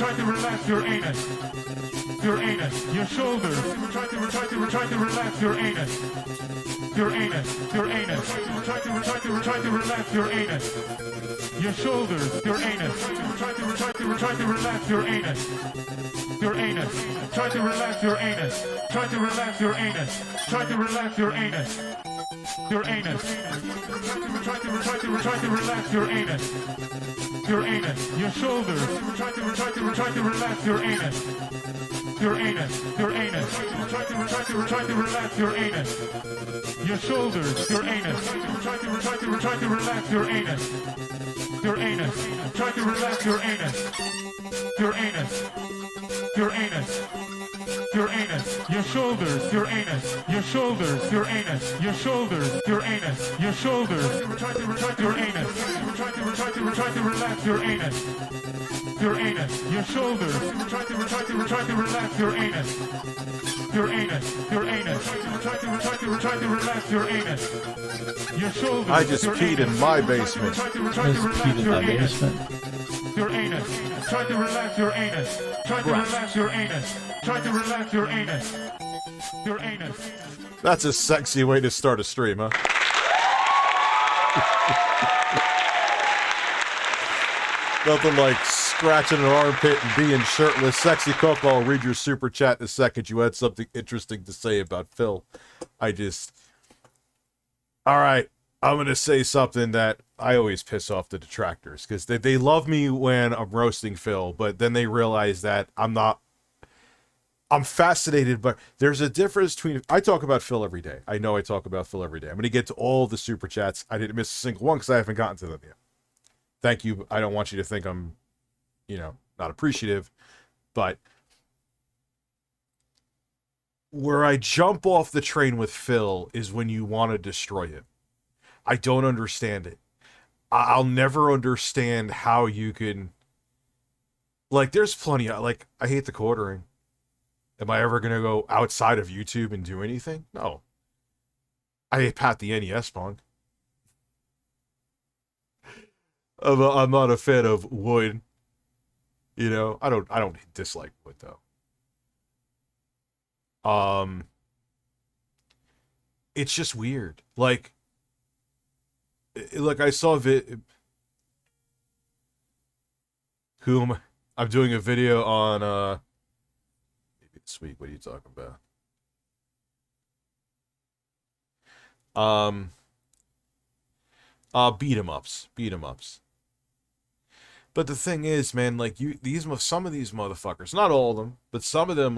try to relax your anus. Your anus, your shoulders. Try to relax your anus. Your anus, your anus. Try to relax your anus. Your shoulders, your anus. Try to relax your anus. Your anus. Try to relax your anus. Try to relax your anus. Try to relax your anus. Your anus. Try to relax your anus. Your anus. Your shoulders. Try to relax your anus. Your anus. Your anus. Try to relax your anus. Your shoulders. Your anus. Try to relax your anus. Your anus. Try to relax your anus. Your anus. Your anus. Your anus, your shoulders, your anus, your shoulders, your anus, your shoulders, your anus, your shoulders. Try to relax your anus. Try to relax your anus. Your anus, your shoulders. Try to relax your anus. Your anus, your anus. Try to relax your anus. Your shoulders. I just peed in my basement. Your anus. Try to relax your anus. Try to relax your anus. Try to relax your anus. Your anus. That's a sexy way to start a stream, huh? Nothing like scratching an armpit and being shirtless. Sexy Coco, I'll read your super chat in a second. You had something interesting to say about Phil. Alright, I'm going to say something that I always piss off the detractors. Because they love me when I'm roasting Phil, but then they realize that I'm fascinated, but there's a difference between... I talk about Phil every day. I know I talk about Phil every day. I'm going to get to all the super chats. I didn't miss a single one because I haven't gotten to them yet. Thank you. I don't want you to think I'm, not appreciative. But where I jump off the train with Phil is when you want to destroy him. I don't understand it. I'll never understand how you can... there's plenty of... I hate the quartering. Am I ever going to go outside of YouTube and do anything? No. I Pat the NES punk. I'm not a fan of wood. I don't dislike wood though. It's just weird. I saw I'm doing a video on Sweet, what are you talking about? Beat 'em ups. But the thing is, man, some of these motherfuckers, not all of them, but some of them,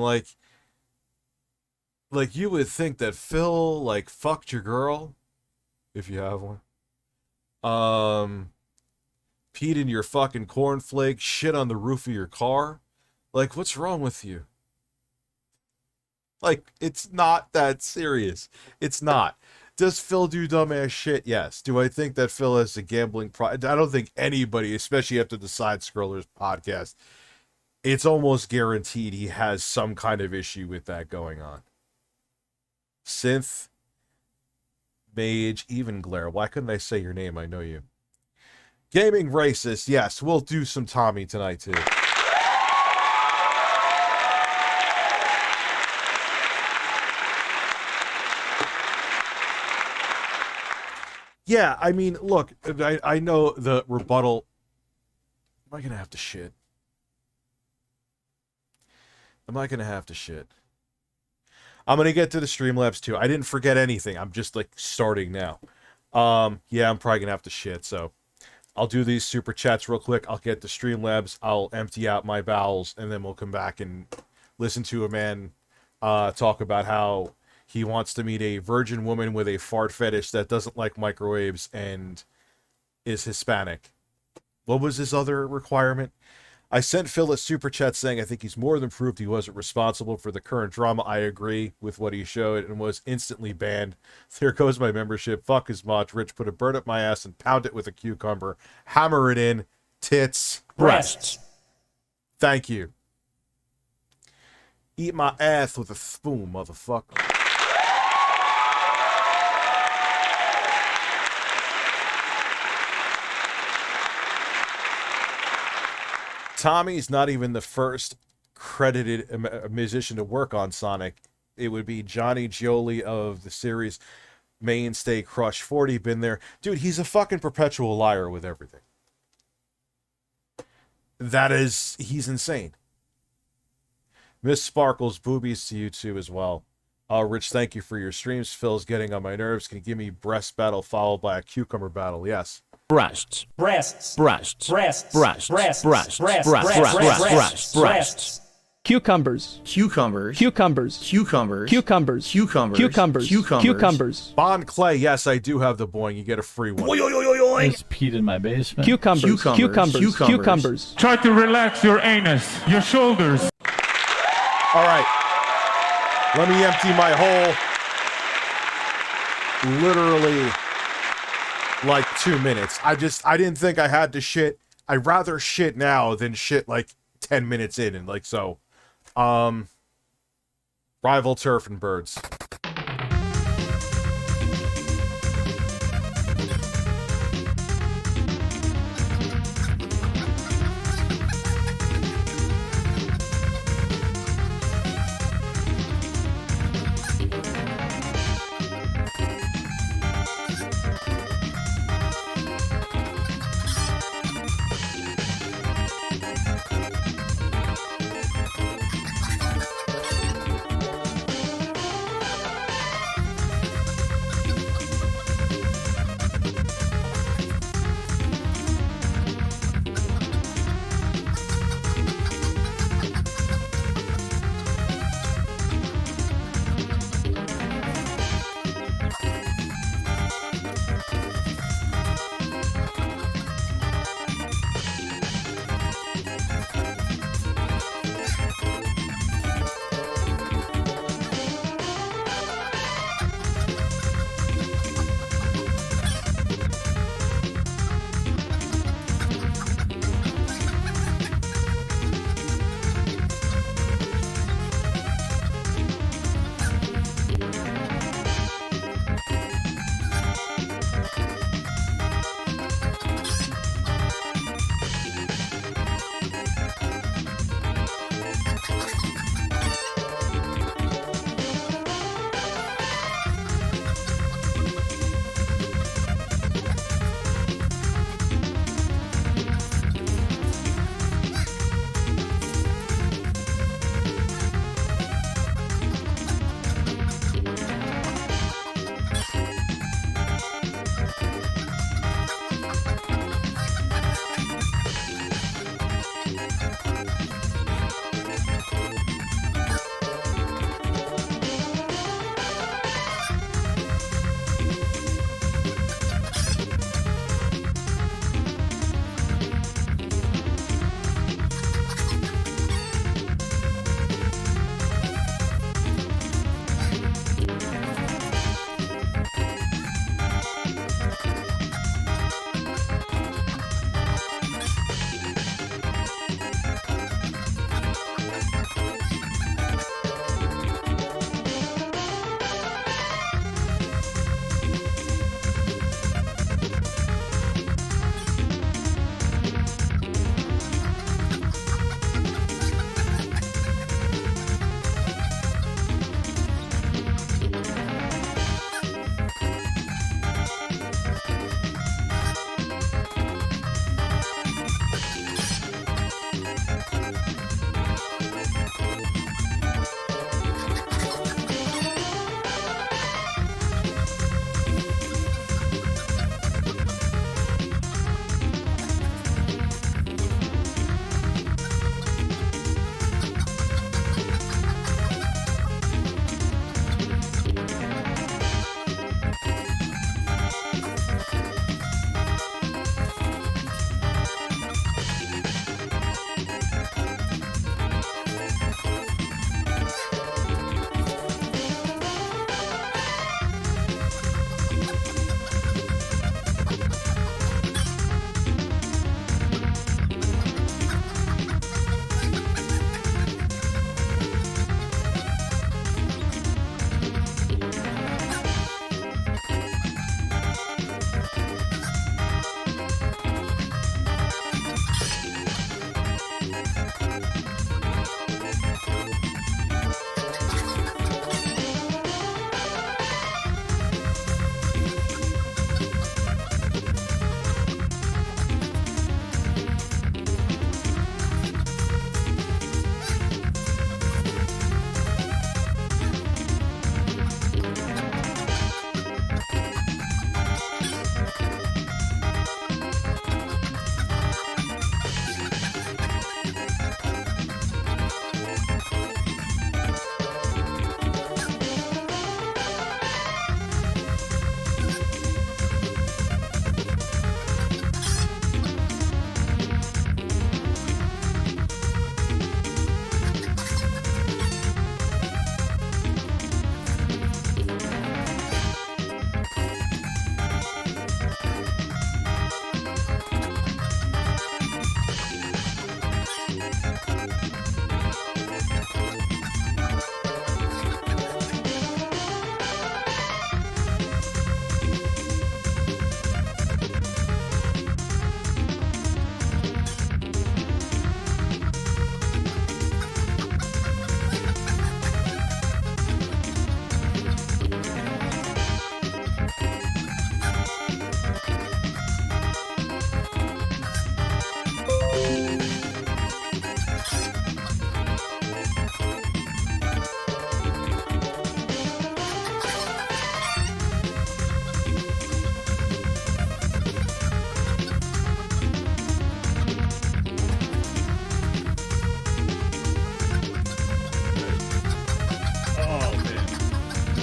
you would think that Phil, fucked your girl, if you have one. Peed in your fucking cornflake, shit on the roof of your car. What's wrong with you? It's not that serious. It's not. Does Phil do dumbass shit? Yes. Do I think that Phil has a gambling I don't think anybody, especially after the Side Scrollers podcast, it's almost guaranteed he has some kind of issue with that going on. Synth, Mage, even Glare. Why couldn't I say your name? I know you. Gaming Racist. Yes, we'll do some Tommy tonight, too. Yeah, I mean, look, I know the rebuttal... Am I going to have to shit? I'm going to get to the StreamLabs, too. I didn't forget anything. I'm just, starting now. Yeah, I'm probably going to have to shit, so... I'll do these super chats real quick. I'll get to StreamLabs. I'll empty out my bowels, and then we'll come back and listen to a man talk about how... he wants to meet a virgin woman with a fart fetish that doesn't like microwaves and is Hispanic. What was his other requirement? I sent Phil a super chat saying I think he's more than proved he wasn't responsible for the current drama. I agree with what he showed and was instantly banned. There goes my membership. Fuck his mod. Rich, put a bird up my ass and pound it with a cucumber. Hammer it in. Tits. Breasts. Thank you. Eat my ass with a spoon, motherfucker. Tommy's not even the first credited musician to work on Sonic. It would be Johnny Gioli of the series mainstay Crush 40. Been there. Dude, he's a fucking perpetual liar with everything. He's insane. Miss Sparkles, boobies to you too as well. Rich, thank you for your streams. Phil's getting on my nerves. Can you give me breast battle followed by a cucumber battle? Yes. Breasts. Breasts. Breasts. Breasts. Breasts. Breasts. Breasts. Breasts. Breasts. Breasts. Cucumbers. Cucumbers. Cucumbers. Cucumbers. Cucumbers. Cucumbers. Cucumbers. Cucumbers. Cucumbers. Bond Clay, yes, I do have the boing. You get a free one. I just peed in my basement. Cucumbers. Cucumbers. Cucumbers. Cucumbers. Cucumbers. Try to relax your anus, your shoulders. All right. Let me empty my whole, literally, like 2 minutes. I didn't think I had to shit. I'd rather shit now than shit like 10 minutes in. And like, so, rival turf and birds.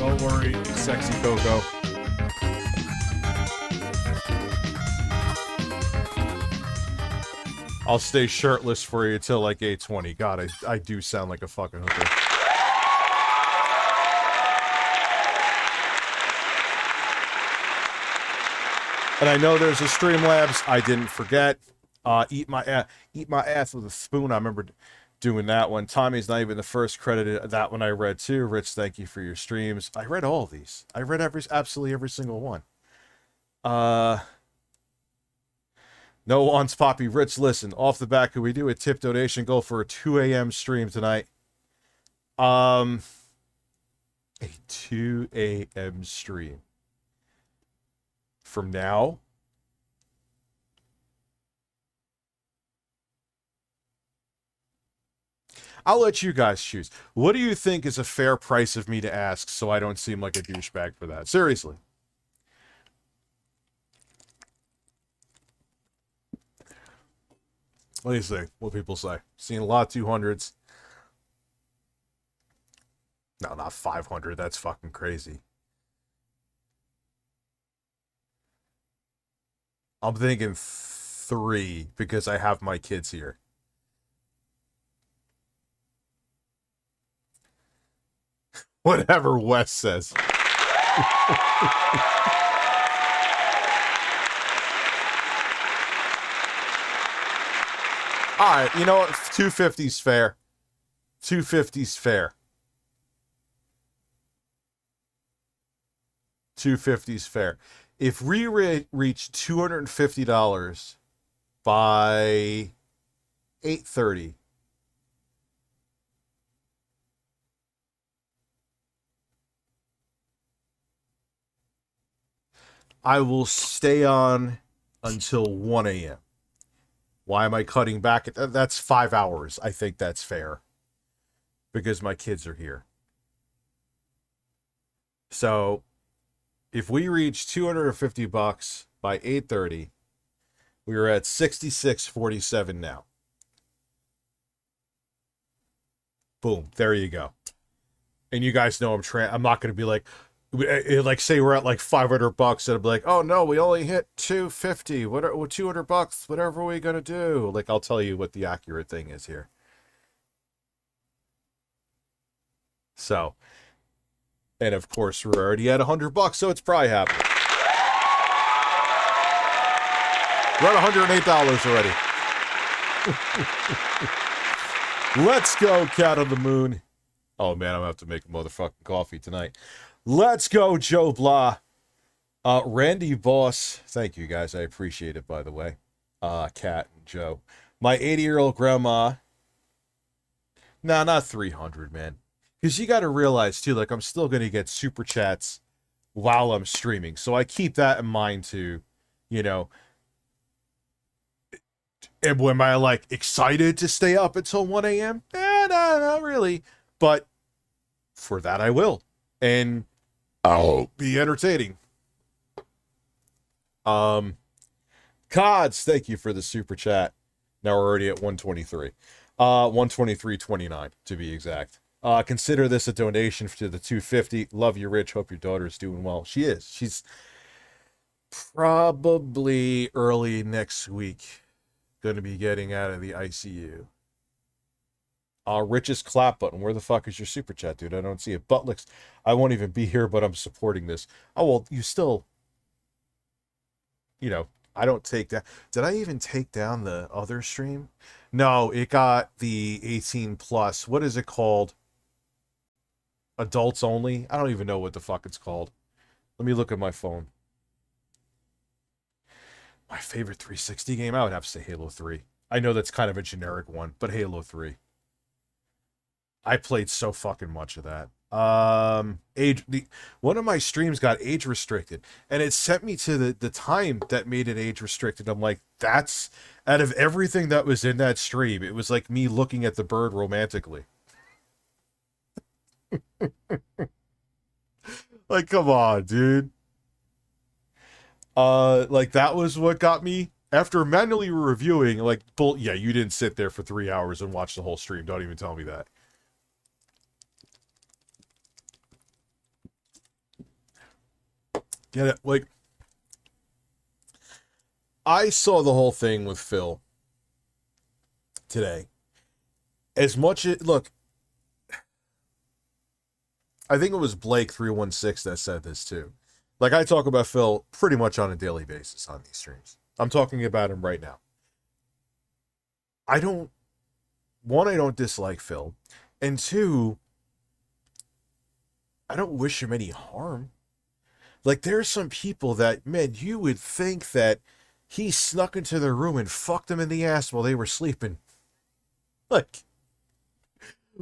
Don't worry, sexy Coco. I'll stay shirtless for you till like 8:20. God, I do sound like a fucking hooker. And I know there's a StreamLabs. I didn't forget. Eat my ass with a spoon. I remember doing that one. Tommy's not even the first credited. That one I read too. Rich, thank you for your streams. I read all of these. I read absolutely every single one. No wants Poppy. Rich, listen. Off the back, could we do a tip donation goal for a 2 a.m. stream tonight? A 2 a.m. stream. From now? I'll let you guys choose. What do you think is a fair price of me to ask so I don't seem like a douchebag for that? Seriously. What do you see? What people say? Seen a lot of 200s. No, not 500. That's fucking crazy. I'm thinking 3 because I have my kids here. Whatever Wes says. All right, you know what? 250's fair. 250's fair. 250's fair. If we reach $250 by 8:30, I will stay on until 1 a.m. Why am I cutting back? That's 5 hours. I think that's fair. Because my kids are here. So, if we reach $250 by 8:30, we are at 66.47 now. Boom. There you go. And you guys know I'm not going to be like say we're at like $500 and I'll be like, oh no, we only hit 250. What $200? Whatever are we gonna do? Like, I'll tell you what the accurate thing is here. So, and of course we're already at $100, so it's probably happening. We're at $108 already. Let's go, Cat on the Moon. Oh man, I'm gonna have to make a motherfucking coffee tonight. Let's go, Joe Blah. Randy Boss. Thank you, guys. I appreciate it, by the way. Kat and Joe. My 80-year-old grandma. Nah, not 300, man. Because you got to realize, too, like, I'm still going to get super chats while I'm streaming. So I keep that in mind, too. You know. And am I, like, excited to stay up until 1 a.m.? No, not really. But for that, I will. And I'll be entertaining. Cods, thank you for the super chat. Now we're already at 123. 123.29 to be exact. Consider this a donation to the 250. Love you, Rich. Hope your daughter's doing well. She is. She's probably early next week going to be getting out of the ICU. Rich's clap button. Where the fuck is your super chat, dude? I don't see it. Butlix, I won't even be here, but I'm supporting this. Oh, well, you still, you know, I don't take that. Did I even take down the other stream? No, it got the 18 plus. What is it called? Adults only? I don't even know what the fuck it's called. Let me look at my phone. My favorite 360 game? I would have to say Halo 3. I know that's kind of a generic one, but Halo 3. I played so fucking much of that. One of my streams got age restricted, and it sent me to the time that made it age restricted. I'm like, that's out of everything that was in that stream, it was like me looking at the bird romantically. Like, come on, dude. Like, that was what got me after manually reviewing. Like, yeah, you didn't sit there for 3 hours and watch the whole stream. Don't even tell me that. Get it? Like, I saw the whole thing with Phil today. As much as, look, I think it was Blake316 that said this too. Like, I talk about Phil pretty much on a daily basis on these streams. I'm talking about him right now. I don't dislike Phil. And two, I don't wish him any harm. Like, there's some people that, man, you would think that he snuck into their room and fucked them in the ass while they were sleeping. Like,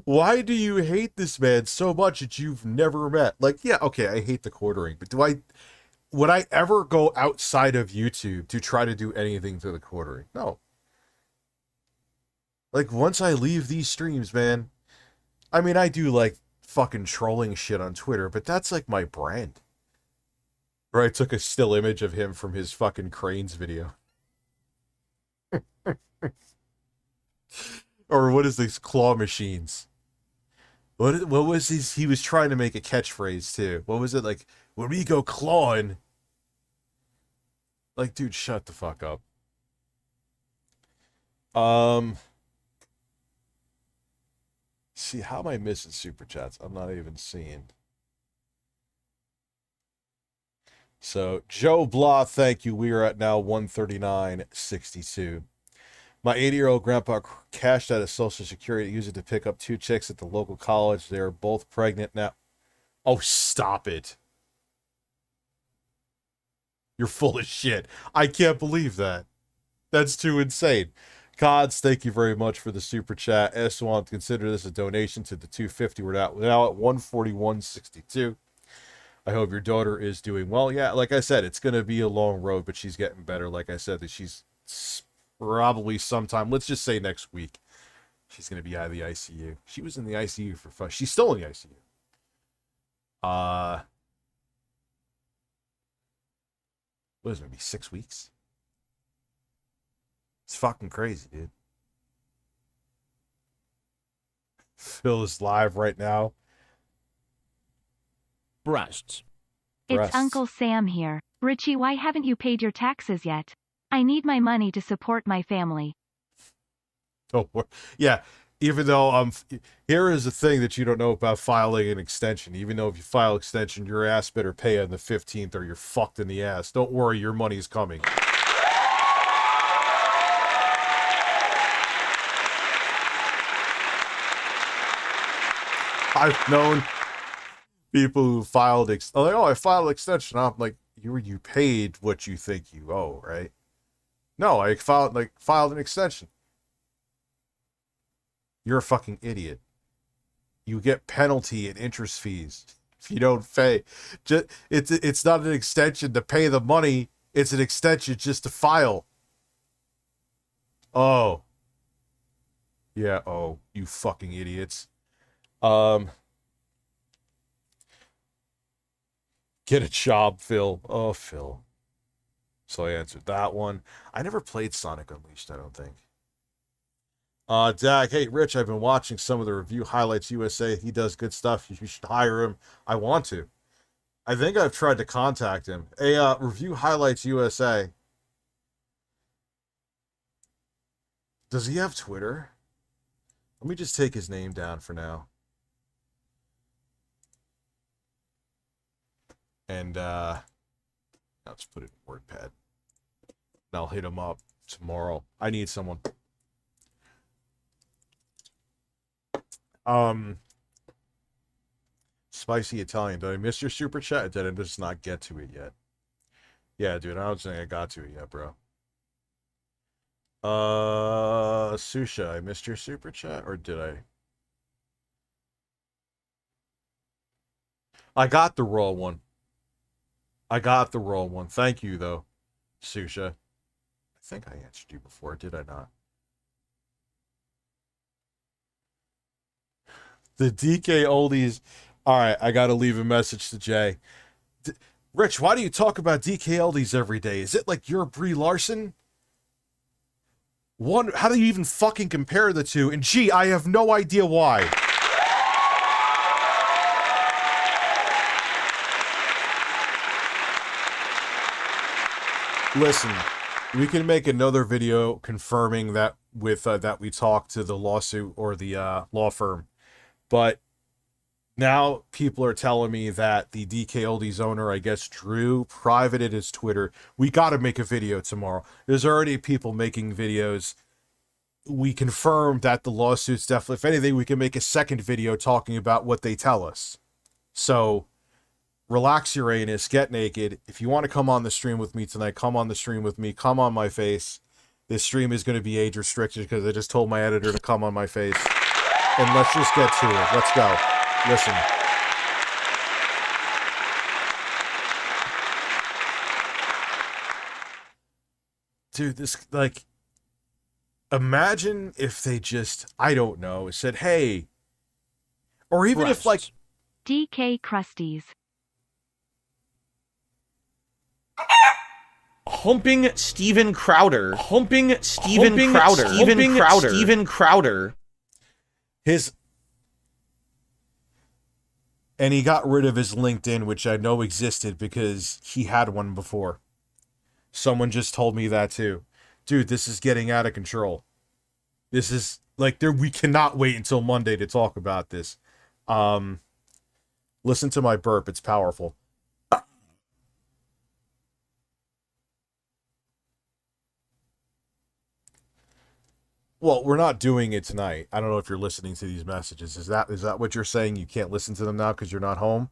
why do you hate this man so much that you've never met? Like, yeah, okay, I hate the quartering, but would I ever go outside of YouTube to try to do anything to the quartering? No. Like, once I leave these streams, man, I mean, I do, like, fucking trolling shit on Twitter, but that's, like, my brand. Or I took a still image of him from his fucking cranes video. Or what is these claw machines? What was his, he was trying to make a catchphrase, too. What was it, like, when we go clawing? Like, dude, shut the fuck up. See, how am I missing super chats? I'm not even seeing. So, Joe Blah, thank you. We are at now 139.62. My 80-year-old grandpa cashed out his Social Security to use it to pick up 2 chicks at the local college. They are both pregnant now. Oh, stop it. You're full of shit. I can't believe that. That's too insane. Cods, thank you very much for the super chat. S1, consider this a donation to the 250. We're now at 141.62. I hope your daughter is doing well. Yeah, like I said, it's going to be a long road, but she's getting better. Like I said, that she's probably sometime, let's just say next week, she's going to be out of the ICU. She was in the ICU for fun. She's still in the ICU. What is it, maybe 6 weeks? It's fucking crazy, dude. Phil is live right now. Breasts. It's Uncle Sam here. Richie, why haven't you paid your taxes yet? I need my money to support my family. Oh, yeah. Even though, here is the thing that you don't know about filing an extension. Even though if you file extension, your ass better pay on the 15th or you're fucked in the ass. Don't worry, your money's coming. I've known people who filed, like, oh, I filed extension. I'm like, you paid what you think you owe, right? No, I filed an extension. You're a fucking idiot. You get penalty and interest fees if you don't pay. It's not an extension to pay the money. It's an extension just to file. Oh. Yeah, oh, you fucking idiots. Get a job, Phil. Oh, Phil. So I answered that one. I never played Sonic Unleashed, I don't think. Dak, hey, Rich, I've been watching some of the Review Highlights USA. He does good stuff. You should hire him. I want to. I think I've tried to contact him. Hey, Review Highlights USA. Does he have Twitter? Let me just take his name down for now. And, let's put it in WordPad. And I'll hit him up tomorrow. I need someone. Spicy Italian. Did I miss your super chat? Or did I just not get to it yet? Yeah, dude, I don't think I got to it yet, bro. Susha, I missed your super chat, or did I? I got the raw one. Thank you, though, Susha. I think I answered you before, did I not? The DK Oldies. All right, I got to leave a message to Jay. Rich, why do you talk about DK Oldies every day? Is it like you're Brie Larson? One, how do you even fucking compare the two? And gee, I have no idea why. Listen, we can make another video confirming that with that we talked to the lawsuit or the law firm, but now people are telling me that the DK Oldies owner, I guess Drew, privated his Twitter. We got to make a video tomorrow. There's already people making videos. We confirmed that the lawsuit's definitely, if anything, we can make a second video talking about what they tell us. So, relax your anus, get naked. If you want to come on the stream with me tonight, come on the stream with me, come on my face. This stream is going to be age restricted because I just told my editor to come on my face. And let's just get to it. Let's go. Listen. Dude, this, like, imagine if they just, I don't know, said, hey, or even if, like, DK Crusties. Humping Steven Crowder. Humping Steven Crowder. Steven Crowder. Steven Crowder. His, and he got rid of his LinkedIn, which I know existed because he had one before. Someone just told me that too. Dude, this is getting out of control. This is, like, we cannot wait until Monday to talk about this. Listen to my burp, it's powerful. Well, we're not doing it tonight. I don't know if you're listening to these messages. Is that what you're saying? You can't listen to them now because you're not home?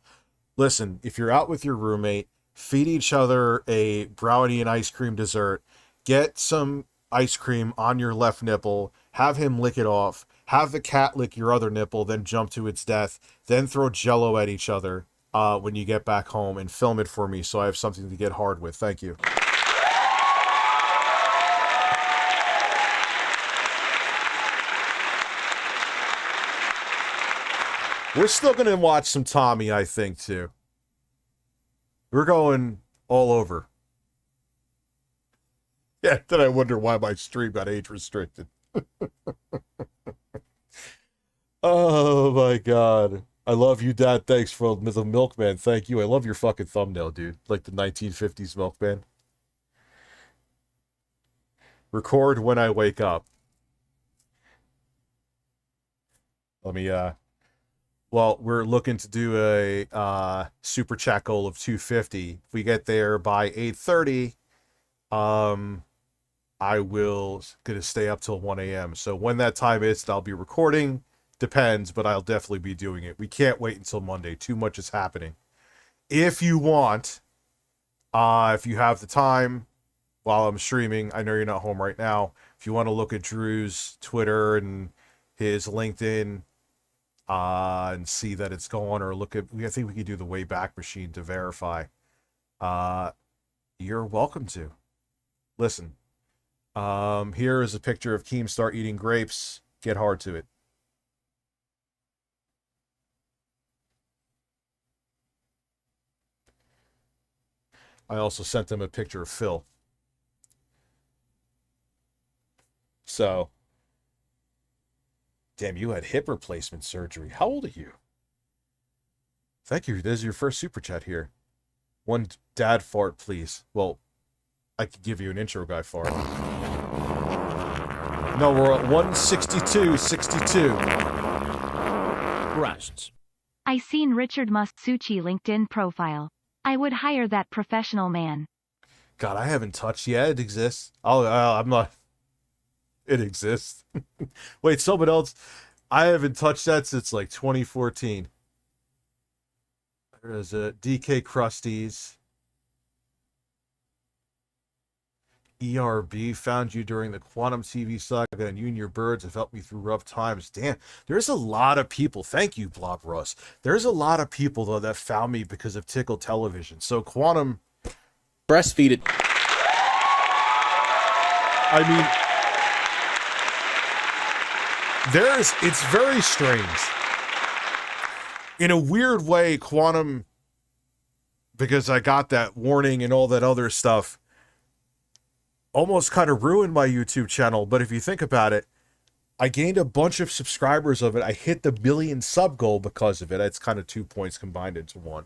Listen, if you're out with your roommate, feed each other a brownie and ice cream dessert. Get some ice cream on your left nipple. Have him lick it off. Have the cat lick your other nipple, then jump to its death. Then throw Jell-O at each other when you get back home and film it for me so I have something to get hard with. Thank you. We're still going to watch some Tommy, I think, too. We're going all over. Yeah, then I wonder why my stream got age restricted. Oh, my God. I love you, Dad. Thanks for the Milkman. Thank you. I love your fucking thumbnail, dude. Like the 1950s Milkman. Record when I wake up. Let me, well, we're looking to do a super chat goal of 250. If we get there by 8:30, I will gonna stay up till 1 a.m. So when that time is, I'll be recording. Depends, but I'll definitely be doing it. We can't wait until Monday. Too much is happening. If you want, if you have the time while I'm streaming, I know you're not home right now. If you want to look at Drew's Twitter and his LinkedIn, and see that it's going, or look at, I think we could do the Wayback Machine to verify. You're welcome to. Listen, here is a picture of Keemstar eating grapes. Get hard to it. I also sent them a picture of Phil. So, damn, you had hip replacement surgery. How old are you? Thank you. This is your first super chat here. One dad fart, please. Well, I could give you an intro guy fart. No, we're at 162.62. Breasts. I seen Richard Mustsuchi LinkedIn profile. I would hire that professional man. God, I haven't touched yet. It exists. Oh, I'm not. It exists. Wait, someone else. I haven't touched that since like 2014. There's a DK Crusties. ERB found you during the Quantum TV saga, and you and your birds have helped me through rough times. Damn, there's a lot of people. Thank you, Blob Russ. There's a lot of people though that found me because of Tickle Television. So Quantum, Breastfeed it. I mean, it's very strange. In a weird way, Quantum, because I got that warning and all that other stuff, almost kind of ruined my YouTube channel. But if you think about it, I gained a bunch of subscribers of it. I hit the 1 million sub goal because of it. It's kind of 2 points combined into one.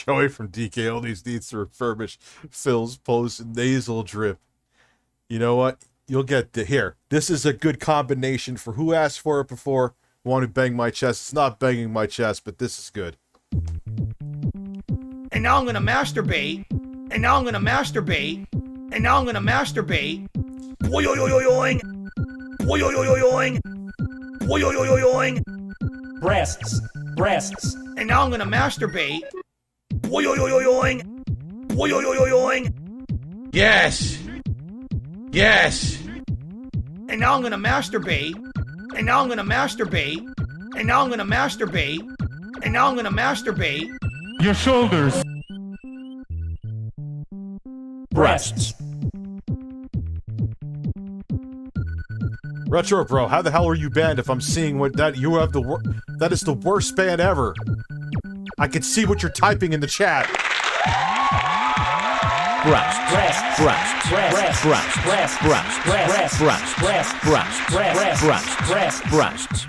Joey from DK Oldies needs to refurbish Phil's post nasal drip. You know what? You'll get the here. This is a good combination for who asked for it before. Want to bang my chest? It's not banging my chest, but this is good. And now I'm gonna masturbate. And now I'm gonna masturbate. And now I'm gonna masturbate. Boing. Boing. Boing. Breasts. Breasts. And now I'm gonna masturbate. Boing. Boing. Yes. Yes. And now I'm gonna masturbate. And now I'm gonna masturbate. And now I'm gonna masturbate. And now I'm gonna masturbate. Your shoulders. Breasts. Retro Bro, how the hell are you banned if I'm seeing what that you have the that is the worst ban ever. I can see what you're typing in the chat. Breasts. Breasts. Breasts. Breasts. Breasts. Breasts. Breasts. Breasts. Breasts. Breasts. Breasts. Breasts. Breasts. Breasts. Breasts.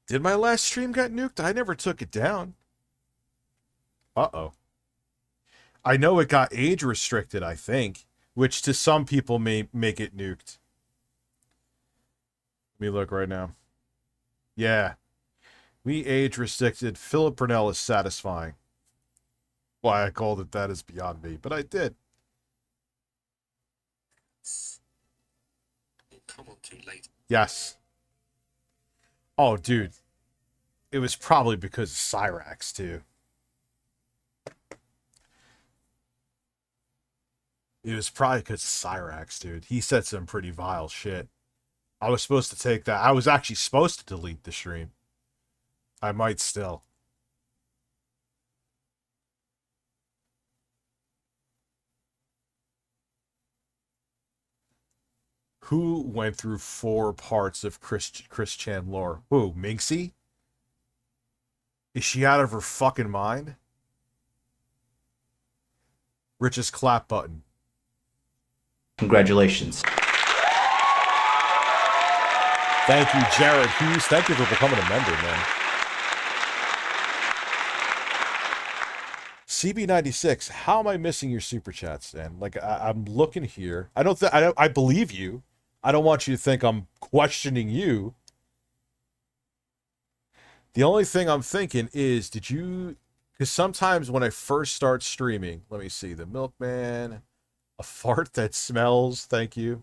Did my last stream get nuked? I never took it down. Uh-oh. I know it got age restricted, I think, which to some people may make it nuked. Let me look right now. Yeah. We age restricted. Philip Burnell is satisfying. Why I called it that is beyond me, but I did. Come on, too late. Yes. Oh, dude. It was probably because of Cyrax, too. It was probably because of Cyrax, dude. He said some pretty vile shit. I was supposed to take that. I was actually supposed to delete the stream. I might still. Who went through 4 parts of Chris Chan lore? Who, Minxy? Is she out of her fucking mind? Rich's clap button. Congratulations. Thank you, Jared Hughes. Thank you for becoming a member, man. CB96, how am I missing your super chats, Dan? Like, I'm looking here. I believe you. I don't want you to think I'm questioning you. The only thing I'm thinking is, did you... Because sometimes when I first start streaming, let me see, the milkman, a fart that smells, thank you.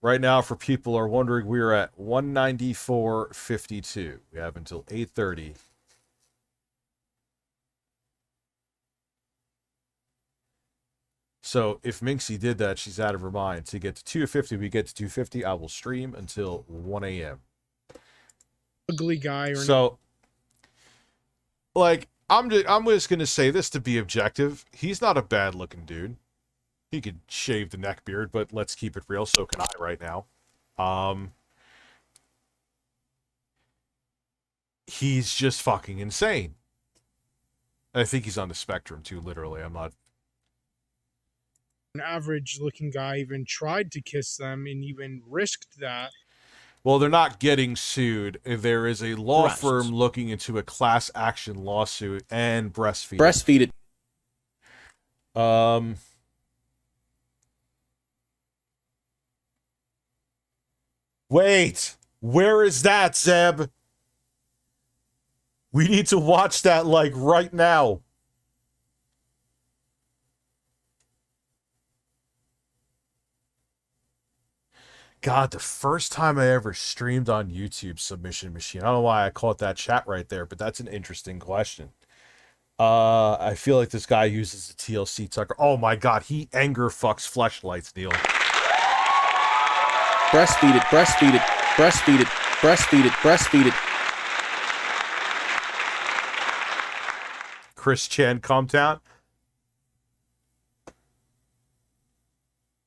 Right now, for people who are wondering, we're at 194.52. We have until 8:30. So if Minxy did that, she's out of her mind. To get to 250, we get to 250. I will stream until 1 a.m. Ugly guy. Or so, like, I'm just gonna say this to be objective. He's not a bad-looking dude. He could shave the neck beard, but let's keep it real. So can I right now. He's just fucking insane. I think he's on the spectrum too. Literally, I'm not. An average-looking guy even tried to kiss them and even risked that. Well, they're not getting sued. There is a law firm looking into a class action lawsuit and breastfeeding. Wait, where is that, Zeb? We need to watch that, like, right now. God, the first time I ever streamed on YouTube Submission Machine. I don't know why I call it that chat right there, but that's an interesting question. I feel like this guy uses the TLC Tucker. Oh my God, he anger fucks fleshlights, Neil. Breastfeed it, breastfeed it, breastfeed it, breastfeed it, breastfeed it. Chris Chan, calm down.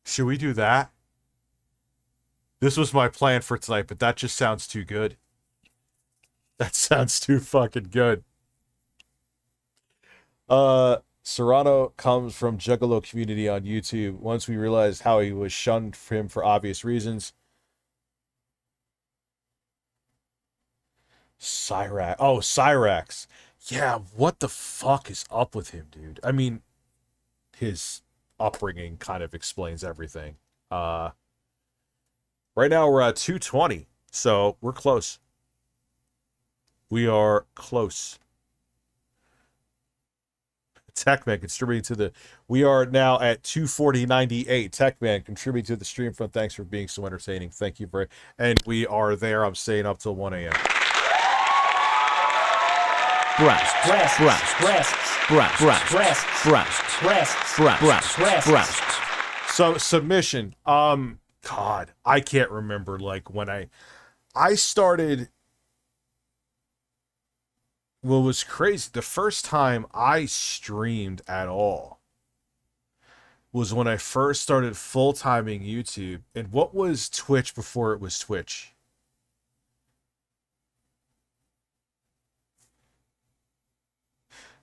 Should we do that? This was my plan for tonight, but that just sounds too good. That sounds too fucking good. Serrano comes from Juggalo community on YouTube. Once we realized how he was shunned for him for obvious reasons, Cyrax. Oh, Cyrax. Yeah, what the fuck is up with him, dude? I mean, his upbringing kind of explains everything. Right now we're at 220, so we're close. We are close. Techman contributing to the... We are now at 240.98. Techman contributing to the stream front. Thanks for being so entertaining. Thank you very... And we are there, I'm staying up till 1 a.m. So submission. God, I can't remember like when I started. What was crazy, the first time I streamed at all was when I first started full-timing YouTube. And what was Twitch before it was Twitch?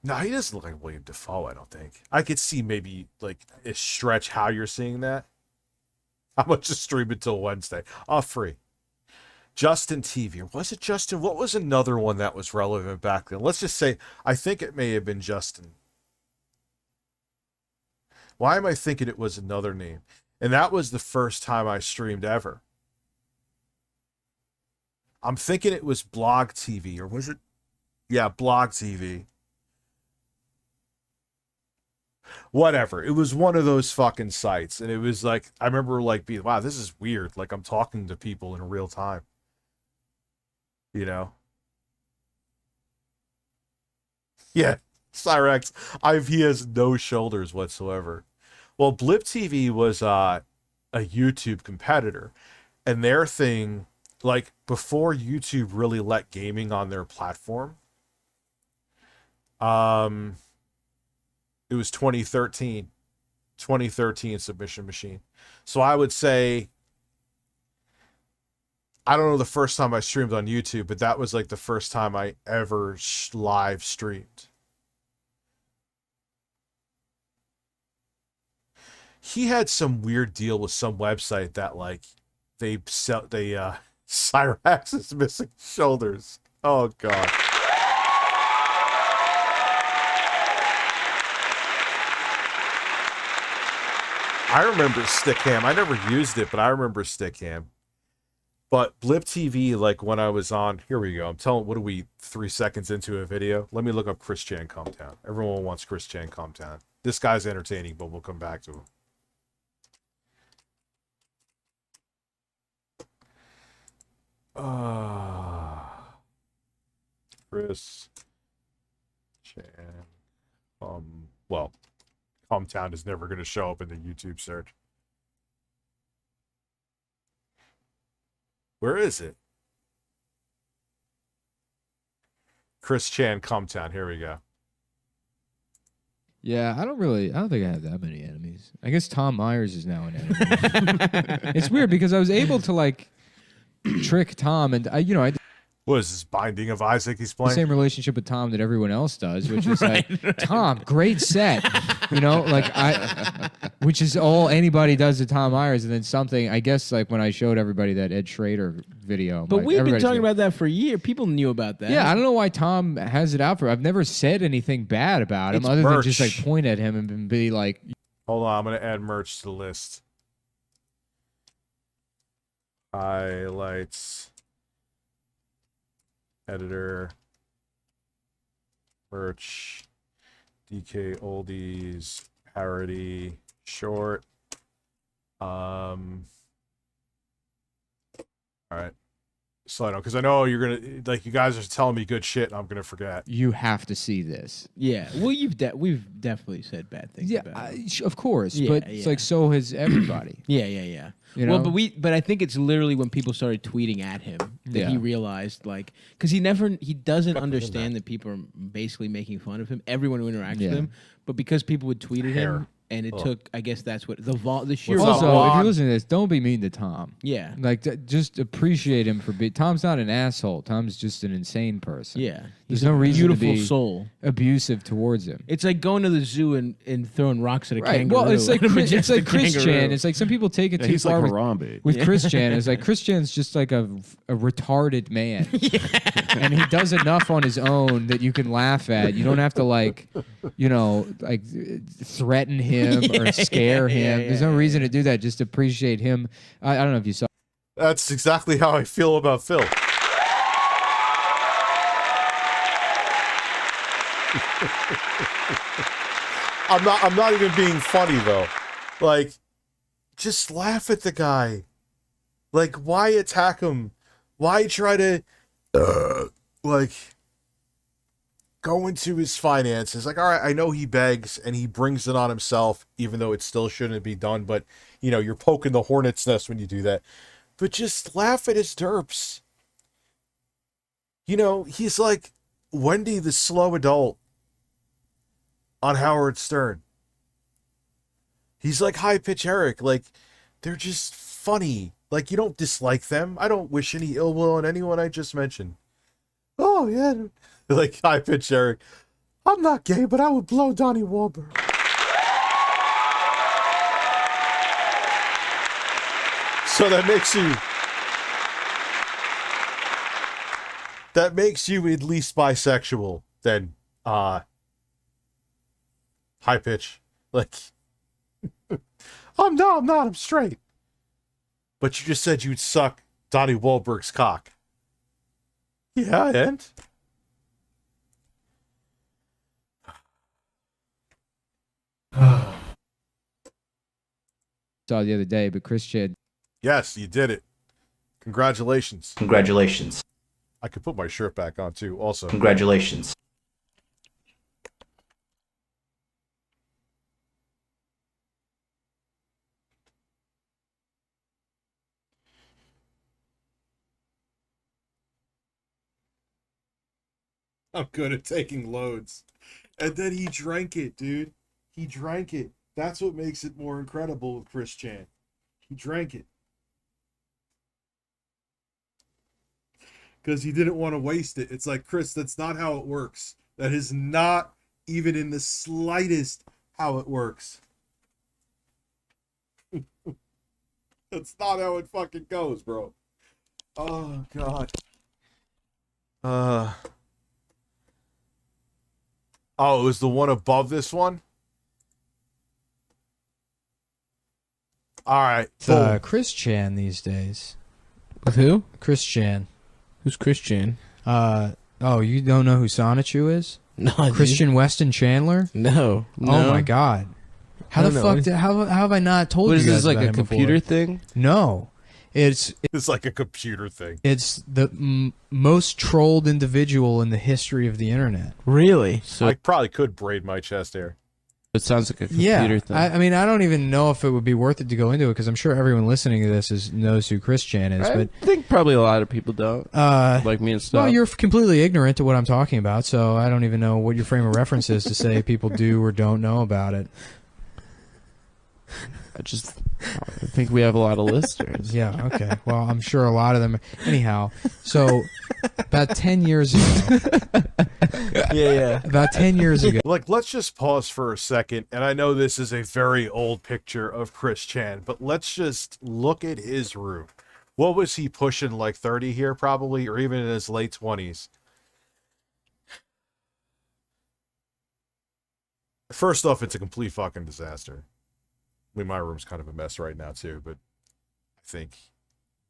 No, he doesn't look like William Dafoe, I don't think. I could see maybe, like, a stretch how you're seeing that. How much is stream until Wednesday? Oh, free. Justin TV. Or was it Justin? What was another one that was relevant back then? Let's just say, I think it may have been Justin. Why am I thinking it was another name? And that was the first time I streamed ever. I'm thinking it was Blog TV, or was it? Yeah, Blog TV. Whatever. It was one of those fucking sites. And it was like, I remember like being, wow, this is weird. Like I'm talking to people in real time. You know? Yeah. Cyrax. He has no shoulders whatsoever. Well, Blip TV was a YouTube competitor. And their thing, like before YouTube really let gaming on their platform, it was 2013 Submission Machine. So I would say, I don't know the first time I streamed on YouTube, but that was like the first time I ever live streamed. He had some weird deal with some website that like Cyrax is missing shoulders. Oh God. I remember Stickam. I never used it, but I remember Stickam. But Blip TV, like when I was on, here we go. I'm telling, what are we, 3 seconds into a video? Let me look up Chris Chan Cometown. Everyone wants Chris Chan Cometown. This guy's entertaining, but we'll come back to him. Chris Chan. Well, Cometown is never going to show up in the YouTube search. Where is it? Chris Chan Cometown. Here we go. Yeah, I don't think I have that many enemies. I guess Tom Myers is now an enemy. It's weird because I was able to like trick Tom, and I what is this, Binding of Isaac he's playing? The same relationship with Tom that everyone else does, which is like, Tom, great set. Which is all anybody does to Tom Myers. And then something, I guess, like when I showed everybody that Ed Schrader video. But we've been talking about that for a year. People knew about that. Yeah, I don't know why Tom has it out for. I've never said anything bad about him other than just like point at him and be like. Hold on, I'm going to add merch to the list. Highlights. Editor, merch, DK Oldies, parody, short. All right. Slow down, because I know you're gonna like you guys are telling me good shit, and I'm gonna forget. You have to see this. Yeah. Well, we've definitely said bad things. Yeah, about it. Of course, but it's like so has everybody. Yeah. You know? Well, but I think it's literally when people started tweeting at him that he realized, like, because he doesn't understand that people are basically making fun of him. Everyone who interacts with him, but because people would tweet at him, and it Oh. took. I guess that's what the sheer. What's up, Also, if Juan? you're listening to this, don't be mean to Tom. Yeah. Like, just appreciate him for being. Tom's not an asshole. Tom's just an insane person. Yeah. There's He's no a reason to beautiful be soul. abusive towards him. It's like going to the zoo and throwing rocks at a Right. kangaroo. Well, it's like a Chris majestic Chan. kangaroo. It's like some people take it too he's like far Harambe. with Chris Chan. It's like Chris Chan's just like a retarded man, and he does enough on his own that you can laugh at. You don't have to like threaten him or scare him. There's no reason to do that. Just appreciate him. I don't know if you saw. That's exactly how I feel about Phil. I'm not even being funny though. Like, just laugh at the guy. Like, why attack him? Why try to like go into his finances? Like, all right, I know he begs and he brings it on himself, even though it still shouldn't be done, but you know, you're poking the hornet's nest when you do that. But just laugh at his derps. You know, he's like Wendy the slow adult on Howard Stern. He's like High Pitch Eric. Like, they're just funny. Like, you don't dislike them. I don't wish any ill will on anyone I just mentioned. Oh, yeah. Like High Pitch Eric. I'm not gay, but I would blow Donnie Wahlberg. So that makes you at least bisexual then, high pitch. Like, I'm not, I'm straight. But you just said you'd suck Donnie Wahlberg's cock. Yeah, and? Saw the other day, but Chris Chan. Yes, you did it. Congratulations. Congratulations. I could put my shirt back on too, also. Congratulations. I'm good at taking loads. And then he drank it, dude. He drank it. That's what makes it more incredible with Chris Chan. He drank it. Because he didn't want to waste it. It's like, Chris, that's not how it works. That is not even in the slightest how it works. That's not how it fucking goes, bro. Oh, God. Oh, it was the one above this one? All right. It's Chris Chan these days. With who? Chris Chan. Who's Chris Chan? Oh, you don't know who Sonichu is? No, Christian Weston Chandler? No. Oh my God. How the fuck? How have I not told you guys? What is this, like about a him computer before? thing? No, it's like a computer thing. It's the most trolled individual in the history of the internet. Really? So I probably could braid my chest hair. It sounds like a computer thing. I mean, I don't even know if it would be worth it to go into it because I'm sure everyone listening to this knows who Chris Chan is. I think probably a lot of people don't. Like me and stuff. Well, you're completely ignorant to what I'm talking about, so I don't even know what your frame of reference is to say people do or don't know about it. I think we have a lot of listeners. Yeah, okay. Well, I'm sure a lot of them. Anyhow, so about 10 years ago. Yeah. About 10 years ago. Like, let's just pause for a second. And I know this is a very old picture of Chris Chan, but let's just look at his room. What was he pushing, like 30 here probably, or even in his late 20s? First off, it's a complete fucking disaster. I mean, my room's kind of a mess right now too, but I think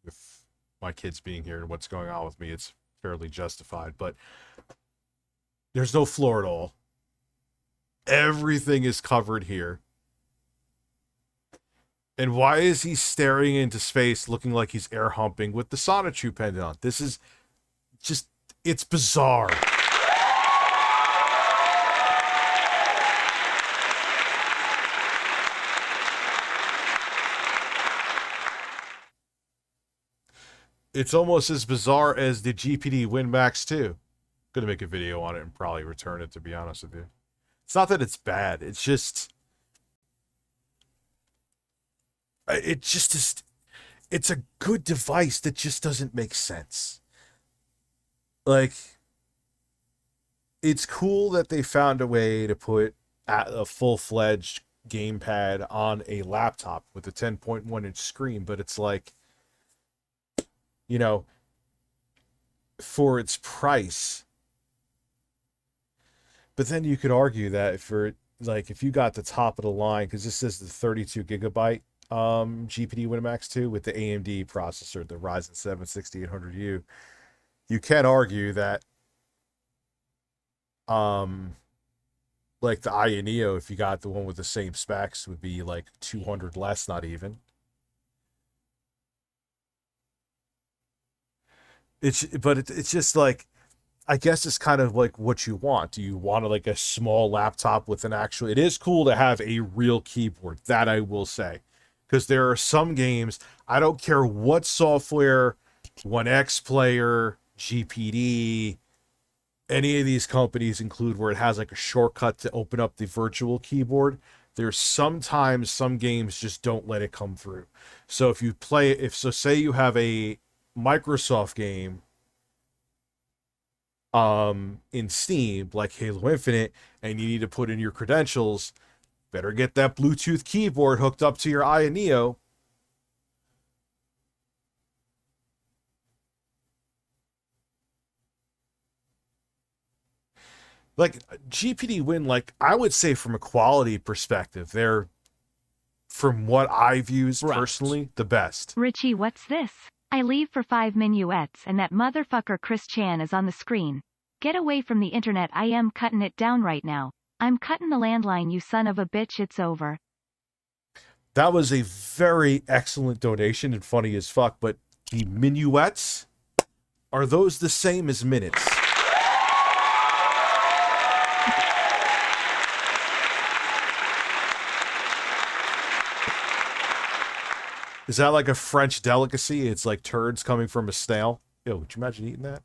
with my kids being here and what's going on with me, it's fairly justified. But there's no floor at all. Everything is covered here. And why is he staring into space looking like he's air humping with the Sonichu pendant on? This is just, it's bizarre. It's almost as bizarre as the GPD WinMax 2. Gonna make a video on it and probably return it, to be honest with you. It's not that it's bad, it's just it just is. It's a good device that just doesn't make sense. Like, it's cool that they found a way to put a full-fledged gamepad on a laptop with a 10.1-inch screen, but it's like, you know, for its price. But then you could argue that if you got the top of the line, because this is the 32 gigabyte GPD Winamax 2 with the AMD processor, the Ryzen 7 6800U, you can argue that like the Neo, if you got the one with the same specs, would be like 200 less, not even. It's just like, I guess it's kind of like what you want. Do you want like a small laptop with an actual... It is cool to have a real keyboard, that I will say. Because there are some games, I don't care what software, 1X Player, GPD, any of these companies include, where it has like a shortcut to open up the virtual keyboard. There's sometimes some games just don't let it come through. So if you play, say you have a Microsoft game in Steam, like Halo Infinite, and you need to put in your credentials, better get that Bluetooth keyboard hooked up to your Neo. Like, GPD Win, like, I would say from a quality perspective, they're, from what I've used personally, the best. Richie, what's this? I leave for 5 minuets and that motherfucker Chris Chan is on the screen. Get away from the internet, I am cutting it down right now. I'm cutting the landline, you son of a bitch, it's over. That was a very excellent donation and funny as fuck, but the minuets, are those the same as minutes? Is that like a French delicacy? It's like turds coming from a snail. Yo, would you imagine eating that?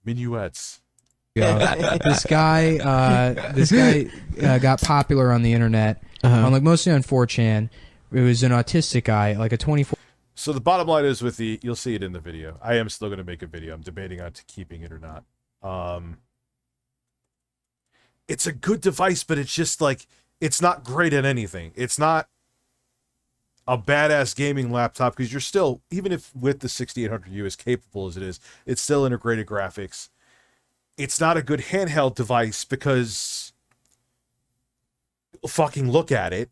Minuets. Yeah, this guy got popular on the internet, on like mostly on 4chan. It was an autistic guy, like a 24. So the bottom line is with the, you'll see it in the video. I am still going to make a video. I'm debating on keeping it or not. It's a good device, but it's just like, it's not great at anything. It's not a badass gaming laptop, because you're still, even if with the 6800U as capable as it is, it's still integrated graphics. It's not a good handheld device because, fucking look at it.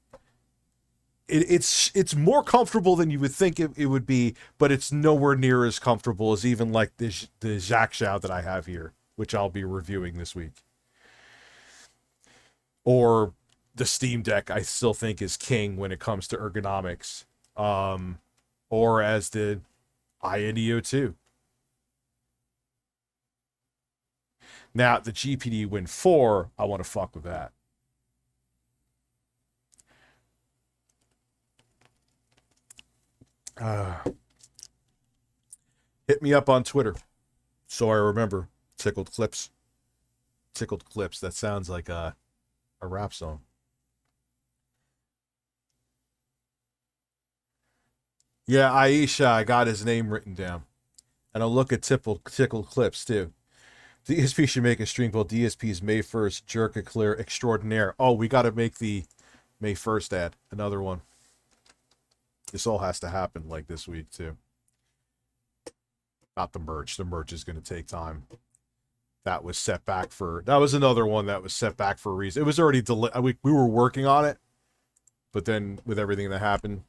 It's more comfortable than you would think it would be, but it's nowhere near as comfortable as even like the Xiaoxiao that I have here, which I'll be reviewing this week. Or the Steam Deck, I still think is king when it comes to ergonomics. Or as the Neo 2. Now, the GPD Win 4, I want to fuck with that. Hit me up on Twitter so I remember. Tickled Clips. Tickled Clips. That sounds like a rap song. Yeah, Aisha, I got his name written down. And I'll look at Tickled Clips, too. DSP should make a stream called DSP's May 1st Jerk Eclair Extraordinaire. Oh, we got to make the May 1st ad. Another one. This all has to happen, like, this week, too. Not the merch. The merch is going to take time. That was set back for... That was another one that was set back for a reason. It was already... We were working on it. But then, with everything that happened...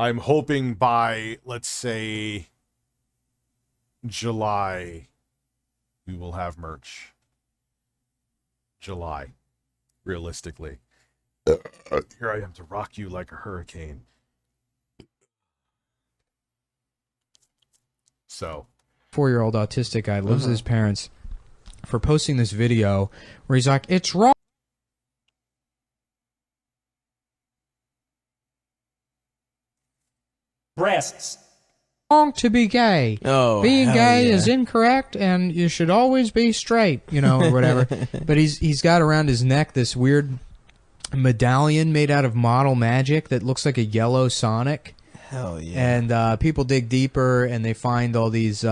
I'm hoping by, let's say, July, we will have merch. July, realistically. Here I am to rock you like a hurricane. So. 4-year-old autistic guy lives with his parents for posting this video where he's like, it's wrong. Breasts. wrong to be gay. Oh, being hell gay yeah. is incorrect, and you should always be straight, you know, or whatever. But he's got around his neck this weird medallion made out of model magic that looks like a yellow Sonic. Hell yeah. And people dig deeper, and they find all these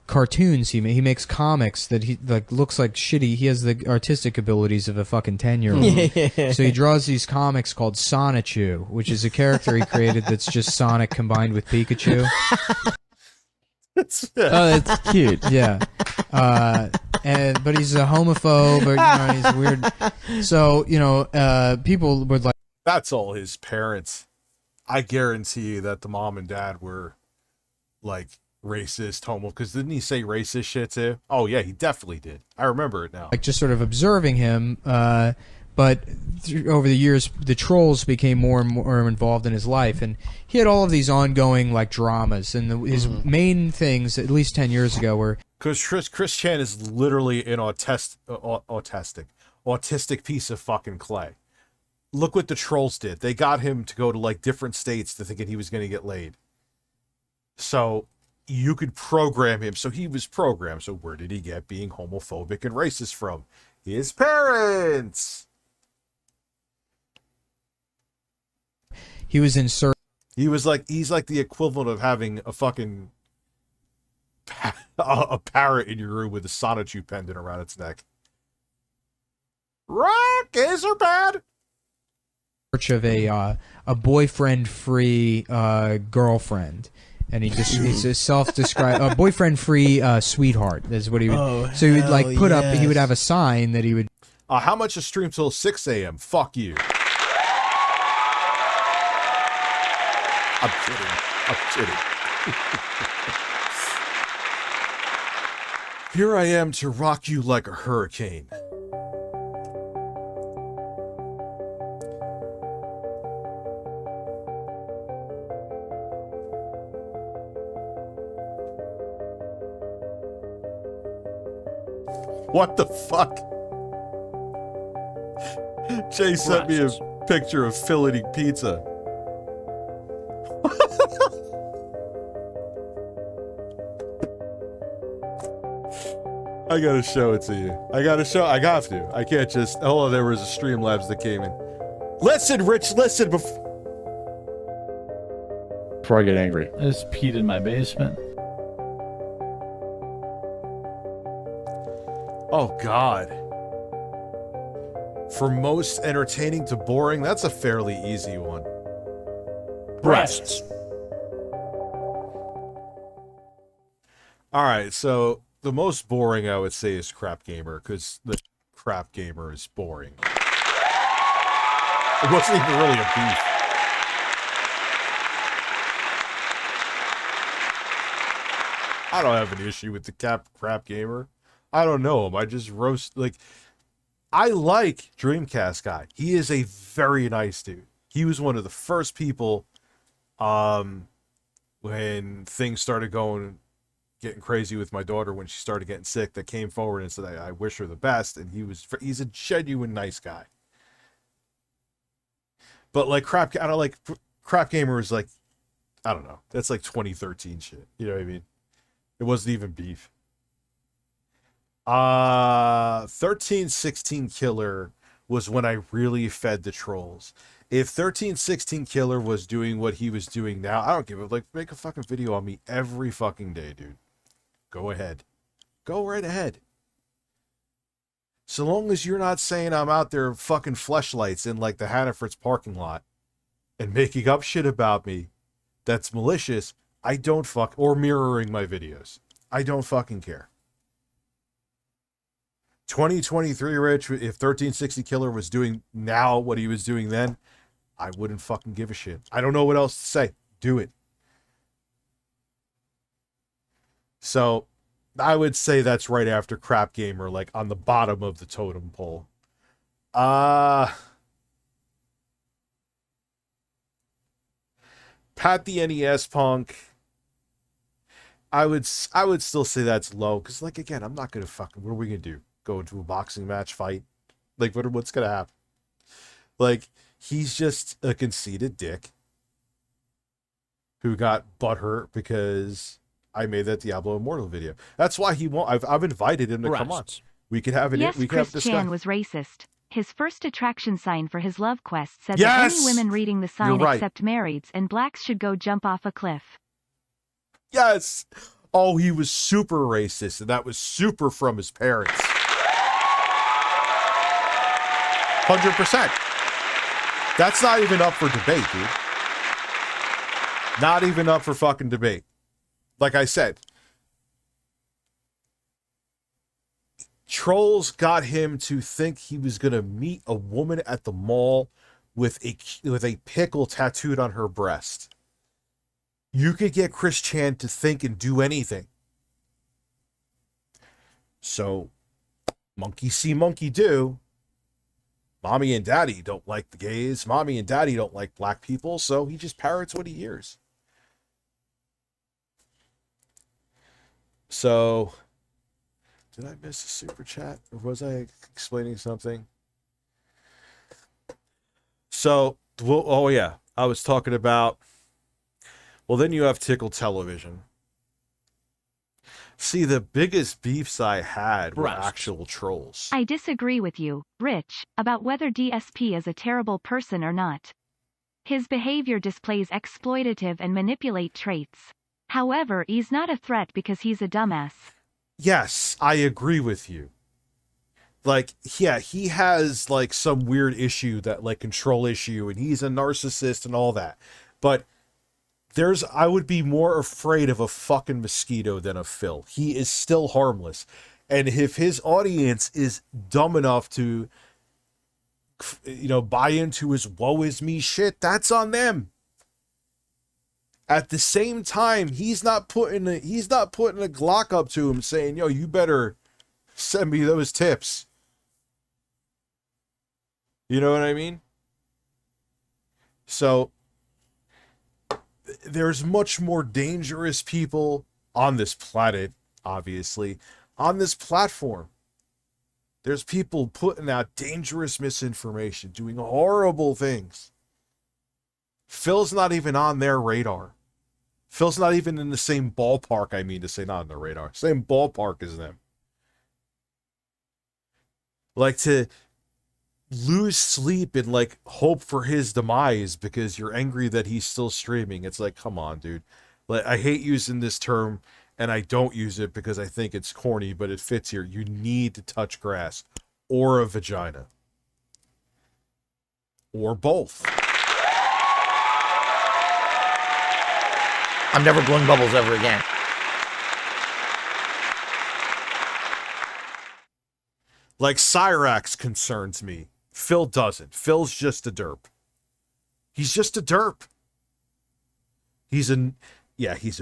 cartoons he makes comics that he like looks like shitty. He has the artistic abilities of a fucking 10-year-old. So he draws these comics called Sonichu, which is a character he created that's just Sonic combined with Pikachu. Oh, that's cute. Yeah. But he's a homophobe, or you know, he's weird. So, you know, people would like. That's all his parents. I guarantee you that the mom and dad were like racist, homo, because didn't he say racist shit too? Oh yeah, he definitely did. I remember it now. Like just sort of observing him, but over the years, the trolls became more and more involved in his life, and he had all of these ongoing like dramas. And his main things, at least 10 years ago, were because Chris Chan is literally an autistic piece of fucking clay. Look what the trolls did. They got him to go to like different states to thinking he was going to get laid. So you could program him. So he was programmed. So where did he get being homophobic and racist from? His parents. he was in search. He's like the equivalent of having a fucking a parrot in your room with a Sonichu pendant around its neck. Rock is her bad. Of a boyfriend-free girlfriend, and he's a self-described boyfriend-free sweetheart. Is what he would. Oh, so he would like put up. yes. He would have a sign that he would. How much is stream till 6 a.m.? Fuck you. I'm kidding. Here I am to rock you like a hurricane. What the fuck? Jay sent me a picture of Philly pizza. I gotta show it to you. I have to. I can't just, oh, there was a StreamLabs that came in. Listen, Rich, listen before I get angry. I just peed in my basement. Oh, God. From most entertaining to boring, that's a fairly easy one. Breasts. Alright, so the most boring I would say is Crap Gamer, because the Crap Gamer is boring. It wasn't even really a beef. I don't have an issue with the Crap Gamer. I don't know him. I just roast, like, I like Dreamcast guy. He is a very nice dude. He was one of the first people, when things started getting crazy with my daughter when she started getting sick, that came forward and said, I wish her the best. And he's a genuine nice guy. But like Crap Gamer was like, I don't know. That's like 2013 shit. You know what I mean? It wasn't even beef. 1316 Killer was when I really fed the trolls. If 1316 Killer was doing what he was doing now, I don't give a, like, make a fucking video on me every fucking day, dude. Go ahead. Go right ahead. So long as you're not saying I'm out there fucking fleshlights in like the Hannaford's parking lot and making up shit about me that's malicious, I don't or mirroring my videos. I don't fucking care. 2023 Rich, if 1360 Killer was doing now what he was doing then, I wouldn't fucking give a shit. I don't know what else to say. Do it. So I would say that's right after Crap Gamer, like on the bottom of the totem pole. Pat the NES Punk. I would still say that's low, because like again, I'm not gonna fucking, what are we gonna do? Go into a boxing match fight? Like what's gonna happen? Like, he's just a conceited dick who got butthurt because I made that Diablo Immortal video. That's why he won't. I've invited him to come on. We could have it. Yes, we could have Chris this Chan guy. was racist. His first attraction sign for his love quest said that any women reading the sign except marrieds and blacks should go jump off a cliff. Yes. Oh, he was super racist, and that was super from his parents. 100%. That's not even up for debate, dude. Not even up for fucking debate. Like I said, trolls got him to think he was going to meet a woman at the mall with a pickle tattooed on her breast. You could get Chris Chan to think and do anything. So, monkey see, monkey do. Mommy and daddy don't like the gays. Mommy and daddy don't like black people. So he just parrots what he hears. So, did I miss a super chat? Or was I explaining something? So, well, oh yeah. I was talking about, well, then you have Tickle Television. See, the biggest beefs I had were actual trolls. I disagree with you, Rich, about whether DSP is a terrible person or not. His behavior displays exploitative and manipulate traits. However, he's not a threat because he's a dumbass. Yes, I agree with you. Like, yeah, he has, like, some weird issue, that, like, control issue, and he's a narcissist and all that. But I would be more afraid of a fucking mosquito than of Phil. He is still harmless. And if his audience is dumb enough to, you know, buy into his woe is me shit, that's on them. At the same time, he's not putting a Glock up to him saying, yo, you better send me those tips. You know what I mean? So there's much more dangerous people on this planet, obviously, on this platform. There's people putting out dangerous misinformation, doing horrible things. Phil's not even on their radar. Phil's not even in the same ballpark, I mean to say, not on their radar. Same ballpark as them. Like, to lose sleep and, like, hope for his demise because you're angry that he's still streaming. It's like, come on, dude. Like, I hate using this term, and I don't use it because I think it's corny, but it fits here. You need to touch grass or a vagina. Or both. I'm never blowing bubbles ever again. Like, Cyrax concerns me. Phil doesn't. Phil's just a derp. He's just a derp. He's a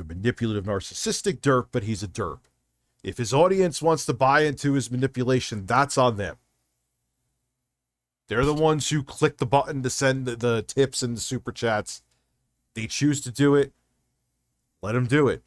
manipulative, narcissistic derp, but he's a derp. If his audience wants to buy into his manipulation, that's on them. They're the ones who click the button to send the tips and the super chats. They choose to do it. Let him do it.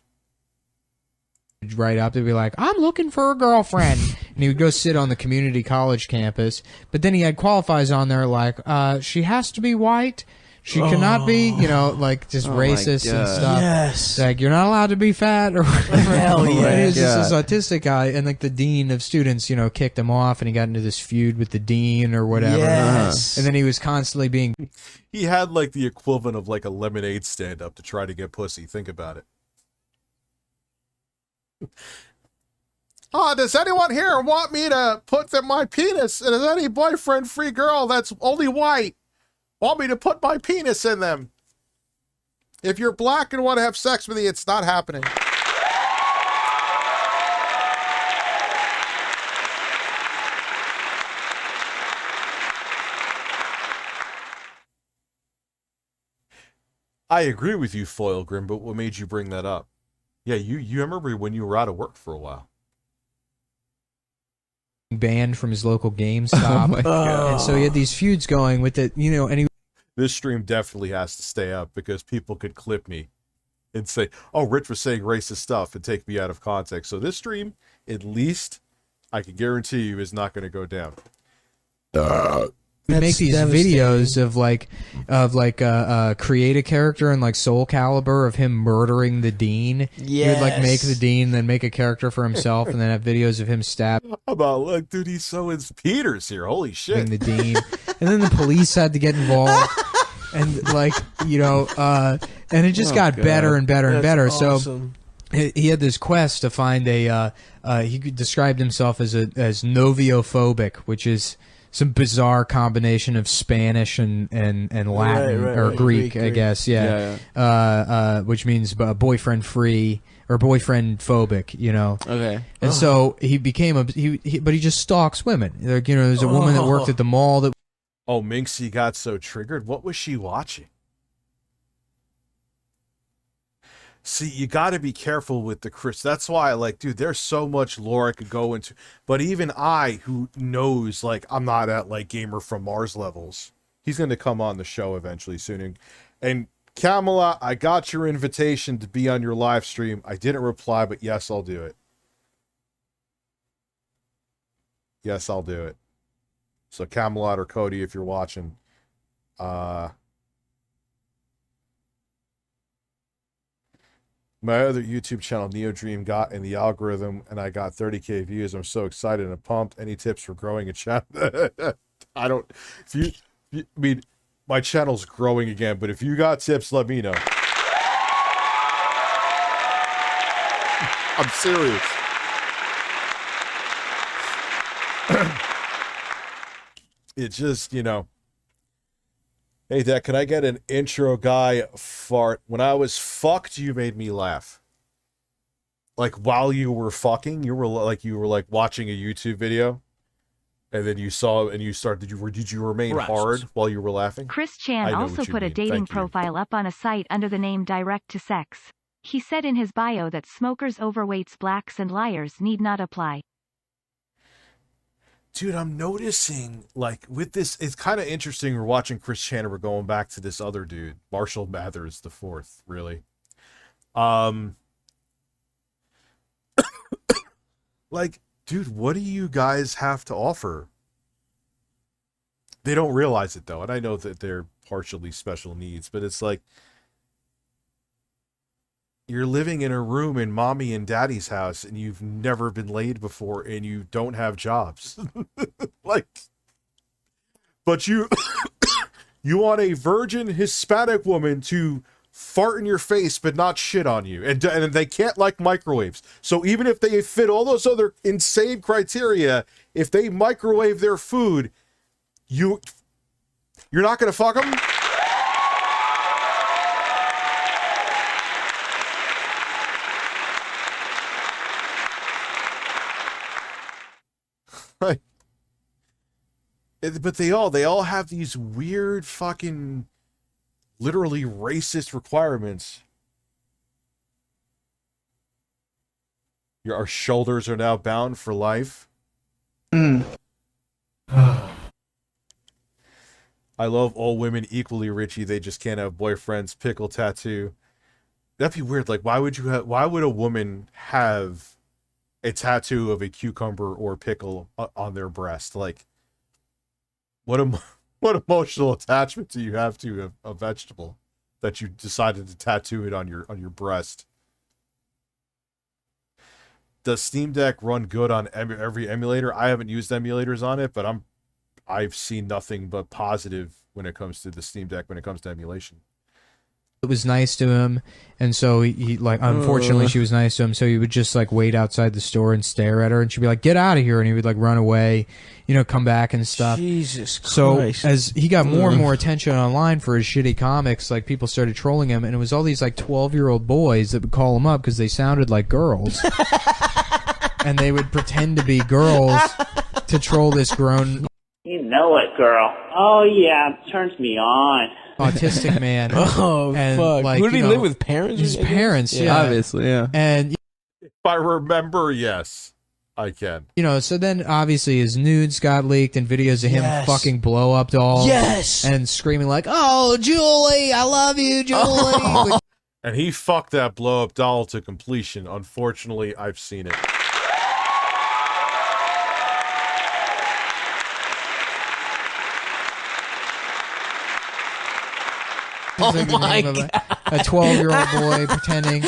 Right up to be like, I'm looking for a girlfriend. And he would go sit on the community college campus. But then he had qualifiers on there like, she has to be white. She cannot be, you know, like just racist and stuff. Yes. Like, you're not allowed to be fat or whatever. Hell yeah. And he was just this autistic guy. And like the dean of students, you know, kicked him off and he got into this feud with the dean or whatever. Yes. And then he was constantly being... He had like the equivalent of like a lemonade stand up to try to get pussy. Think about it. Does anyone here want me to put my penis in any boyfriend-free girl that's only white? Want me to put my penis in them? If you're black and want to have sex with me, it's not happening. I agree with you, Foilgrim, but what made you bring that up? Yeah, you remember when you were out of work for a while. Banned from his local GameStop. Oh my God. And so he had these feuds going with it, you know, and he... This stream definitely has to stay up because people could clip me and say, oh, Rich was saying racist stuff and take me out of context. So this stream, at least, I can guarantee you, is not going to go down. make these videos of create a character in like Soul Calibur of him murdering the dean. He would like make the dean, then make a character for himself, and then have videos of him stabbing. Look, dude, he's sewing Peters here. Holy shit! The dean, and then the police had to get involved, and like and it just got better and better and better. Awesome. So he had this quest to find a. He described himself as noviophobic, which is some bizarre combination of Spanish and Latin or Greek, I guess. Which means boyfriend free or boyfriend phobic, you know. Okay. And so he became but he just stalks women. Like, you know, there's a woman that worked at the mall that. Oh, Minxy got so triggered. What was she watching? See, you got to be careful with the Chris. That's why, like, dude, there's so much lore I could go into. But even I, who knows, like, I'm not at, like, Gamer from Mars levels. He's going to come on the show eventually soon. And Camelot, I got your invitation to be on your live stream. I didn't reply, but yes, I'll do it. Yes, I'll do it. So Camelot or Cody, if you're watching, my other YouTube channel, NeoDream, got in the algorithm, and I got 30K views. I'm so excited and pumped. Any tips for growing a channel? I don't. I mean, my channel's growing again, but if you got tips, let me know. I'm serious. It's just, you know. Hey, Dad, can I get an intro guy fart? When I was fucked, you made me laugh. Like, while you were fucking, you were like watching a YouTube video, and then you saw, and you started, did you remain hard while you were laughing? Chris Chan also put a dating profile up on a site under the name Direct to Sex. He said in his bio that smokers, overweights, blacks, and liars need not apply. Dude, I'm noticing, like, with this, it's kind of interesting. We're watching Chris Chan, we're going back to this other dude, Marshall Mathers the fourth, really. Like, dude, what do you guys have to offer? They don't realize it, though, and I know that they're partially special needs, but it's like, you're living in a room in mommy and daddy's house, and you've never been laid before, and you don't have jobs. Like, but you you want a virgin Hispanic woman to fart in your face but not shit on you, and they can't like microwaves. So even if they fit all those other insane criteria, if they microwave their food, you're not gonna fuck them. Right. But they all have these weird fucking literally racist requirements. Our shoulders are now bound for life. I love all women equally, Richie. They just can't have boyfriends. Pickle tattoo. That'd be weird. Like, why would a woman have a tattoo of a cucumber or pickle on their breast? Like, what emotional attachment do you have to a vegetable that you decided to tattoo it on your breast? Does Steam Deck run good on every emulator? I haven't used emulators on it, but I've seen nothing but positive when it comes to the Steam Deck when it comes to emulation. It was nice to him, and so he like, unfortunately she was nice to him, so he would just like wait outside the store and stare at her, and she'd be like, get out of here, and he would like run away, you know, come back and stuff. Jesus Christ. So as he got more and more attention online for his shitty comics, like people started trolling him, and it was all these like 12-year-old boys that would call him up because they sounded like girls. And they would pretend to be girls to troll this grown, you know it, girl. Oh yeah, it turns me on. Autistic man. Oh, and, fuck. like, Who did he live with? Parents? His parents, yeah. Obviously, yeah. And if I remember, yes, I can. You know, so then obviously his nudes got leaked and videos of him fucking blow up dolls. Yes. And screaming like, oh, Julie, I love you, Julie. And he fucked that blow up doll to completion. Unfortunately, I've seen it. It's like a 12-year-old boy pretending.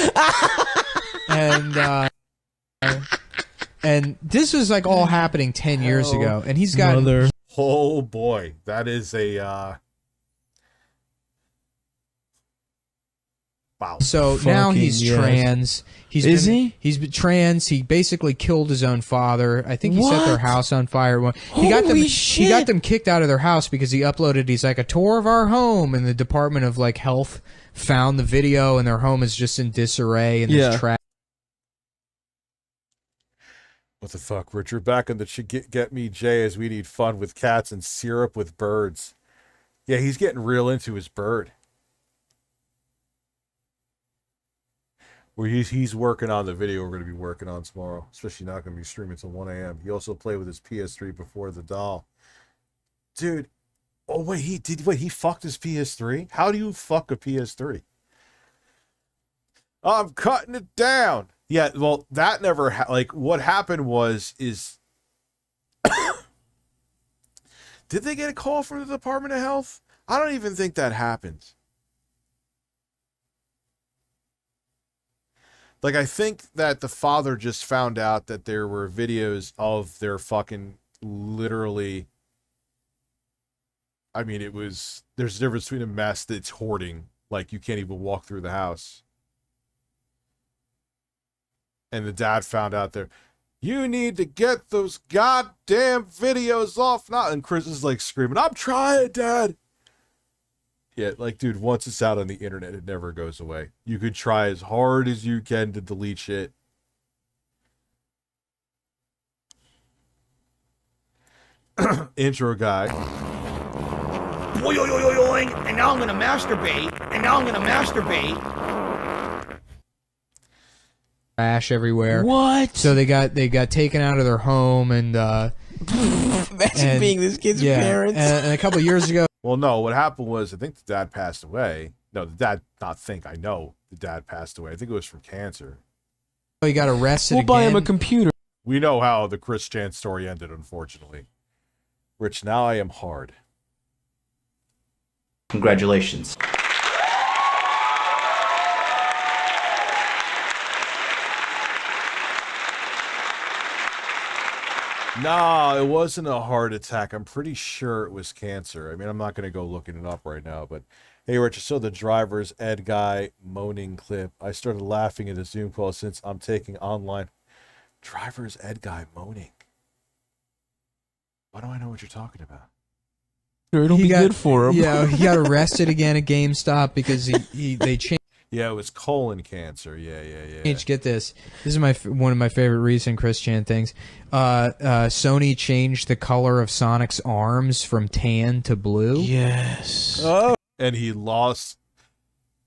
And this was like all happening 10 years ago, and he's got. Oh boy, that is a. Wow. So now he's trans. He's been trans. He basically killed his own father. I think he set their house on fire. He got them kicked out of their house because he uploaded. He's like a tour of our home, and the Department of like Health found the video, and their home is just in disarray and there's trash. What the fuck, Richard? Back on the get me Jay as we need fun with cats and syrup with birds. Yeah, he's getting real into his bird. Where he's working on the video we're going to be working on tomorrow. Especially not going to be streaming until 1 a.m. He also played with his PS3 before the doll. Dude. Oh, wait, he fucked his PS3? How do you fuck a PS3? I'm cutting it down. Yeah, well, that never, like, what happened is, did they get a call from the Department of Health? I don't even think that happened. Like, I think that the father just found out that there were videos of their fucking literally, I mean, there's a difference between a mess that's hoarding, like you can't even walk through the house. And the dad found out there, you need to get those goddamn videos off now. And Chris is like screaming, I'm trying, Dad. Yeah, like, dude, once it's out on the internet, it never goes away. You could try as hard as you can to delete shit. Intro guy. Oy, oy, oy, oy, oy, and now I'm gonna masturbate. Trash everywhere. What? So they got taken out of their home and Imagine being this kid's parents. And a couple years ago. Well, no, what happened was I think the dad passed away. No, the dad I know the dad passed away. I think it was from cancer. He got arrested. We'll buy him a computer. We know how the Chris Chan story ended, unfortunately. Rich, now I am hard. Congratulations. No, it wasn't a heart attack. I'm pretty sure it was cancer. I mean, I'm not going to go looking it up right now, but hey, Rich, I saw the driver's ed guy moaning clip. I started laughing at the Zoom call since I'm taking online. Driver's ed guy moaning. Why do I know what you're talking about? It'll be good for him. Yeah, he got arrested again at GameStop because they changed. Yeah, it was colon cancer. Yeah. Get this. This is one of my favorite recent Chris Chan things. Sony changed the color of Sonic's arms from tan to blue. Yes. Oh. And he lost.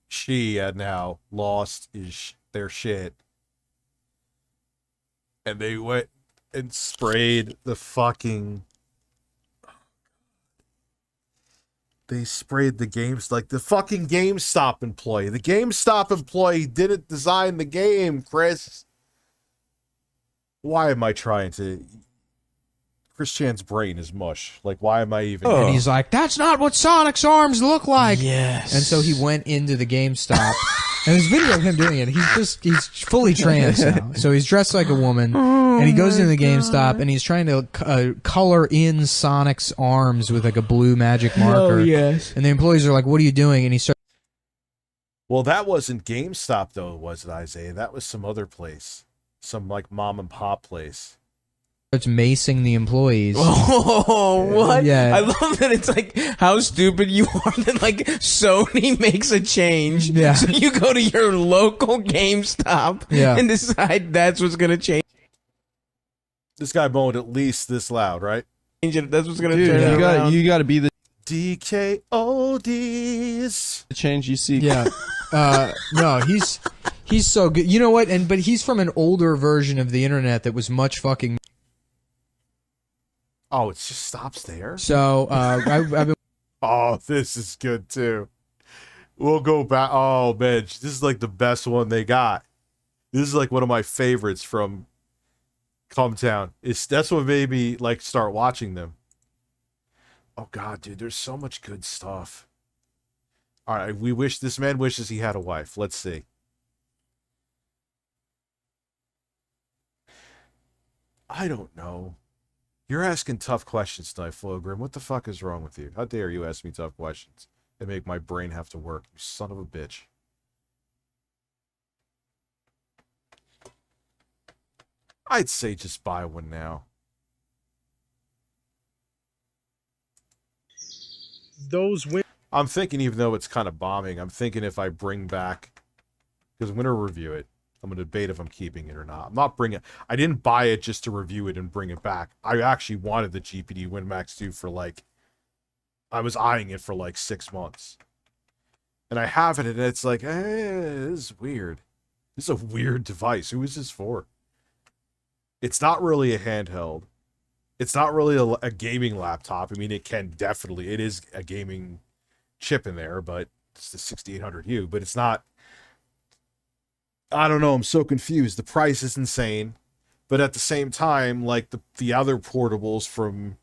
She had now lost their shit. And they went and sprayed the fucking. They sprayed the games like the fucking GameStop employee. The GameStop employee didn't design the game, Chris. Why am I trying to? Chris Chan's brain is mush. Like, why am I even? And he's like, "That's not what Sonic's arms look like." Yes. And so he went into the GameStop, and there's video of him doing it. He's fully trans now, so he's dressed like a woman, and he goes into the GameStop, and he's trying to color in Sonic's arms with like a blue magic marker. Oh yes. And the employees are like, "What are you doing?" And he starts. Well, that wasn't GameStop though, was it, Isaiah? That was some other place, some like mom and pop place. Starts macing the employees. Oh, what? Yeah. I love that it's like how stupid you are that like Sony makes a change. Yeah. So you go to your local GameStop and decide that's what's going to change. This guy moaned at least this loud, right? That's what's going to turn it around. You got to be the DK Oldies. The change you seek. Yeah. No, he's so good. You know what? But he's from an older version of the internet that was much fucking. Oh, it just stops there? So, I've been... Oh, this is good, too. We'll go back. Oh, man. This is, like, the best one they got. This is, like, one of my favorites from Cumtown. That's what made me, like, start watching them. Oh, God, dude. There's so much good stuff. All right, this man wishes he had a wife. Let's see. I don't know. You're asking tough questions tonight, Flogrim. What the fuck is wrong with you? How dare you ask me tough questions and make my brain have to work, you son of a bitch. I'd say just buy one now. Those women. I'm thinking, even though it's kind of bombing, I'm thinking if I bring back, because I'm going to review it. I'm going to debate if I'm keeping it or not. I'm not bringing it. I didn't buy it just to review it and bring it back. I actually wanted the GPD WinMax 2 for like, I was eyeing it for like 6 months. And I have it, and it's like, this is weird. This is a weird device. Who is this for? It's not really a handheld. It's not really a gaming laptop. I mean, it is a gaming chip in there, but it's the 6800U, but it's not. I don't know, I'm so confused. The price is insane, but at the same time, like the other portables from,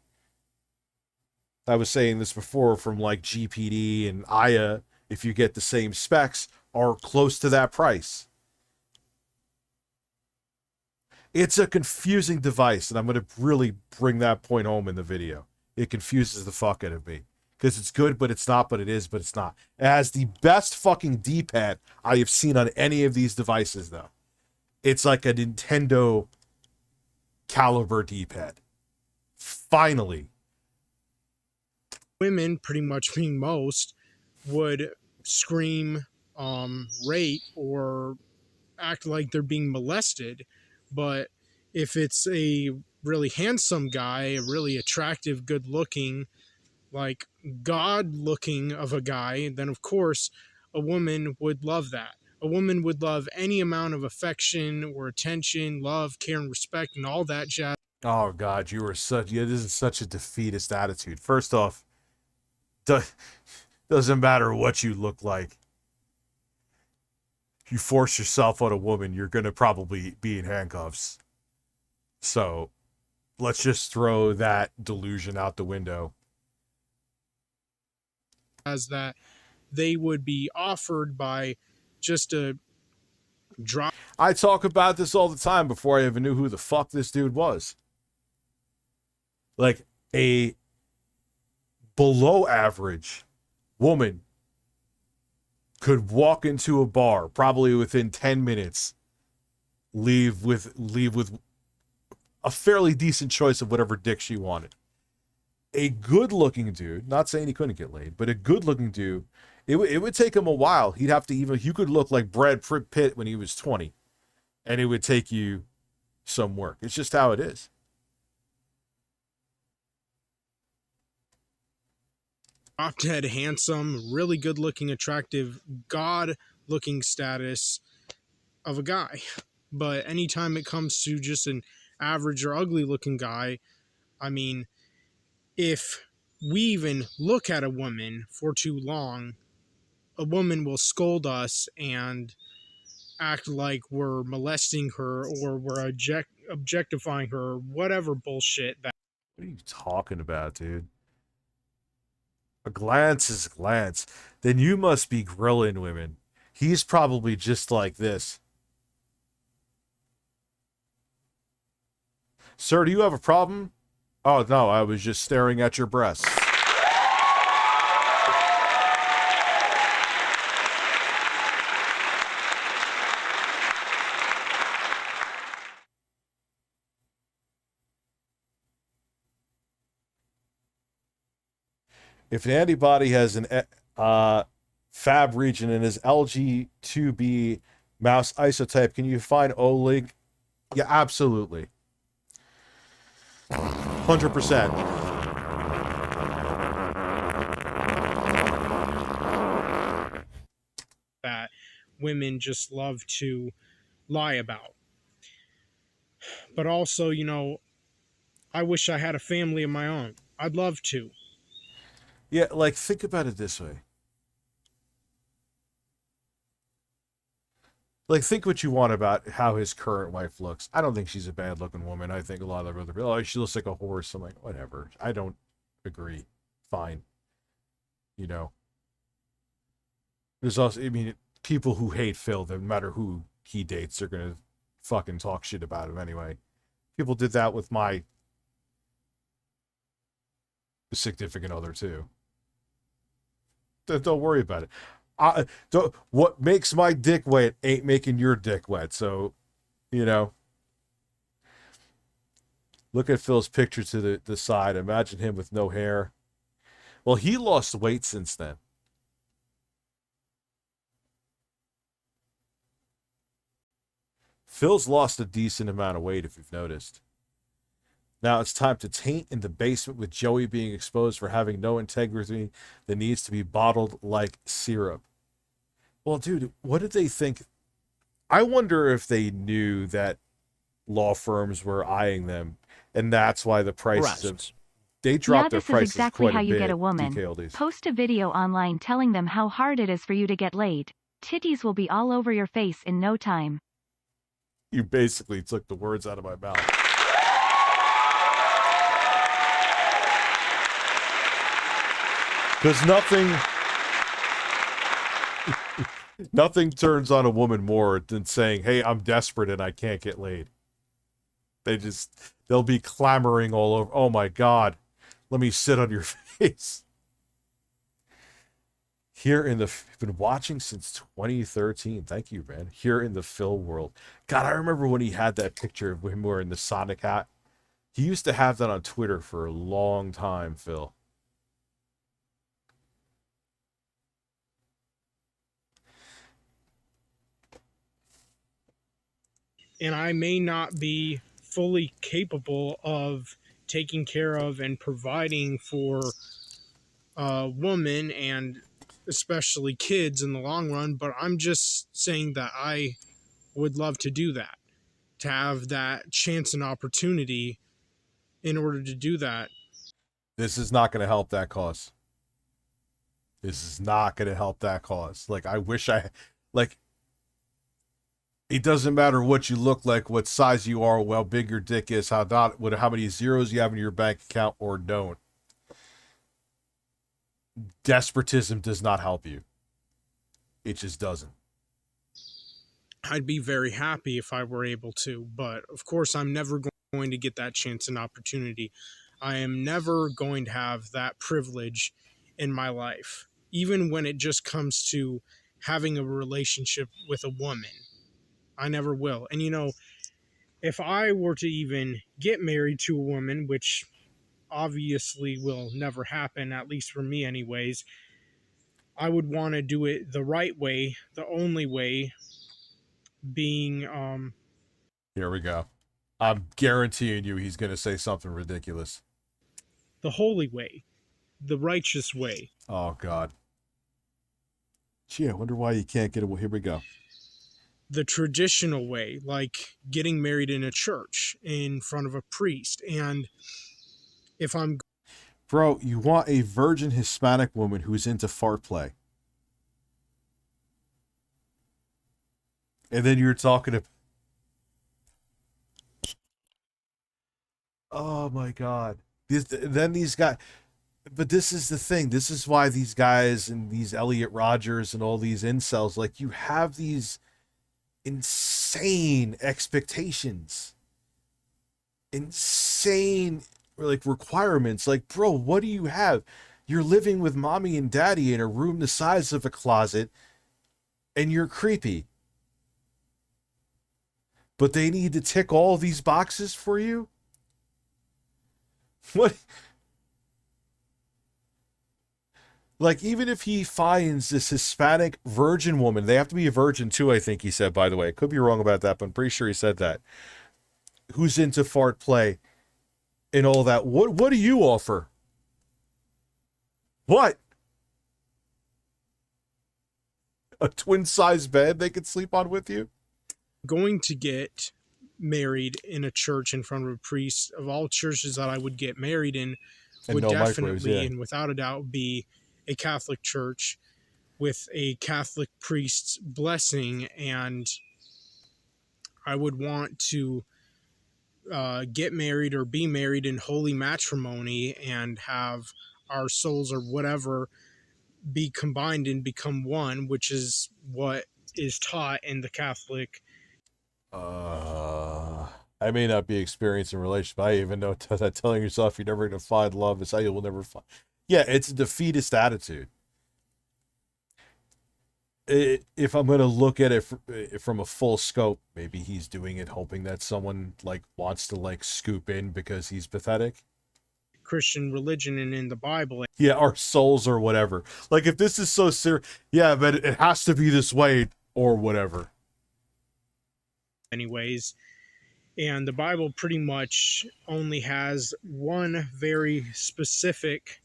I was saying this before, from like GPD and Aya, if you get the same specs, are close to that price. It's a confusing device, and I'm going to really bring that point home in the video. It confuses the fuck out of me. Because it's good, but it's not, but it is, but it's not. It has the best fucking D-pad I have seen on any of these devices, though. It's like a Nintendo caliber D-pad. Finally. Women, pretty much being most, would scream, rape, or act like they're being molested. But if it's a really handsome guy, a really attractive, good-looking, like God-looking of a guy, then of course a woman would love that. A woman would love any amount of affection or attention, love, care, and respect, and all that jazz. Oh God, this is such a defeatist attitude. First off, doesn't matter what you look like. If you force yourself on a woman, you're gonna probably be in handcuffs. So let's just throw that delusion out the window. As that they would be offered by just a drop. I talk about this all the time before I even knew who the fuck this dude was. Like a below average woman could walk into a bar, probably within 10 minutes, leave with a fairly decent choice of whatever dick she wanted. A good-looking dude, not saying he couldn't get laid, but a good-looking dude, it would take him a while. You could look like Brad Pitt when he was 20, and it would take you some work. It's just how it is. Drop-dead handsome, really good-looking, attractive, God-looking status of a guy. But anytime it comes to just an average or ugly-looking guy, I mean, if we even look at a woman for too long, a woman will scold us and act like we're molesting her or we're objectifying her or whatever bullshit. What are you talking about, dude? A glance is a glance. Then you must be grilling women. He's probably just like this. Sir, do you have a problem? Oh, no, I was just staring at your breasts. If an antibody has an Fab region in his LG2B mouse isotype, can you find O-Link? Yeah, absolutely. 100%. That women just love to lie about. But also, you know, I wish I had a family of my own. I'd love to. Yeah, like, think about it this way. Like, think what you want about how his current wife looks. I don't think she's a bad-looking woman. I think a lot of other people, oh, she looks like a horse. I'm like, whatever. I don't agree. Fine. You know. There's also, I mean, people who hate Phil, no matter who he dates, they're gonna fucking talk shit about him anyway. People did that with my significant other too. Don't worry about it. What makes my dick wet ain't making your dick wet. So, you know. Look at Phil's picture to the side. Imagine him with no hair. Well, he lost weight since then. Phil's lost a decent amount of weight, if you've noticed. Now it's time to taint in the basement with Joey being exposed for having no integrity that needs to be bottled like syrup. Well, dude, what did they think? I wonder if they knew that law firms were eyeing them, and that's why the prices they dropped their prices exactly quite how a you bit. get a woman. Post a video online telling them how hard it is for you to get laid. Titties will be all over your face in no time. You basically took the words out of my mouth. Because nothing turns on a woman more than saying, hey, I'm desperate and I can't get laid. They'll be clamoring all over. Oh my God, let me sit on your face. Been watching since 2013. Thank you, man. Here in the Phil world. God, I remember when he had that picture of him wearing the Sonic hat. He used to have that on Twitter for a long time, Phil. And I may not be fully capable of taking care of and providing for a woman and especially kids in the long run, but I'm just saying that I would love to do that, to have that chance and opportunity in order to do that. This is not going to help that cause. This is not going to help that cause. Like, I wish it doesn't matter what you look like, what size you are, how big your dick is, how many zeros you have in your bank account or don't. Desperatism does not help you. It just doesn't. I'd be very happy if I were able to, but of course I'm never going to get that chance and opportunity. I am never going to have that privilege in my life, even when it just comes to having a relationship with a woman. I never will. And you know, if I were to even get married to a woman, which obviously will never happen, at least for me anyways, I would want to do it the right way, the only way being Here we go. I'm guaranteeing you he's going to say something ridiculous. The holy way, the righteous way. Oh God. Gee, I wonder why you can't get it. Well, here we go. The traditional way, like getting married in a church in front of a priest. And if I'm... Bro, you want a virgin Hispanic woman who's into fart play. And then you're talking to... Oh my God. Then these guys... But this is the thing. This is why these guys and these Elliot Rodgers and all these incels, like, you have these insane expectations, insane like requirements. Like, bro, what do you have? You're living with mommy and daddy in a room the size of a closet, and you're creepy. But they need to tick all these boxes for you? What? Like, even if he finds this Hispanic virgin woman, they have to be a virgin too, I think he said, by the way. I could be wrong about that, but I'm pretty sure he said that. Who's into fart play and all that. What do you offer? What? A twin-size bed they could sleep on with you? Going to get married in a church in front of a priest. Of all churches that I would get married in, would no definitely and without a doubt be a Catholic church with a Catholic priest's blessing. And I would want to get married or be married in holy matrimony and have our souls or whatever be combined and become one, which is what is taught in the Catholic. I may not be experienced in relationships, but I even know that telling yourself you're never going to find love is how you will never find. Yeah, it's a defeatist attitude. If I'm going to look at it from a full scope, maybe he's doing it hoping that someone like wants to like scoop in because he's pathetic. Christian religion and in the Bible. Yeah, our souls or whatever. Like if this is so serious, yeah, but it has to be this way or whatever. Anyways, and the Bible pretty much only has one very specific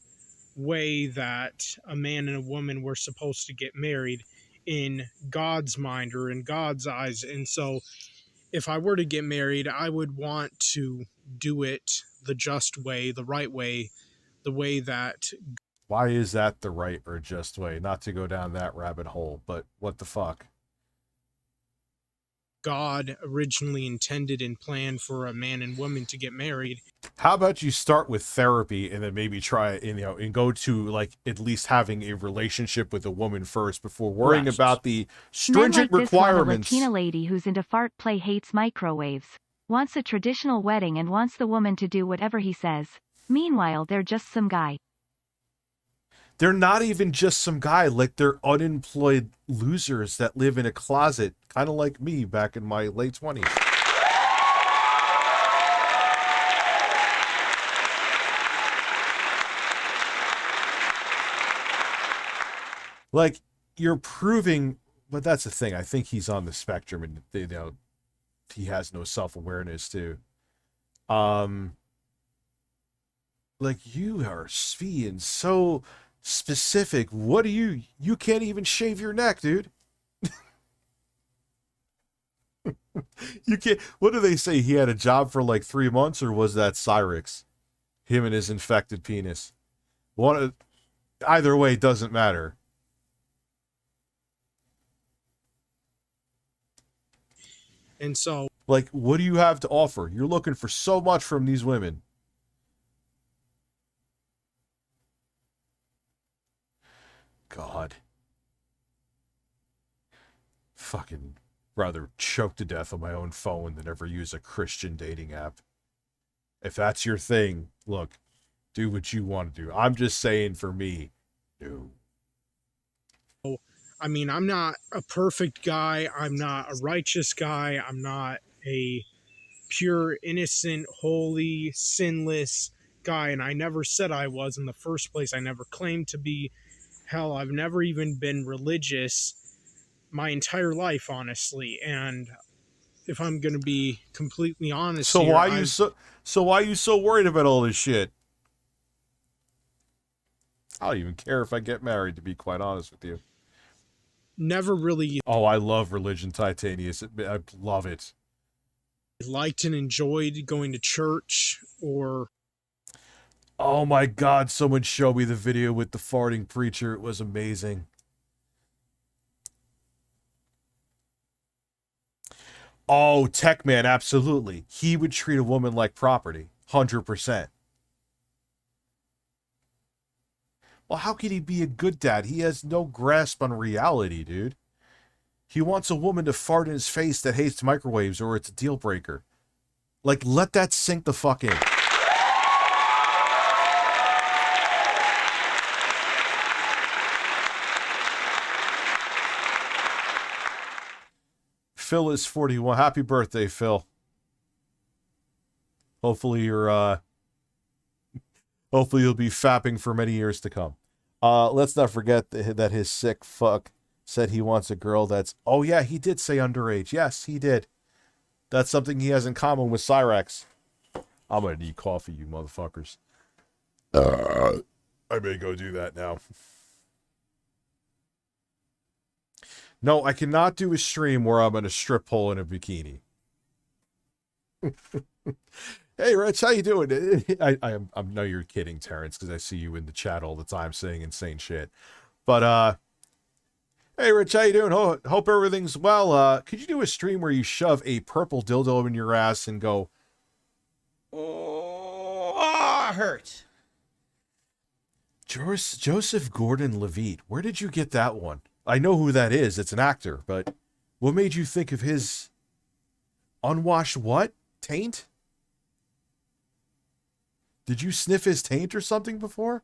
way that a man and a woman were supposed to get married in God's mind or in God's eyes. And so if I were to get married, I would want to do it the just way, the right way, the way that... Why is that the right or just way? Not to go down that rabbit hole, but what the fuck? God originally intended and planned for a man and woman to get married. How about you start with therapy and then maybe try, and go to like at least having a relationship with a woman first before worrying about the stringent Men like requirements. This one, a Latina lady who's into fart play hates microwaves, wants a traditional wedding and wants the woman to do whatever he says. Meanwhile, they're just some guy. They're not even just some guy, like they're unemployed losers that live in a closet, kind of like me back in my late 20s. Like, you're proving, but that's the thing. I think he's on the spectrum and, he has no self-awareness too. Like, you are being so specific. What do you can't even shave your neck, dude. You can't. What do they say? He had a job for like 3 months, or was that Cyrix? Him and his infected penis. Either way, doesn't matter. And so, like, what do you have to offer? You're looking for so much from these women. God. Fucking rather choke to death on my own phone than ever use a Christian dating app. If that's your thing, look, do what you want to do. I'm just saying, for me, no. I mean, I'm not a perfect guy. I'm not a righteous guy. I'm not a pure, innocent, holy, sinless guy. And I never said I was in the first place. I never claimed to be. Hell, I've never even been religious my entire life, honestly. And if I'm going to be completely honest, so why are you so worried about all this shit? I don't even care if I get married, to be quite honest with you. Never really... Oh, I love Religion Titanius. I love it. Liked and enjoyed going to church or... Oh my God, someone showed me the video with the farting preacher. It was amazing. Oh, Tech Man, absolutely. He would treat a woman like property. 100%. Well, how can he be a good dad? He has no grasp on reality, dude. He wants a woman to fart in his face that hates microwaves or it's a deal breaker. Like, let that sink the fuck in. Phil is 41. Happy birthday, Phil. Hopefully you're, hopefully you'll be fapping for many years to come. Let's not forget that his sick fuck said he wants a girl that's... Oh, yeah, he did say underage. Yes, he did. That's something he has in common with Cyrax. I'm going to need coffee, you motherfuckers. I may go do that now. No, I cannot do a stream where I'm in a strip pole in a bikini. Hey, Rich, how you doing? I know you're kidding, Terrence, because I see you in the chat all the time saying insane shit. But, hey, Rich, how you doing? Hope everything's well. Could you do a stream where you shove a purple dildo in your ass and go, oh, hurt. Joseph Gordon-Levitt. Where did you get that one? I know who that is. It's an actor, but what made you think of his unwashed what? Taint? Did you sniff his taint or something before?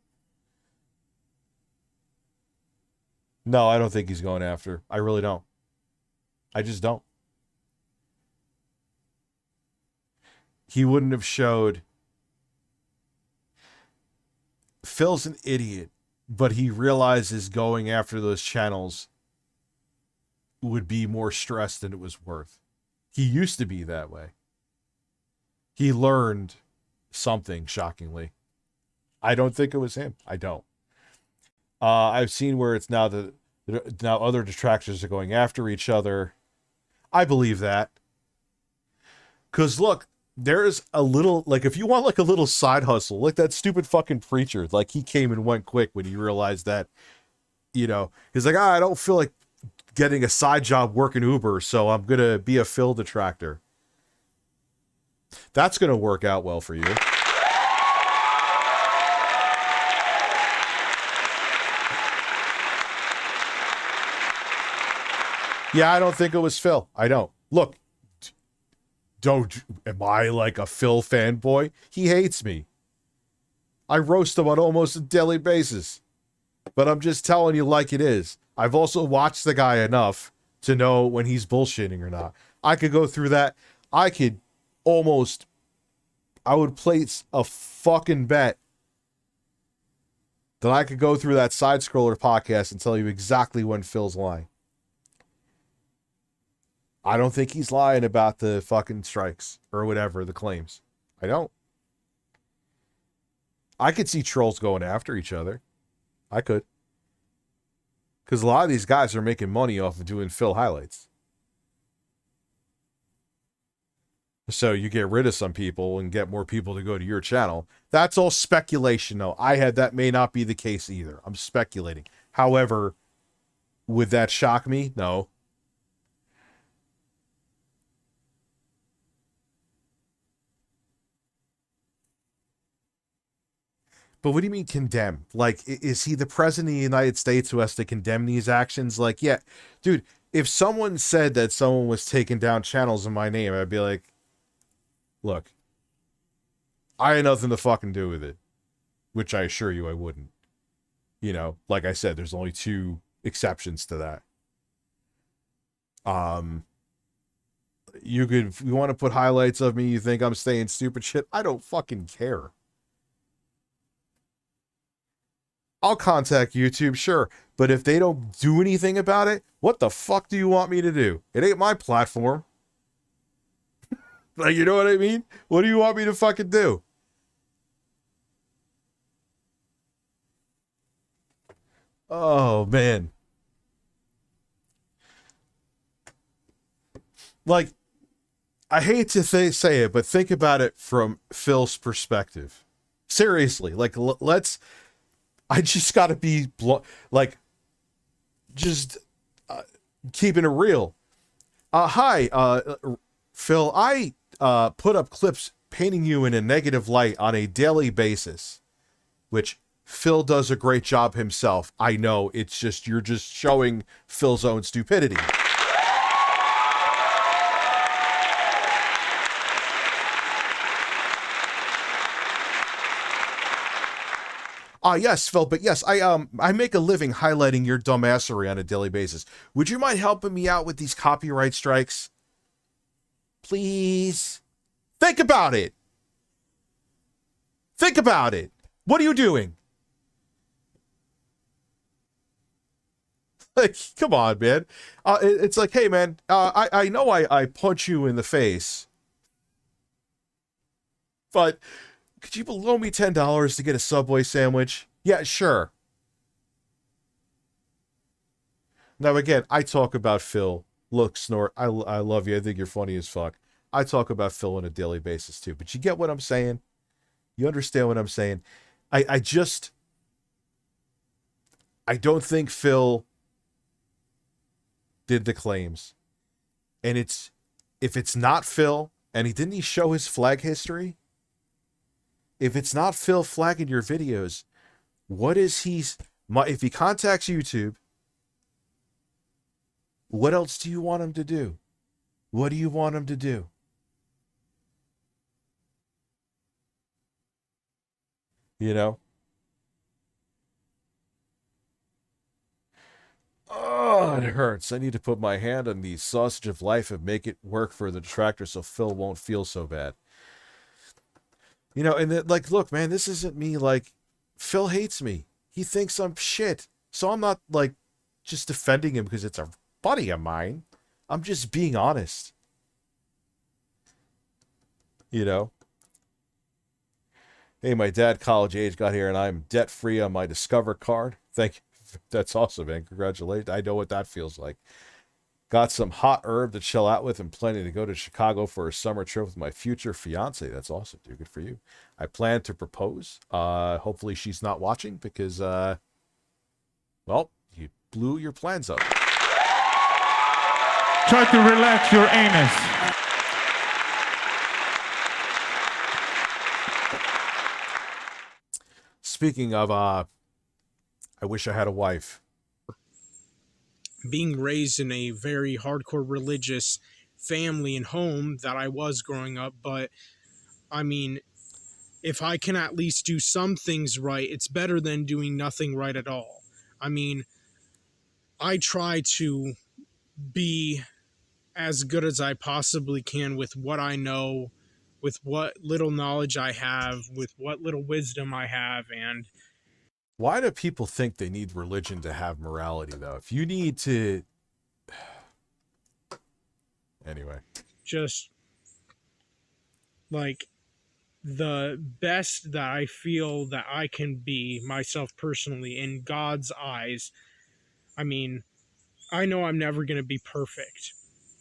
No, I don't think he's going after. I really don't. I just don't. He wouldn't have showed. Phil's an idiot, but he realizes going after those channels would be more stress than it was worth. He used to be that way. He learned something, shockingly. I don't think it was him. I don't. I've seen where it's now that now other detractors are going after each other. I believe that. Because look, there's a little, like, if you want like a little side hustle, like that stupid fucking preacher, like he came and went quick when he realized that, you know, he's like, I don't feel like getting a side job working Uber, so I'm going to be a Phil detractor. That's going to work out well for you. Yeah, I don't think it was Phil. I don't. Look, am I like a Phil fanboy? He hates me. I roast him on almost a daily basis. But I'm just telling you like it is. I've also watched the guy enough to know when he's bullshitting or not. I could go through that. I would place a fucking bet that I could go through that Side Scroller podcast and tell you exactly when Phil's lying. I don't think he's lying about the fucking strikes or whatever, the claims. I don't. I could see trolls going after each other. I could. Because a lot of these guys are making money off of doing Phil highlights. So you get rid of some people and get more people to go to your channel. That's all speculation, though. That may not be the case either. I'm speculating. However, would that shock me? No. But what do you mean condemn? Like, is he the president of the United States who has to condemn these actions? Like, yeah, dude, if someone said that someone was taking down channels in my name, I'd be like, look, I had nothing to fucking do with it, which I assure you I wouldn't. You know, like I said, there's only 2 exceptions to that. If you want to put highlights of me, you think I'm saying stupid shit, I don't fucking care. I'll contact YouTube, sure, but if they don't do anything about it, what the fuck do you want me to do? It ain't my platform. Like, you know what I mean? What do you want me to fucking do? Oh, man. Like, I hate to say it, but think about it from Phil's perspective. Seriously, like, I just gotta be, keeping it real. Hi, Phil, I put up clips painting you in a negative light on a daily basis, which Phil does a great job himself. I know, it's just, you're just showing Phil's own stupidity. Yes, Phil, but yes, I make a living highlighting your dumbassery on a daily basis. Would you mind helping me out with these copyright strikes? Please. Think about it. Think about it. What are you doing? Like, come on, man. It's like, hey, man, I know I punch you in the face, but could you loan me $10 to get a Subway sandwich? Yeah, sure. Now, again, I talk about Phil. Look, Snort, I love you. I think you're funny as fuck. I talk about Phil on a daily basis, too. But you get what I'm saying? You understand what I'm saying? I don't think Phil did the claims. And if it's not Phil, and didn't he show his flag history? If it's not Phil flagging your videos, What is if he contacts YouTube, what else do you want him to do? What do you want him to do? You know? Oh, it hurts. I need to put my hand on the sausage of life and make it work for the detractor so Phil won't feel so bad. You know, and like, look, man, this isn't me, like, Phil hates me. He thinks I'm shit. So I'm not, like, just defending him because it's a buddy of mine. I'm just being honest. You know? Hey, my dad, college age, got here, and I'm debt-free on my Discover card. Thank you. That's awesome, man. Congratulations. I know what that feels like. Got some hot herb to chill out with and planning to go to Chicago for a summer trip with my future fiance. That's awesome, dude. Good for you. I plan to propose. Hopefully she's not watching because, well, you blew your plans up. Try to relax your anus. Speaking of, I wish I had a wife. Being raised in a very hardcore religious family and home that I was growing up, but I mean, if I can at least do some things right, it's better than doing nothing right at all. I mean, I try to be as good as I possibly can with what I know, with what little knowledge I have, with what little wisdom I have, and why do people think they need religion to have morality, though? If you need to... Anyway. Just, like, the best that I feel that I can be myself personally in God's eyes. I mean, I know I'm never going to be perfect.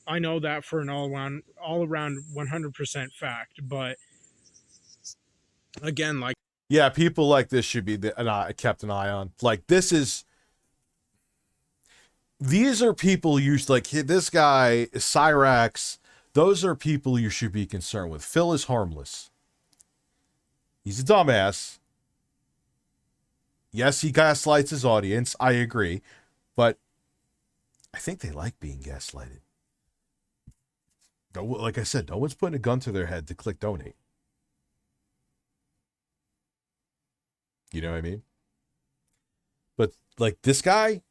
I know that for an all-around 100% fact, but again, like, yeah, people like this should be kept an eye on. Like, these are people you like. This guy, Cyrax, those are people you should be concerned with. Phil is harmless. He's a dumbass. Yes, he gaslights his audience. I agree. But I think they like being gaslighted. No, like I said, no one's putting a gun to their head to click donate. You know what I mean? But, like, this guy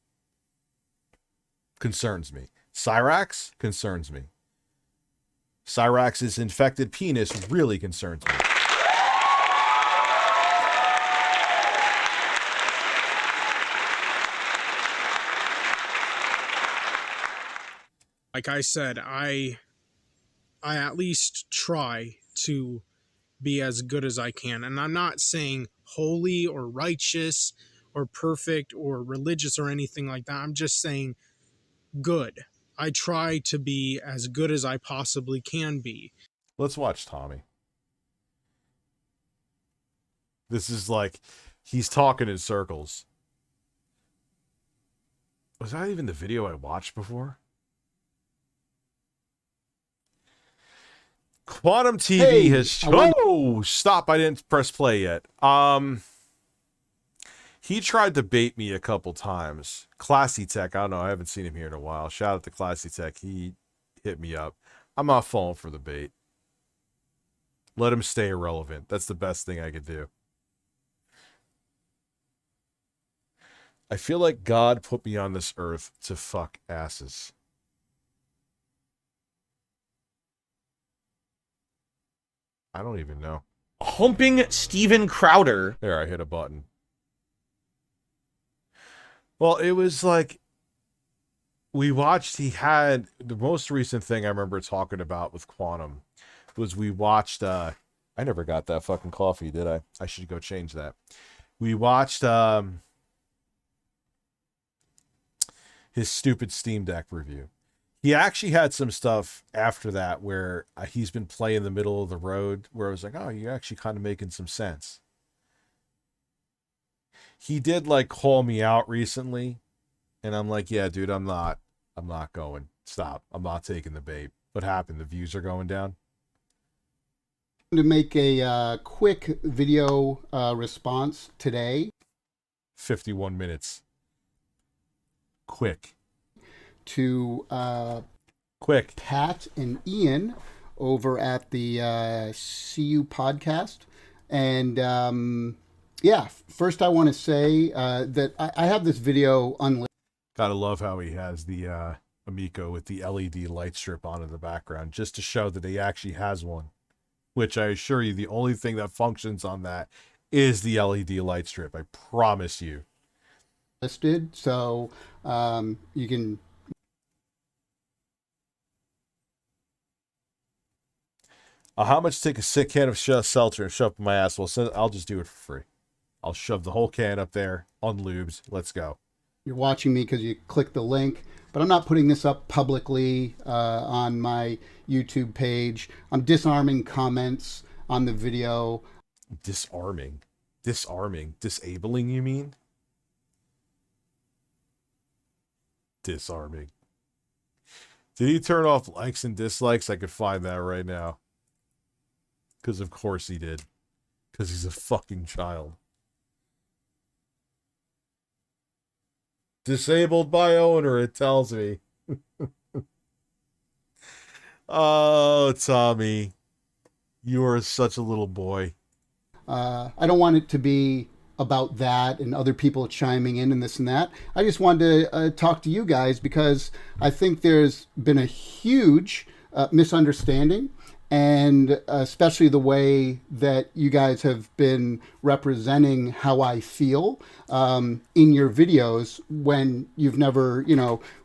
concerns me. Cyrax concerns me. Cyrax's infected penis really concerns me. like I said, I at least try to be as good as I can. And I'm not saying holy or righteous or perfect or religious or anything like that. I'm just saying good. I try to be as good as I possibly can be. Let's watch Tommy. This is like, he's talking in circles. Was that even the video I watched before? Quantum TV has... Oh, stop. I didn't press play yet. He tried to bait me a couple times. Classy Tech, I don't know. I haven't seen him here in a while. Shout out to Classy Tech. He hit me up. I'm not falling for the bait. Let him stay irrelevant. That's the best thing I could do. I feel like God put me on this earth to fuck asses. I don't even know. Humping Steven Crowder. There, I hit a button. Well, it was like, we watched, he had, the most recent thing I remember talking about with Quantum was we watched, I never got that fucking coffee, did I? I should go change that. We watched, his stupid Steam Deck review. He actually had some stuff after that where he's been playing the middle of the road where I was like, oh, you're actually kind of making some sense. He did like call me out recently and I'm like, yeah, dude, I'm not going. Stop. I'm not taking the bait. What happened? The views are going down. To make a quick video response today. 51 minutes. Quick. To quick. Pat and Ian over at the CU podcast. And yeah, first I want to say that I have this video unlisted. Gotta love how he has the Amico with the LED light strip on in the background, just to show that he actually has one. Which I assure you, the only thing that functions on that is the LED light strip. I promise you. Listed, so you can. How much to take a sick can of seltzer and shove up my ass? Well, I'll just do it for free. I'll shove the whole can up there, unlubed. Let's go. You're watching me because you clicked the link, but I'm not putting this up publicly on my YouTube page. I'm disarming comments on the video. Disarming? Disabling, you mean? Disarming. Did he turn off likes and dislikes? I could find that right now. Because of course he did. Because he's a fucking child. Disabled by owner, it tells me. Oh, Tommy. You are such a little boy. I don't want it to be about that and other people chiming in and this and that. I just wanted to talk to you guys because I think there's been a huge misunderstanding, and especially the way that you guys have been representing how I feel in your videos when you've never,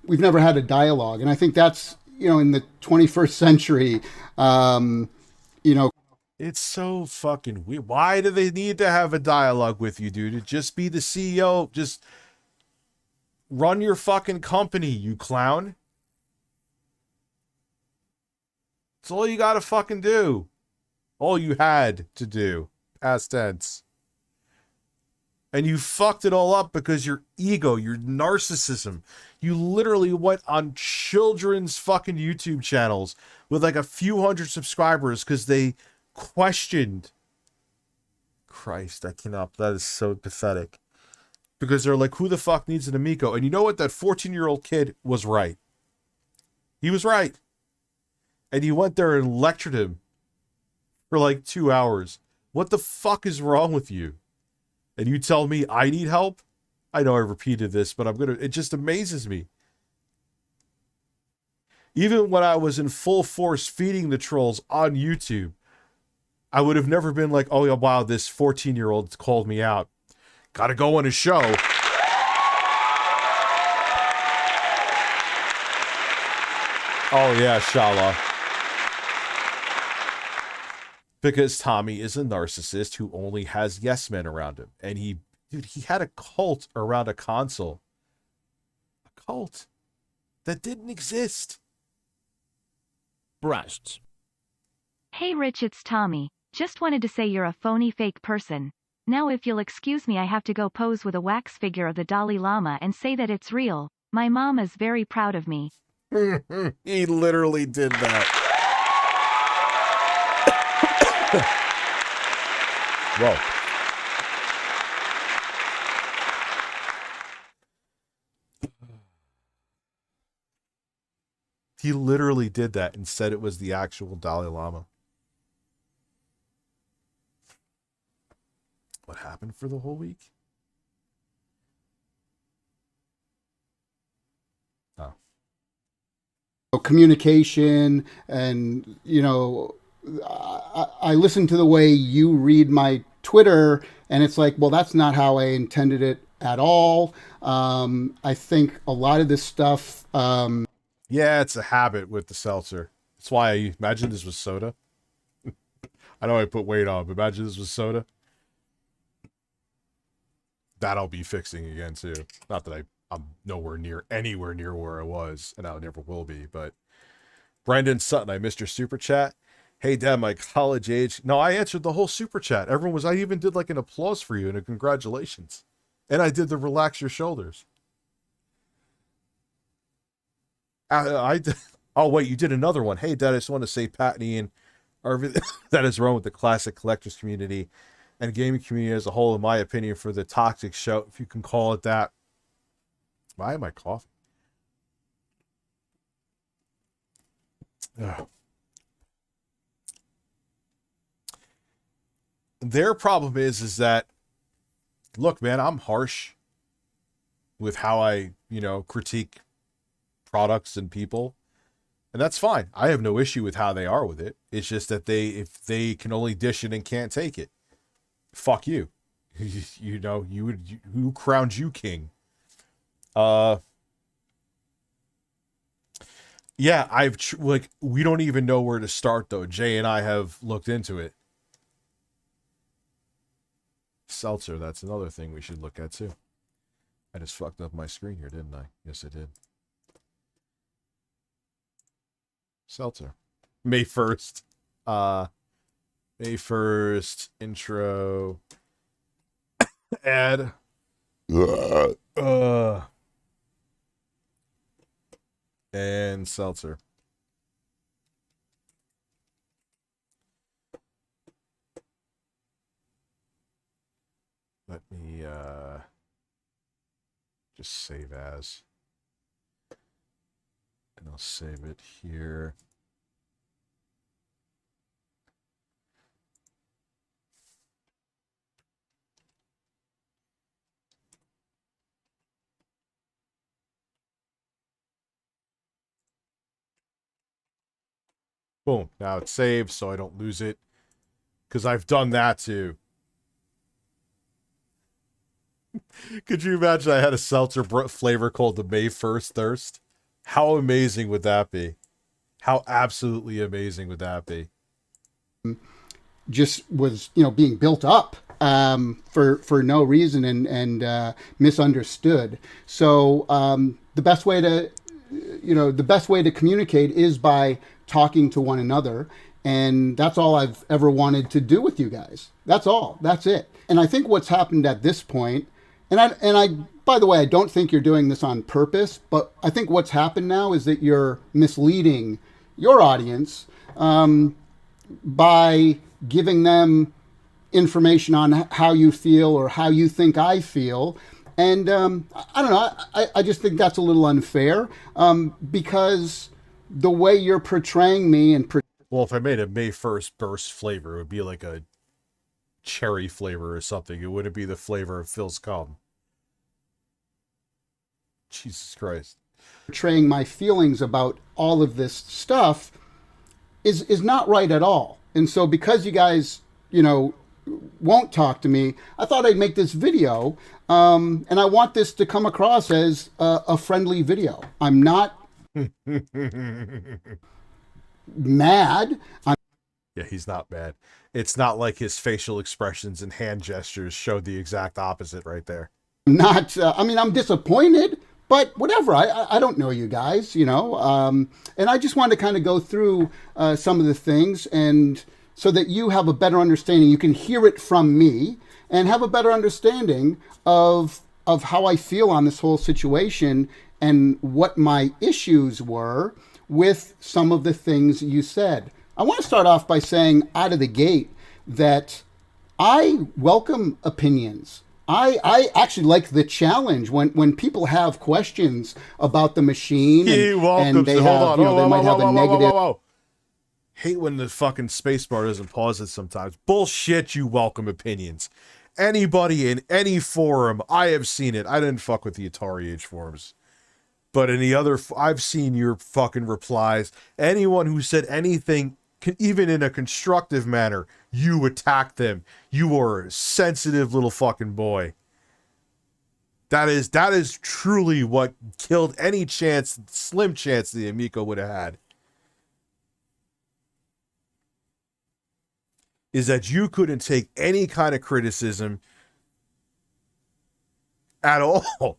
we've never had a dialogue. And I think that's, in the 21st century, It's so fucking weird. Why do they need to have a dialogue with you, dude? Just be the CEO. Just run your fucking company, you clown. That's all you gotta fucking do. All you had to do. Past tense. And you fucked it all up because your ego, your narcissism. You literally went on children's fucking YouTube channels with like a few hundred subscribers because they questioned. Christ, I cannot. That is so pathetic. Because they're like, who the fuck needs an Amico? And you know what? That 14-year-old kid was right. He was right. And you went there and lectured him for like 2 hours. What the fuck is wrong with you? And you tell me I need help? I know I repeated this, but it just amazes me. Even when I was in full force feeding the trolls on YouTube, I would have never been like, oh, yeah, wow, this 14-year-old called me out. Gotta go on a show. Oh, yeah, Shala. Because Tommy is a narcissist who only has yes men around him. And he had a cult around a console. A cult that didn't exist. Breasts. Hey Rich, it's Tommy. Just wanted to say you're a phony fake person. Now if you'll excuse me, I have to go pose with a wax figure of the Dalai Lama and say that it's real. My mom is very proud of me. He literally did that. Whoa. He literally did that and said it was the actual Dalai Lama. What happened for the whole week? Oh. Communication and, I listen to the way you read my Twitter and it's like, well, that's not how I intended it at all. I think a lot of this stuff... Yeah, it's a habit with the seltzer. That's why I imagine this was soda. I know I put weight on, but imagine this was soda. That I'll be fixing again, too. Not that I'm anywhere near where I was, and I never will be, but... Brandon Sutton, I missed your super chat. Hey, Dad, my college age... No, I answered the whole super chat. I even did like an applause for you and a congratulations. And I did the relax your shoulders. Oh, wait, you did another one. Hey, Dad, I just want to say Pat and Ian are that is wrong with the classic collectors community. and gaming community as a whole, in my opinion, for the toxic show, if you can call it that. Why am I coughing? Ugh. Their problem is that, look, man, I'm harsh with how I, critique products and people. And that's fine. I have no issue with how they are with it. It's just that if they can only dish it and can't take it, fuck you. Who crowned you king? Yeah, we don't even know where to start though. Jay and I have looked into it. Seltzer, that's another thing we should look at too. I just fucked up my screen here, didn't I? Yes, I did. Seltzer. May 1st. May 1st. Intro. Ad. And seltzer. Let me just save as. And I'll save it here. Boom. Now it's saved so I don't lose it. Because I've done that too. Could you imagine I had a seltzer flavor called the May 1st Thirst? How amazing would that be? How absolutely amazing would that be? Just was, being built up for no reason and misunderstood. So the best way to communicate is by talking to one another, and that's all I've ever wanted to do with you guys. That's all. That's it. And I think what's happened at this point, and I by the way, I don't think you're doing this on purpose, but I think what's happened now is that you're misleading your audience by giving them information on how you feel or how you think I feel. And I don't know, I just think that's a little unfair because the way you're portraying me and... Well, if I made a May 1st burst flavor, it would be like a cherry flavor or something. It wouldn't be the flavor of Phil's cum. Jesus Christ. Portraying my feelings about all of this stuff is not right at all. And so because you guys, won't talk to me, I thought I'd make this video. And I want this to come across as a friendly video. I'm not mad. Yeah, he's not mad. It's not like his facial expressions and hand gestures showed the exact opposite right there. I'm disappointed, but whatever. I don't know you guys, and I just wanted to kind of go through some of the things, and so that you have a better understanding. You can hear it from me and have a better understanding of how I feel on this whole situation and what my issues were with some of the things you said. I want to start off by saying out of the gate that I welcome opinions. I actually like the challenge when people have questions about the machine and they have, they might have a negative. Hate when the fucking spacebar doesn't pause it sometimes. Bullshit, you welcome opinions. Anybody in any forum, I have seen it. I didn't fuck with the Atari Age forums. But in the other, I've seen your fucking replies. Anyone who said anything, even in a constructive manner, you attack them. You are a sensitive little fucking boy. That is truly what killed any chance, slim chance the Amico would have had. Is that you couldn't take any kind of criticism at all.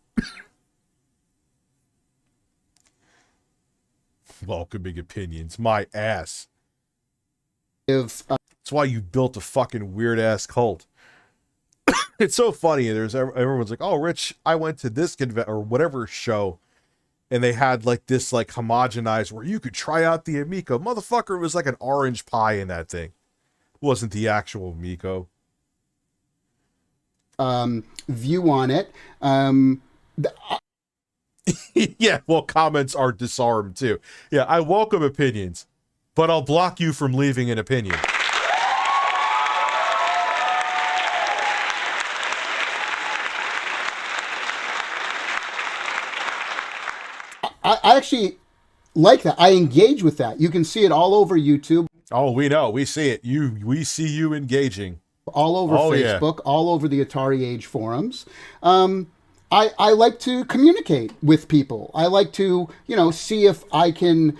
Welcoming opinions, my ass. That's why you built a fucking weird ass cult. It's so funny. Everyone's like, "Oh, Rich, I went to this or whatever show, and they had like this like homogenized where you could try out the Amico." Motherfucker, it was like an orange pie in that thing. It wasn't the actual Amico. view on it. Yeah, well, comments are disarmed too. Yeah, I welcome opinions, but I'll block you from leaving an opinion. I actually like that. I engage with that. You can see it all over YouTube. Oh, we know. We see it. We see you engaging. All over Facebook, all over the Atari Age forums. I like to communicate with people. I like to, see if I can,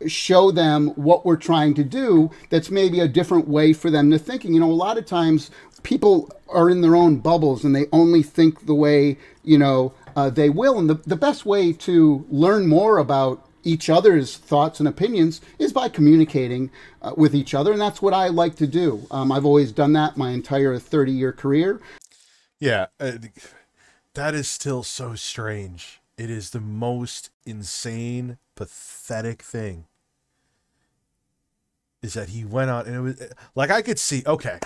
show them what we're trying to do that's maybe a different way for them to thinking. A lot of times people are in their own bubbles and they only think the way, they will. And the best way to learn more about each other's thoughts and opinions is by communicating with each other. And that's what I like to do. I've always done that my entire 30-year career. Yeah, that is still so strange. It is the most insane, pathetic thing. Is that he went on and it was like, I could see, okay,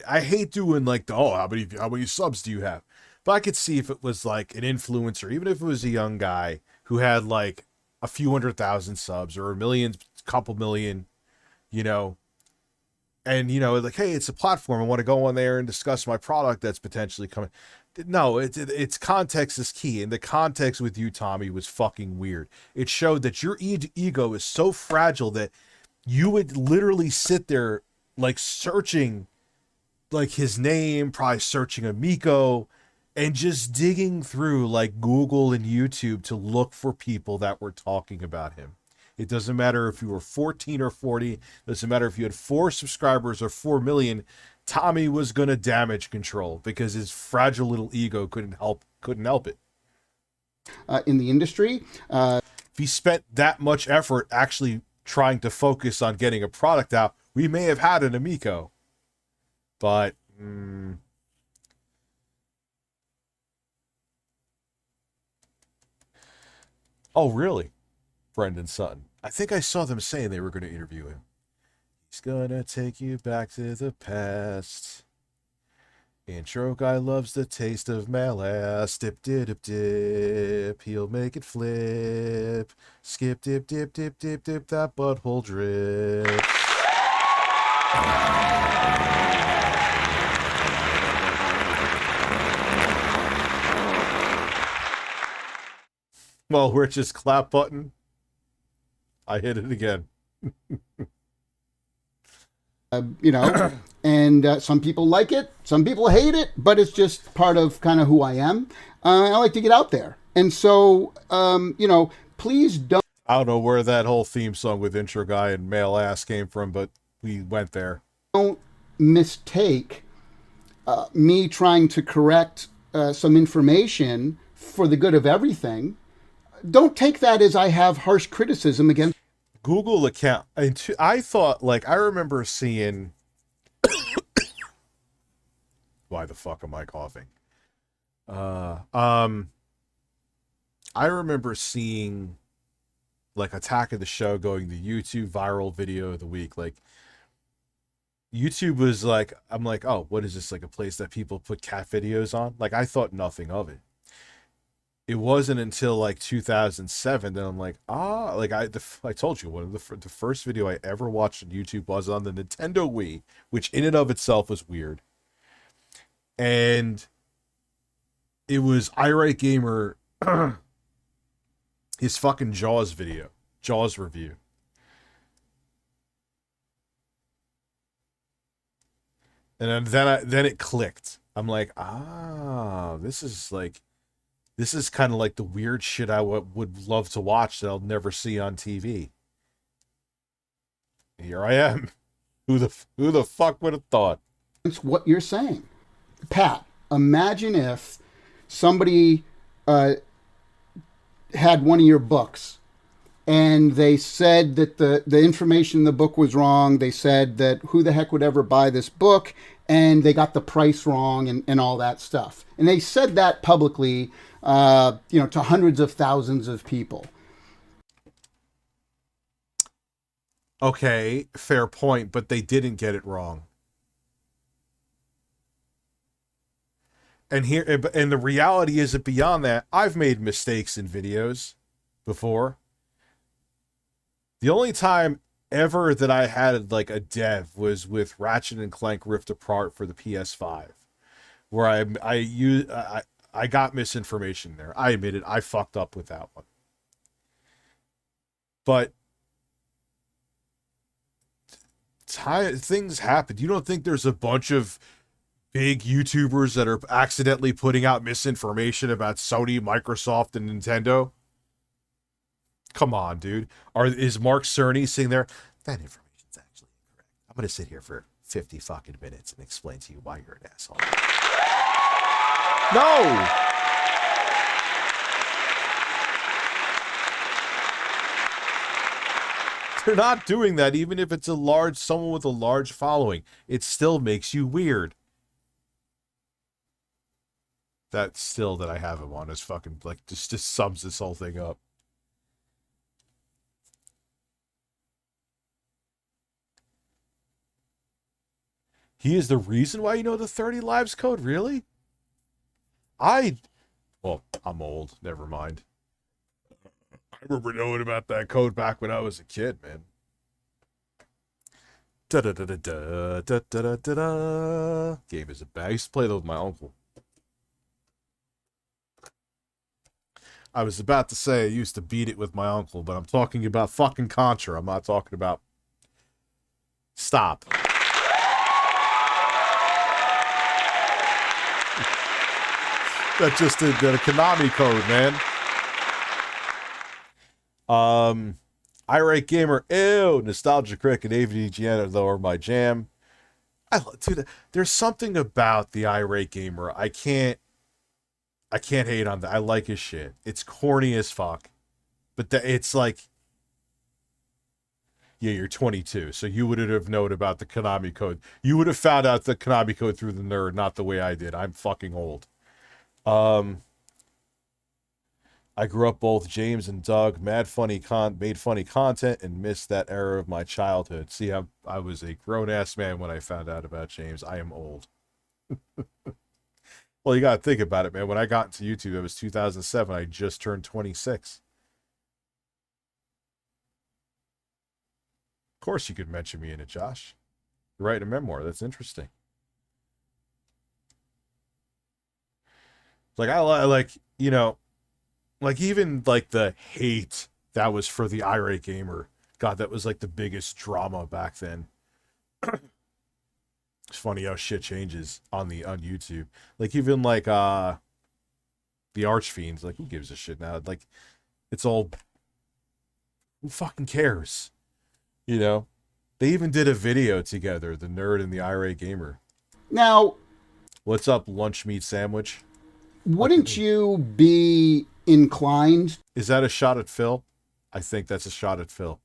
I hate doing like how many subs do you have? But I could see if it was like an influencer, even if it was a young guy who had like a few 100,000 subs or a million, couple million, and like, hey, it's a platform. I want to go on there and discuss my product that's potentially coming. No, it's context is key. And the context with you, Tommy, was fucking weird. It showed that your ego is so fragile that you would literally sit there like searching like his name, probably searching Amico, and just digging through like Google and YouTube to look for people that were talking about him. It doesn't matter if you were 14 or 40. It doesn't matter if you had 4 subscribers or 4 million. Tommy was going to damage control because his fragile little ego couldn't help it. In the industry. If he spent that much effort actually trying to focus on getting a product out, we may have had an Amico. But... Oh, really? Brendan Sutton. I think I saw them saying they were going to interview him. He's gonna take you back to the past. Intro guy loves the taste of malass. Dip, dip, dip, dip. He'll make it flip. Skip, dip, dip, dip, dip, dip. That butthole drips. Well, Rich's clap button. I hit it again. And some people like it, some people hate it, but it's just part of kind of who I am. I like to get out there. And so, please don't. I don't know where that whole theme song with intro guy and male ass came from, but we went there. Don't mistake me trying to correct some information for the good of everything. Don't take that as I have harsh criticism against Google account. I thought, like, I remember seeing. Why the fuck am I coughing? I remember seeing like Attack of the Show going the YouTube viral video of the week. Like, YouTube was like, I'm like, oh, what is this, like a place that people put cat videos on? Like, I thought nothing of it. It wasn't until like 2007 that I'm like, like I told you, one of the first video I ever watched on YouTube was on the Nintendo Wii, which in and of itself was weird. And it was Irate Gamer, his fucking Jaws video, Jaws review. And then it clicked. I'm like, this is kind of like the weird shit I would love to watch that I'll never see on TV. Here I am. Who the fuck would have thought? It's what you're saying. Pat, imagine if somebody had one of your books and they said that the information in the book was wrong. They said that who the heck would ever buy this book, and they got the price wrong and all that stuff. And they said that publicly, to hundreds of thousands of people. Okay, fair point, but they didn't get it wrong. And the reality is that beyond that, I've made mistakes in videos before. The only time ever that I had like a dev was with Ratchet and Clank Rift Apart for the PS5, where I got misinformation there. I admit it, I fucked up with that one. But things happen. You don't think there's a bunch of big YouTubers that are accidentally putting out misinformation about Sony, Microsoft, and Nintendo? Come on, dude. Is Mark Cerny sitting there? That information's actually incorrect. I'm going to sit here for 50 fucking minutes and explain to you why you're an asshole. No! They're not doing that, even if it's someone with a large following. It still makes you weird. That still that I have him on is fucking, like, just sums this whole thing up. He is the reason why you know the 30 lives code? Really? Well, I'm old. Never mind. I remember knowing about that code back when I was a kid, man. Da-da-da-da-da, da-da-da-da-da. Game is a bag. I used to play that with my uncle. I was about to say I used to beat it with my uncle, but I'm talking about fucking Contra. I'm not talking about... Stop. That's just the Konami code, man. Irate Gamer, ew, Nostalgia Crick and AVGN though are my jam. Dude, there's something about the Irate Gamer. I can't hate on that. I like his shit. It's corny as fuck. But it's like, yeah, you're 22, so you wouldn't have known about the Konami code. You would have found out the Konami code through the nerd, not the way I did. I'm fucking old. I grew up both James and Doug, made funny content, and missed that era of my childhood. See, I was a grown-ass man when I found out about James. I am old. Well, you gotta think about it, man. When I got into YouTube, it was 2007. I just turned 26. Of course you could mention me in it, Josh. You're writing a memoir. That's interesting. Like, I like, you know, like, even, like, the hate that was for the Irate Gamer. God, that was, like, the biggest drama back then. It's funny how shit changes on YouTube. Like, even, like, the Archfiends, like, who gives a shit now? Like, it's all... Who fucking cares? You know? They even did a video together, the nerd and the Irate Gamer. Now... What's up, lunch meat sandwich? Wouldn't you be inclined... Is that a shot at Phil? I think that's a shot at Phil.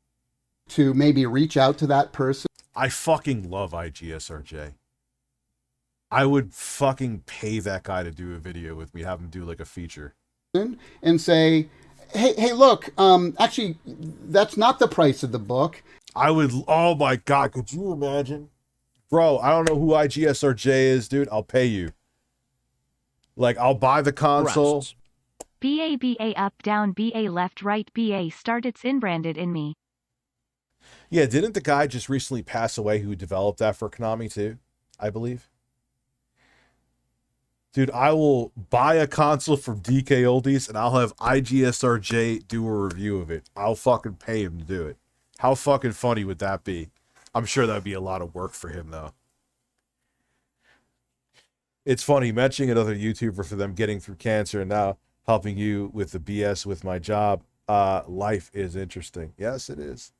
...to maybe reach out to that person? I fucking love IGSRJ. I would fucking pay that guy to do a video with me, have him do, like, a feature. And say, hey, look, actually, that's not the price of the book. I would... Oh, my God, could you imagine? Bro, I don't know who IGSRJ is, dude. I'll pay you. Like, I'll buy the console. BA up down BA left right BA start it's inbranded in me. Yeah, didn't the guy just recently pass away who developed that for Konami too? I believe. Dude, I will buy a console from DK Oldies and I'll have IGSRJ do a review of it. I'll fucking pay him to do it. How fucking funny would that be? I'm sure that'd be a lot of work for him though. It's funny mentioning another YouTuber for them getting through cancer and now helping you with the BS with my job. Life is interesting. Yes, it is.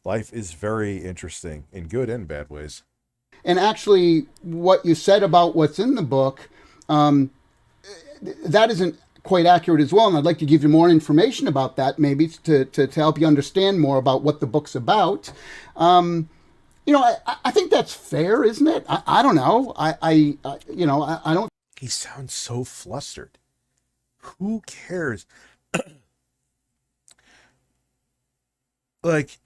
Life is very interesting in good and bad ways. And actually, what you said about what's in the book, that isn't quite accurate as well. And I'd like to give you more information about that, maybe to help you understand more about what the book's about. You know, I think that's fair, isn't it? I don't know. I don't. He sounds so flustered. Who cares? Like,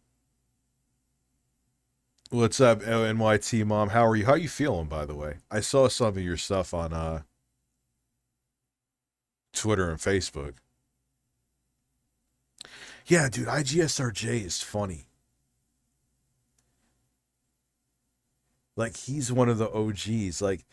What's up, NYT Mom? How are you? How you feeling, by the way? I saw some of your stuff on Twitter and Facebook. Yeah, dude, IGSRJ is funny. Like, he's one of the OGs. Like,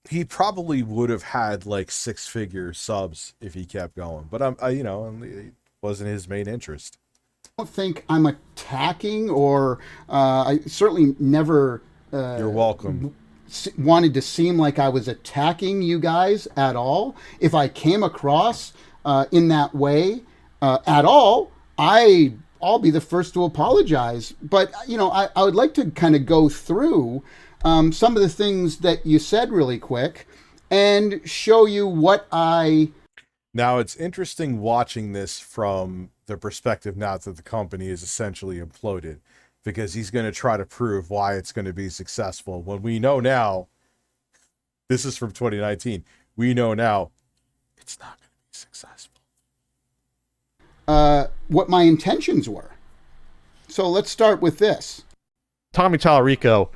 he probably would have had like 6-figure subs if he kept going, but it wasn't his main interest. I don't think I'm attacking, or I certainly never. You're welcome. Wanted to seem like I was attacking you guys at all. If I came across in that way at all, I'll be the first to apologize. But I would like to kind of go through some of the things that you said really quick and show you what I... Now, it's interesting watching this from the perspective now that the company is essentially imploded, because he's going to try to prove why it's going to be successful. When we know now, this is from 2019, we know now it's not going to be successful. What my intentions were. So let's start with this. Tommy Tallarico,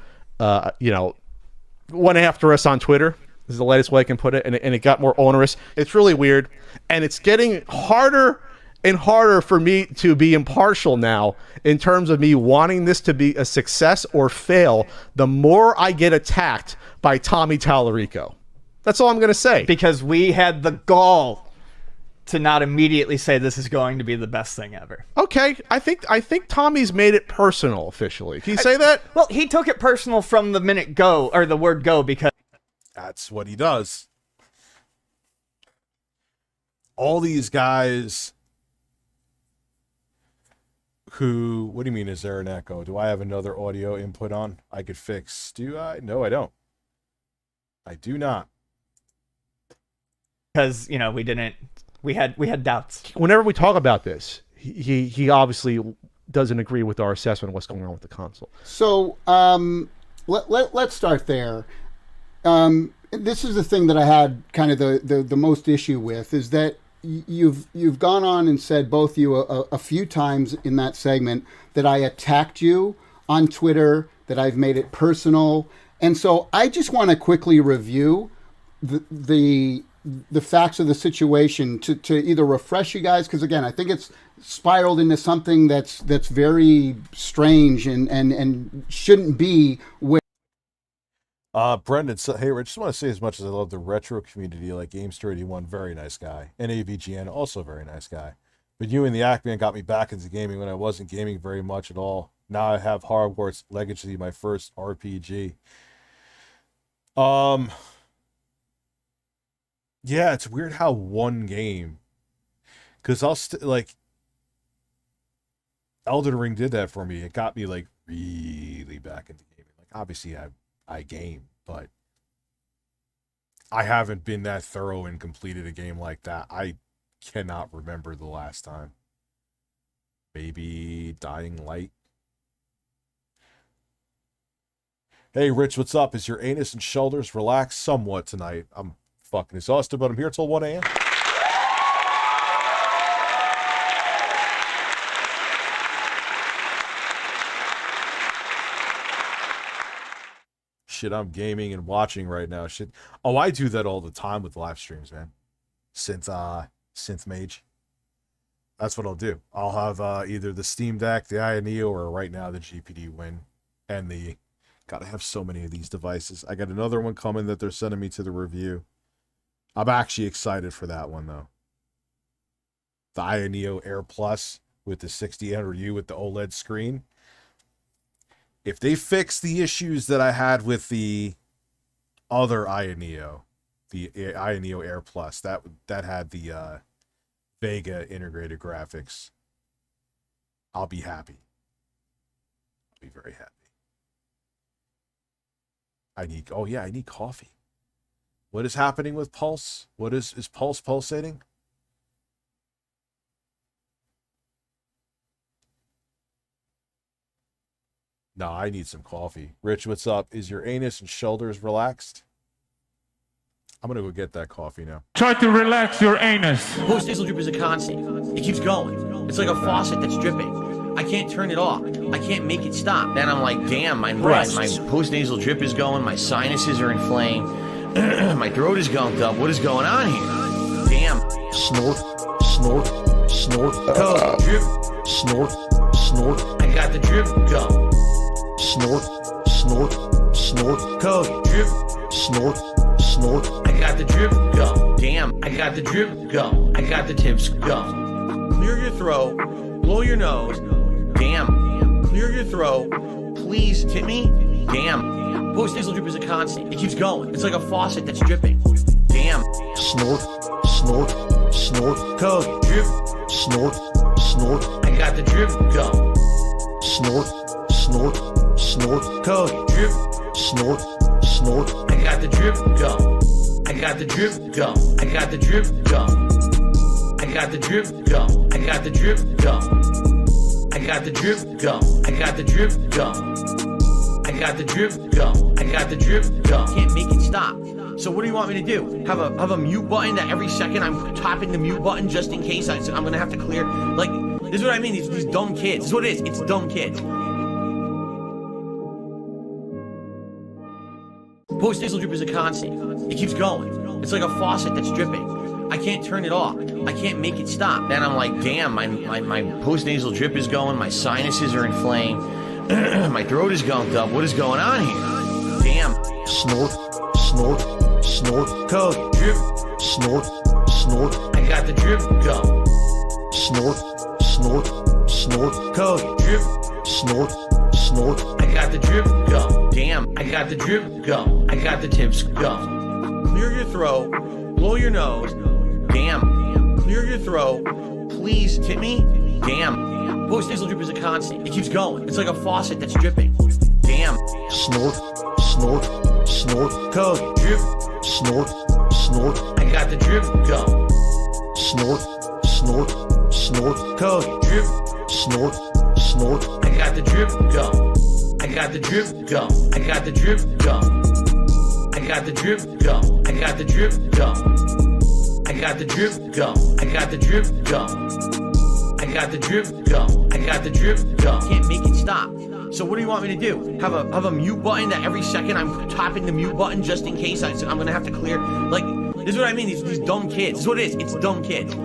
went after us on Twitter. This is the latest way I can put it, and it got more onerous. It's really weird, and it's getting harder and harder for me to be impartial now in terms of me wanting this to be a success or fail the more I get attacked by Tommy Tallarico. That's all I'm going to say. Because we had the gall to not immediately say this is going to be the best thing ever. Okay, I think Tommy's made it personal officially. Can you say that? Well, he took it personal from the minute go, or the word go, because... That's what he does. All these guys who... What do you mean, is there an echo? Do I have another audio input on I could fix? Do I? No, I don't. I do not. Because, we didn't... We had doubts. Whenever we talk about this, he obviously doesn't agree with our assessment of what's going on with the console. So let's start there. This is the thing that I had kind of the most issue with, is that you've gone on and said, both you a few times in that segment, that I attacked you on Twitter, that I've made it personal. And so I just want to quickly review the facts of the situation to either refresh you guys, because again, I think it's spiraled into something that's very strange and shouldn't be where. Brendan, hey, I just want to say, as much as I love the retro community, like Gamester81, very nice guy, and AVGN, also very nice guy. But you and the Ackman got me back into gaming when I wasn't gaming very much at all. Now I have Hogwarts Legacy, my first RPG. Yeah, it's weird how one game, because I'll like Elden Ring did that for me. It got me like really back into gaming. Like, obviously I game, but I haven't been that thorough and completed a game like that. I cannot remember the last time. Maybe Dying Light. Hey Rich, what's up? Is your anus and shoulders relaxed somewhat tonight? I'm fucking exhausted, but I'm here till 1 a.m. Shit, I'm gaming and watching right now. Shit. Oh, I do that all the time with live streams, man. Synth Mage. That's what I'll do. I'll have either the Steam Deck, the Neo, or right now the GPD Win. And the... Gotta have so many of these devices. I got another one coming that they're sending me to the review. I'm actually excited for that one, though. The Neo Air Plus with the 6000U with the OLED screen. If they fix the issues that I had with the other Neo, the Neo Air Plus, that had the Vega integrated graphics, I'll be happy. I'll be very happy. I need coffee. What is happening with Pulse? What is Pulse pulsating? No, I need some coffee. Rich, what's up? Is your anus and shoulders relaxed? I'm gonna go get that coffee now. Try to relax your anus. Post-nasal drip is a constant. It keeps going. It's like a faucet that's dripping. I can't turn it off. I can't make it stop. Then I'm like, damn, my post-nasal drip is going, my sinuses are inflamed, my throat is gunked up. What is going on here? Damn. Snort, snort, snort, go. Drip, snort, snort. I got the drip, go. Snort, snort, snort, go. Drip, snort, snort. I got the drip, go. Damn, I got the drip, go. I got the tips, go. Clear your throat, blow your nose. Damn, clear your throat. Please tip me. Damn, post-nasal drip is a constant. It keeps going. It's like a faucet that's dripping. Damn, snort, snort, snort, go. Drip, snort, snort. I got the drip, go. Snort, snort, snort, go. Drip, snort, snort. I got the drip, go. I got the drip, go. I got the drip, go. I got the drip, go. I got the drip, go. I got the drip, go. I got the drip, go. I got the drip, go. I got the drip, go. Can't make it stop. So what do you want me to do? Have a mute button that every second I'm tapping the mute button just in case I'm gonna have to clear? Like, this is what I mean. These dumb kids. This is what it is. It's dumb kids. Post-nasal drip is a constant. It keeps going. It's like a faucet that's dripping. I can't turn it off. I can't make it stop. Then I'm like, damn, my post-nasal drip is going, my sinuses are inflamed, my throat is gunked up. What is going on here? Damn. Snort, snort, snort, go. Drip, snort, snort. I got the drip, go. Snort, snort, snort, go. Drip, snort, snort. I got the drip, go. Damn, I got the drip, go. I got the tips, go. Clear your throat, blow your nose. Damn, clear your throat. Please tip me. Damn, post-nasal drip is a constant. It keeps going. It's like a faucet that's dripping. Damn, snort, snort, snort, go. Drip, snort, snort. I got the drip, go. Snort, snort, snort, go. Drip, snort, snort. I got the drip, go. I got the drip, go. I got the drip, go. I got the drip, go. I got the drip, go. I got the drip, go. I got the drip, go. I got the drip, go. I got the drip, go. Can't make it stop. So what do you want me to do? Have a mute button that every second I'm tapping the mute button just in case I'm gonna have to clear? Like, this is what I mean. These dumb kids. This is what it is. It's dumb kids.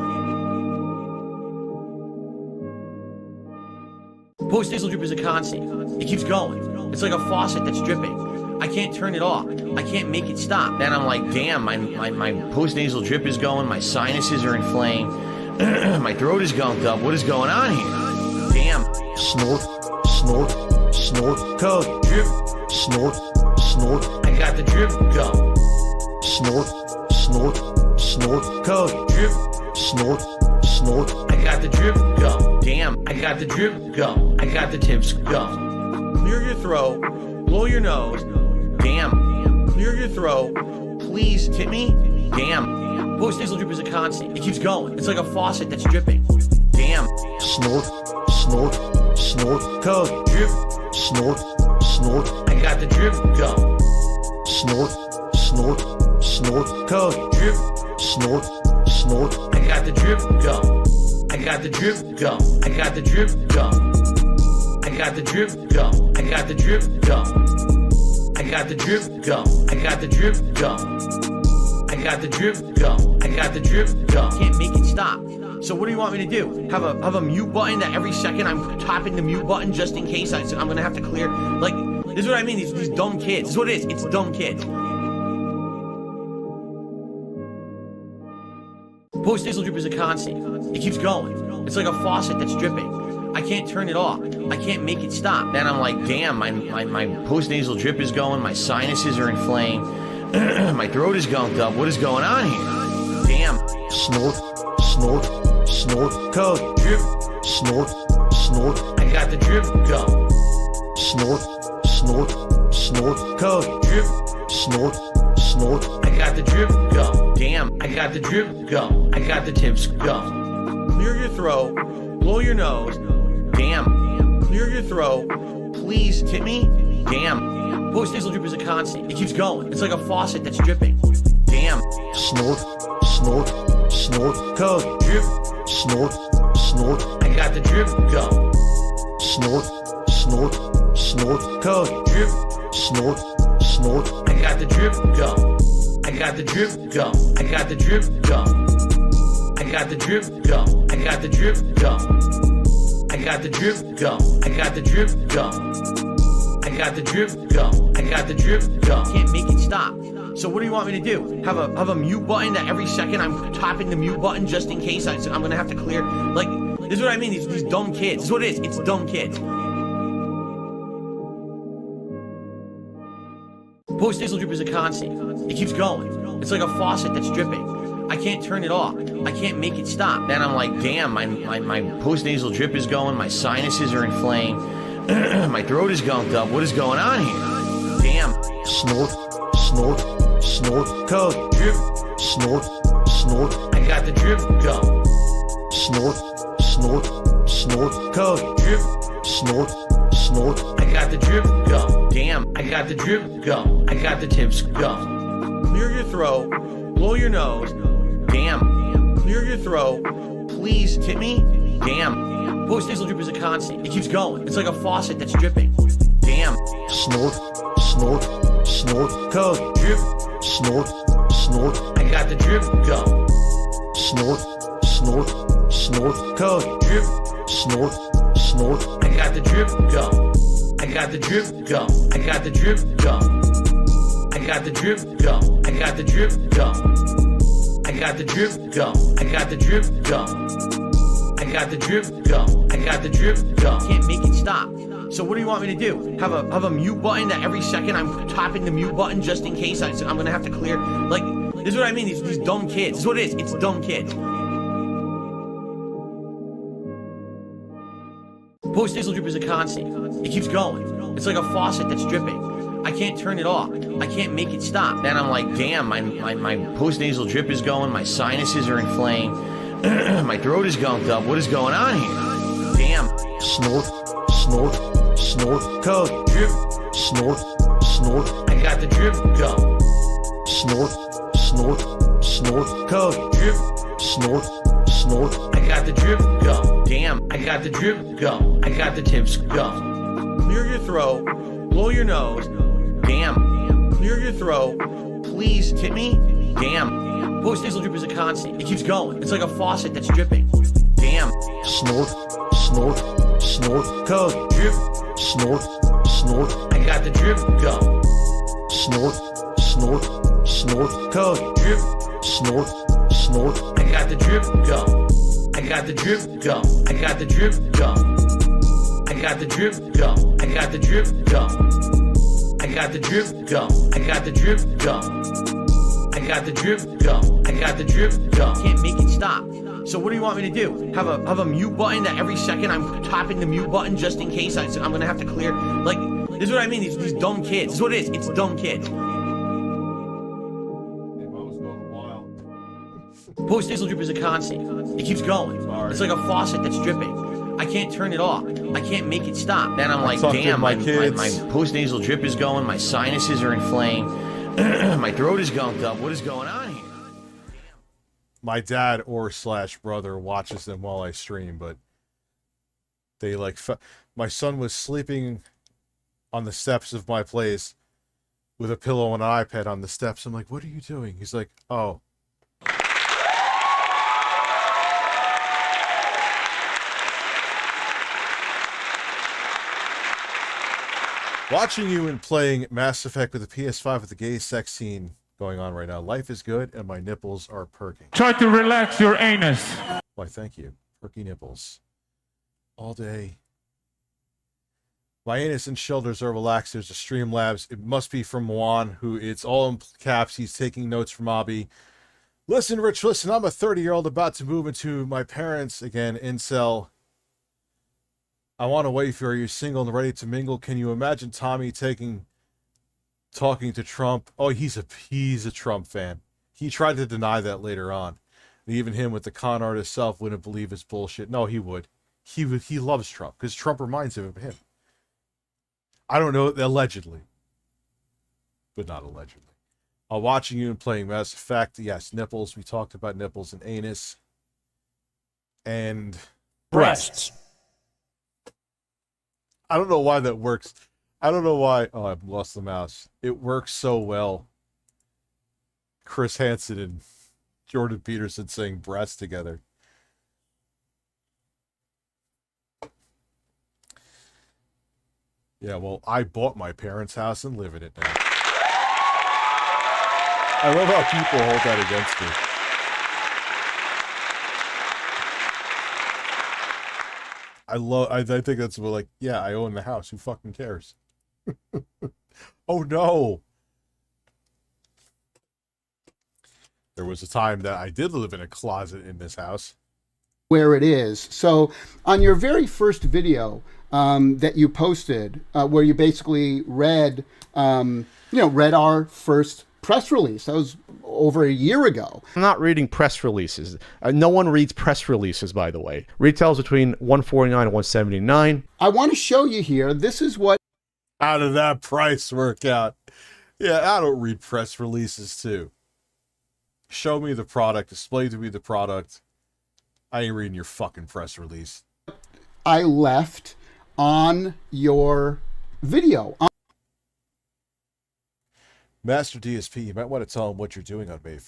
Post-nasal drip is a constant. It keeps going. It's like a faucet that's dripping. I can't turn it off. I can't make it stop. Then I'm like, damn, my post-nasal drip is going, my sinuses are inflamed, my throat is gunked up. What is going on here? Damn. Snort, snort, snort, go. Drip, snort, snort. I got the drip, go. Snort, snort, snort, go. Drip, snort, snort. I got the drip, go. Damn, I got the drip, go. I got the tips, go. Clear your throat, blow your nose. Damn, clear your throat. Please tip me. Damn, post-nasal drip is a constant. It keeps going. It's like a faucet that's dripping. Damn, snort, snort, snort, go. Drip, snort, snort. I got the drip, go. Snort, snort, snort, go. Drip, snort, snort. I got the drip, go. I got the drip, go. I got the drip, go. I got the drip, go. I got the drip, go. I got the drip, go. I got the drip, go. I got the drip, go. I got the drip, go. Can't make it stop. So what do you want me to do? Have a mute button that every second I'm tapping the mute button just in case I'm gonna have to clear? Like, this is what I mean. These dumb kids. This is what it is. It's dumb kids. Post-nasal drip is a constant. It keeps going. It's like a faucet that's dripping. I can't turn it off. I can't make it stop. Then I'm like, damn, my post-nasal drip is going, my sinuses are inflamed, my throat is gunked up. What is going on here? Damn. Snort, snort, snort, go. Drip, snort, snort. I got the drip, go. Snort, snort, snort, go. Drip, snort, snort. I got the drip, go. Damn, I got the drip, go. I got the tips, go. Clear your throat, blow your nose. Damn, clear your throat. Please tip me. Damn, post-nasal drip is a constant. It keeps going. It's like a faucet that's dripping. Damn, snort, snort, snort, go. Drip, snort, snort. I got the drip, go. snort, snort, snort, code, drip, snort, snort. I got the drip go. I got the drip go. I got the drip go. I got the drip go. I got the drip go. I got the drip go. I got the drip go. I got the drip go. I got the drip go. Can't make it stop. So what do you want me to do? Have a mute button that every second I'm tapping the mute button just in case I'm gonna have to clear. Like, this is what I mean. These dumb kids. This is what it is. It's dumb kids. Post-nasal drip is a constant. It keeps going. It's like a faucet that's dripping. I can't turn it off. I can't make it stop. Then I'm like, damn, my post-nasal drip is going. My sinuses are inflamed. My throat is gunked up. What is going on here? Damn. Snort, snort, snort. Code. Drip. Snort, snort. I got the drip go. Snort, snort, snort. Code. Drip. Snort, snort. I got the drip go. Damn. I got the drip go. I got the tips go. Clear your throat. Blow your nose. Damn. Clear your throat. Please tip me. Damn. Post-nasal drip is a constant. It keeps going. It's like a faucet that's dripping. Damn. Snort, snort, snort. Code. Drip. Snort, snort. I got the drip go. Snort, snort, snort. Code. Drip. Snort, snort. I got the drip go. I got the drip go. I got the drip go. I got the drip go. I got the drip go. I got the drip go. I got the drip go. I got the drip go. I got the drip go. Can't make it stop. So what do you want me to do? Have a mute button that every second I'm tapping the mute button just in case I'm gonna have to clear. Like, this is what I mean. These dumb kids. This is what it is. It's dumb kids. Post-nasal drip is a constant. It keeps going. It's like a faucet that's dripping. I can't turn it off. I can't make it stop. Then I'm like, damn, my post-nasal drip is going. My sinuses are inflamed. My throat is gunked up. What is going on here? Damn. Snort, snort, snort. Code. Drip. Snort, snort. I got the drip go. Snort, snort, snort. Code. Drip. Snort, snort. I got the drip go. Damn. I got the drip go. I got the tips go. Clear your throat. Blow your nose. Damn. Clear your throat. Please tip me. Damn. Post-nasal drip is a constant. It keeps going. It's like a faucet that's dripping. Damn. Snort, snort, snort. Code. Drip. Snort, snort. I got the drip go. Snort, snort, snort. Code. Drip. Snort, snort. I got the drip go. I got the drip go. I got the drip go. I got the drip go. I got the drip go. I got the drip go. I got the drip go. I got the drip go. I got the drip go. Can't make it stop. So what do you want me to do? Have a mute button that every second I'm tapping the mute button just in case I'm gonna have to clear. Like, this is what I mean. These dumb kids. This is what it is. It's dumb kids. Post-nasal drip is a constant. It keeps going. It's like a faucet that's dripping. I can't turn it off. I can't make it stop. Then I'm like, damn, my post-nasal drip is going. My sinuses are inflamed. My throat is gunked up. What is going on here? My dad or / brother watches them while I stream, but they like my son was sleeping on the steps of my place with a pillow and an iPad on the steps. I'm like, what are you doing? He's like, oh. Watching you and playing Mass Effect with the PS5 with the gay sex scene going on right now. Life is good and my nipples are perking. Try to relax your anus. Why, thank you. Perky nipples. All day. My anus and shoulders are relaxed. There's a StreamLabs. It must be from Juan, who it's all in caps. He's taking notes from Abby. Listen, Rich, listen. I'm a 30-year-old about to move into my parents' again, incel. I want to wait for you single and ready to mingle. Can you imagine Tommy talking to Trump? Oh, he's a Trump fan. He tried to deny that later on. And even him with the con artist self wouldn't believe his bullshit. No, he would. He loves Trump because Trump reminds him of him. I don't know, allegedly. But not allegedly. Watching you and playing Mass Effect. Yes, nipples. We talked about nipples and anus. And breasts. I don't know why that works. I don't know why. Oh, I've lost the mouse. It works so well. Chris Hansen and Jordan Peterson saying breast together. Yeah, well, I bought my parents' house and live in it now. I love how people hold that against me. I think that's what, like, yeah, I own the house. Who fucking cares? Oh no. There was a time that I did live in a closet in this house. Where it is. So on your very first video that you posted, where you basically read, read our first press release. That was over a year ago. I'm not reading press releases. No one reads press releases, by the way. Retails between $149 and $179. I want to show you here. This is what. How did that price work out? Yeah, I don't read press releases too. Show me the product. Display to me the product. I ain't reading your fucking press release. I left on your video. Master DSP, you might want to tell him what you're doing on May.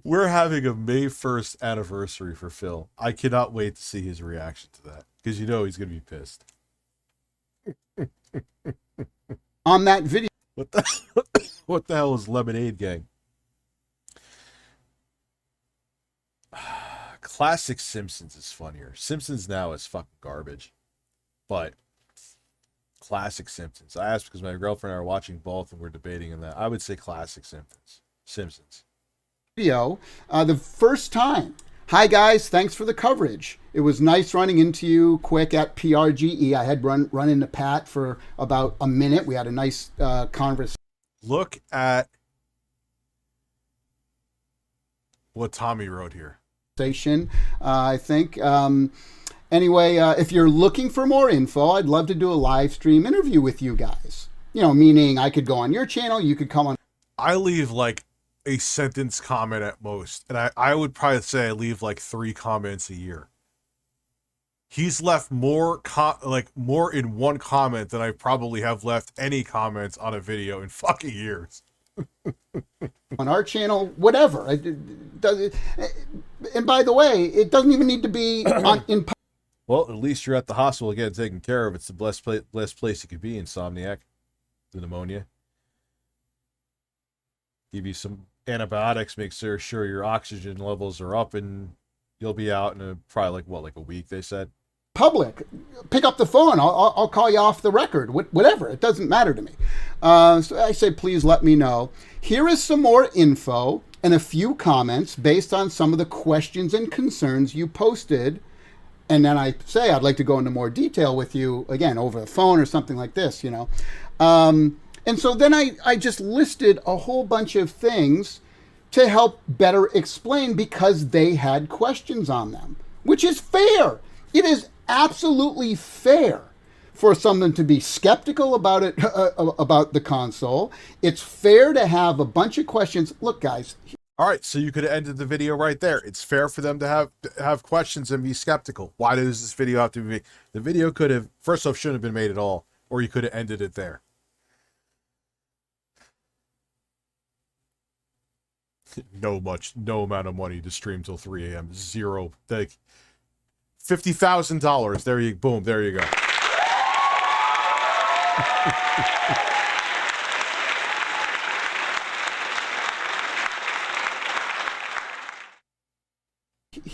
We're having a May 1st anniversary for Phil. I cannot wait to see his reaction to that, because you know he's going to be pissed. On that video. What the hell is Lemonade Gang? Classic Simpsons is funnier. Simpsons now is fucking garbage. But classic Simpsons. I asked because my girlfriend and I are watching both and we're debating on that. I would say classic Simpsons. Video, the first time. Hi guys, thanks for the coverage. It was nice running into you quick at PRGE. I had run into Pat for about a minute. We had a nice conversation. Look at what Tommy wrote here. I think. Anyway, if you're looking for more info, I'd love to do a live stream interview with you guys. You know, meaning I could go on your channel, you could come on. I leave like a sentence comment at most, and I would probably say I leave like 3 comments a year. He's left more more in one comment than I probably have left any comments on a video in fucking years. On our channel, whatever. And by the way, it doesn't even need to be in. Well, at least you're at the hospital getting taken care of. It's the blessed place you could be, Insomniac. The pneumonia. Give you some antibiotics, make sure your oxygen levels are up, and you'll be out in probably like a week, they said. Public, pick up the phone. I'll call you off the record. Whatever. It doesn't matter to me. So I say, please let me know. Here is some more info and a few comments based on some of the questions and concerns you posted. And then I say, I'd like to go into more detail with you, again, over the phone or something like this, you know. And so then I just listed a whole bunch of things to help better explain because they had questions on them, which is fair. It is absolutely fair for someone to be skeptical about it, about the console. It's fair to have a bunch of questions. Look, guys. All right, so you could have ended the video right there. It's fair for them to have questions and be skeptical. Why does this video have to be made? The video could have, first off, shouldn't have been made at all, or you could have ended it there. No amount of money to stream till 3 a.m. Zero. Like $50,000. There you boom. There you go.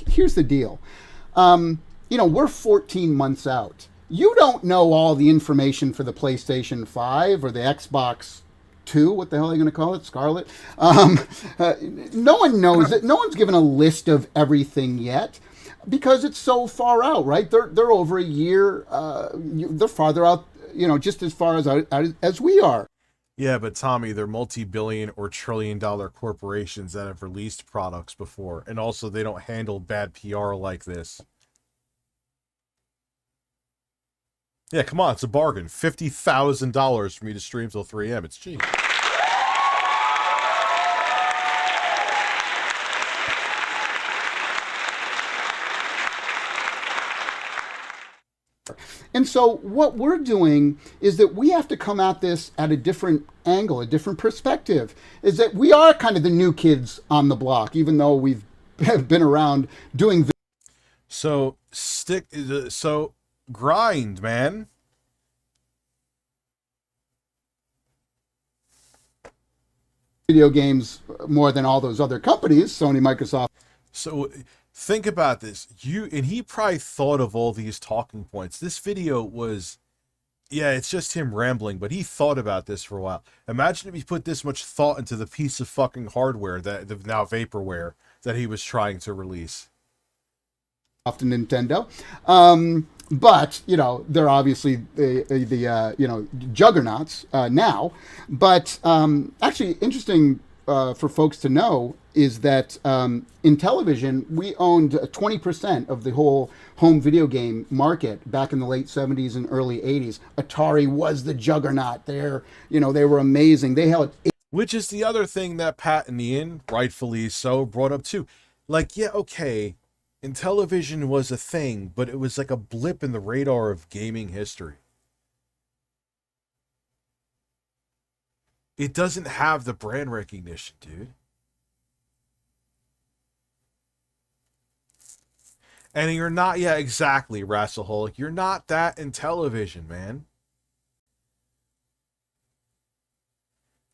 Here's the deal. We're 14 months out. You don't know all the information for the PlayStation 5 or the Xbox 2. What the hell are they going to call it? Scarlet? No one knows it. No one's given a list of everything yet because it's so far out, right? They're over a year. They're farther out, just as far as we are. Yeah, but Tommy, they're multi-billion or trillion-dollar corporations that have released products before, and also they don't handle bad PR like this. Yeah, come on, it's a bargain. $50,000 for me to stream till 3 a.m. It's cheap. And so what we're doing is that we have to come at this at a different angle, a different perspective, is that we are kind of the new kids on the block, even though we've been around doing. So grind, man. Video games more than all those other companies, Sony, Microsoft. So think about this. He probably thought of all these talking points. This video was, yeah, it's just him rambling, but he thought about this for a while. Imagine if he put this much thought into the piece of fucking hardware now vaporware that he was trying to release. Often Nintendo. But, you know, they're obviously the juggernauts now. But actually, interesting for folks to know is that in television, we owned 20% of the whole home video game market back in the late 70s and early 80s. Atari was the juggernaut. They were amazing. They held... Which is the other thing that Pat and Ian, rightfully so, brought up too. Like, yeah, okay, Intellivision was a thing, but it was like a blip in the radar of gaming history. It doesn't have the brand recognition, dude. And you're not, yeah, exactly, Rasselholic. You're not that Intellivision, man.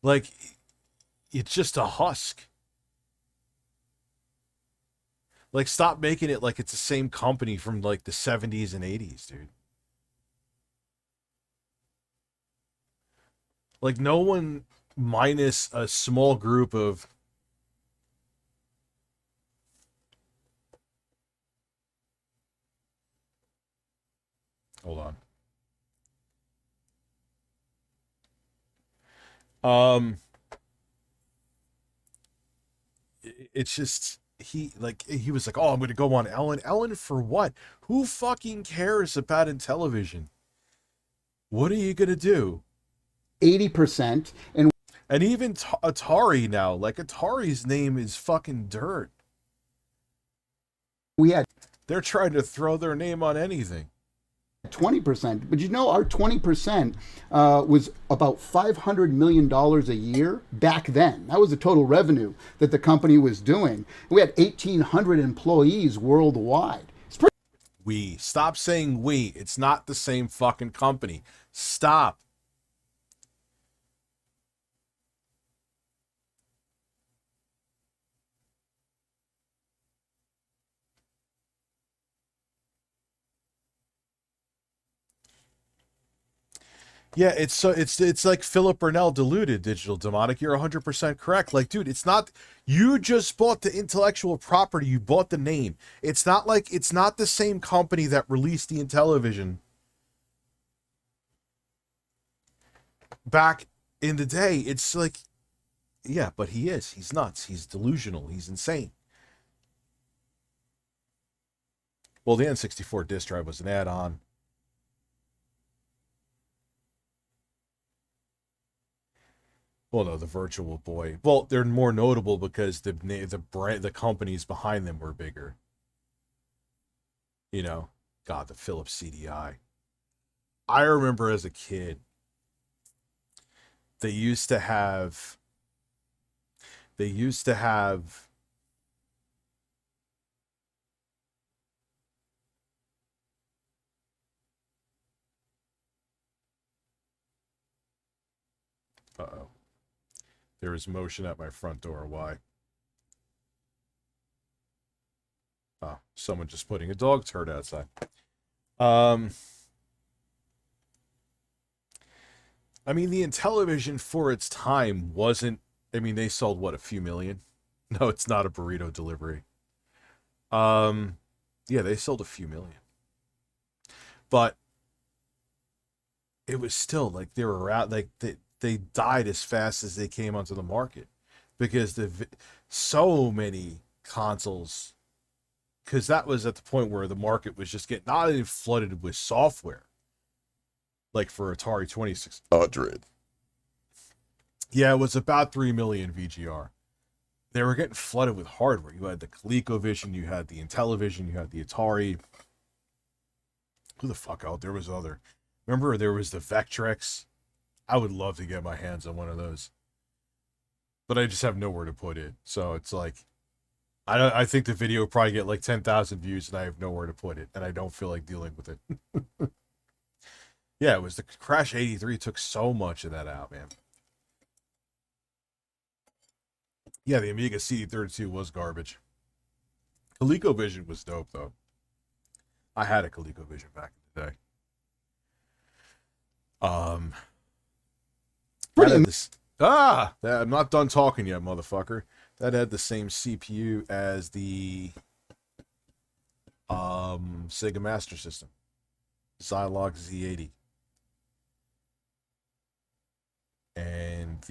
Like, it's just a husk. Like, stop making it like it's the same company from, like, the 70s and 80s, dude. Like, no one, minus a small group of... Hold on. It's just... He was like, oh, I'm going to go on Ellen. Ellen for what? Who fucking cares about Intellivision? What are you going to do? 80%. And even Atari now. Like, Atari's name is fucking dirt. They're trying to throw their name on anything. 20%. But you know, our 20% was about $500 million a year back then. That was the total revenue that the company was doing. We had 1,800 employees worldwide. We. Stop saying we. It's not the same fucking company. Stop. Yeah, it's like Philip Burnell diluted Digital Demonic. You're 100% correct. Like, dude, it's not, you just bought the intellectual property, you bought the name. It's not like, it's not the same company that released the Intellivision back in the day. It's like, yeah, but he's nuts. He's delusional. He's insane. Well, the N64 disk drive was an add-on. Well, no, the Virtual Boy. Well, they're more notable because the companies behind them were bigger. You know, God, the Philips CDI. I remember as a kid, they used to have. Uh-oh. There is motion at my front door. Why? Oh, someone just putting a dog turd outside. I mean, the Intellivision for its time wasn't... I mean, they sold, what, a few million? No, it's not a burrito delivery. Yeah, they sold a few million. But it was still, like, they were out... Like, they died as fast as they came onto the market because so many consoles, because that was at the point where the market was just getting not even flooded with software, like for Atari 2600. Yeah, it was about 3 million VGR. They were getting flooded with hardware. You had the ColecoVision, you had the Intellivision, you had the Atari. Who the fuck out? There was other. Remember there was the Vectrex? I would love to get my hands on one of those. But I just have nowhere to put it. So it's like, I think the video will probably get like 10,000 views and I have nowhere to put it. And I don't feel like dealing with it. Yeah, it was the Crash 83 took so much of that out, man. Yeah, the Amiga CD32 was garbage. ColecoVision was dope, though. I had a ColecoVision back in the day. I'm not done talking yet, motherfucker. That had the same CPU as the Sega Master System. Zilog Z80. And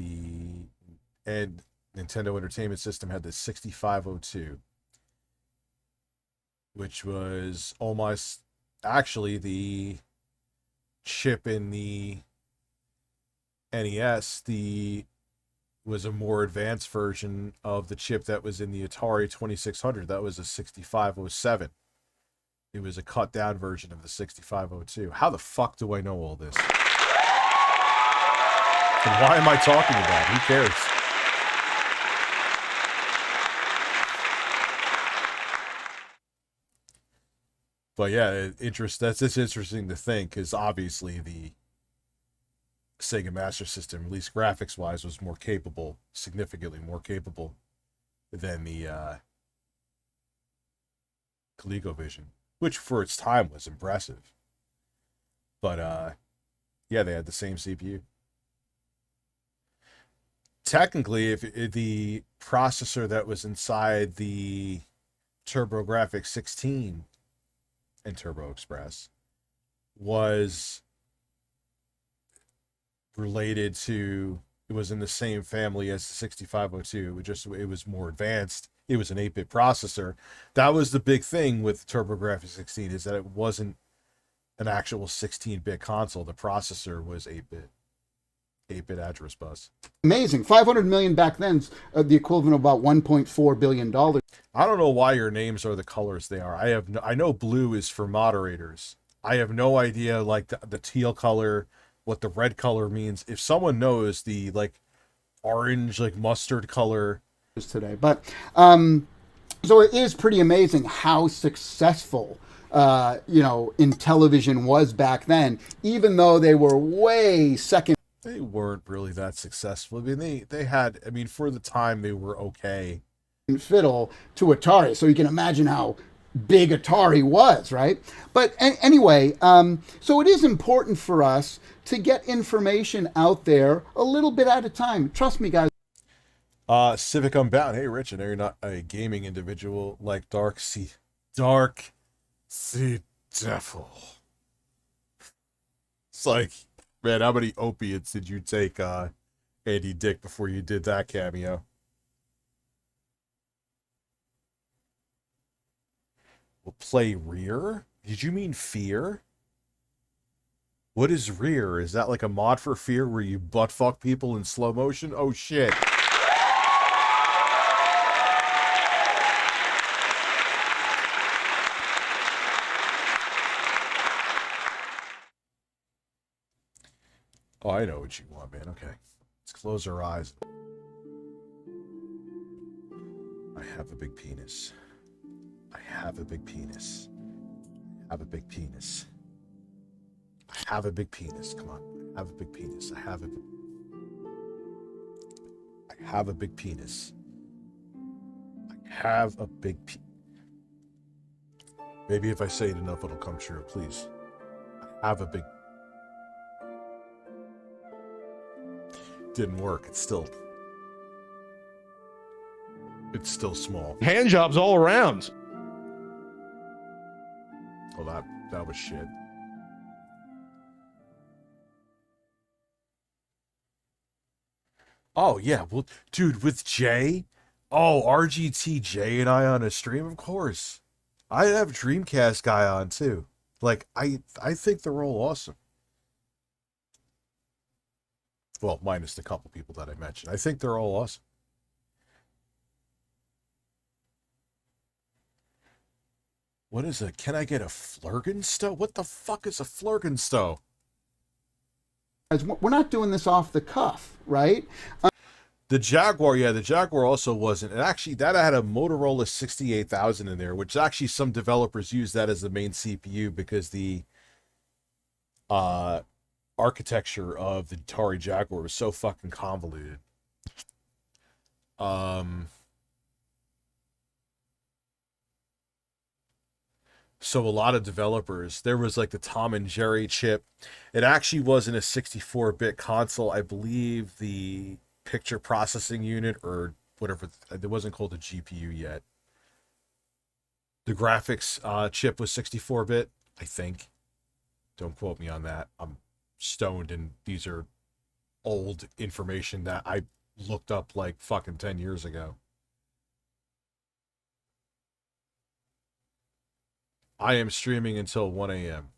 Nintendo Entertainment System had the 6502, which was almost actually the chip in the NES. Was a more advanced version of the chip that was in the Atari 2600. That was a 6507. It was a cut down version of the 6502. How the fuck do I know all this? And why am I talking about it? Who cares? But yeah, that's interesting to think, because obviously the Sega Master System, at least graphics-wise, was more capable, significantly more capable than the ColecoVision, which for its time was impressive. But yeah, they had the same CPU. Technically, if the processor that was inside the TurboGrafx 16 and Turbo Express was related to, it was in the same family as the 6502, it was more advanced. It was an 8-bit processor. That was the big thing with TurboGrafx 16, is that it wasn't an actual 16-bit console. The processor was 8-bit address bus. Amazing. 500 million back then's the equivalent of about $1.4 billion. I don't know why your names are the colors they are. I know blue is for moderators. I have no idea, like, the teal color, what the red color means. If someone knows the, like, orange, like, mustard color today. But so it is pretty amazing how successful in television was back then, even though they were way second. They weren't really that successful. I mean, they had, I mean, for the time they were okay. Fiddle to Atari, so you can imagine how big Atari was, right? But anyway, so it is important for us to get information out there a little bit at a time. Trust me, guys. Civic Unbound. Hey, Rich, I know you're not a gaming individual like Dark Sea Devil. It's like, man, how many opiates did you take, Andy Dick, before you did that cameo? We'll play Rear? Did you mean Fear? What is Rear? Is that like a mod for Fear where you butt fuck people in slow motion? Oh shit. Oh, I know what you want, man. Okay. Let's close our eyes. I have a big penis. I have a big penis. I have a big penis. I have a big penis. Come on. I have a big penis. I have a big penis. I have a big Maybe if I say it enough, it'll come true. Please. I have a big... Didn't work. It's still small. Hand jobs all around. Oh, that was shit. Oh yeah, well, dude, with Jay, RGT Jay and I on a stream, of course. I have Dreamcast guy on too. Like, I think they're all awesome. Well, minus the couple people that I mentioned. I think they're all awesome. What is it? Can I get a Flurgenstow? What the fuck is a Flurgenstow? We're not doing this off the cuff, right? The Jaguar, yeah, the Jaguar also wasn't. And actually, that had a Motorola 68,000 in there, which actually some developers use that as the main CPU because the architecture of the Atari Jaguar was so fucking convoluted. So a lot of developers, there was like the Tom and Jerry chip. It actually wasn't a 64-bit console. I believe the picture processing unit or whatever, it wasn't called a GPU yet. The graphics chip was 64-bit, I think. Don't quote me on that. I'm stoned and these are old information that I looked up like fucking 10 years ago. I am streaming until 1 a.m.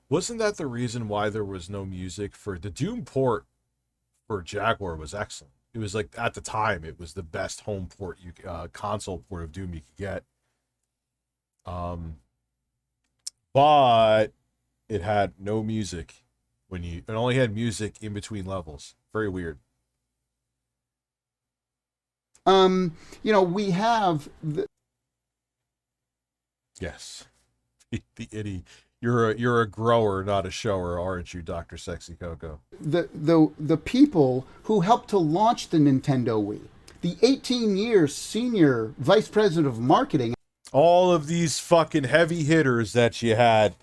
Wasn't that the reason why there was no music for the Doom port for Jaguar was excellent. It was like at the time it was the best home port console port of Doom you could get. But it had no music it only had music in between levels. Very weird. We have yes, the itty. You're a grower, not a shower, aren't you, Dr. Sexy Coco? The people who helped to launch the Nintendo Wii, the 18-year senior vice president of marketing. All of these fucking heavy hitters that you had.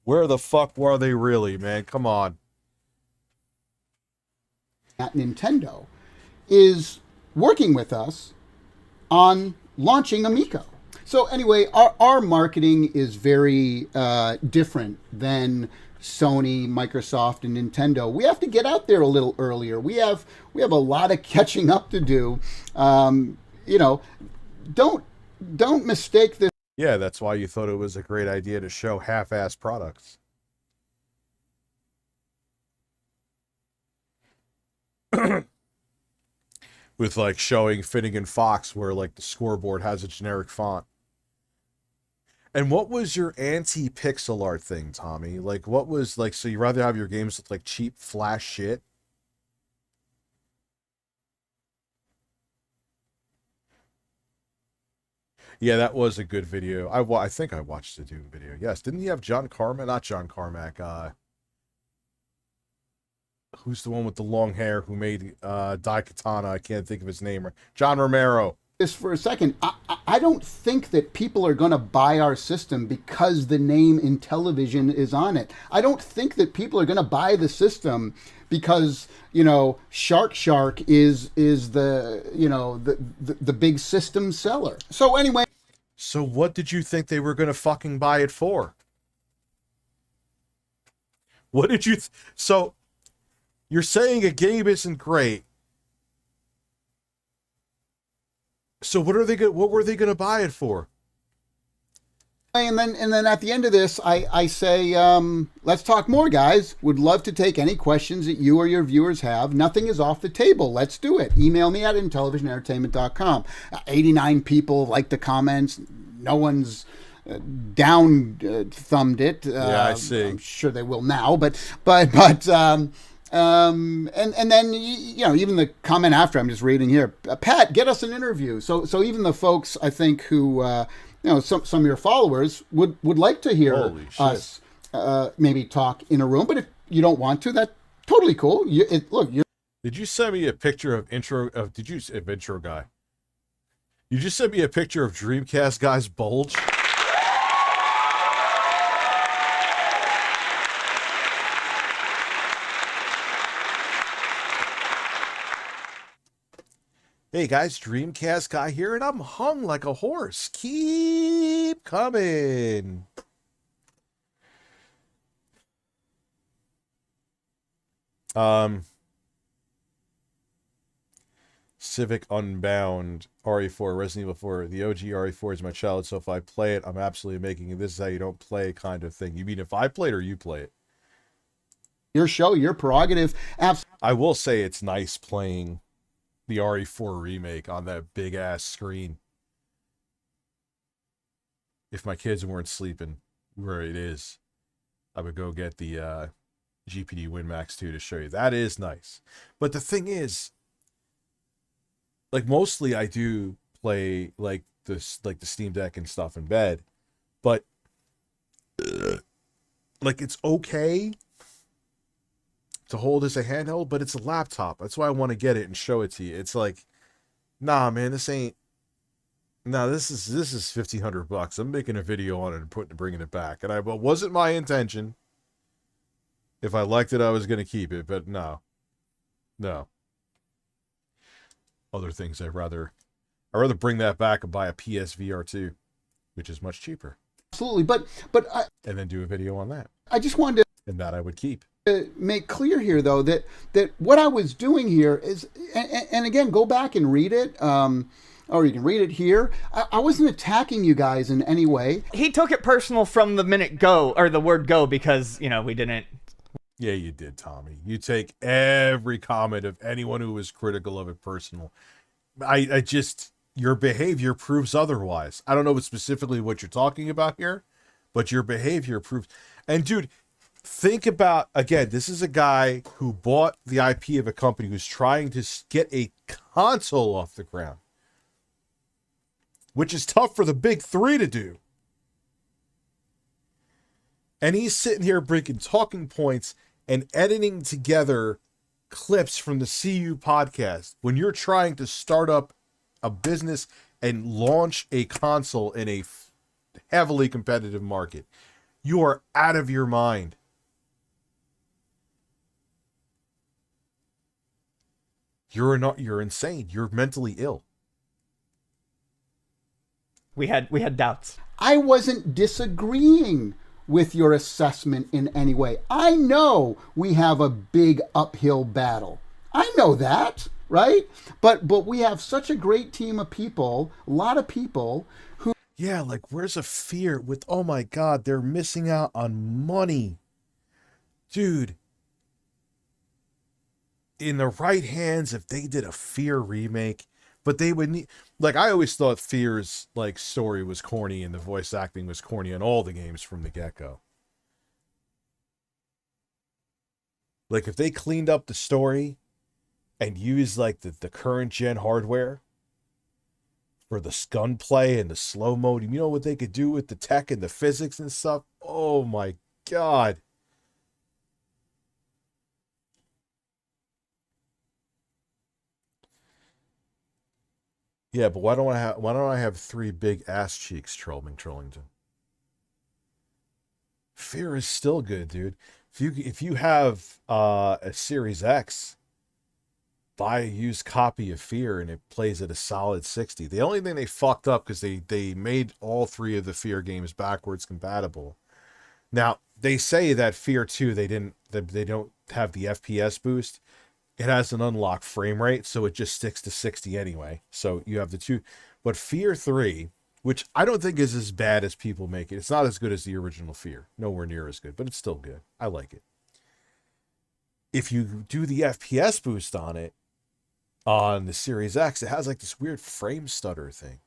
Where the fuck were they really, man? Come on. At Nintendo is working with us on launching Amico. So anyway, our marketing is very different than Sony, Microsoft, and Nintendo. We have to get out there a little earlier. We have a lot of catching up to do. Don't mistake this. Yeah, that's why you thought it was a great idea to show half-ass products. With like showing Finnegan Fox where like the scoreboard has a generic font. And what was your anti-pixel art thing, Tommy? Like what was like, so you rather have your games look like cheap flash shit? Yeah, that was a good video. I think I watched the Doom video. Yes, didn't he have John Carmack? Not John Carmack. Who's the one with the long hair who made Daikatana? I can't think of his name. John Romero. This for a second. I don't think that people are going to buy our system because the name Intellivision is on it. I don't think that people are going to buy the system because Shark is the big system seller. So anyway. So what did you think they were going to fucking buy it for? What did you? So you're saying a game isn't great. So what were they going to buy it for? And then at the end of this, I say, let's talk more, guys. Would love to take any questions that you or your viewers have. Nothing is off the table. Let's do it. Email me at intellivisionentertainment.com. 89 people liked the comments. No one's thumbed it. Yeah, I see. I'm sure they will now, but and then even the comment after, I'm just reading here, Pat, get us an interview. So even the folks I think who some of your followers would like to hear us maybe talk in a room, but if you don't want to, that's totally cool. Did you send me a picture of intro guy? You just sent me a picture of Dreamcast guy's bulge. Hey guys, Dreamcast guy here, and I'm hung like a horse. Keep coming. Civic Unbound, RE4, Resident Evil 4. The OG RE4 is my child, so if I play it, I'm absolutely making it. This is how you don't play kind of thing. You mean if I play it or you play it? Your show, your prerogative. I will say it's nice playing the RE4 remake on that big ass screen. If my kids weren't sleeping where it is, I would go get the GPD WinMax 2 to show you. That is nice. But the thing is, like, mostly I do play like this, like the Steam Deck and stuff in bed, but like, it's okay to hold as a handheld, but it's a laptop. That's why I want to get it and show it to you. It's like, nah, man, this is $1,500. I'm making a video on it and bringing it back. And it wasn't my intention. If I liked it, I was going to keep it, but no. Other things I'd rather bring that back and buy a PSVR 2, which is much cheaper. Absolutely, but and then do a video on that. I just wanted and that I would keep. To make clear here, though, that what I was doing here is, and again, go back and read it, or you can read it here. I wasn't attacking you guys in any way. He took it personal from the minute go, or the word go, because, you know, we didn't. Yeah, you did, Tommy. You take every comment of anyone who was critical of it personal. I just, your behavior proves otherwise. I don't know specifically what you're talking about here, but your behavior proves. And dude, think about, again, this is a guy who bought the IP of a company who's trying to get a console off the ground, which is tough for the big three to do. And he's sitting here bringing talking points and editing together clips from the CU podcast when you're trying to start up a business and launch a console in a heavily competitive market. You are out of your mind. You're insane. You're mentally ill. We had doubts. I wasn't disagreeing with your assessment in any way. I know we have a big uphill battle. I know that, right? But we have such a great team of people, a lot of people who... Yeah, like, where's a fear with, oh my God, they're missing out on money. Dude, in the right hands, if they did a Fear remake, but they would need... Like, I always thought Fear's, like, story was corny and the voice acting was corny in all the games from the get-go. Like, if they cleaned up the story and used, like, the current-gen hardware for the gunplay and the slow mode, you know what they could do with the tech and the physics and stuff? Oh, my God. Yeah, but why don't I have three big ass cheeks, Trollington? Fear is still good, dude. If you have a Series X, buy a used copy of Fear and it plays at a solid 60. The only thing they fucked up, because they made all three of the Fear games backwards compatible. Now they say that Fear 2 they don't have the FPS boost. It has an unlocked frame rate, so it just sticks to 60 anyway. So you have the two. But Fear 3, which I don't think is as bad as people make it. It's not as good as the original Fear. Nowhere near as good, but it's still good. I like it. If you do the FPS boost on it, on the Series X, it has like this weird frame stutter thing.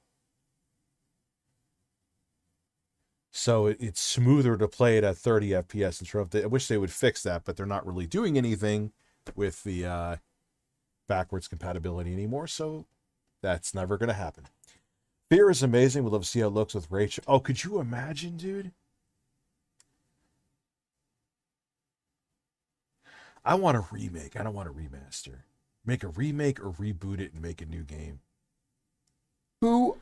So it's smoother to play it at 30 FPS. I wish they would fix that, but they're not really doing anything with the backwards compatibility anymore, so that's never going to happen. Fear is amazing. We'd love to see how it looks with Rachel. Oh, could you imagine, dude? I want a remake. I don't want a remaster. Make a remake or reboot it and make a new game. Who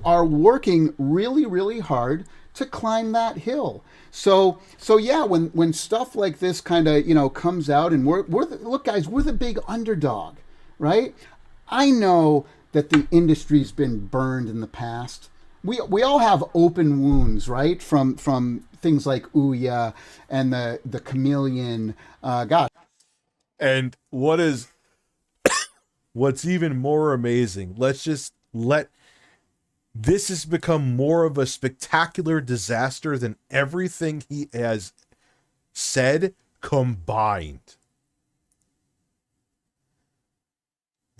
are working really, really hard to climb that hill. So yeah, when stuff like this kind of, comes out, and look, guys, we're the big underdog, right? I know that the industry's been burned in the past. We all have open wounds, right? From things like Ouya and the Chameleon, gosh. And what's even more amazing, this has become more of a spectacular disaster than everything he has said combined.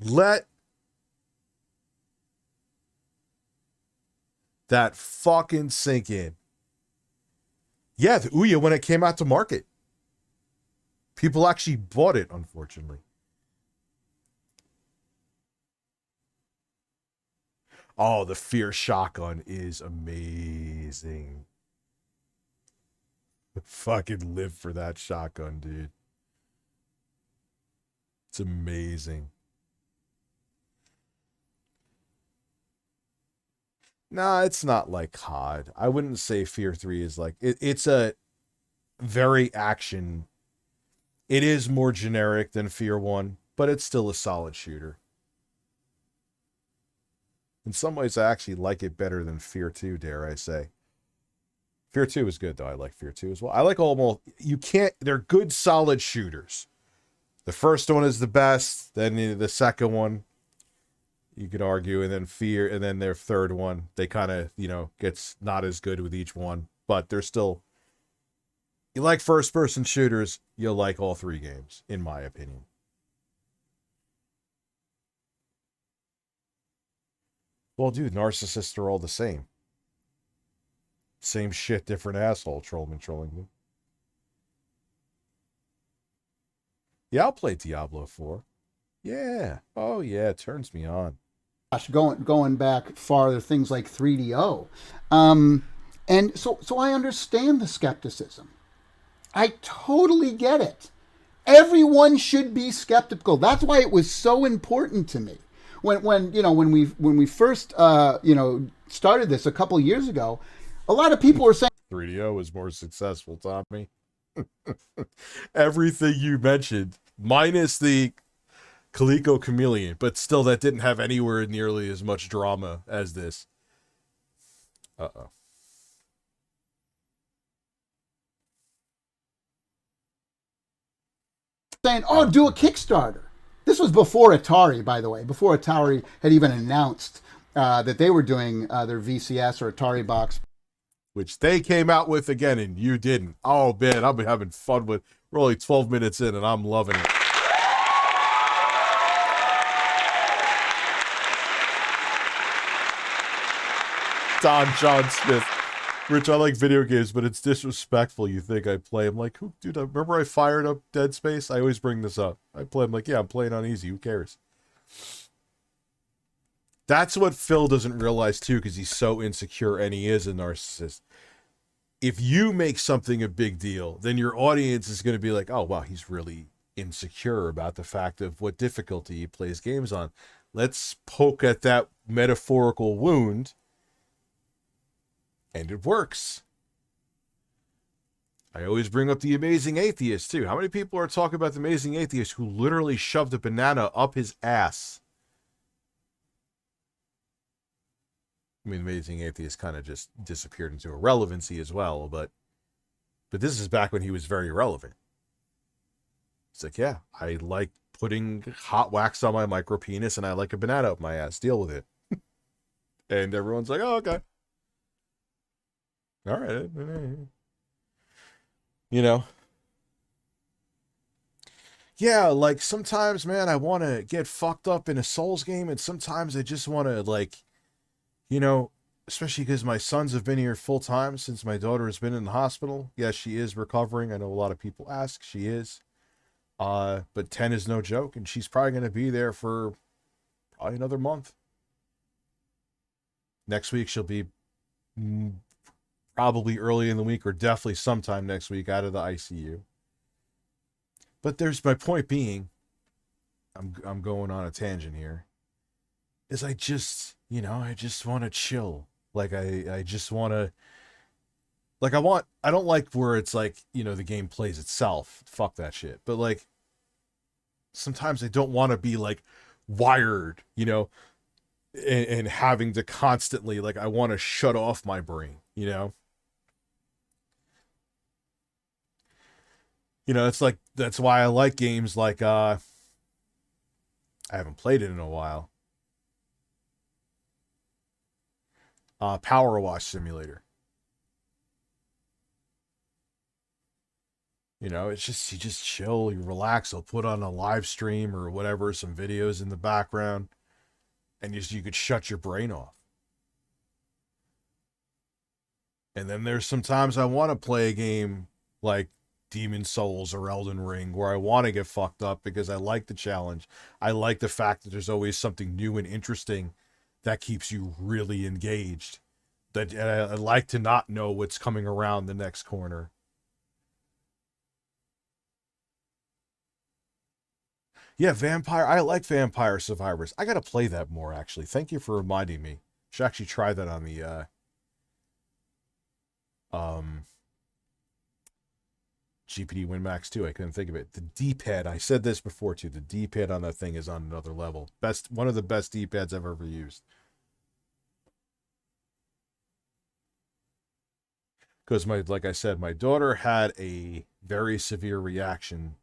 Let that fucking sink in. Yeah, the Ouya, when it came out to market, people actually bought it, unfortunately. Oh, the Fear shotgun is amazing. Fucking live for that shotgun, dude. It's amazing. Nah, it's not like COD. I wouldn't say Fear 3 is like... It's a very action... It is more generic than Fear 1, but it's still a solid shooter. In some ways, I actually like it better than Fear 2, dare I say. Fear 2 is good, though. I like Fear 2 as well. I like almost... You can't... They're good, solid shooters. The first one is the best. Then the second one, you could argue. And then Fear... And then their third one, they kind of, you know, gets not as good with each one. But they're still... You like first-person shooters, you'll like all three games, in my opinion. Well, dude, narcissists are all the same. Same shit, different asshole trolling me. Yeah, I'll play Diablo 4. Yeah. Oh, yeah, it turns me on. Gosh, going back farther, things like 3DO. And so I understand the skepticism. I totally get it. Everyone should be skeptical. That's why it was so important to me. When we first started this a couple of years ago, a lot of people were saying 3DO was more successful, Tommy. Everything you mentioned, minus the Calico Chameleon, but still that didn't have anywhere nearly as much drama as this. Uh-oh. Saying, oh, do a Kickstarter. This was before Atari, by the way, before Atari had even announced that they were doing their VCS or Atari box. Which they came out with again, and you didn't. Oh, man, I've been having fun with... We're only 12 minutes in, and I'm loving it. John Smith. Rich, I like video games, but it's disrespectful you think I play. I'm like, who, dude, remember I fired up Dead Space? I always bring this up. I play, I'm like, yeah, I'm playing on easy. Who cares? That's what Phil doesn't realize, too, because he's so insecure, and he is a narcissist. If you make something a big deal, then your audience is going to be like, oh, wow, he's really insecure about the fact of what difficulty he plays games on. Let's poke at that metaphorical wound. And it works. I always bring up the Amazing Atheist, too. How many people are talking about the Amazing Atheist who literally shoved a banana up his ass? I mean, Amazing Atheist kind of just disappeared into irrelevancy as well, but this is back when he was very relevant. It's like, yeah, I like putting hot wax on my micro penis and I like a banana up my ass. Deal with it. And everyone's like, oh, okay. All right. You know. Yeah, like sometimes, man, I want to get fucked up in a Souls game, and sometimes I just want to, like, you know, especially because my sons have been here full time since my daughter has been in the hospital. Yes, she is recovering. I know a lot of people ask. She is. But 10 is no joke, and she's probably going to be there for probably another month. Next week, she'll be probably early in the week or definitely sometime next week out of the ICU. But there's my point being, I'm going on a tangent here, is I just, you know, I just want to chill. Like I just want to, like I don't like where it's like, you know, the game plays itself. Fuck that shit. But like, sometimes I don't want to be like wired, you know, and having to constantly, like, I want to shut off my brain, you know? You know, it's like, that's why I like games like, I haven't played it in a while. Power Wash Simulator. You know, it's just, you just chill, you relax. I'll put on a live stream or whatever, some videos in the background, and you could shut your brain off. And then there's sometimes I want to play a game like Demon Souls or Elden Ring where I want to get fucked up because I like the challenge. I like the fact that there's always something new and interesting that keeps you really engaged. That I like to not know what's coming around the next corner. Yeah, Vampire. I like Vampire Survivors. I got to play that more, actually. Thank you for reminding me. Should actually try that on the GPD WinMax 2. I couldn't think of it. The D-pad, I said this before too. The D-pad on that thing is on another level. One of the best D-pads I've ever used. Because like I said, my daughter had a very severe reaction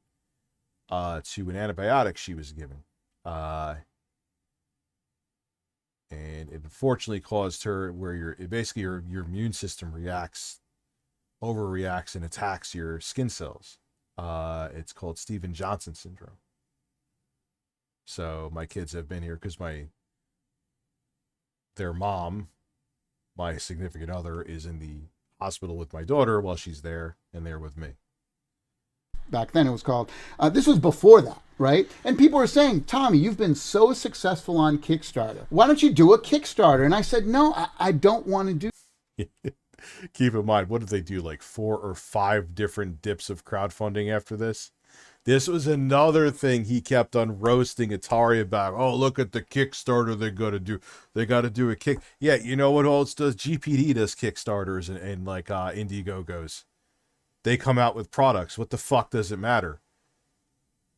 to an antibiotic she was given. And it unfortunately caused her where basically your immune system overreacts and attacks your skin cells. It's called Steven Johnson syndrome. So my kids have been here because their mom, my significant other, is in the hospital with my daughter while she's there, and they're with me. Back then it was called. This was before that, right? And people were saying, Tommy, you've been so successful on Kickstarter. Why don't you do a Kickstarter? And I said, no, I don't want to do. Keep in mind, what did they do? Like 4 or 5 different dips of crowdfunding after this? This was another thing he kept on roasting Atari about. Oh, look at the Kickstarter they're going to do. They got to do a kick. Yeah, you know what else does? GPD does Kickstarters and like Indiegogo's. They come out with products. What the fuck does it matter?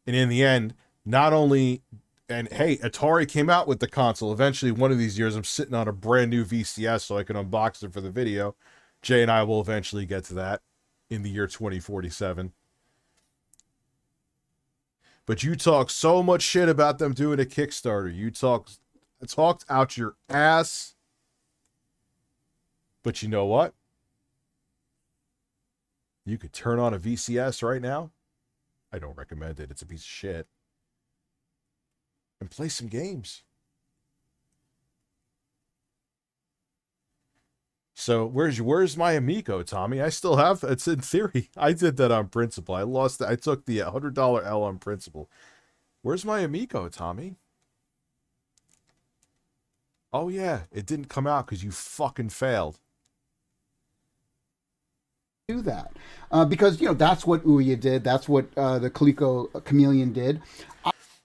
And in the end, not only... And hey, Atari came out with the console. Eventually, one of these years, I'm sitting on a brand new VCS so I can unbox it for the video. Jay and I will eventually get to that in the year 2047. But you talk so much shit about them doing a Kickstarter. You talked out your ass. But you know what? You could turn on a VCS right now. I don't recommend it. It's a piece of shit. And play some games. So where's my Amico, Tommy? I still have it's in theory. I did that on principle. I took the $100 L on principle. Where's my Amico, Tommy? Oh yeah, it didn't come out because you fucking failed. Do that because that's what Ouya did. That's what the Coleco Chameleon did.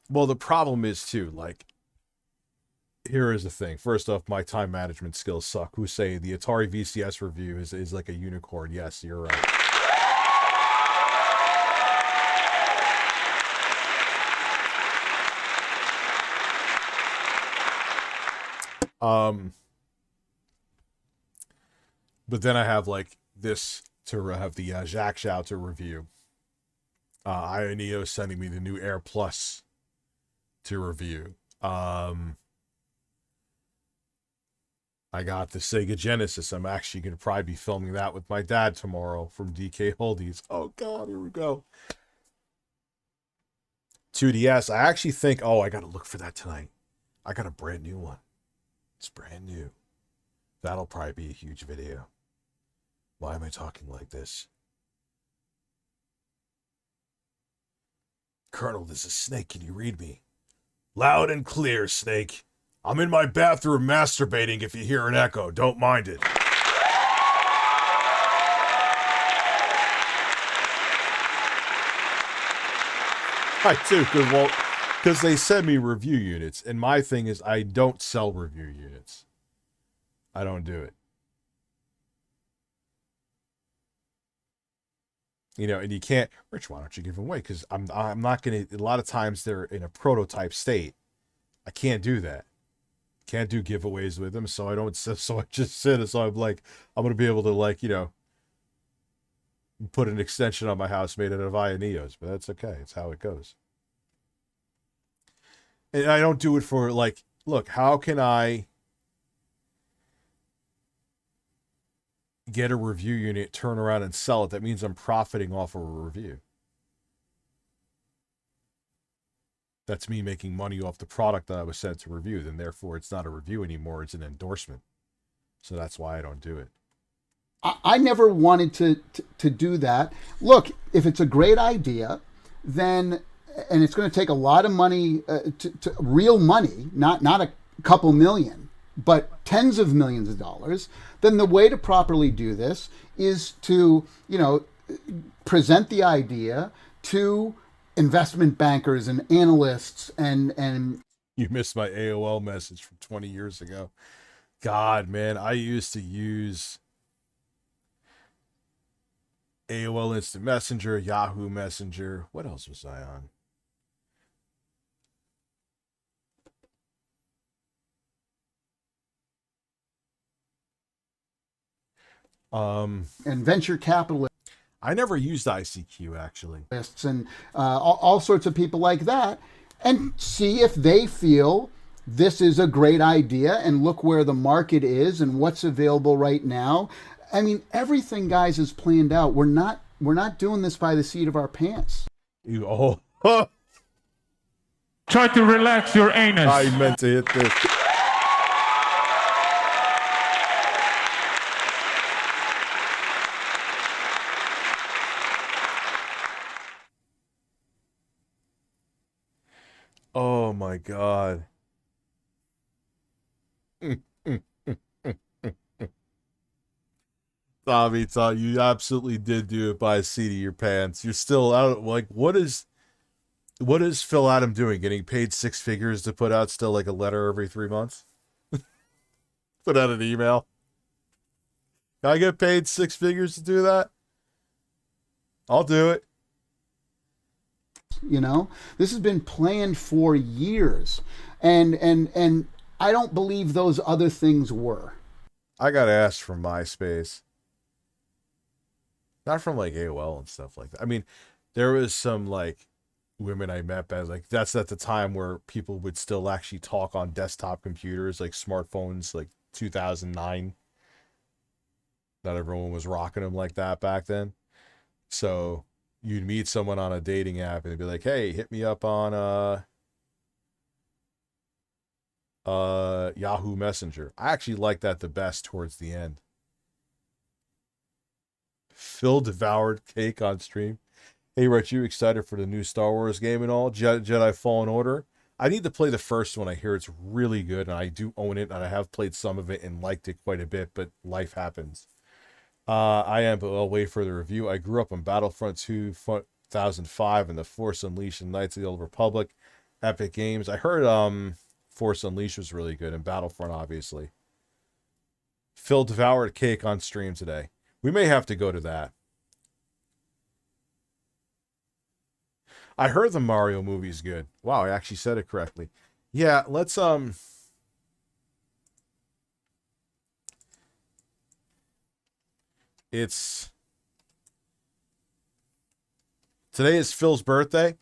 Well, the problem is too, like, here is the thing. First off, my time management skills suck. Who's saying the Atari VCS review is like a unicorn? Yes, you're right. But then I have like this to have the Jacques Chow to review. Ioneo sending me the new Air Plus to review. I got the Sega Genesis. I'm actually going to probably be filming that with my dad tomorrow from DK Oldies. Oh God, here we go. 2DS. I actually think, I got to look for that tonight. I got a brand new one. It's brand new. That'll probably be a huge video. Why am I talking like this? Colonel, there's a snake. Can you read me? Loud and clear, Snake. I'm in my bathroom masturbating if you hear an echo. Don't mind it. I do, because they send me review units, and my thing is I don't sell review units. I don't do it. And you can't, Rich, why don't you give them away? Because I'm not going to, a lot of times they're in a prototype state. I can't do that. Can't do giveaways with them, so I just sit, so I'm like, I'm going to be able to put an extension on my house made out of Ioneos, but that's okay. It's how it goes. And I don't do it for look, how can I get a review unit, turn around and sell it? That means I'm profiting off of a review. That's me making money off the product that I was sent to review. Then therefore it's not a review anymore. It's an endorsement. So that's why I don't do it. I never wanted to do that. Look, if it's a great idea, then, and it's going to take a lot of money, real money, not a couple million, but tens of millions of dollars, then the way to properly do this is to, present the idea to investment bankers and analysts and You missed my AOL message from 20 years ago. God, man, I used to use AOL Instant Messenger, Yahoo Messenger. What else was I on? And venture capitalists. I never used ICQ, actually. And all sorts of people like that, and see if they feel this is a great idea, and look where the market is and what's available right now. I mean, everything, guys, is planned out. We're not doing this by the seat of our pants. Try to relax your anus. I meant to hit this. Oh my God. Tommy, you absolutely did do it by the seat of your pants. You're still out. Like, what is Phil Adam doing? Getting paid 6 figures to put out still like a letter every 3 months? Put out an email. Can I get paid 6 figures to do that? I'll do it. This has been planned for years, and I don't believe those other things were. I got asked from MySpace, not from like AOL and stuff like that. I mean, there was some like women I met as like, that's at the time where people would still actually talk on desktop computers, like smartphones, like 2009. Not everyone was rocking them like that back then. So you'd meet someone on a dating app and they'd be like, hey, hit me up on Yahoo Messenger. I actually like that the best towards the end. Phil devoured cake on stream. Hey, Rich, you excited for the new Star Wars game and all? Jedi Fallen Order? I need to play the first one. I hear it's really good, and I do own it, and I have played some of it and liked it quite a bit, but life happens. I am, but I'll wait for the review. I grew up on Battlefront 2, 2005, and The Force Unleashed and Knights of the Old Republic. Epic Games. I heard Force Unleashed was really good, and Battlefront, obviously. Phil devoured cake on stream today. We may have to go to that. I heard the Mario movie is good. Wow, I actually said it correctly. Yeah, let's It's today is Phil's birthday.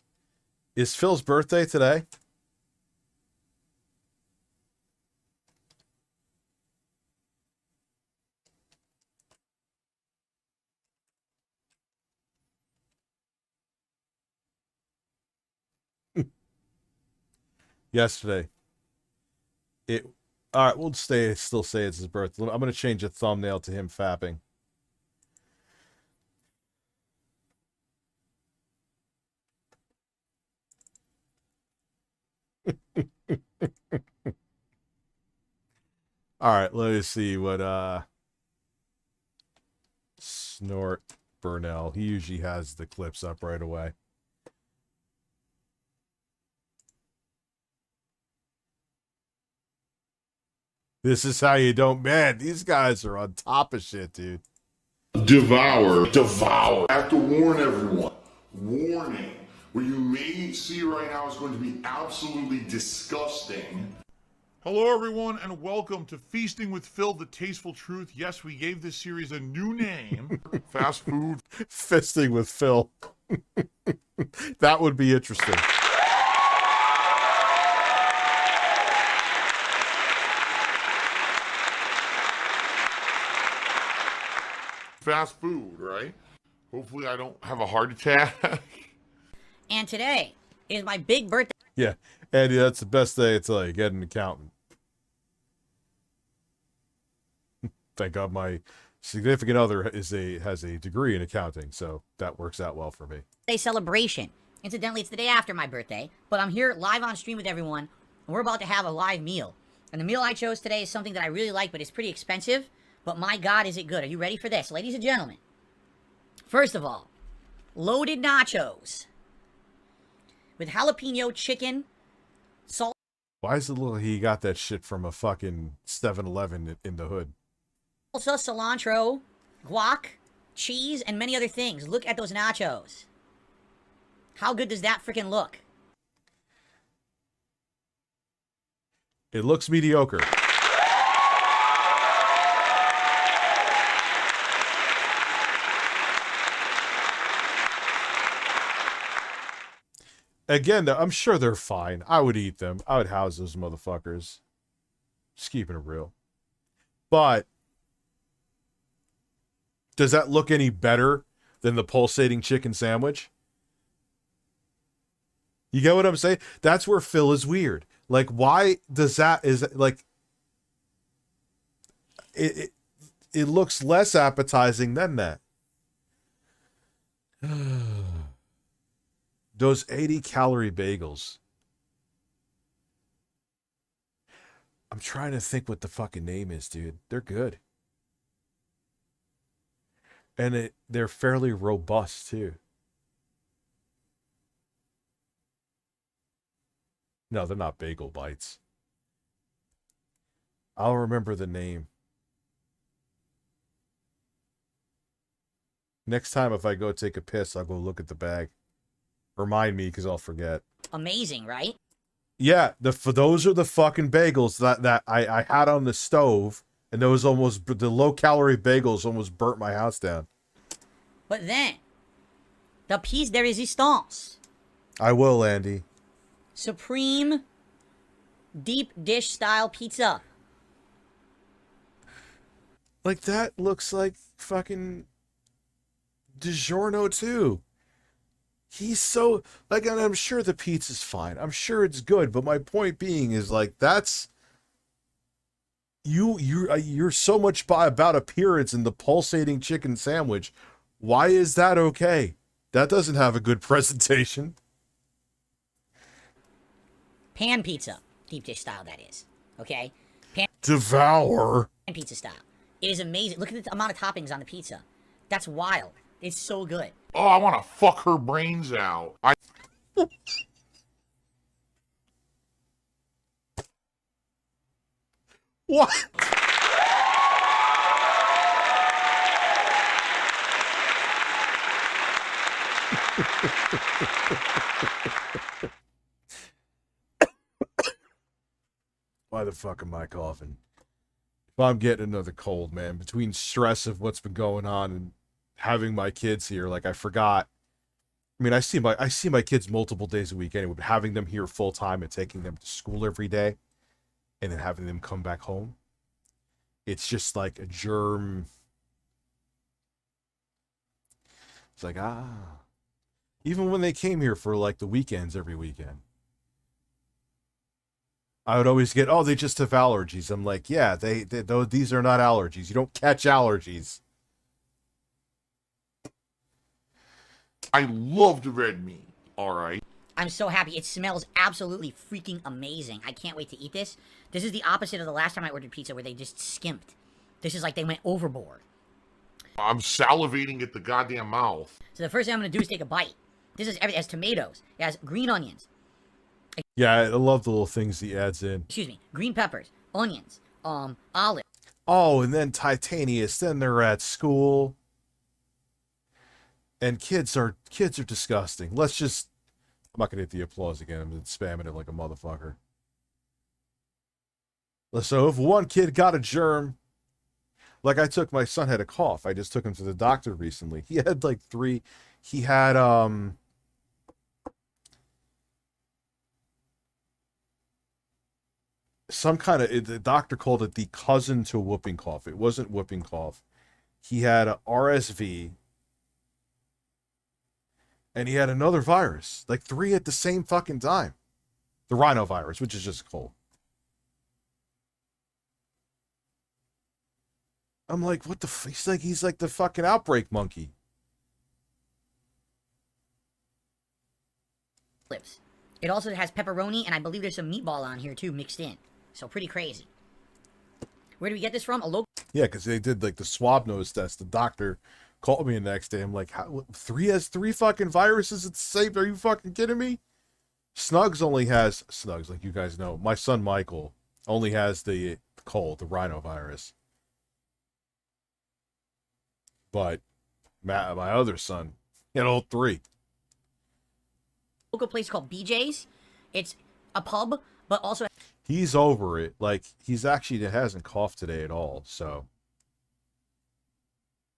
Is Phil's birthday today? Yesterday. All right, we'll still say it's his birthday. I'm going to change the thumbnail to him fapping. All right, let me see what Snort Burnell. He usually has the clips up right away. This is how you don't, man, these guys are on top of shit, dude. Devour. I have to warn everyone. Warning. What you may see right now is going to be absolutely disgusting. Hello, everyone, and welcome to Feasting with Phil, the Tasteful Truth. Yes, we gave this series a new name. Fast food. Fisting with Phil. That would be interesting. Fast food, right? Hopefully I don't have a heart attack. And today is my big birthday. Yeah, Andy, that's the best day until you get an accountant. Thank God my significant other has a degree in accounting, so that works out well for me. Celebration. Incidentally, it's the day after my birthday, but I'm here live on stream with everyone, and we're about to have a live meal. And the meal I chose today is something that I really like, but it's pretty expensive. But my God, is it good? Are you ready for this, ladies and gentlemen? First of all, loaded nachos with jalapeno chicken, salt. Why is it little he got that shit from a fucking 7-Eleven in the hood? Salsa, cilantro, guac, cheese, and many other things. Look at those nachos. How good does that freaking look? It looks mediocre. Again, I'm sure they're fine. I would eat them. I would house those motherfuckers. Just keeping it real. But does that look any better than the pulsating chicken sandwich? You get what I'm saying? That's where Phil is weird. Like, why does that, is like, it looks less appetizing than that. Those 80-calorie bagels. I'm trying to think what the fucking name is, dude. They're good. And they're fairly robust, too. No, they're not bagel bites. I'll remember the name. Next time if I go take a piss, I'll go look at the bag. Remind me, because I'll forget. Amazing, right? Yeah, those are the fucking bagels that I had on the stove, and those the low-calorie bagels almost burnt my house down. But then, the piece de resistance. I will, Andy. Supreme deep dish style pizza. Like, that looks like fucking DiGiorno too. He's so, like, and I'm sure the pizza's fine. I'm sure it's good, but my point being is, like, that's you're so much about appearance in the pulsating chicken sandwich. Why is that okay? That doesn't have a good presentation. Pan pizza. Deep dish style, that is. Okay? Devour. Pan pizza style. It is amazing. Look at the amount of toppings on the pizza. That's wild. It's so good. Oh, I want to fuck her brains out. What? Why the fuck am I coughing? If I'm getting another cold, man, between stress of what's been going on and having my kids here, like, I forgot. I mean, I see my kids multiple days a week anyway, but having them here full time and taking them to school every day and then having them come back home, it's just like a germ. It's like, even when they came here for like the weekends every weekend, I would always get, oh, they just have allergies. I'm like, yeah, these are not allergies. You don't catch allergies. I love the red meat. All right. I'm so happy. It smells absolutely freaking amazing. I can't wait to eat this. This is the opposite of the last time I ordered pizza where they just skimped. This is like they went overboard. I'm salivating at the goddamn mouth. So the first thing I'm going to do is take a bite. This is everything. It has tomatoes. It has green onions. Yeah, I love the little things he adds in. Excuse me. Green peppers, onions, olive. Oh, and then Titanius. Then they're at school. And kids are disgusting. I'm not gonna hit the applause again. I'm spamming it like a motherfucker. So if one kid got a germ, like my son had a cough. I just took him to the doctor recently. He had like 3. He had some kind of, the doctor called it the cousin to whooping cough. It wasn't whooping cough. He had a RSV. And he had another virus, like 3 at the same fucking time. The rhinovirus, which is just a cold. I'm like, what the he's like the fucking outbreak monkey. Lips. It also has pepperoni, and I believe there's some meatball on here too, mixed in. So pretty crazy. Where do we get this from? A local. Yeah, because they did like the swab nose test. The doctor called me the next day. I'm like, has three fucking viruses at the same? Are you fucking kidding me? Snugs, like you guys know, my son Michael only has the cold, the rhinovirus. But Matt, my other son, he had all three. Local place called BJ's. It's a pub, but also He's over it. Like, he's actually hasn't coughed today at all, so.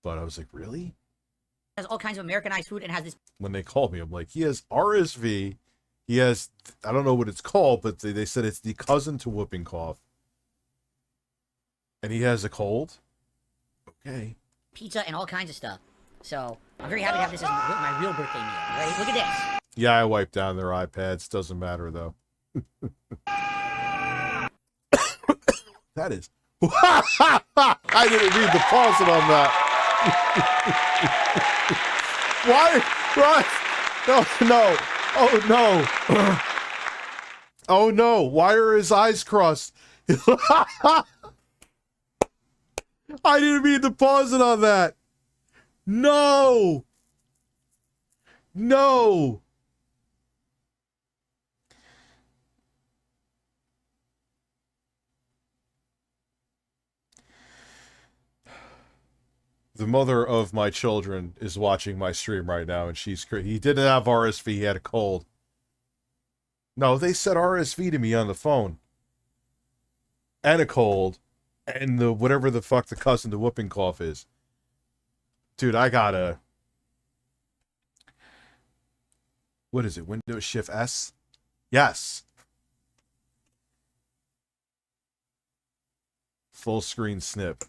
But I was like, really? has all kinds of Americanized food and has this. When they called me, I'm like, he has RSV. He has, I don't know what it's called, but they said it's the cousin to whooping cough. And he has a cold? Okay. Pizza and all kinds of stuff. So, I'm very happy to have this as my real birthday meal. Ready? Look at this. Yeah, I wiped down their iPads. Doesn't matter, though. That is. I didn't read the pause on that. Why? What? No. Oh, no. Oh, no. Why are his eyes crossed? I didn't mean to pause it on that. No. No. The mother of my children is watching my stream right now, and he didn't have RSV, he had a cold. No, they said RSV to me on the phone. And a cold. And the whatever the fuck the cousin to whooping cough is. Dude, I gotta... What is it? Windows Shift S? Yes. Full screen snip.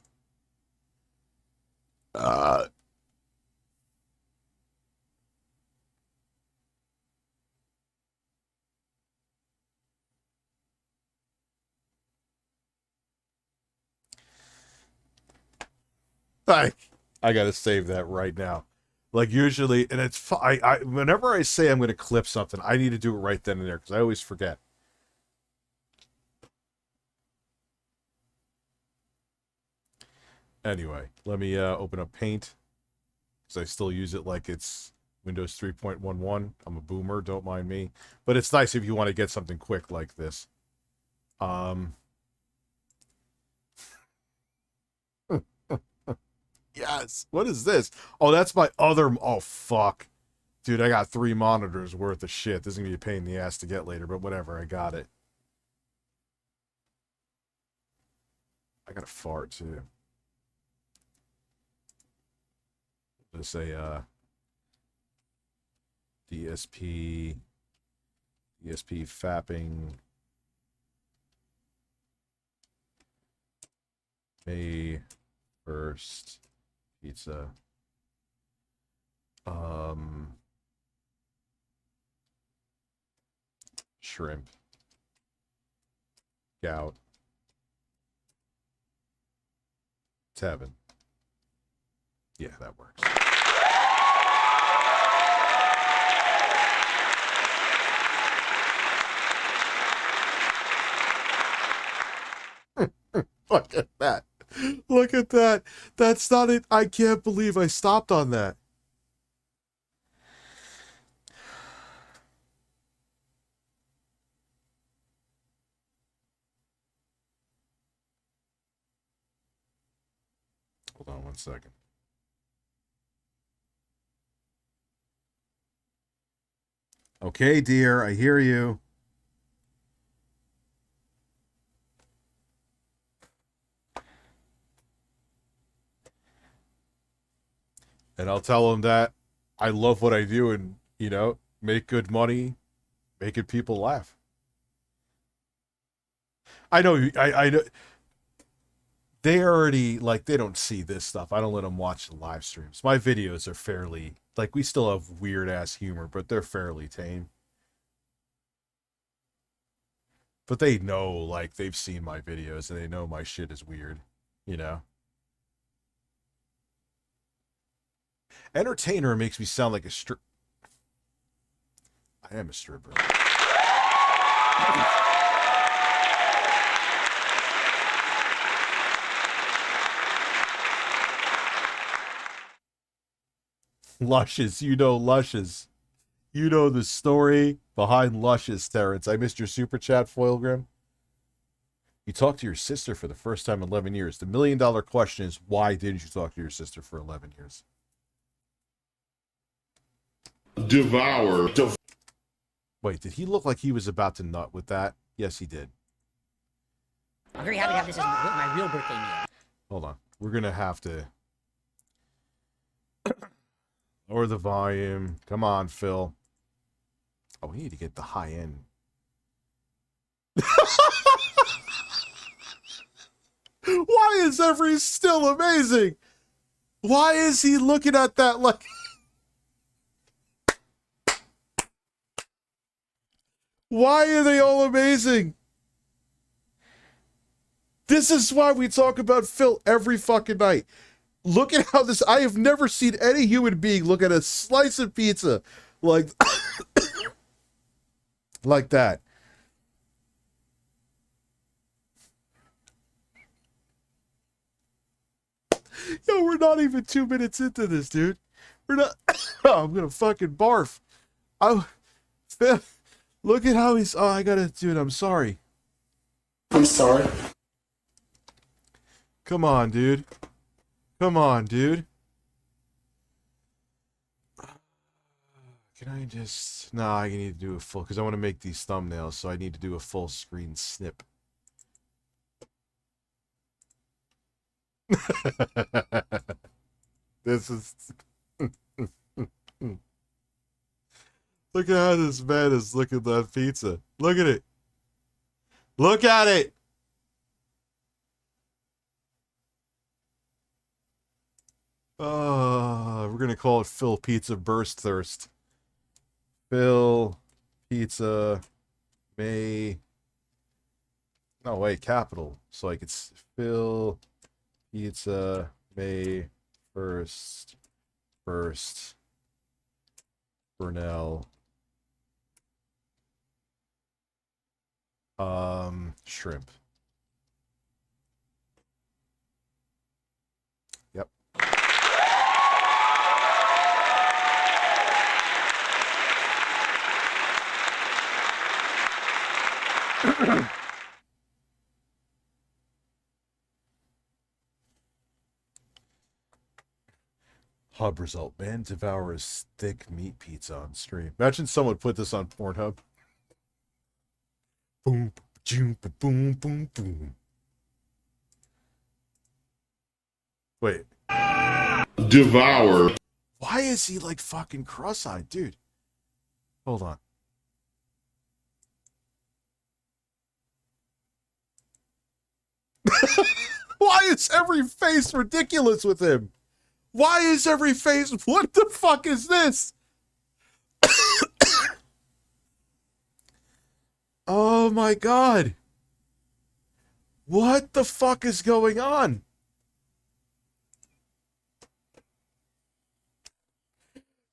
I gotta save that right now. Like usually, and it's whenever I say I'm gonna clip something, I need to do it right then and there because I always forget. Anyway, let me open up Paint because I still use it like it's Windows 3.11. I'm a boomer, don't mind me. But it's nice if you want to get something quick like this. Yes. What is this? Oh, that's my other... Oh, fuck. Dude, I got 3 monitors worth of shit. This is going to be a pain in the ass to get later, but whatever. I got it. I got a fart, too. Let's say, DSP fapping May 1st pizza. Shrimp. Gout. Tevin. Yeah, that works. Look at that. Look at that. That's not it. I can't believe I stopped on that. Hold on 1 second. Okay, dear, I hear you. And I'll tell them that I love what I do and, you know, make good money, making people laugh. I know, I know. They already, like, they don't see this stuff. I don't let them watch the live streams. My videos are fairly, like, we still have weird-ass humor, but they're fairly tame. But they know, like, they've seen my videos and they know my shit is weird, you know? Entertainer makes me sound like a I am a stripper. Lushes, you know Lushes. You know the story behind Lushes, Terrence. I missed your super chat, Foilgrim. You talked to your sister for the first time in 11 years. The million-dollar question is, why didn't you talk to your sister for 11 years? Devour. Wait, did he look like he was about to nut with that? Yes, he did. I'm very happy to have this as my real birthday meal. Hold on. We're going to have to lower the volume. Come on, Phil. Oh, we need to get the high end. Why is every still amazing? Why is he looking at that like... Why are they all amazing? This is why we talk about Phil every fucking night. Look at how this... I have never seen any human being look at a slice of pizza like... like that. Yo, we're not even 2 minutes into this, dude. We're not... Oh, I'm gonna fucking barf. Phil... Look at how he's... Oh, I gotta... Dude, I'm sorry. I'm sorry. Come on, dude. Come on, dude. Can I just... No, I need to do a full... Because I want to make these thumbnails, so I need to do a full screen snip. This is... Look at how this man is looking at that pizza. Look at it. Look at it. We're going to call it Phil Pizza Burst Thirst. Phil Pizza May... No, wait, capital. So like it's Phil Pizza May First Burnell shrimp. Yep. Hub result, man devours thick meat pizza on stream. Imagine someone put this on Pornhub. Boom, boom, boom, boom, boom. Wait. Devour. Why is he like fucking cross-eyed, dude? Hold on. Why is every face ridiculous with him? Why is every face... What the fuck is this? Oh my god. What the fuck is going on?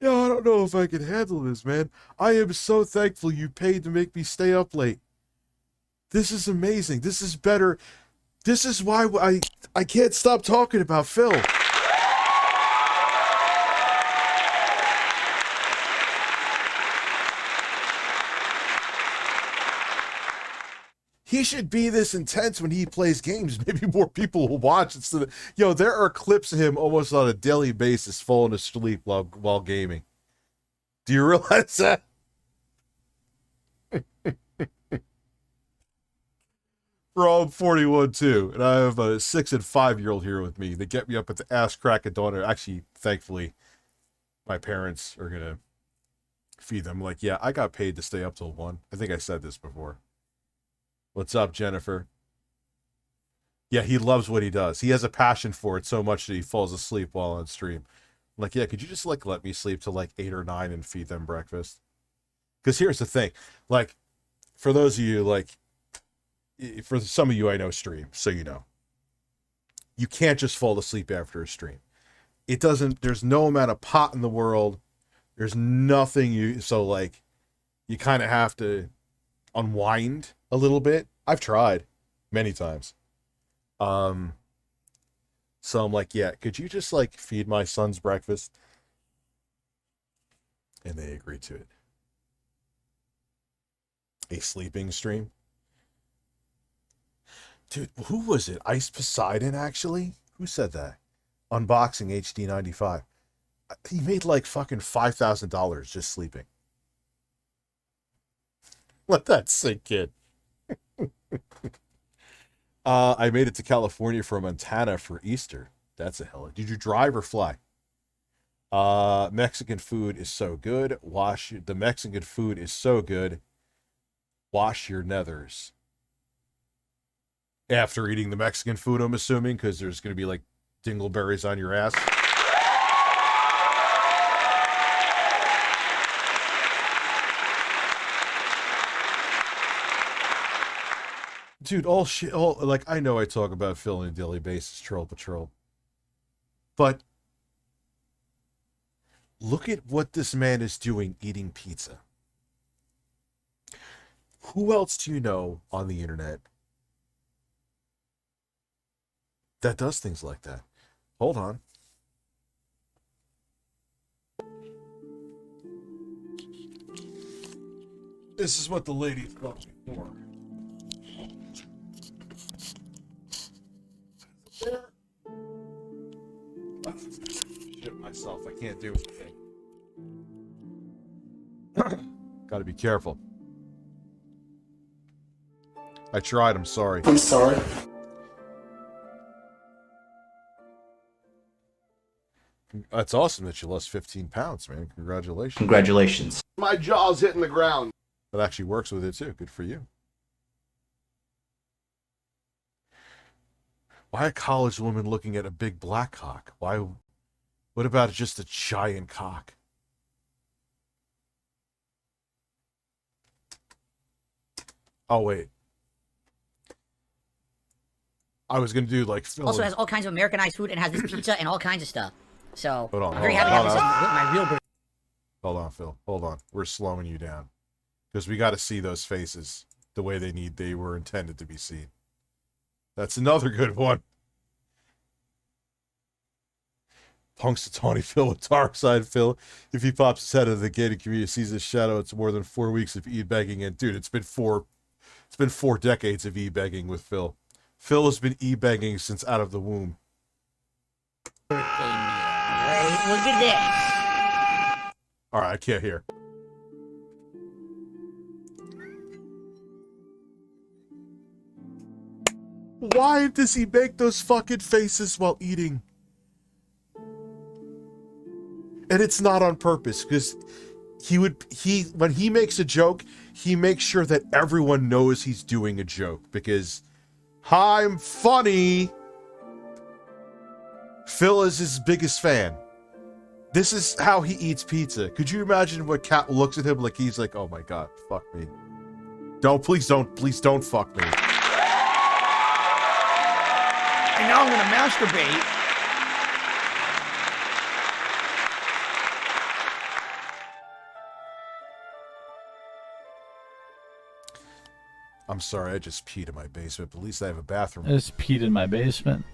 Yo, I don't know if I can handle this, man. I am so thankful you paid to make me stay up late. This is amazing. This is better. This is why I can't stop talking about Phil. He should be this intense when he plays games. Maybe more people will watch instead of... Yo, there are clips of him almost on a daily basis falling asleep while gaming. Do you realize that? Bro, I'm 41 too, and I have a 6 and 5-year-old here with me. They get me up at the ass crack of dawn. Actually, thankfully, my parents are gonna feed them. Like, yeah, I got paid to stay up till 1. I think I said this before. What's up, Jennifer? Yeah, he loves what he does. He has a passion for it so much that he falls asleep while on stream. I'm like, yeah, could you just like let me sleep till like 8 or 9 and feed them breakfast? Because here's the thing, like, for those of you like for some of you I know stream, so you know. You can't just fall asleep after a stream. It doesn't, there's no amount of pot in the world. There's nothing so like, you kind of have to unwind a little bit. I've tried many times. So I'm like, yeah, could you just like feed my son's breakfast? And they agreed to it. A sleeping stream. Dude, who was it? Ice Poseidon, actually? Who said that? Unboxing HD 95. He made like fucking $5,000 just sleeping. Let that sink in. I made it to California from Montana for Easter. That's a hell. Did you drive or fly? Mexican food is so good. The Mexican food is so good. Wash your nethers. After eating the Mexican food, I'm assuming, because there's going to be like dingleberries on your ass. Dude, like, I know I talk about Phil on a daily basis, Troll Patrol. But look at what this man is doing eating pizza. Who else do you know on the internet that does things like that? Hold on. This is what the lady brought me for. Shit myself. I can't do anything. Gotta be careful. I tried. I'm sorry. I'm sorry. That's awesome that you lost 15 pounds, man. Congratulations. Congratulations. My jaw's hitting the ground. That actually works with it, too. Good for you. Why a college woman looking at a big black cock? Why? What about just a giant cock? Oh, wait. I was going to do, like... Also has all kinds of Americanized food and has this pizza and all kinds of stuff. So, hold on, I'm very happy to have this as my real birthday. Hold on, Phil. Hold on. We're slowing you down. Because we got to see those faces the way they were intended to be seen. That's another good one. Punxsutawney Phil with Darkside Phil. If he pops his head out of the gated community, sees his shadow, it's more than 4 weeks of e-begging. And dude, it's been 4 decades of e-begging with Phil. Phil has been e-begging since out of the womb. Birthday meal. Right? Look at this. All right, I can't hear. Why does he make those fucking faces while eating? And it's not on purpose, because when he makes a joke, he makes sure that everyone knows he's doing a joke, because I'm funny. Phil is his biggest fan. This is how he eats pizza. Could you imagine what Cat looks at him like he's like, oh my god, fuck me. Please don't fuck me. And now I'm gonna masturbate. I'm sorry, I just peed in my basement, but at least I have a bathroom. I just peed in my basement.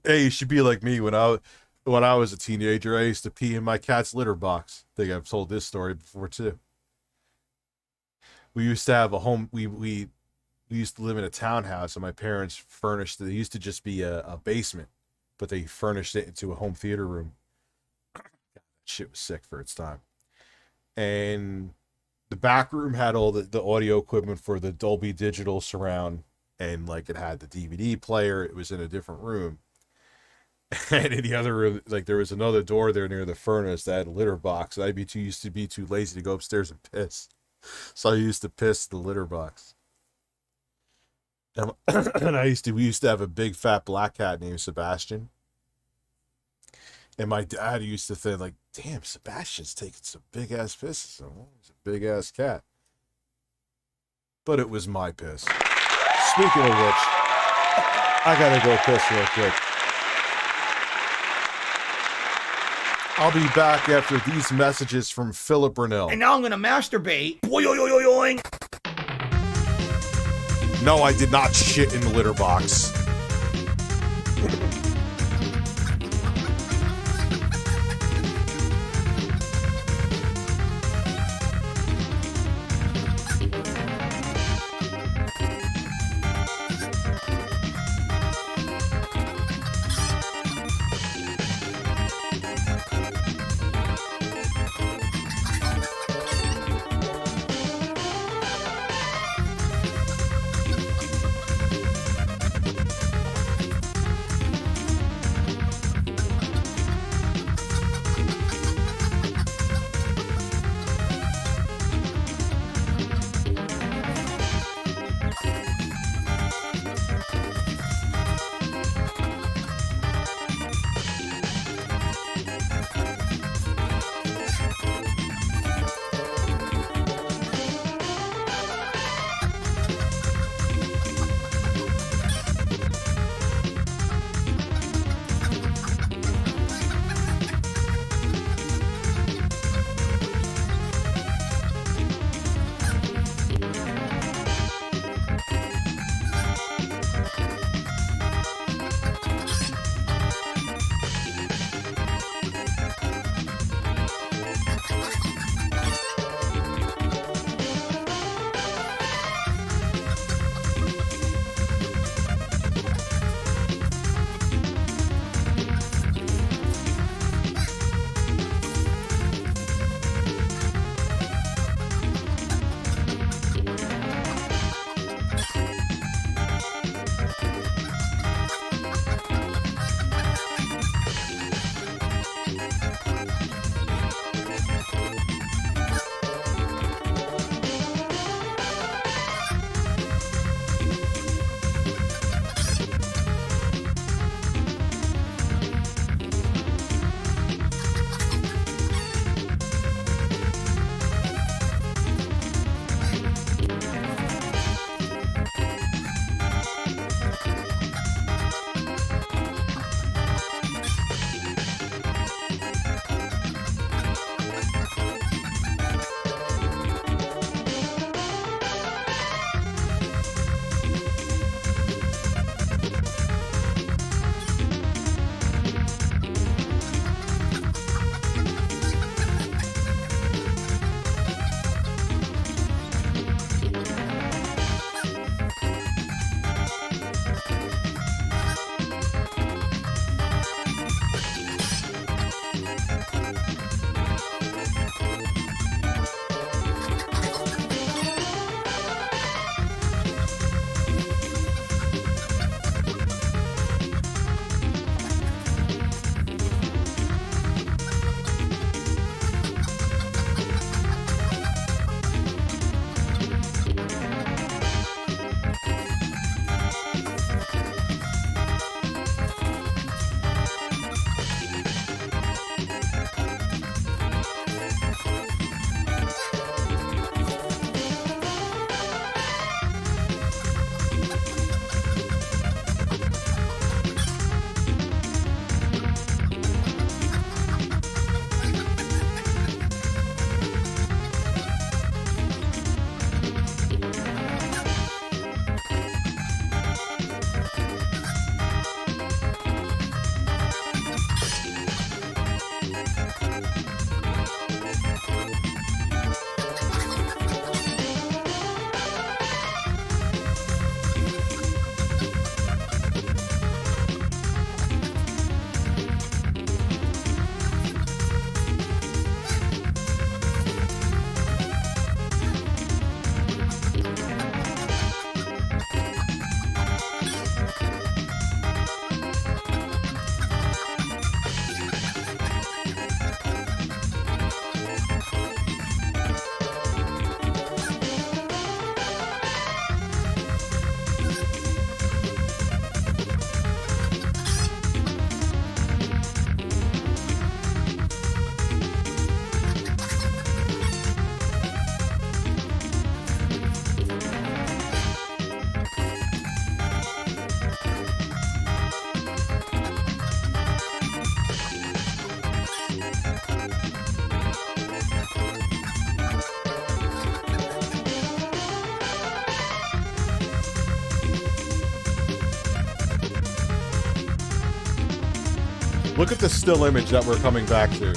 Hey, you should be like me. When I was a teenager, I used to pee in my cat's litter box. I think I've told this story before too. We used to have a home. We used to live in a townhouse, and my parents furnished. It used to just be a basement, but they furnished it into a home theater room. God, that shit was sick for its time. And the back room had all the audio equipment for the Dolby Digital surround, and like it had the DVD player. It was in a different room. And in the other room, like there was another door there near the furnace that had a litter box. And used to be too lazy to go upstairs and piss. So I used to piss in the litter box. And we used to have a big fat black cat named Sebastian. And my dad used to think like, damn, Sebastian's taking some big ass pisses. He's a big ass cat. but it was my piss. Speaking of which, I gotta go piss real quick. I'll be back after these messages from Philip Burnell. And now I'm gonna masturbate. Boing. No, I did not shit in the litter box. Look at the still image that we're coming back to.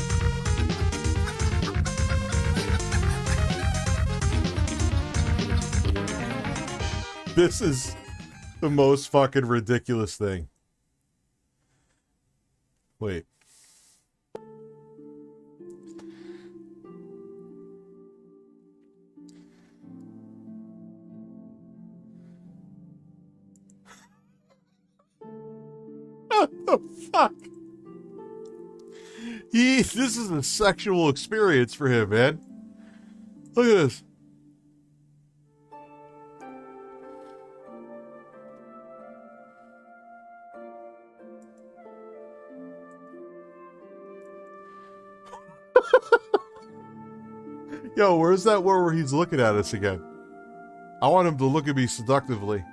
This is the most fucking ridiculous thing. Wait. What the fuck? This is a sexual experience for him, man. Look at this. Yo, where's that one where he's looking at us again? I want him to look at me seductively.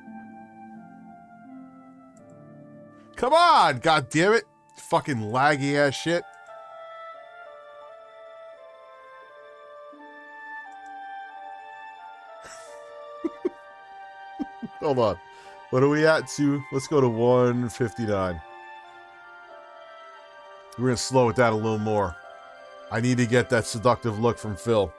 Come on, god damn it. Fucking laggy ass shit. Hold on. What are we at? Let's go to 159. We're gonna slow it down a little more. I need to get that seductive look from Phil.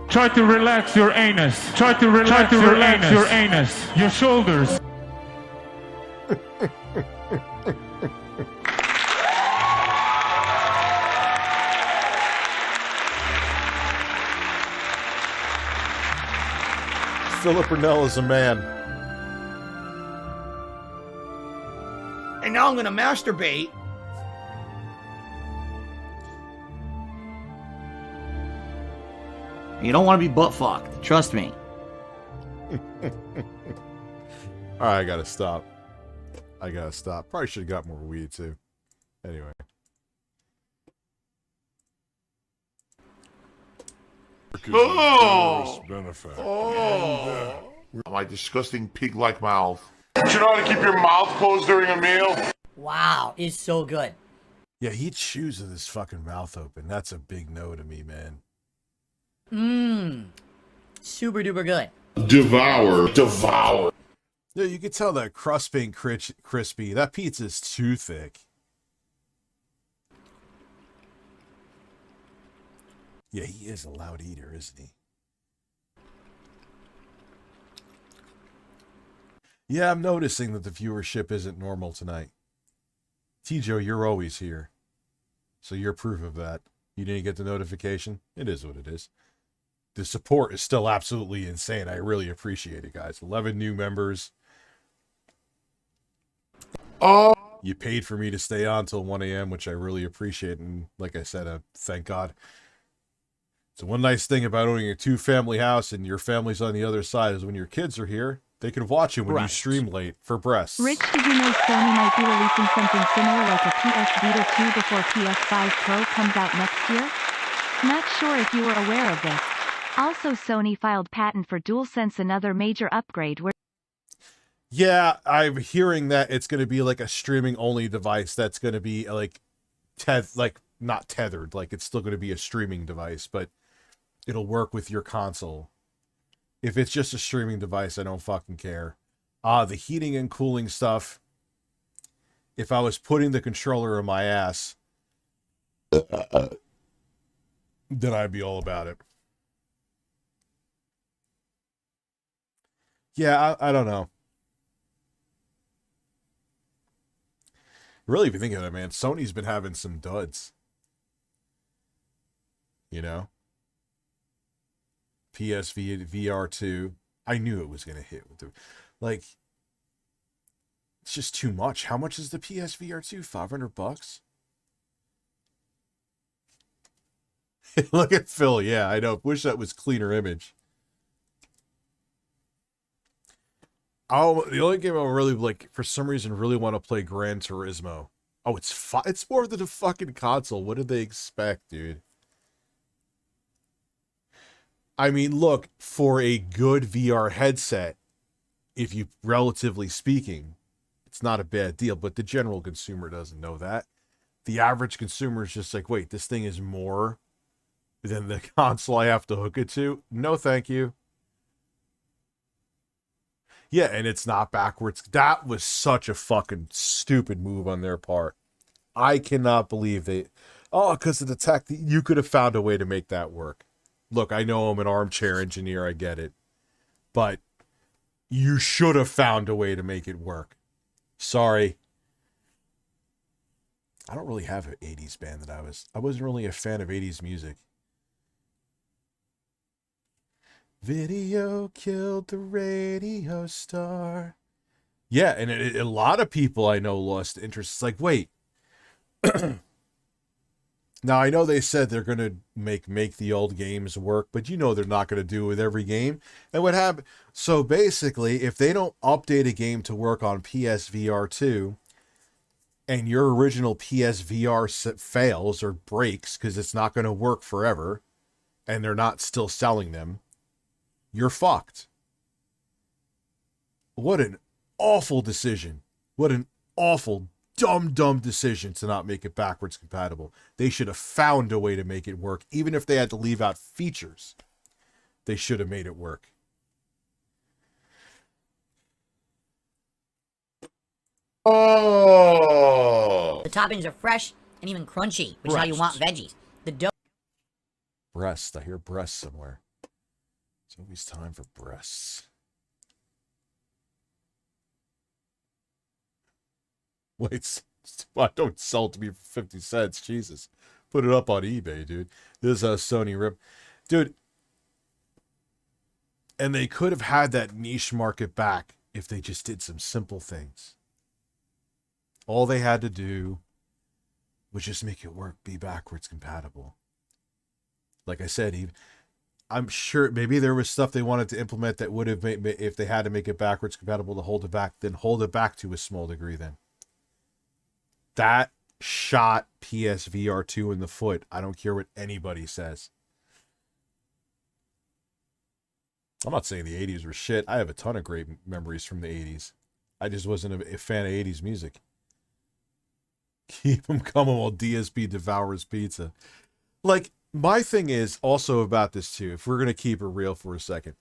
Try to relax your anus. Try to relax your anus. Your shoulders. Philip Burnell is a man. And now I'm gonna masturbate. You don't want to be butt fucked. Trust me. Alright, I gotta stop. Probably should have got more weed too. Anyway. Oh! My disgusting pig-like mouth. You know how to keep your mouth closed during a meal? Wow, it's so good. Yeah, he chews with his fucking mouth open. That's a big no to me, man. Mmm. Super duper good. Devour. Yeah, you can tell that crust being crispy. That pizza's too thick. Yeah, he is a loud eater, isn't he? Yeah, I'm noticing that the viewership isn't normal tonight. T-Joe, you're always here. So you're proof of that. You didn't get the notification? It is what it is. The support is still absolutely insane. I really appreciate it, guys. 11 new members. Oh! You paid for me to stay on till 1 a.m., which I really appreciate. And like I said, thank God. So one nice thing about owning a two-family house and your family's on the other side is when your kids are here, they can watch you when you stream late for breasts. Rich, did you know Sony might be releasing something similar like a PS Vita 2 before PS5 Pro comes out next year? Not sure if you were aware of this. Also, Sony filed patent for DualSense, another major upgrade where... Yeah, I'm hearing that it's going to be like a streaming-only device that's going to be like, not tethered, like it's still going to be a streaming device, but it'll work with your console. If it's just a streaming device, I don't fucking care. The heating and cooling stuff, if I was putting the controller in my ass, then I'd be all about it. Yeah, I don't know. Really, if you think of it, man, Sony's been having some duds. You know? PSV VR2. I knew it was going to hit with the... Like, it's just too much. How much is the PSVR2? $500? Look at Phil. Yeah, I know. Wish that was cleaner image. The only game I really, like, for some reason, really want to play Gran Turismo. Oh, it's more than a fucking console. What did they expect, dude? I mean, look, for a good VR headset, if you, relatively speaking, it's not a bad deal, but the general consumer doesn't know that. The average consumer is just like, wait, this thing is more than the console I have to hook it to? No, thank you. Yeah, and it's not backwards. That was such a fucking stupid move on their part. I cannot believe they... Oh, because of the tech, you could have found a way to make that work. Look, I know I'm an armchair engineer, I get it. But you should have found a way to make it work. Sorry. I don't really have an 80s band that I wasn't really a fan of 80s music. Video killed the radio star. Yeah, and a lot of people I know lost interest. It's like, wait. Now, I know they said they're going to make the old games work, but you know they're not going to do it with every game. And what happened? So basically, if they don't update a game to work on PSVR 2, and your original PSVR fails or breaks because it's not going to work forever, and they're not still selling them, you're fucked. What an awful decision. What an awful, dumb decision to not make it backwards compatible. They should have found a way to make it work. Even if they had to leave out features, they should have made it work. The toppings are fresh and even crunchy, which is how you want veggies. The dough... Breast. I hear breasts somewhere. It's always time for breasts. Wait, I don't sell it to me for 50 cents. Jesus. Put it up on eBay, dude. This is a Sony rip. Dude. And they could have had that niche market back if they just did some simple things. All they had to do was just make it work, be backwards compatible. Like I said, I'm sure maybe there was stuff they wanted to implement that would have made, if they had to make it backwards compatible to hold it back, then hold it back to a small degree then. That shot PSVR 2 in the foot. I don't care what anybody says. I'm not saying the 80s were shit. I have a ton of great memories from the 80s. I just wasn't a fan of 80s music. Keep them coming while DSP devours pizza. Like, my thing is also about this too, if we're going to keep it real for a second.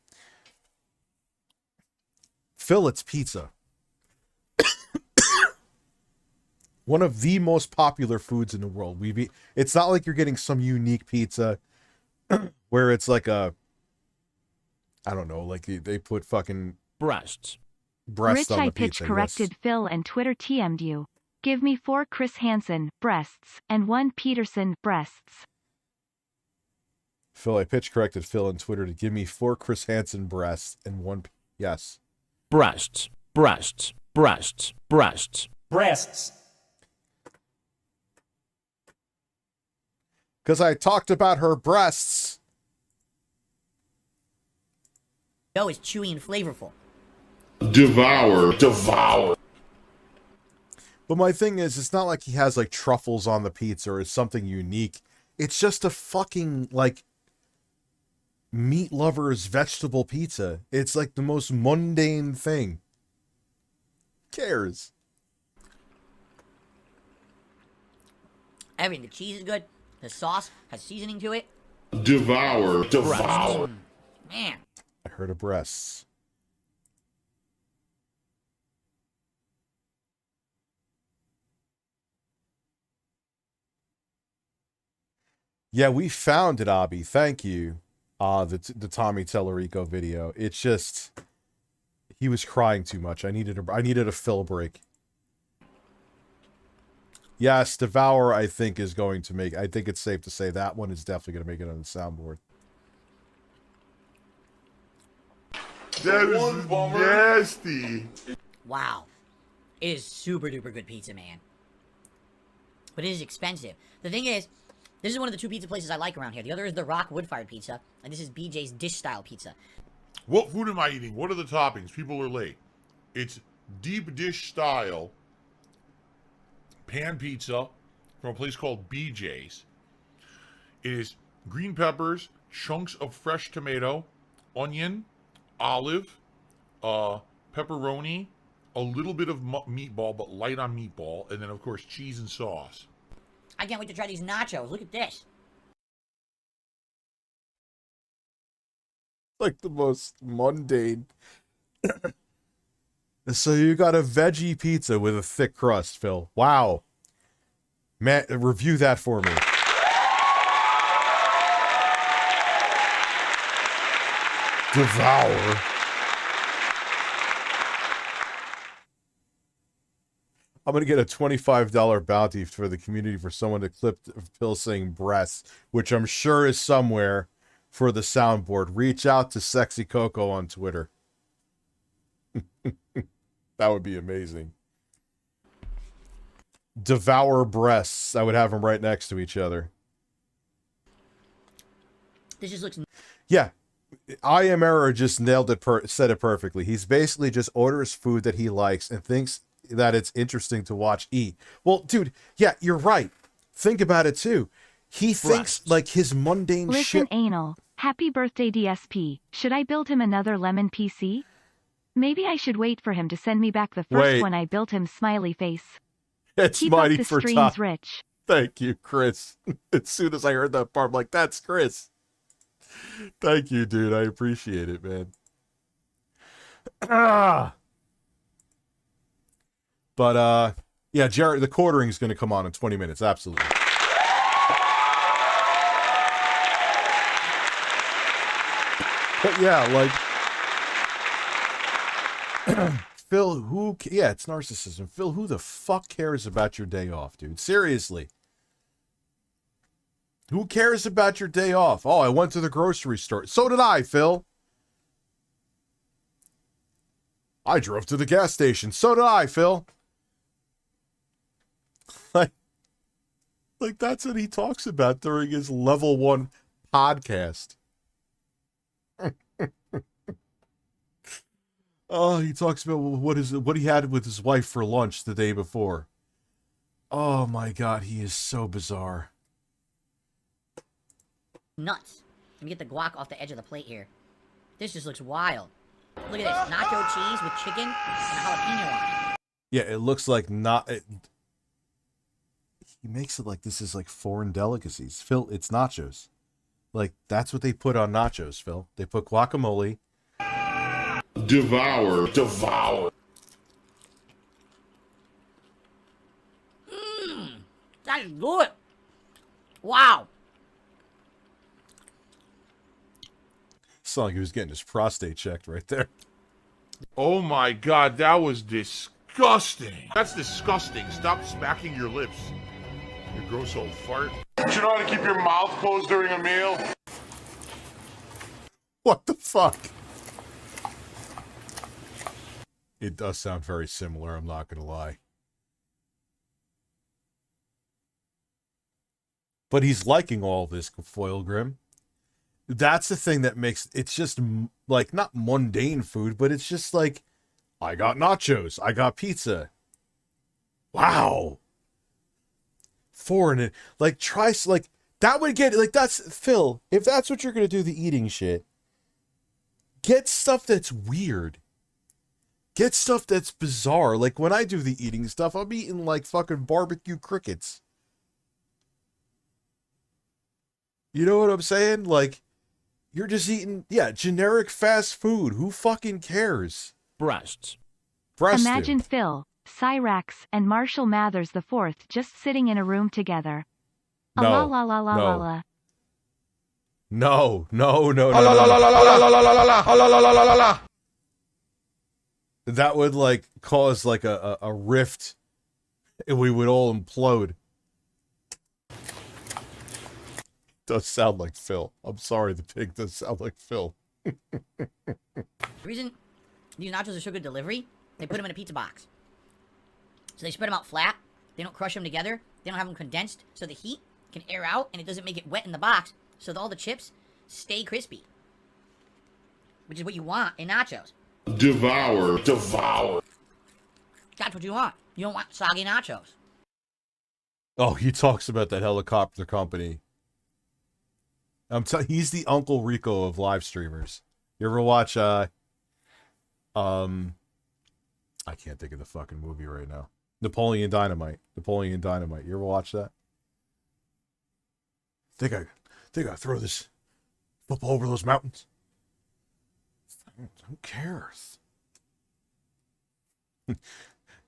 Fillet's Pizza. One of the most popular foods in the world. It's not like you're getting some unique pizza where it's like a, I don't know, like they put fucking breasts Rich, on I the pitch pizza. corrected Yes. Phil and Twitter TM'd you. Give me 4 Chris Hansen breasts and 1 Peterson breasts. Phil, I pitch corrected Phil on Twitter to give me 4 Chris Hansen breasts and 1. Yes. Breasts. Breasts. Breasts. Breasts. Breasts. Because I talked about her breasts. Dough is chewy and flavorful. Devour. Devour. But my thing is, it's not like he has like truffles on the pizza or it's something unique. It's just a fucking like meat lover's vegetable pizza. It's like the most mundane thing. Who cares? Everything. The cheese is good. The sauce has seasoning to it. Devour. Devour. Man. I heard of breasts. Yeah, we found it, Abby. Thank you. The Tommy Tallarico video. It's just he was crying too much. I needed a fill break. Yes, Devour, I think, is going to make... I think it's safe to say that one is definitely going to make it on the soundboard. That is nasty. Wow. It is super duper good pizza, man. But it is expensive. The thing is, this is one of the 2 pizza places I like around here. The other is the Rock wood-fired pizza, and this is BJ's dish-style pizza. What food am I eating? What are the toppings? People are late. It's deep dish style pan pizza from a place called BJ's. It is green peppers, chunks of fresh tomato, onion, olive, pepperoni, a little bit of meatball, but light on meatball, and then, of course, cheese and sauce. I can't wait to try these nachos. Look at this. Like the most mundane. So you got a veggie pizza with a thick crust, Phil. Wow. Matt, review that for me. Devour. I'm going to get a $25 bounty for the community for someone to clip Phil saying breasts, which I'm sure is somewhere for the soundboard. Reach out to Sexy Coco on Twitter. That would be amazing. Devour breasts. I would have them right next to each other. This just looks... Yeah. I Am Error just nailed it, said it perfectly. He's basically just orders food that he likes and thinks that it's interesting to watch eat. Well, dude, yeah, you're right. Think about it, too. He thinks, like, his mundane shit... Listen, Anal. Happy birthday, DSP. Should I build him another lemon PC? Maybe I should wait for him to send me back the first one I built him, smiley face. It's Keep mighty up the for streams time. rich. Thank you, Chris. As soon as I heard that part, I'm like, that's Chris. Thank you, dude. I appreciate it, man. But, yeah, Jared, the quartering is going to come on in 20 minutes. Absolutely. But, yeah, like... Phil, yeah, it's narcissism. Phil, who the fuck cares about your day off, dude? Seriously. Who cares about your day off? Oh, I went to the grocery store. So did I, Phil. I drove to the gas station. So did I, Phil. Like that's what he talks about during his level 1 podcast. Oh, he talks about what he had with his wife for lunch the day before. Oh my God, he is so bizarre. Nuts. Let me get the guac off the edge of the plate here. This just looks wild. Look at this. Nacho cheese with chicken and a jalapeno on it. Yeah, it looks like he makes it like this is like foreign delicacies. Phil, it's nachos. Like, that's what they put on nachos, Phil. They put guacamole. Devour. That is good. Wow. Sounded like he was getting his prostate checked right there. Oh my God, that was disgusting. That's disgusting. Stop smacking your lips. You gross old fart. Don't you know how to keep your mouth closed during a meal? What the fuck? It does sound very similar, I'm not gonna lie. But he's liking all this, Foil Grim. That's the thing that makes it's just like not mundane food, but it's just like I got nachos, I got pizza. Wow. Foreign, like try like that would get like that's Phil. If that's what you're gonna do, the eating shit, get stuff that's weird. Get stuff that's bizarre. Like when I do the eating stuff, I'm eating like fucking barbecue crickets. You know what I'm saying? Like, you're just eating, yeah, generic fast food. Who fucking cares? Breasts. Imagine Phil, Cyrax, and Marshall Mathers IV just sitting in a room together. No, la la la la la la. No. That would like cause like a rift, and we would all implode. Does sound like Phil. I'm sorry, the pig does sound like Phil. The reason these nachos are so good delivery, they put them in a pizza box. So they spread them out flat. They don't crush them together. They don't have them condensed, so the heat can air out and it doesn't make it wet in the box, so that all the chips stay crispy. Which is what you want in nachos. Devour. That's what you want. You don't want soggy nachos. Oh, he talks about that helicopter company. He's the Uncle Rico of live streamers. You ever watch I can't think of the fucking movie right now. Napoleon Dynamite. You ever watch that? Think I throw this football over those mountains? Who cares?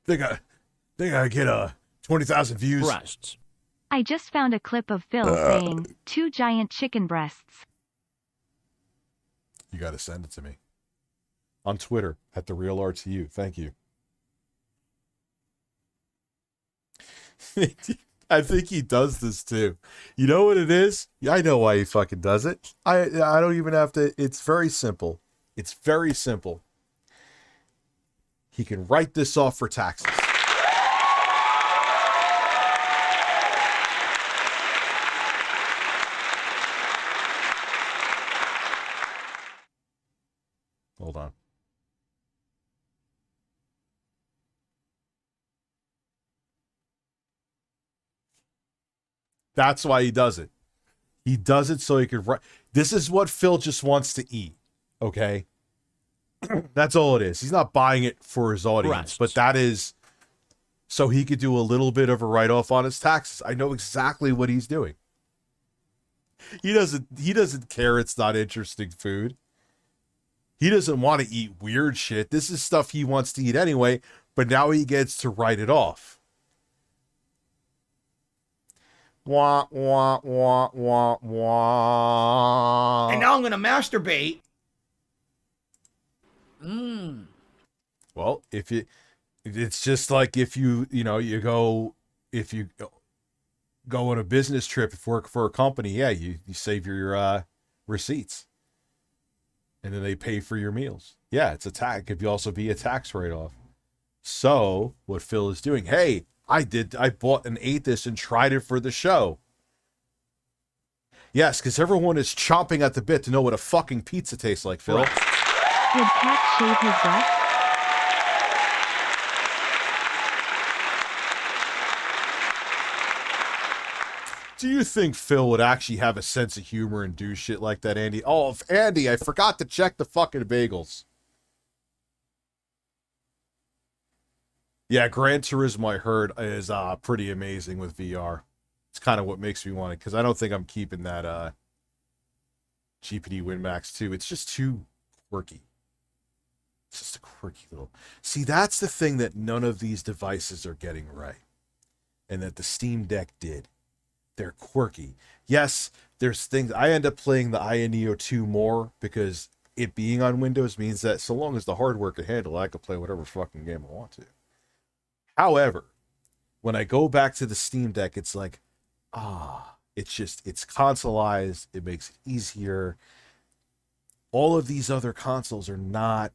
They gotta get 20,000 views. Breasts. I just found a clip of Phil saying, 2 giant chicken breasts. You gotta send it to me. On Twitter, at @TheRealRTU. Thank you. I think he does this too. You know what it is? I know why he fucking does it. I don't even have to. It's very simple. It's very simple. He can write this off for taxes. Hold on. That's why he does it. He does it so he could write. This is what Phil just wants to eat. Okay? That's all it is. He's not buying it for his audience, but that is so he could do a little bit of a write-off on his taxes. I know exactly what he's doing. He doesn't care it's not interesting food. He doesn't want to eat weird shit. This is stuff he wants to eat anyway, but now he gets to write it off. Wah, wah, wah, wah, wah. And now I'm going to masturbate. Well, it's just like if you go on a business trip, if you work for a company, yeah, you save your receipts. And then they pay for your meals. Yeah, it's a tax. It could also be a tax write-off. So what Phil is doing, hey, I bought and ate this and tried it for the show. Yes, because everyone is chomping at the bit to know what a fucking pizza tastes like, Phil. Would Cat shave his breast? Do you think Phil would actually have a sense of humor and do shit like that, Andy? Oh, Andy, I forgot to check the fucking bagels. Yeah, Gran Turismo, I heard, is pretty amazing with VR. It's kind of what makes me want it, because I don't think I'm keeping that GPD WinMax 2. It's just too quirky. It's just a quirky little... See, that's the thing that none of these devices are getting right, and that the Steam Deck did. They're quirky. Yes, there's things... I end up playing the Aya Neo 2 more, because it being on Windows means that so long as the hardware can handle it, I can play whatever fucking game I want to. However, when I go back to the Steam Deck, it's like, it's consoleized. It makes it easier. All of these other consoles are not,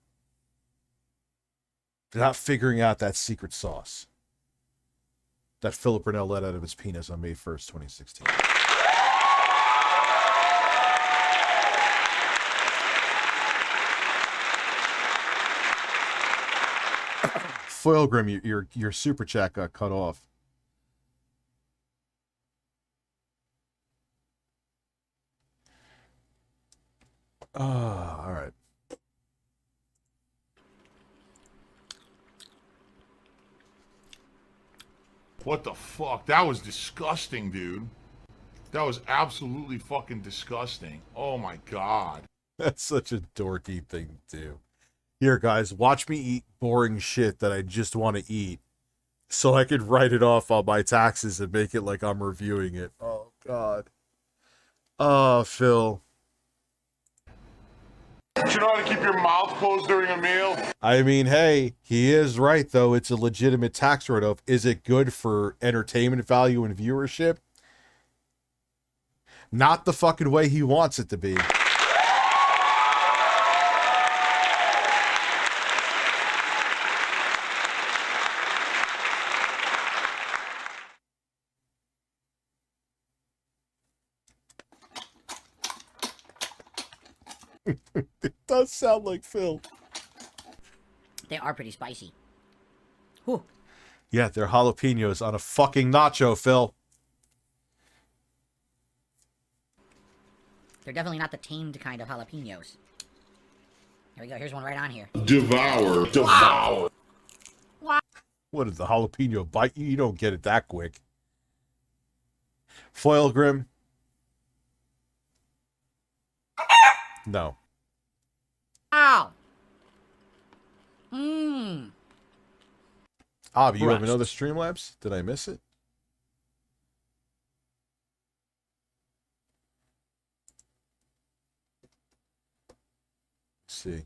they're not figuring out that secret sauce that Philip Burnell let out of his penis on May 1st, 2016. Foilgrim, your super chat got cut off. All right. What the fuck? That was disgusting, dude. That was absolutely fucking disgusting. Oh my god. That's such a dorky thing to do. Here, guys, watch me eat boring shit that I just want to eat so I could write it off on my taxes and make it like I'm reviewing it. Oh, God. Oh, Phil. Do you know how to keep your mouth closed during a meal? I mean, hey, he is right, though. It's a legitimate tax write-off. Is it good for entertainment value and viewership? Not the fucking way he wants it to be. It does sound like Phil. They are pretty spicy. Whew. Yeah, they're jalapenos on a fucking nacho, Phil. They're definitely not the tamed kind of jalapenos. Here we go. Here's one right on here. Devour. Wow. What did the jalapeno bite you? You don't get it that quick. Foilgrim. No. Ow. Mmm. You have another Streamlabs? Did I miss it? Let's see.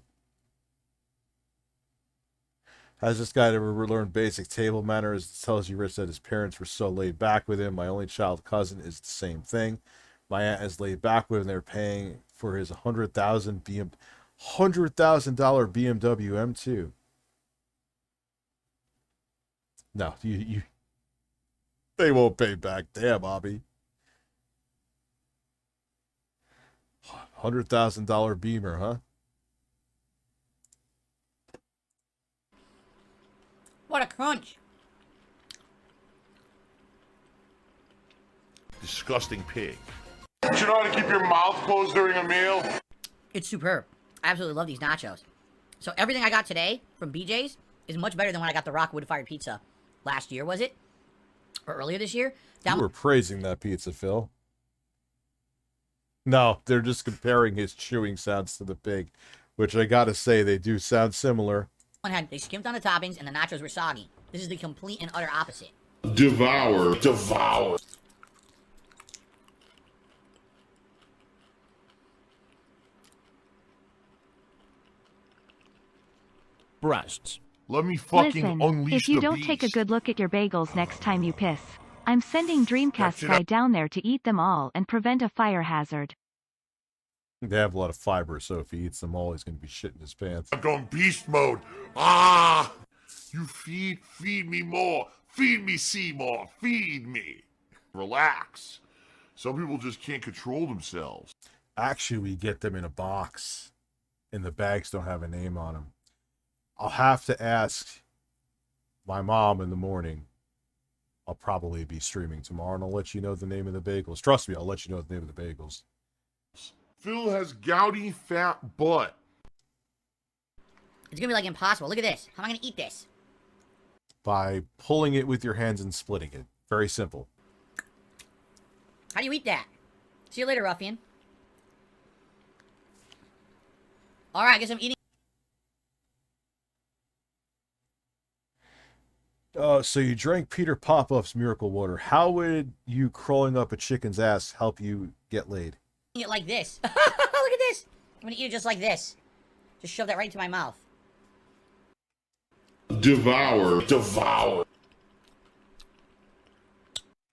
Has this guy ever learned basic table manners? It tells you, Rich, that his parents were so laid back with him. My only child cousin is the same thing. My aunt is laid back with him. They're paying for his $100,000 BMW M2. No, they won't pay back. Damn, Bobby. $100,000 Beamer, huh? What a crunch. Disgusting pig. You know how to keep your mouth closed during a meal? It's superb. I absolutely love these nachos. So everything I got today from BJ's is much better than when I got the Rockwood Fire Pizza last year, was it? Or earlier this year? You were praising that pizza, Phil. No, they're just comparing his chewing sounds to the pig, which I gotta say, they do sound similar. They skimped on the toppings and the nachos were soggy. This is the complete and utter opposite. Devour. Breasts. Let me fucking Listen, unleash if you the don't beast. take a good look at your bagels next time you piss, I'm sending Dreamcast That's it. guy down there to eat them all and prevent a fire hazard. They have a lot of fiber, so if he eats them all, he's going to be shitting his pants. I'm going beast mode. Ah! You feed me more. Feed me, Seymour. Feed me. Relax. Some people just can't control themselves. Actually, we get them in a box, and the bags don't have a name on them. I'll have to ask my mom in the morning. I'll probably be streaming tomorrow, and I'll let you know the name of the bagels. Trust me, I'll let you know the name of the bagels. Phil has gouty fat butt. It's gonna be like impossible. Look at this. How am I gonna eat this? By pulling it with your hands and splitting it. Very simple. How do you eat that? See you later, ruffian. Alright, I guess I'm eating. So you drank Peter Popoff's Miracle Water. How would you crawling up a chicken's ass help you get laid? Eat it like this. Look at this. I'm gonna eat it just like this. Just shove that right into my mouth. Devour.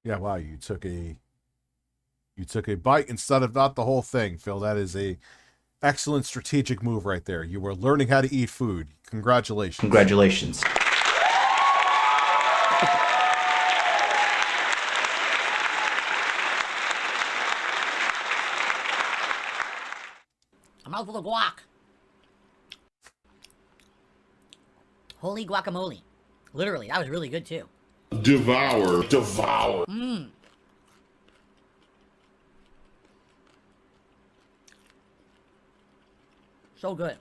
Yeah, wow, you took a bite instead of not the whole thing, Phil. That is a excellent strategic move right there. You were learning how to eat food. Congratulations. Congratulations. A mouthful of guac. Holy guacamole. Literally, that was really good too. Devour. Mmm. So good.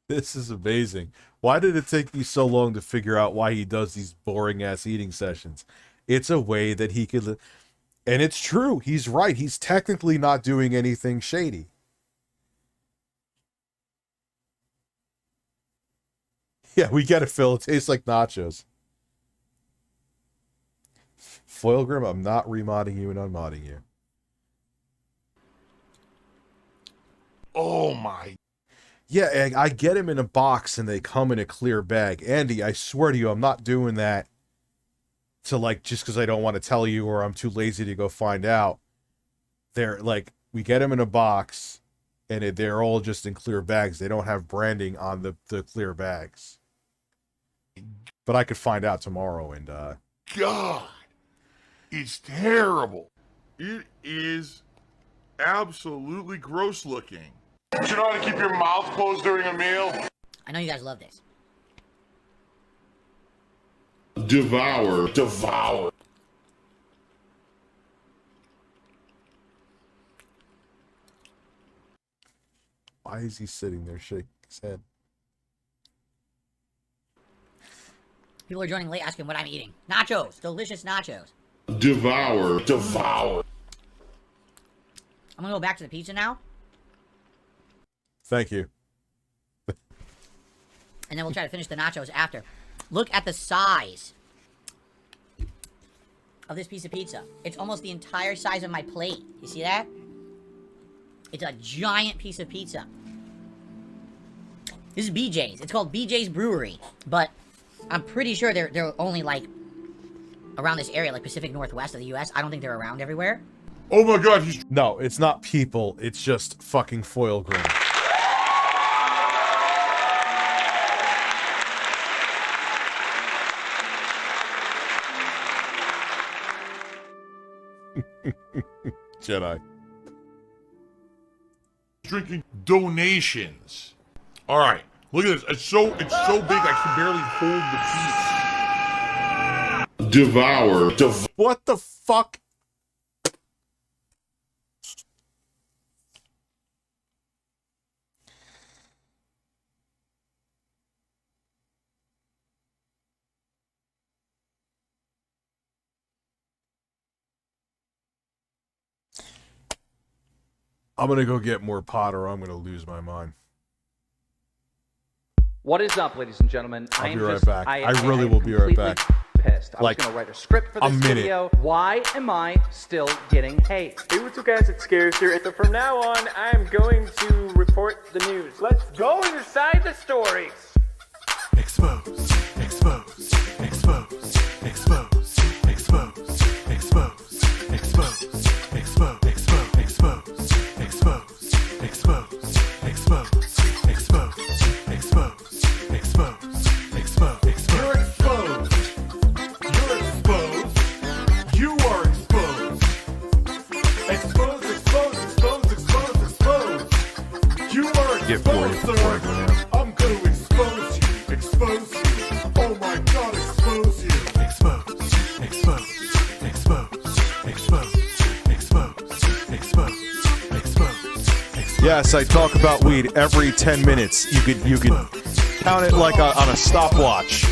This is amazing. Why did it take you so long to figure out why he does these boring ass eating sessions? It's a way that he could, and it's true. He's right. He's technically not doing anything shady. Yeah, we get it, Phil. It tastes like nachos. Foilgrim, I'm not remodding you and unmodding you. Oh my. Yeah, I get them in a box and they come in a clear bag. Andy, I swear to you, I'm not doing that to like just because I don't want to tell you or I'm too lazy to go find out. They're like, we get them in a box and they're all just in clear bags. They don't have branding on the clear bags. But I could find out tomorrow and God, it's terrible. It is absolutely gross looking. You know how to keep your mouth closed during a meal? I know you guys love this. Devour. Why is he sitting there shaking his head? People are joining late asking what I'm eating. Nachos. Delicious nachos. Devour. I'm gonna go back to the pizza now. Thank you. And then we'll try to finish the nachos after. Look at the size of this piece of pizza. It's almost the entire size of my plate. You see that? It's a giant piece of pizza. This is BJ's. It's called BJ's Brewery, but I'm pretty sure they're only like around this area, like Pacific Northwest of the U.S. I don't think they're around everywhere. Oh my god, No, it's not people. It's just fucking foil green. Jedi. Drinking donations. All right, look at this. It's so big I can barely hold the piece. Devour. What the fuck? I'm gonna go get more pot or I'm gonna lose my mind. What is up, ladies and gentlemen? I'll be right back. I really will be right back. Pissed. I Like, was gonna write a script for a this minute. video. Why am I still getting hate? Hey, what's up, guys? It's Scary here. So from now on, I'm going to report the news. Let's go inside the stories. Expose, expose, expose, expose, expose, expose, expose, expose, expose, expose, expose, expose, expose, expose, expose, expose, expose. You're exposed. You're exposed. You are exposed. Exposed, exposed, exposed, exposed, exposed. You are Get 40 exposed, before I sir. go down. I'm going to expose you. Expose you. Oh my god, expose you. Expose, expose, expose, expose, expose, expose, expose. Yes, I talk about weed every 10 minutes. You could count it like on a stopwatch.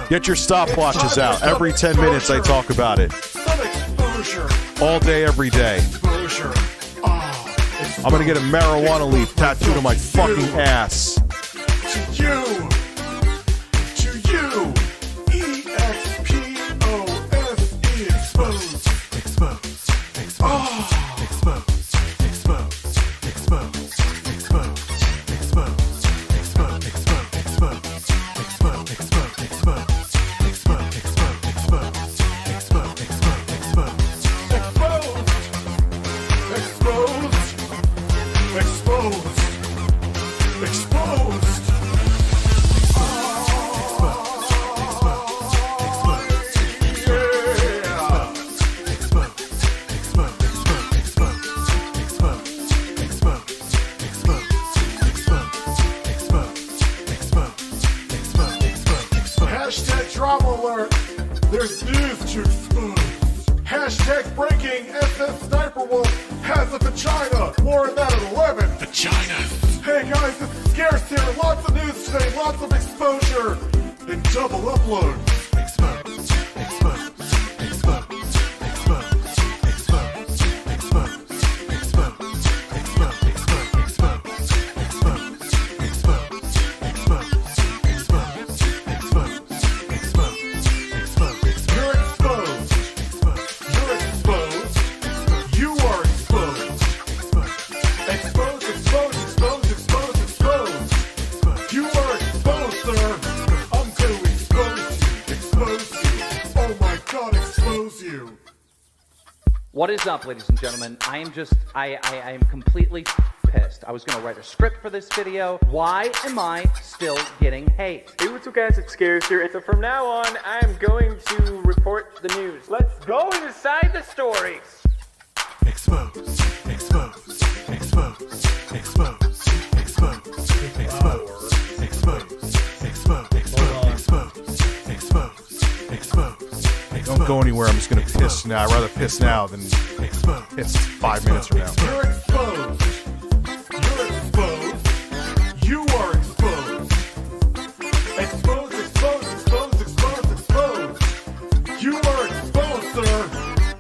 Get your stopwatches out. Every 10 minutes I talk about it. Some exposure. All day, every day. Exposure. Oh, I'm gonna get a marijuana leaf tattooed on my fucking ass. to you. To you. E-X-P-O-S-E. Exposed. Exposed. Exposed. Oh. Exposed. Exposed. Exposed. Exposed. Exposed. Exposed. Exposed. Exposed. Exposed. Exposed. Exposed. Exposed. Exposed. Exposed. Exposed. Exposed. Exposed. Exposed. Hashtag drama alert. There's news to expose. Hashtag breaking. SS Sniper Wolf has a vagina. More on that at 11. Vagina. Hey guys, it's Scarce here. Lots of news today. Lots of exposure. And double upload. Expose. Expose. Expose. Expose. Expose. Expose. Expose. Expose. You're exposed. You're exposed. You are exposed. Exposed, exposed, exposed, exposed, exposed. You are exposed, sir. I'm going to expose you. Expose you. Oh my god, expose you. What is up, ladies and gentlemen? I am completely pissed. I was gonna write a script for this video. Why am I still getting hate? Hey, what's up, guys? It's Scary here. So from now on, I'm going to report the news. Let's go inside the stories. Expose, expose, expose, expose, expose, expose, expose, expose, expose, expose. Don't go anywhere. I'm just gonna piss now. I'd rather piss now than piss 5 minutes from now. You're exposed. You're exposed. You are exposed. Exposed, exposed, exposed, exposed, exposed. You are exposed, sir.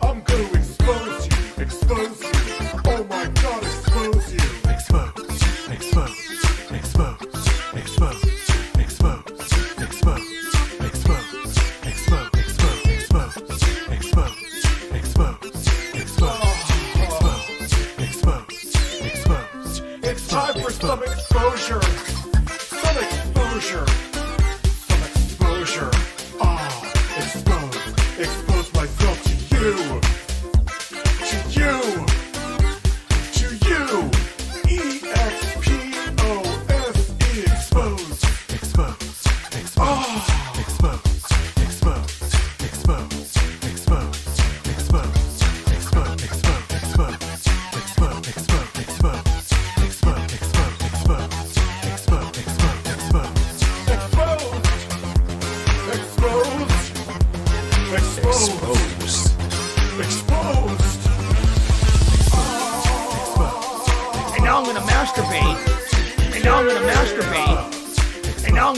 I'm going to expose you. Expose you. Oh my god, expose you. Expose. Expose. Expose. Expose. Expose. Expose.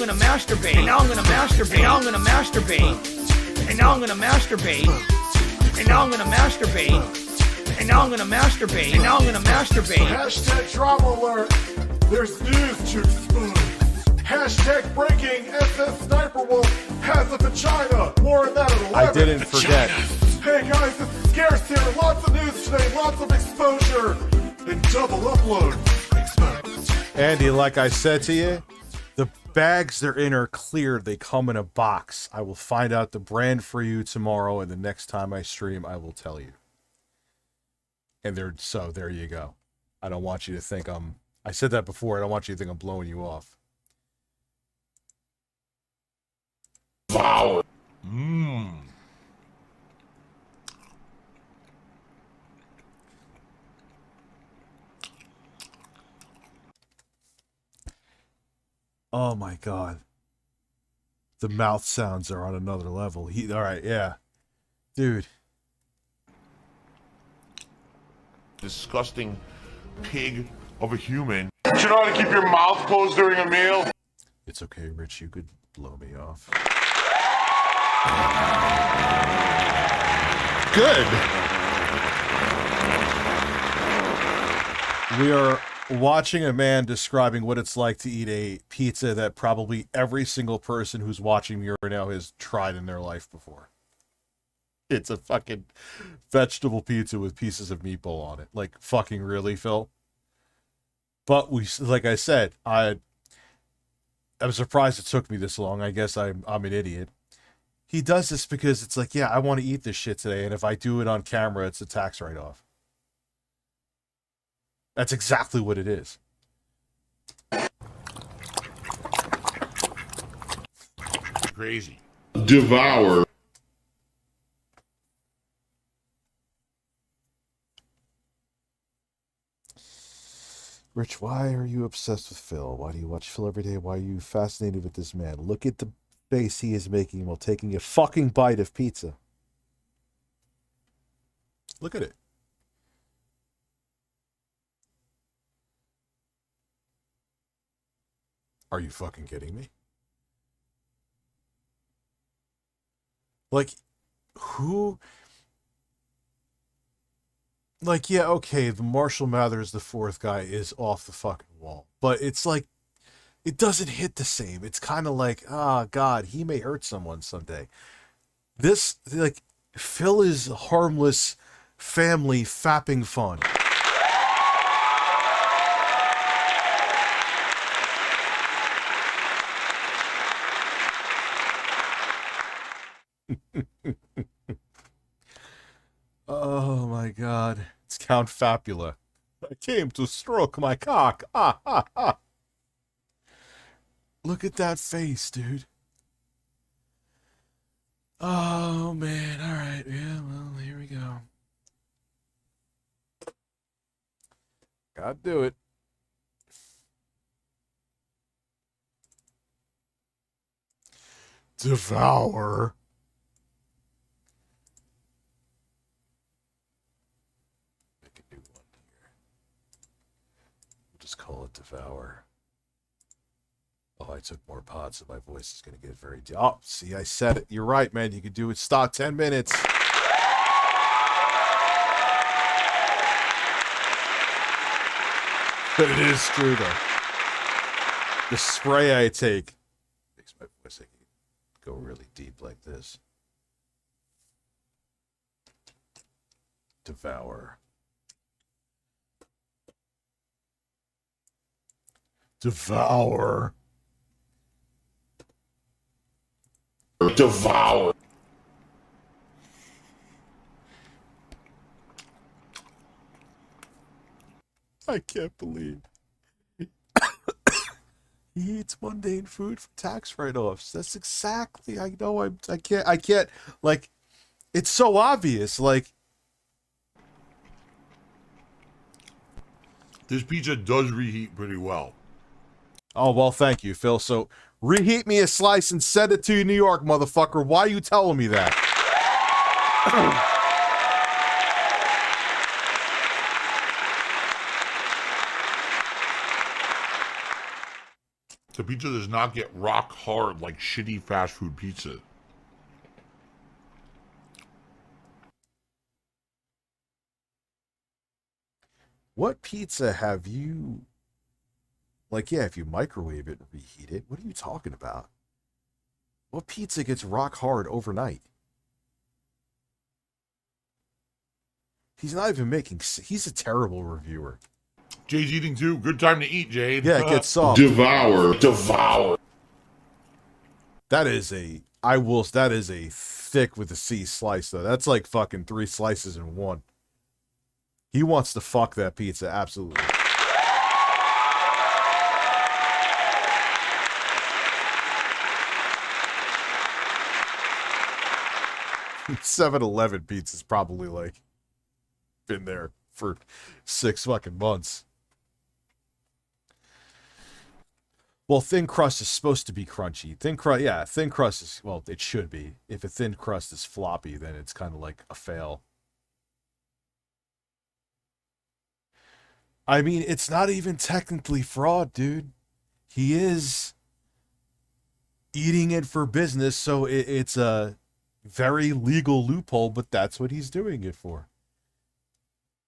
gonna masturbate. And now I'm gonna masturbate. And now I'm gonna masturbate. And now I'm gonna masturbate. And now I'm gonna masturbate. And now I'm gonna masturbate. And now I'm gonna masturbate. Hashtag drama alert. There's news to expose. Hashtag breaking. SS Sniper Wolf has a vagina. More on that at 11. I didn't forget. Hey guys, it's scarce here. Lots of news today. Lots of exposure. And double upload. Andy, like I said to you, the bags they're in are cleared. They come in a box. I will find out the brand for you tomorrow, and the next time I stream, I will tell you. And there you go. I don't want you to think I said that before. I don't want you to think I'm blowing you off. Wow. Oh my god. The mouth sounds are on another level. All right, yeah. Dude. Disgusting pig of a human. Do you know how to keep your mouth closed during a meal? It's okay, Rich. You could blow me off. Good. We are watching a man describing what it's like to eat a pizza that probably every single person who's watching me right now has tried in their life before. It's a fucking vegetable pizza with pieces of meatball on it. Like, fucking really, Phil? But like I said, I'm surprised it took me this long. I guess I'm an idiot. He does this because it's like, yeah, I want to eat this shit today, and if I do it on camera, it's a tax write-off. That's exactly what it is. Crazy. Devour. Rich, why are you obsessed with Phil? Why do you watch Phil every day? Why are you fascinated with this man? Look at the face he is making while taking a fucking bite of pizza. Look at it. Are you fucking kidding me? Like, who... Like, yeah, okay, the Marshall Mathers, the fourth guy, is off the fucking wall. But it's like, it doesn't hit the same. It's kind of like, ah, God, he may hurt someone someday. This, like, Phil is harmless family fapping fun. Oh my god. It's Count Fapula. I came to stroke my cock. Ah, ah, ah. Look at that face, dude. Oh man. Alright. Yeah, well, here we go. Gotta do it. Devour. Just call it Devour. Oh, I took more pods, so my voice is going to get very deep. Oh, see, I said it. You're right, man. You could do it. Stop 10 minutes. But it is true, though. The spray I take makes my voice go really deep like this. Devour. Devour. Devour. I can't believe he eats mundane food for tax write-offs. That's exactly. I know. I can't. Like, it's so obvious. Like, this pizza does reheat pretty well. Oh, well, thank you, Phil. So, reheat me a slice and send it to you, New York, motherfucker. Why are you telling me that? So pizza does not get rock hard like shitty fast food pizza. What pizza have you... Like, yeah, if you microwave it and reheat it, what are you talking about? What pizza gets rock hard overnight? He's not even making... He's a terrible reviewer. Jay's eating too. Good time to eat, Jade. Yeah, it gets soft. Devour. Devour. That is a... I will... That is a thick with a C slice, though. That's like fucking 3 slices in one. He wants to fuck that pizza, absolutely. 7-Eleven pizza's probably like been there for 6 fucking months. Well, thin crust is supposed to be crunchy. Thin crust is, well, it should be. If a thin crust is floppy, then it's kind of like a fail. I mean, it's not even technically fraud, dude. He is eating it for business, so it's a very legal loophole, but that's what he's doing it for.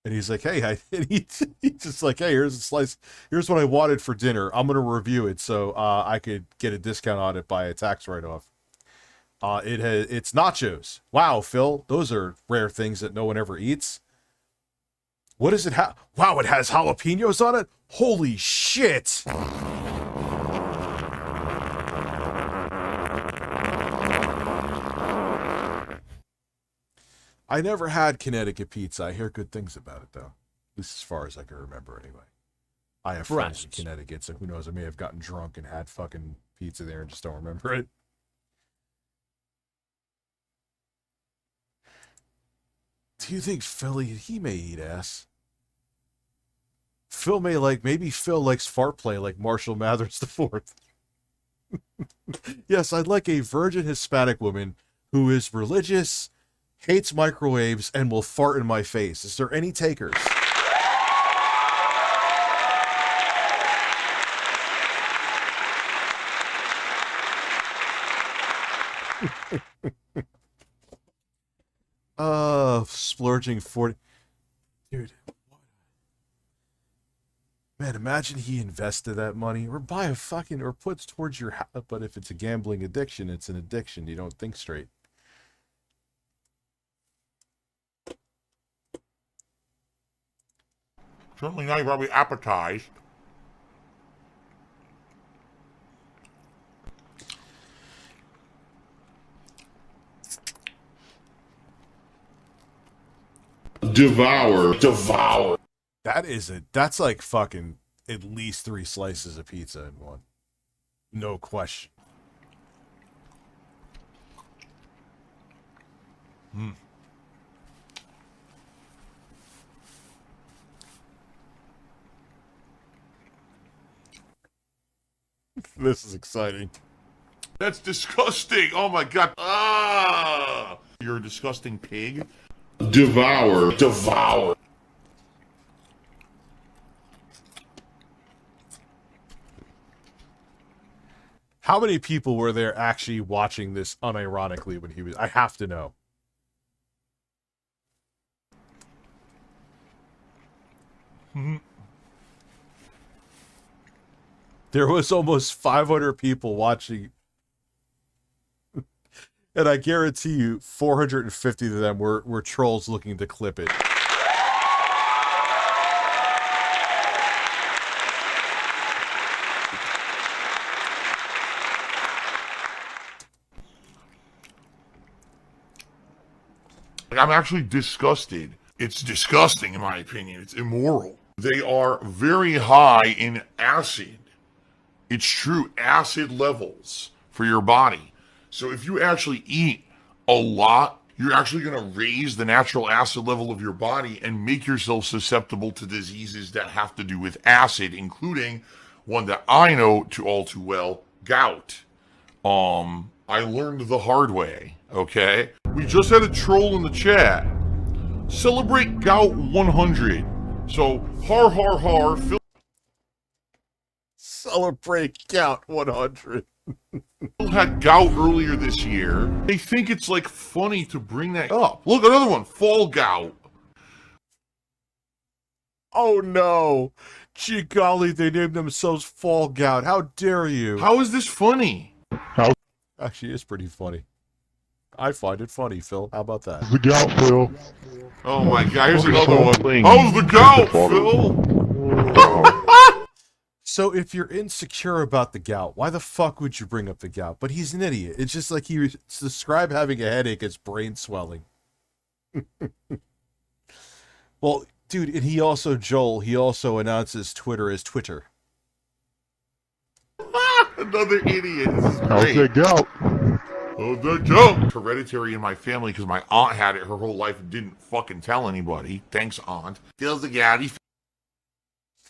And he's like, hey, he's just like, hey, here's a slice. Here's what I wanted for dinner. I'm going to review it so I could get a discount on it by a tax write-off. It's nachos. Wow, Phil, those are rare things that no one ever eats. What does it have? Wow, it has jalapenos on it? Holy shit! I never had Connecticut pizza. I hear good things about it, though. At least as far as I can remember, anyway. I have friends in Connecticut, so who knows? I may have gotten drunk and had fucking pizza there and just don't remember it. Do you think Philly, he may eat ass? Phil may like, maybe Phil likes fart play like Marshall Mathers IV. Yes, I'd like a virgin Hispanic woman who is religious, hates microwaves, and will fart in my face. Is there any takers? Splurging 40. Dude. Man, imagine he invested that money or buy a fucking, or puts towards your house. But if it's a gambling addiction, it's an addiction. You don't think straight. Certainly not probably appetized. Devour. Devour. That's like fucking at least 3 slices of pizza in one. No question. This is exciting. That's disgusting. Oh my god. Ah! You're a disgusting pig. Devour. Devour. How many people were there actually watching this unironically when he was... I have to know. There was almost 500 people watching. And I guarantee you 450 of them were trolls looking to clip it. I'm actually disgusted. It's disgusting in my opinion. It's immoral. They are very high in acid. It's true, acid levels for your body. So if you actually eat a lot, you're actually going to raise the natural acid level of your body and make yourself susceptible to diseases that have to do with acid, including one that I know all too well, gout. I learned the hard way, okay? We just had a troll in the chat. Celebrate Gout 100. So, har har har. So Celebrate Gout 100. Had gout earlier this year. They think it's like funny to bring that up. Look, another one, fall gout. Oh no. Gee golly, they named themselves Fall Gout. How dare you? How is this funny? Actually, it's pretty funny. I find it funny, Phil. How about that? The gout, Phil. Oh my god, here's another one. How's the gout, Phil? So if you're insecure about the gout, why the fuck would you bring up the gout? But he's an idiot. It's just like he described having a headache as brain swelling. Well, dude, and he also announces Twitter as Twitter. Another idiot. How's that gout? Oh, the gout. Hereditary in my family because my aunt had it her whole life and didn't fucking tell anybody. Thanks, aunt. Feels the gouty.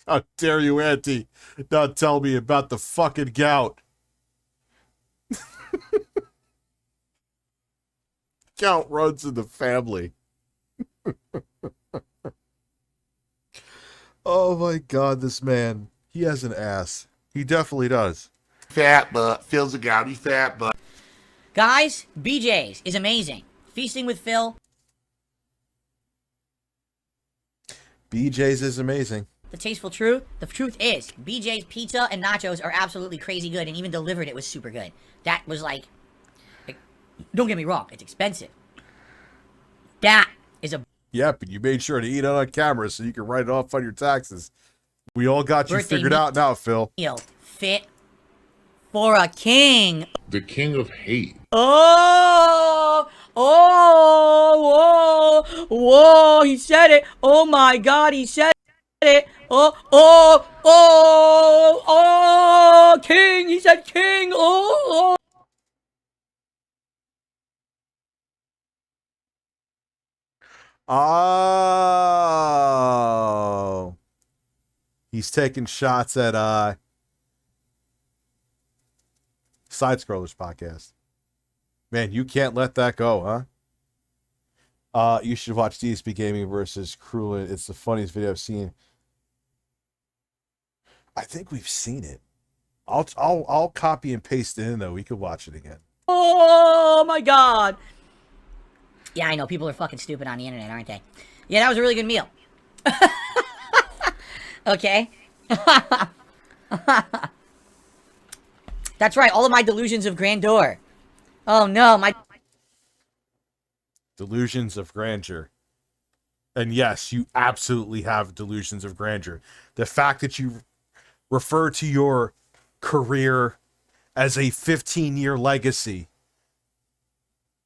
How dare you, Auntie, not tell me about the fucking gout. Gout runs in the family. Oh my god, this man. He has an ass. He definitely does. Fat butt. Feels the gouty fat butt. Guys, BJ's is amazing. Feasting with Phil. BJ's is amazing. The tasteful truth. The truth is, BJ's pizza and nachos are absolutely crazy good, and even delivered it was super good. That was like don't get me wrong, it's expensive. That is a... Yep, and you made sure to eat it on camera so you can write it off on your taxes. We all got you birthday figured out now, Phil. meal fit for a king. The king of hate. Oh, oh, whoa, whoa, he said it. Oh my God, he said it. Oh, oh, oh, oh, king, he said king. Oh, oh. Oh. He's taking shots at Side Scrollers podcast. Man, you can't let that go, huh? You should watch Dspgaming versus Krulin. It's the funniest video I've seen. I think we've seen it. I'll copy and paste it in though. We could watch it again. Oh my God. Yeah, I know. People are fucking stupid on the internet, aren't they? Yeah, that was a really good meal. Okay. That's right. All of my delusions of grandeur. Oh no, my... Delusions of grandeur. And yes, you absolutely have delusions of grandeur. The fact that you refer to your career as a 15-year legacy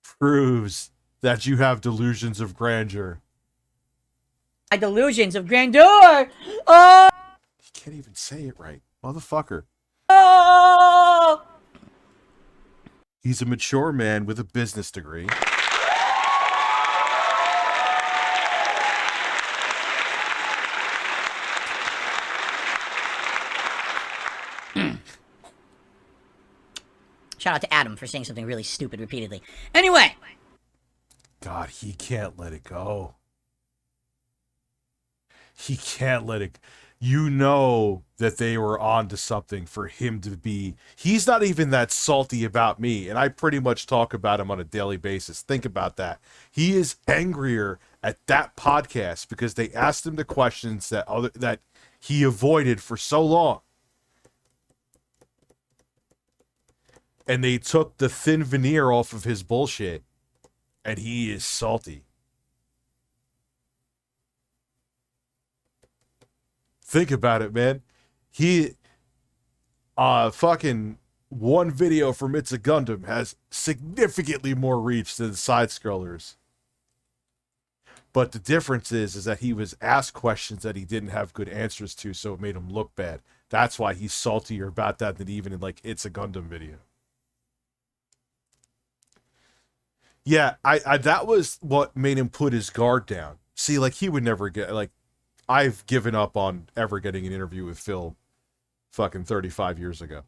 proves that you have delusions of grandeur. My delusions of grandeur. Oh. You can't even say it right, motherfucker. Oh. He's a mature man with a business degree. Shout out to Adam for saying something really stupid repeatedly. Anyway. God, he can't let it go. He can't let it... You know that they were on to something for him to be... He's not even that salty about me, and I pretty much talk about him on a daily basis. Think about that. He is angrier at that podcast because they asked him the questions that he avoided for so long. And they took the thin veneer off of his bullshit. And he is salty. Think about it, man. He, fucking one video from It's a Gundam has significantly more reach than the Side Scrollers. But the difference is that he was asked questions that he didn't have good answers to, so it made him look bad. That's why he's saltier about that than even in, like, It's a Gundam video. Yeah, I that was what made him put his guard down. See, like, he would never get, like, I've given up on ever getting an interview with Phil fucking 35 years ago.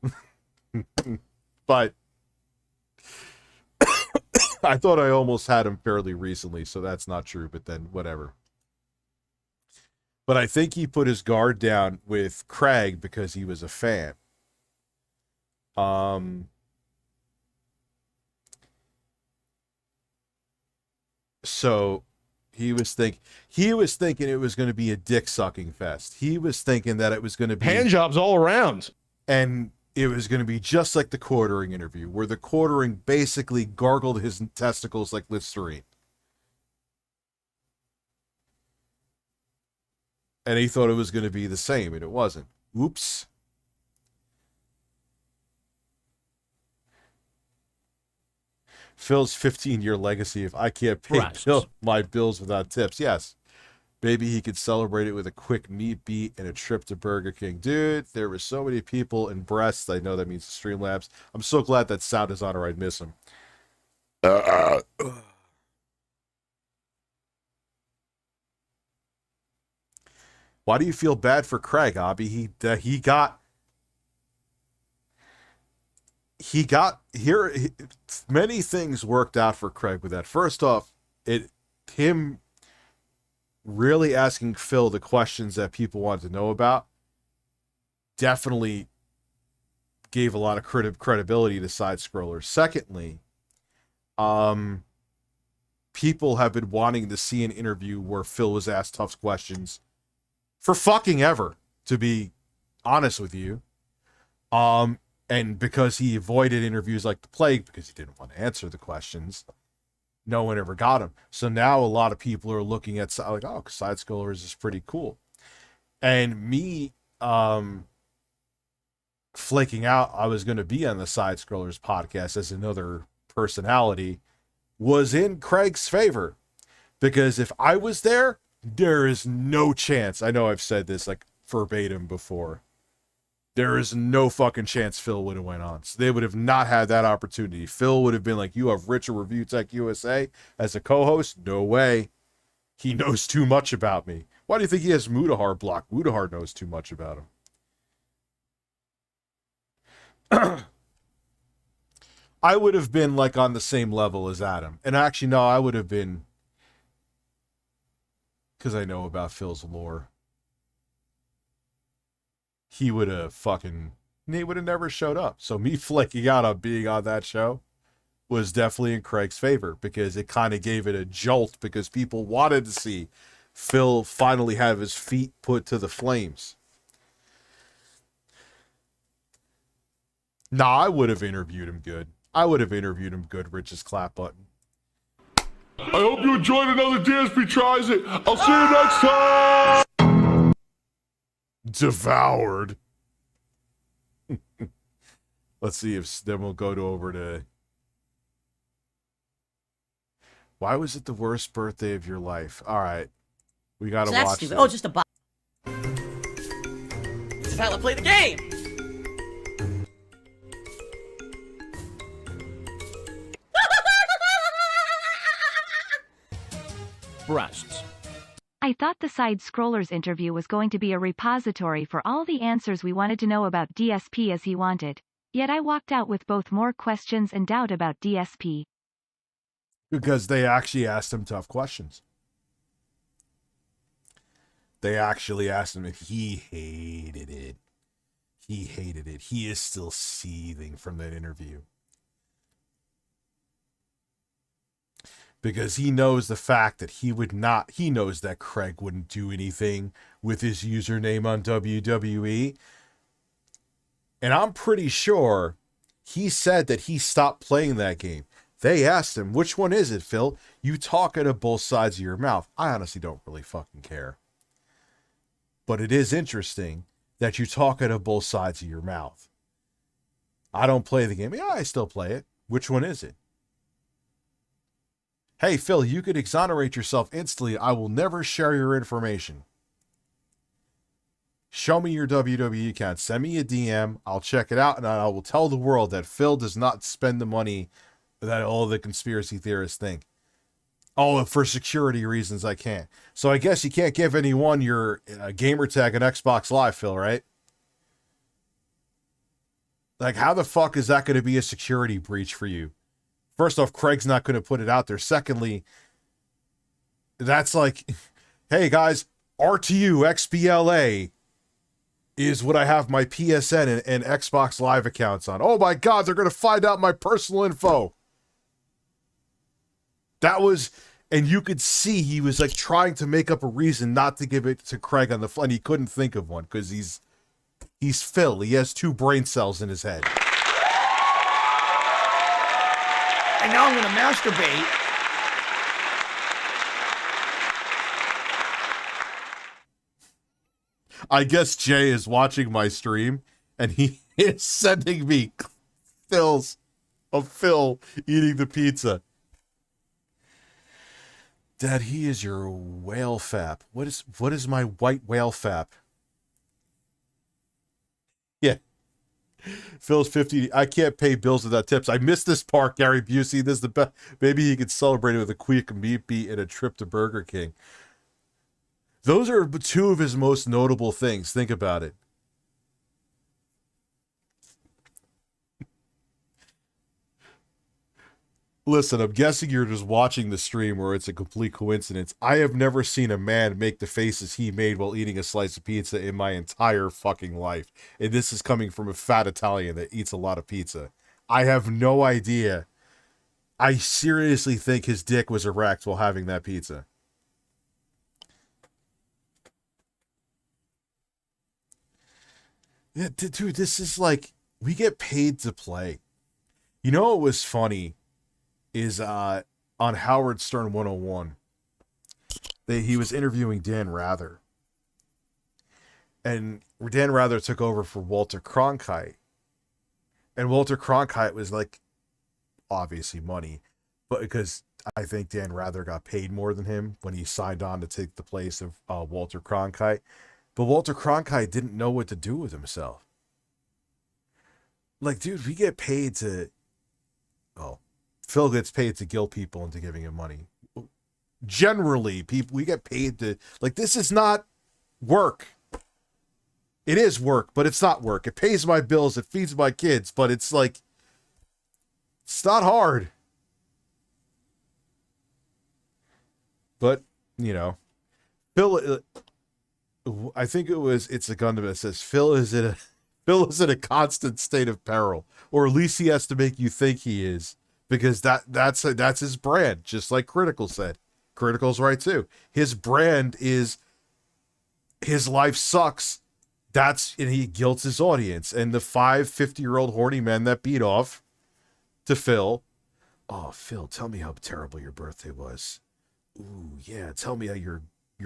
But I thought I almost had him fairly recently, so that's not true, but then whatever. But I think he put his guard down with Craig because he was a fan. So he was thinking it was going to be a dick sucking fest. He was thinking that it was going to be hand jobs all around, and it was going to be just like the quartering interview, where the quartering basically gargled his testicles like Listerine. And he thought it was going to be the same, and it wasn't. Oops. Phil's 15-year legacy. If I can't pay my bills without tips, yes. Maybe he could celebrate it with a quick meat beat and a trip to Burger King. Dude, there were so many people in breasts. I know that means StreamLabs. I'm so glad that sound is on, or I'd miss him. Why do you feel bad for Craig, Abby? He got here. Many things worked out for Craig with that. First off, him really asking Phil the questions that people wanted to know about definitely gave a lot of credibility to side scrollers. Secondly, people have been wanting to see an interview where Phil was asked tough questions for fucking ever, to be honest with you. And because he avoided interviews like the plague because he didn't want to answer the questions, no one ever got him. So now a lot of people are looking at like, oh, side scrollers is pretty cool. And me flaking out I was going to be on the Side Scrollers podcast as another personality was in Craig's favor, because if I was there, there is no chance. I know I've said this like verbatim before. There is no fucking chance Phil would have went on. So they would have not had that opportunity. Phil would have been like, you have Rich or ReviewTechUSA as a co-host? No way. He knows too much about me. Why do you think he has Mudahar blocked? Mudahar knows too much about him. I would have been like on the same level as Adam. And actually, no, I would have been, because I know about Phil's lore. He would have never showed up. So me flaking out on being on that show was definitely in Craig's favor, because it kind of gave it a jolt, because people wanted to see Phil finally have his feet put to the flames. Nah, I would have interviewed him good. Rich's clap button. I hope you enjoyed another DSP Tries It. I'll see you next time. Devoured. Let's see if then we'll go over to. Why was it the worst birthday of your life? All right, we gotta watch. Stupid. Oh, just a bot. This is how I play the game. Breasts. I thought the Side Scrollers interview was going to be a repository for all the answers we wanted to know about DSP as he wanted. Yet I walked out with both more questions and doubt about DSP. Because they actually asked him tough questions. They actually asked him if he hated it. He hated it. He is still seething from that interview. Because he knows the fact that he knows that Craig wouldn't do anything with his username on WWE. And I'm pretty sure he said that he stopped playing that game. They asked him, which one is it, Phil? You talk out of both sides of your mouth. I honestly don't really fucking care. But it is interesting that you talk out of both sides of your mouth. I don't play the game. Yeah, I still play it. Which one is it? Hey, Phil, you could exonerate yourself instantly. I will never share your information. Show me your WWE account. Send me a DM. I'll check it out, and I will tell the world that Phil does not spend the money that all the conspiracy theorists think. Oh, for security reasons, I can't. So I guess you can't give anyone your gamer tag on Xbox Live, Phil, right? Like, how the fuck is that going to be a security breach for you? First off, Craig's not going to put it out there. Secondly, that's like, hey guys, RTU XBLA is what I have my PSN and Xbox Live accounts on. Oh my God, they're going to find out my personal info. That was, and you could see he was like trying to make up a reason not to give it to Craig on the fly, and he couldn't think of one because he's Phil. He has 2 brain cells in his head. And now I'm going to masturbate. I guess Jay is watching my stream, and he is sending me stills of Phil eating the pizza. Dad, he is your whale fap. What is my white whale fap? Yeah. Phil's 50. I can't pay bills without tips. I missed this part, Gary Busey. This is the best. Maybe he could celebrate it with a quick meat beat and a trip to Burger King. Those are 2 of his most notable things. Think about it. Listen, I'm guessing you're just watching the stream or it's a complete coincidence. I have never seen a man make the faces he made while eating a slice of pizza in my entire fucking life. And this is coming from a fat Italian that eats a lot of pizza. I have no idea. I seriously think his dick was erect while having that pizza. Yeah, dude, this is like, we get paid to play. You know what was funny is on Howard Stern 101, he was interviewing Dan Rather. And Dan Rather took over for Walter Cronkite. And Walter Cronkite was like, obviously money, but because I think Dan Rather got paid more than him when he signed on to take the place of Walter Cronkite. But Walter Cronkite didn't know what to do with himself. Like, dude, we get paid to... Oh, Phil gets paid to guilt people into giving him money. Generally, we get paid to... Like, this is not work. It is work, but it's not work. It pays my bills, it feeds my kids, but it's like... It's not hard. But, you know... Phil... I think it's a Gundam that says Phil is in a constant state of peril, or at least he has to make you think he is, because that's his brand, just like Critical said. Critical's right too. His brand is his life sucks. And he guilts his audience. And the 50-year-old horny men that beat off to Phil. Oh, Phil, tell me how terrible your birthday was. Ooh, yeah, tell me how your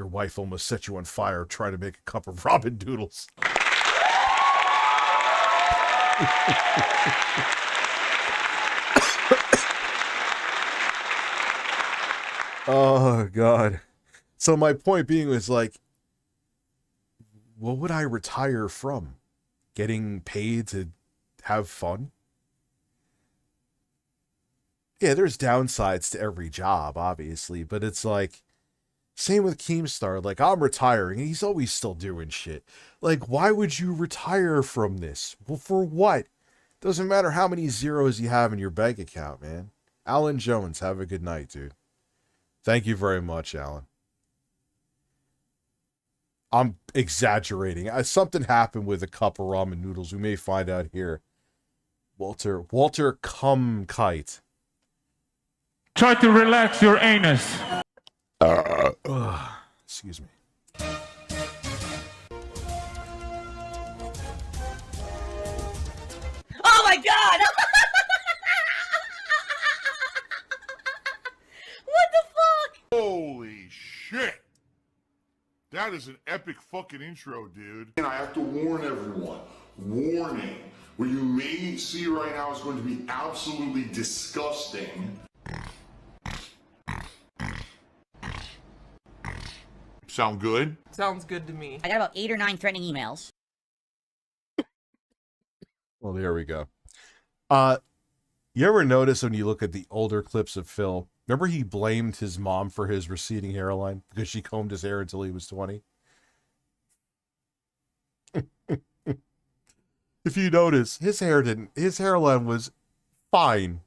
wife almost set you on fire trying to make a cup of ramen noodles. Oh, God. So my point being was like, what would I retire from? Getting paid to have fun? Yeah, there's downsides to every job, obviously, but it's like, same with Keemstar. Like, I'm retiring, and he's always still doing shit. Like, why would you retire from this? Well, for what? Doesn't matter how many zeros you have in your bank account, man. Alan Jones, have a good night, dude. Thank you very much, Alan. I'm exaggerating. Something happened with a cup of ramen noodles. We may find out here. Walter Kumkite. Try to relax your anus. Excuse me. Oh my God! What the fuck? Holy shit! That is an epic fucking intro, dude. And I have to warn everyone. Warning. What you may see right now is going to be absolutely disgusting. Sound good? Sounds good to me. I got about 8 or 9 threatening emails. Well, there we go. You ever notice when you look at the older clips of Phil, remember he blamed his mom for his receding hairline because she combed his hair until he was 20? If you notice, his hairline was fine.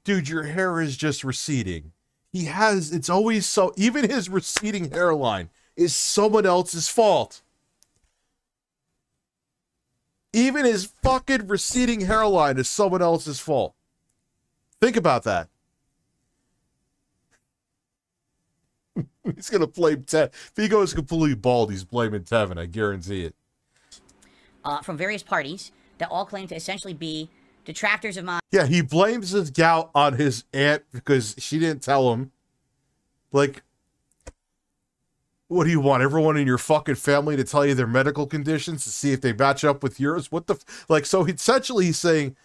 Dude, your hair is just receding. It's always so, even his receding hairline is someone else's fault. Even his fucking receding hairline is someone else's fault. Think about that. He's going to blame Tevin. If he goes completely bald, he's blaming Tevin. I guarantee it. From various parties that all claim to essentially be detractors of mine. Yeah, he blames his gout on his aunt because she didn't tell him. Like, what do you want? Everyone in your fucking family to tell you their medical conditions to see if they match up with yours? What the... Like, so essentially he's saying,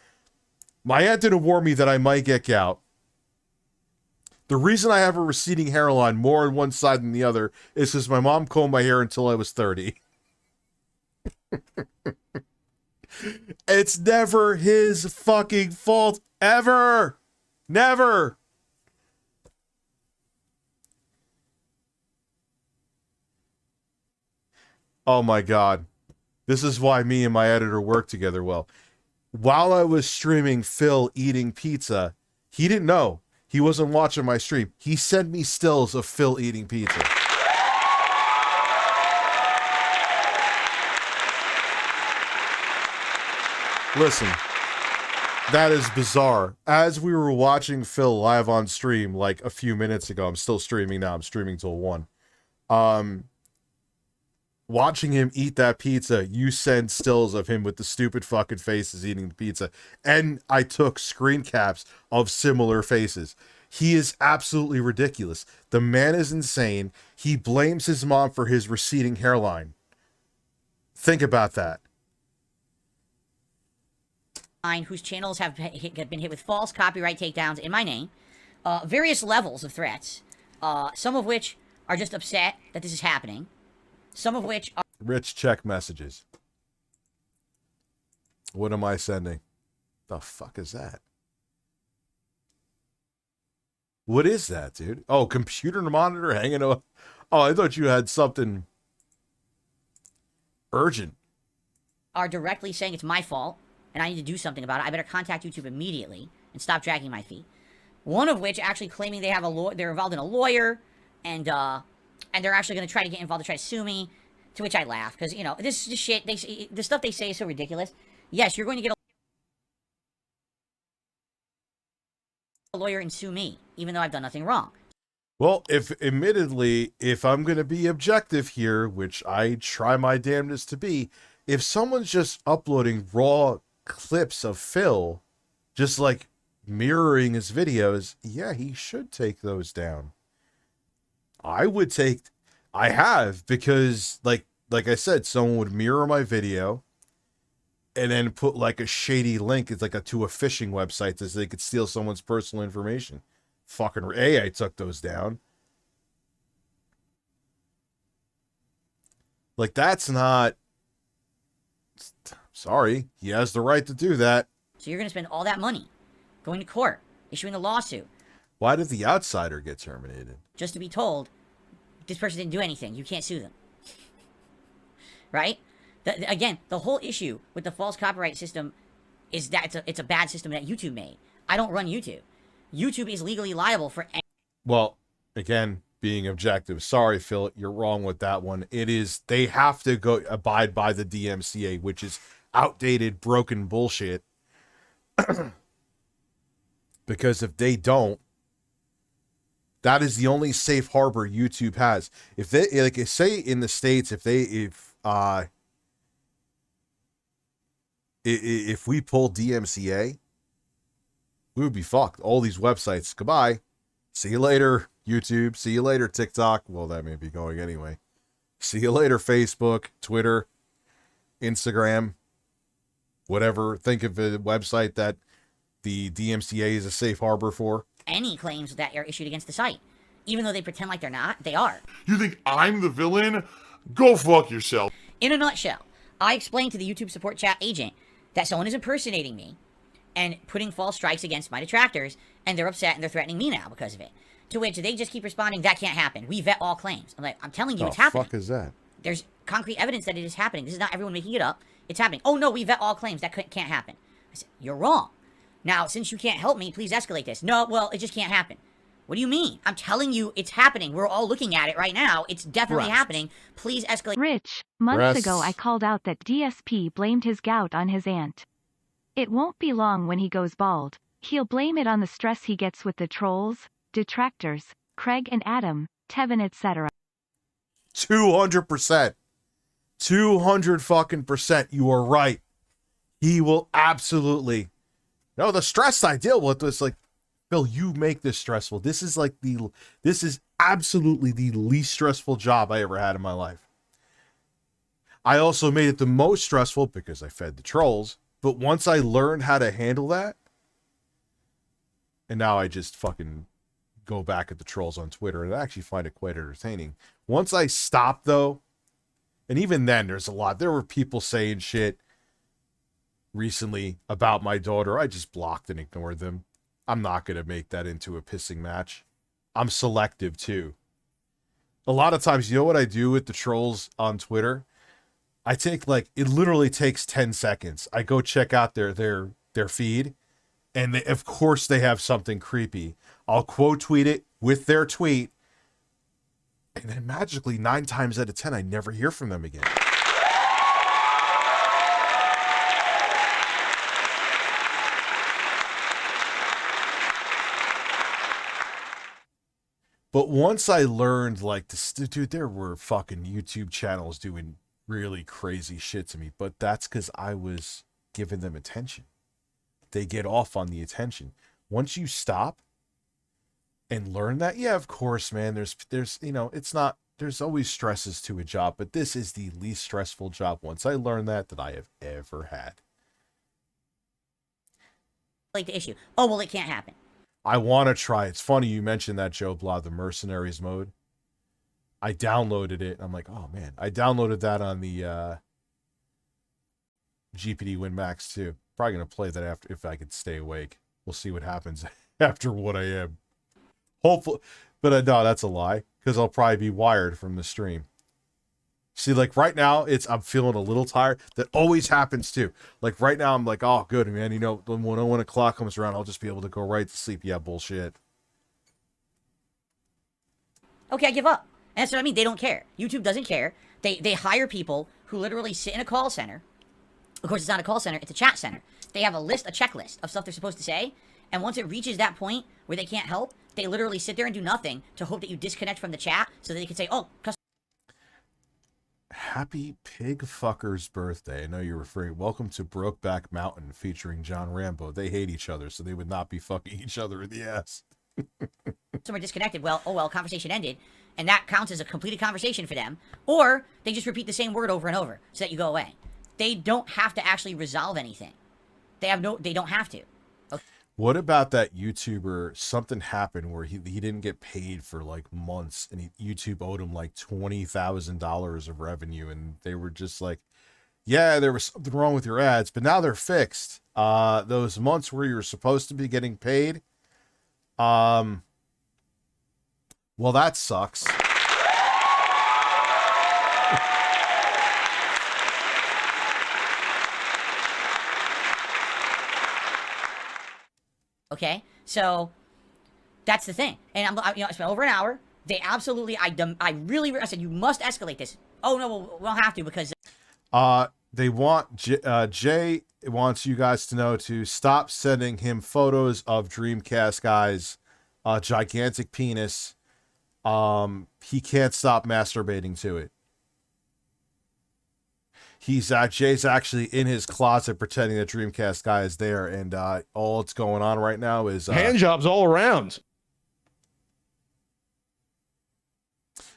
my aunt didn't warn me that I might get gout. The reason I have a receding hairline more on one side than the other is because my mom combed my hair until I was 30. It's never his fucking fault, ever. Never. Oh my God. This is why me and my editor work together well. While I was streaming Phil eating pizza, he didn't know. He wasn't watching my stream. He sent me stills of Phil eating pizza. Listen, that is bizarre. As we were watching Phil live on stream like a few minutes ago, I'm still streaming now. I'm streaming till 1. Watching him eat that pizza, you send stills of him with the stupid fucking faces eating the pizza. And I took screen caps of similar faces. He is absolutely ridiculous. The man is insane. He blames his mom for his receding hairline. Think about that. Whose channels have been hit with false copyright takedowns in my name. Various levels of threats. Some of which are just upset that this is happening. Some of which are... Rich check messages. What am I sending? The fuck is that? What is that, dude? Oh, computer monitor hanging over. Oh, I thought you had something urgent. Are directly saying it's my fault and I need to do something about it. I better contact YouTube immediately and stop dragging my feet. One of which actually claiming they have they're involved in a lawyer and they're actually going to try to get involved to try to sue me. To which I laugh because, you know, this is shit. The stuff they say is so ridiculous. Yes, you're going to get a lawyer and sue me, even though I've done nothing wrong. Well, admittedly, if I'm going to be objective here, which I try my damnedest to be, if someone's just uploading raw clips of Phil, just like mirroring his videos, yeah, he should take those down. I have, because like I said, someone would mirror my video and then put like a shady link. It's like to a phishing website so they could steal someone's personal information. Fucking I took those down. Like, that's not... Sorry, he has the right to do that. So you're going to spend all that money going to court, issuing a lawsuit. Why did the outsider get terminated? Just to be told, this person didn't do anything. You can't sue them. Right? Again, the whole issue with the false copyright system is that it's a bad system that YouTube made. I don't run YouTube. YouTube is legally liable for... Well, again, being objective. Sorry, Phil, you're wrong with that one. It is... They have to go abide by the DMCA, which is outdated, broken bullshit. Because if they don't, that is the only safe harbor YouTube has. If they, like, say in the States, if we pull DMCA, we would be fucked. All these websites, goodbye. See you later, YouTube. See you later, TikTok. Well, that may be going anyway. See you later, Facebook, Twitter, Instagram, whatever. Think of a website that the DMCA is a safe harbor for. Any claims that are issued against the site. Even though they pretend like they're not, they are. You think I'm the villain? Go fuck yourself. In a nutshell, I explained to the YouTube support chat agent that someone is impersonating me and putting false strikes against my detractors, and they're upset and they're threatening me now because of it. To which they just keep responding, that can't happen. We vet all claims. I'm like, I'm telling you, it's happening. What the fuck is that? There's concrete evidence that it is happening. This is not everyone making it up. It's happening. Oh, no, we vet all claims. That can't happen. I said, you're wrong. Now, since you can't help me, please escalate this. No, well, it just can't happen. What do you mean? I'm telling you it's happening. We're all looking at it right now. It's definitely happening. Please escalate. Rich, months ago I called out that DSP blamed his gout on his aunt. It won't be long when he goes bald. He'll blame it on the stress he gets with the trolls, detractors, Craig and Adam, Tevin, etc. 200%. 200 fucking percent. You are right. He will absolutely. No, the stress I deal with is like, Bill, you make this stressful. This is absolutely the least stressful job I ever had in my life. I also made it the most stressful because I fed the trolls. But once I learned how to handle that, and now I just fucking go back at the trolls on Twitter, and I actually find it quite entertaining. Once I stopped, though, and even then, there were people saying shit recently about my daughter. I just blocked and ignored them. I'm not going to make that into a pissing match. I'm selective, too. A lot of times, you know what I do with the trolls on Twitter? I take, it literally takes 10 seconds. I go check out their feed, and of course they have something creepy. I'll quote tweet it with their tweet, and then magically 9 times out of 10, I never hear from them again. But once I learned, dude, there were fucking YouTube channels doing really crazy shit to me, but that's because I was giving them attention. They get off on the attention. Once you stop and learn that, yeah, of course, man, there's there's always stresses to a job, but this is the least stressful job once I learned that I have ever had. Like the issue. Oh, well, it can't happen. I want to try. It's funny you mentioned that, Joe Blah, the Mercenaries mode. I downloaded it. I'm like, oh, man. I downloaded that on the GPD WinMax, too. Probably going to play that after if I could stay awake. We'll see what happens after what I am. Hopefully. But no, that's a lie. Because I'll probably be wired from the stream. See, right now, I'm feeling a little tired. That always happens, too. Right now, I'm like, oh, good, man. When 1 o'clock comes around, I'll just be able to go right to sleep. Yeah, bullshit. Okay, I give up. And that's what I mean. They don't care. YouTube doesn't care. They hire people who literally sit in a call center. Of course, it's not a call center. It's a chat center. They have a checklist of stuff they're supposed to say. And once it reaches that point where they can't help, they literally sit there and do nothing to hope that you disconnect from the chat so that they can say, oh, Happy Pig Fucker's birthday. I know you're referring. Welcome to Brokeback Mountain featuring John Rambo. They hate each other, so they would not be fucking each other in the ass. Some are disconnected. Well, conversation ended. And that counts as a completed conversation for them. Or they just repeat the same word over and over so that you go away. They don't have to actually resolve anything. They don't have to. Okay. What about that YouTuber? Something happened where he didn't get paid for months, and YouTube owed him $20,000 of revenue, and they were just like, yeah, there was something wrong with your ads, but now they're fixed. Those months where you were supposed to be getting paid, well, that sucks. Okay, so that's the thing, and I spent over an hour. They absolutely, I said you must escalate this. Oh no, we don't have to because they want Jay wants you guys to know to stop sending him photos of Dreamcast guy's gigantic penis. He can't stop masturbating to it. Jay's actually in his closet pretending that Dreamcast guy is there, and all that's going on right now is hand jobs all around.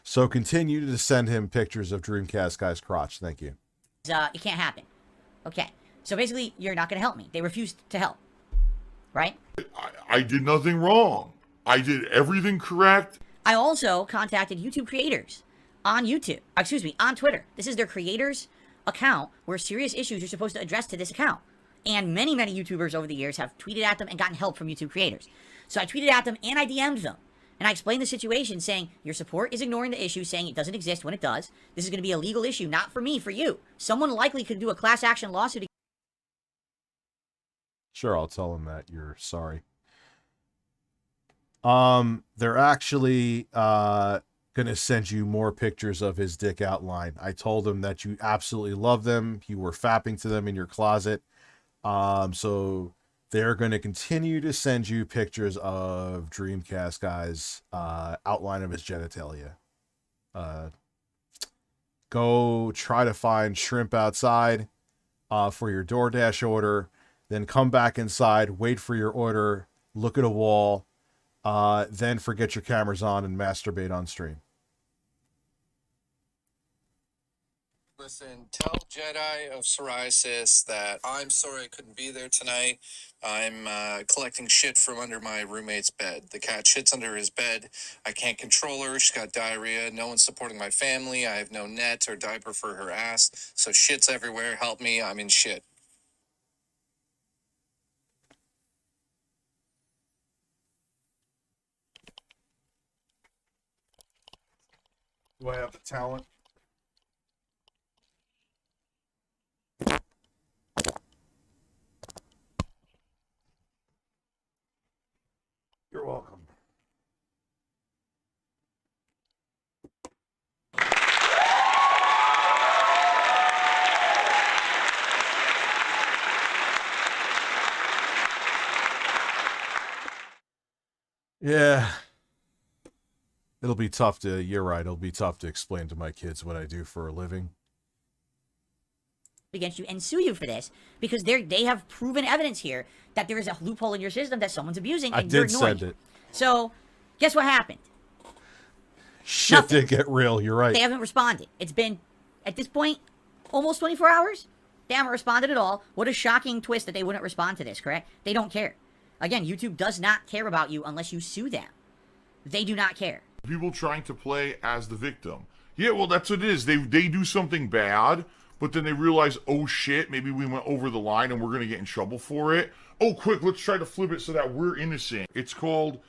So continue to send him pictures of Dreamcast guy's crotch. Thank you. It can't happen. Okay, so basically you're not going to help me. They refused to help, right? I did nothing wrong. I did everything correct. I also contacted YouTube creators on on Twitter. This is their creators account where serious issues you're supposed to address to this account. And many YouTubers over the years have tweeted at them and gotten help from YouTube creators. So I tweeted at them and I DM'd them. And I explained the situation saying, your support is ignoring the issue, saying it doesn't exist when it does. This is going to be a legal issue, not for me, for you. Someone likely could do a class action lawsuit. Sure, I'll tell him that you're sorry. They're actually gonna send you more pictures of his dick outline. I told him that you absolutely love them. You were fapping to them in your closet. So they're gonna continue to send you pictures of Dreamcast guy's outline of his genitalia. Go try to find shrimp outside for your DoorDash order. Then come back inside, wait for your order, look at a wall, then forget your cameras on and masturbate on stream. Listen, tell Jedi of Psoriasis that I'm sorry I couldn't be there tonight. I'm collecting shit from under my roommate's bed. The cat shits under his bed. I can't control her. She's got diarrhea. No one's supporting my family. I have no net or diaper for her ass. So shit's everywhere. Help me. I'm in shit. Do I have the talent? You're welcome. Yeah. It'll be tough to, you're right, it'll be tough to explain to my kids what I do for a living. Against you and sue you for this because they have proven evidence here that there is a loophole in your system that someone's abusing and you're ignoring send it. So, guess what happened? Shit did get real, you're right. They haven't responded. It's been, at this point, almost 24 hours. They haven't responded at all. What a shocking twist that they wouldn't respond to this, correct? They don't care. Again, YouTube does not care about you unless you sue them. They do not care. People trying to play as the victim. Yeah, well, that's what it is. They do something bad, but then they realize, oh shit, maybe we went over the line and we're going to get in trouble for it. Oh, quick, let's try to flip it so that we're innocent. It's called,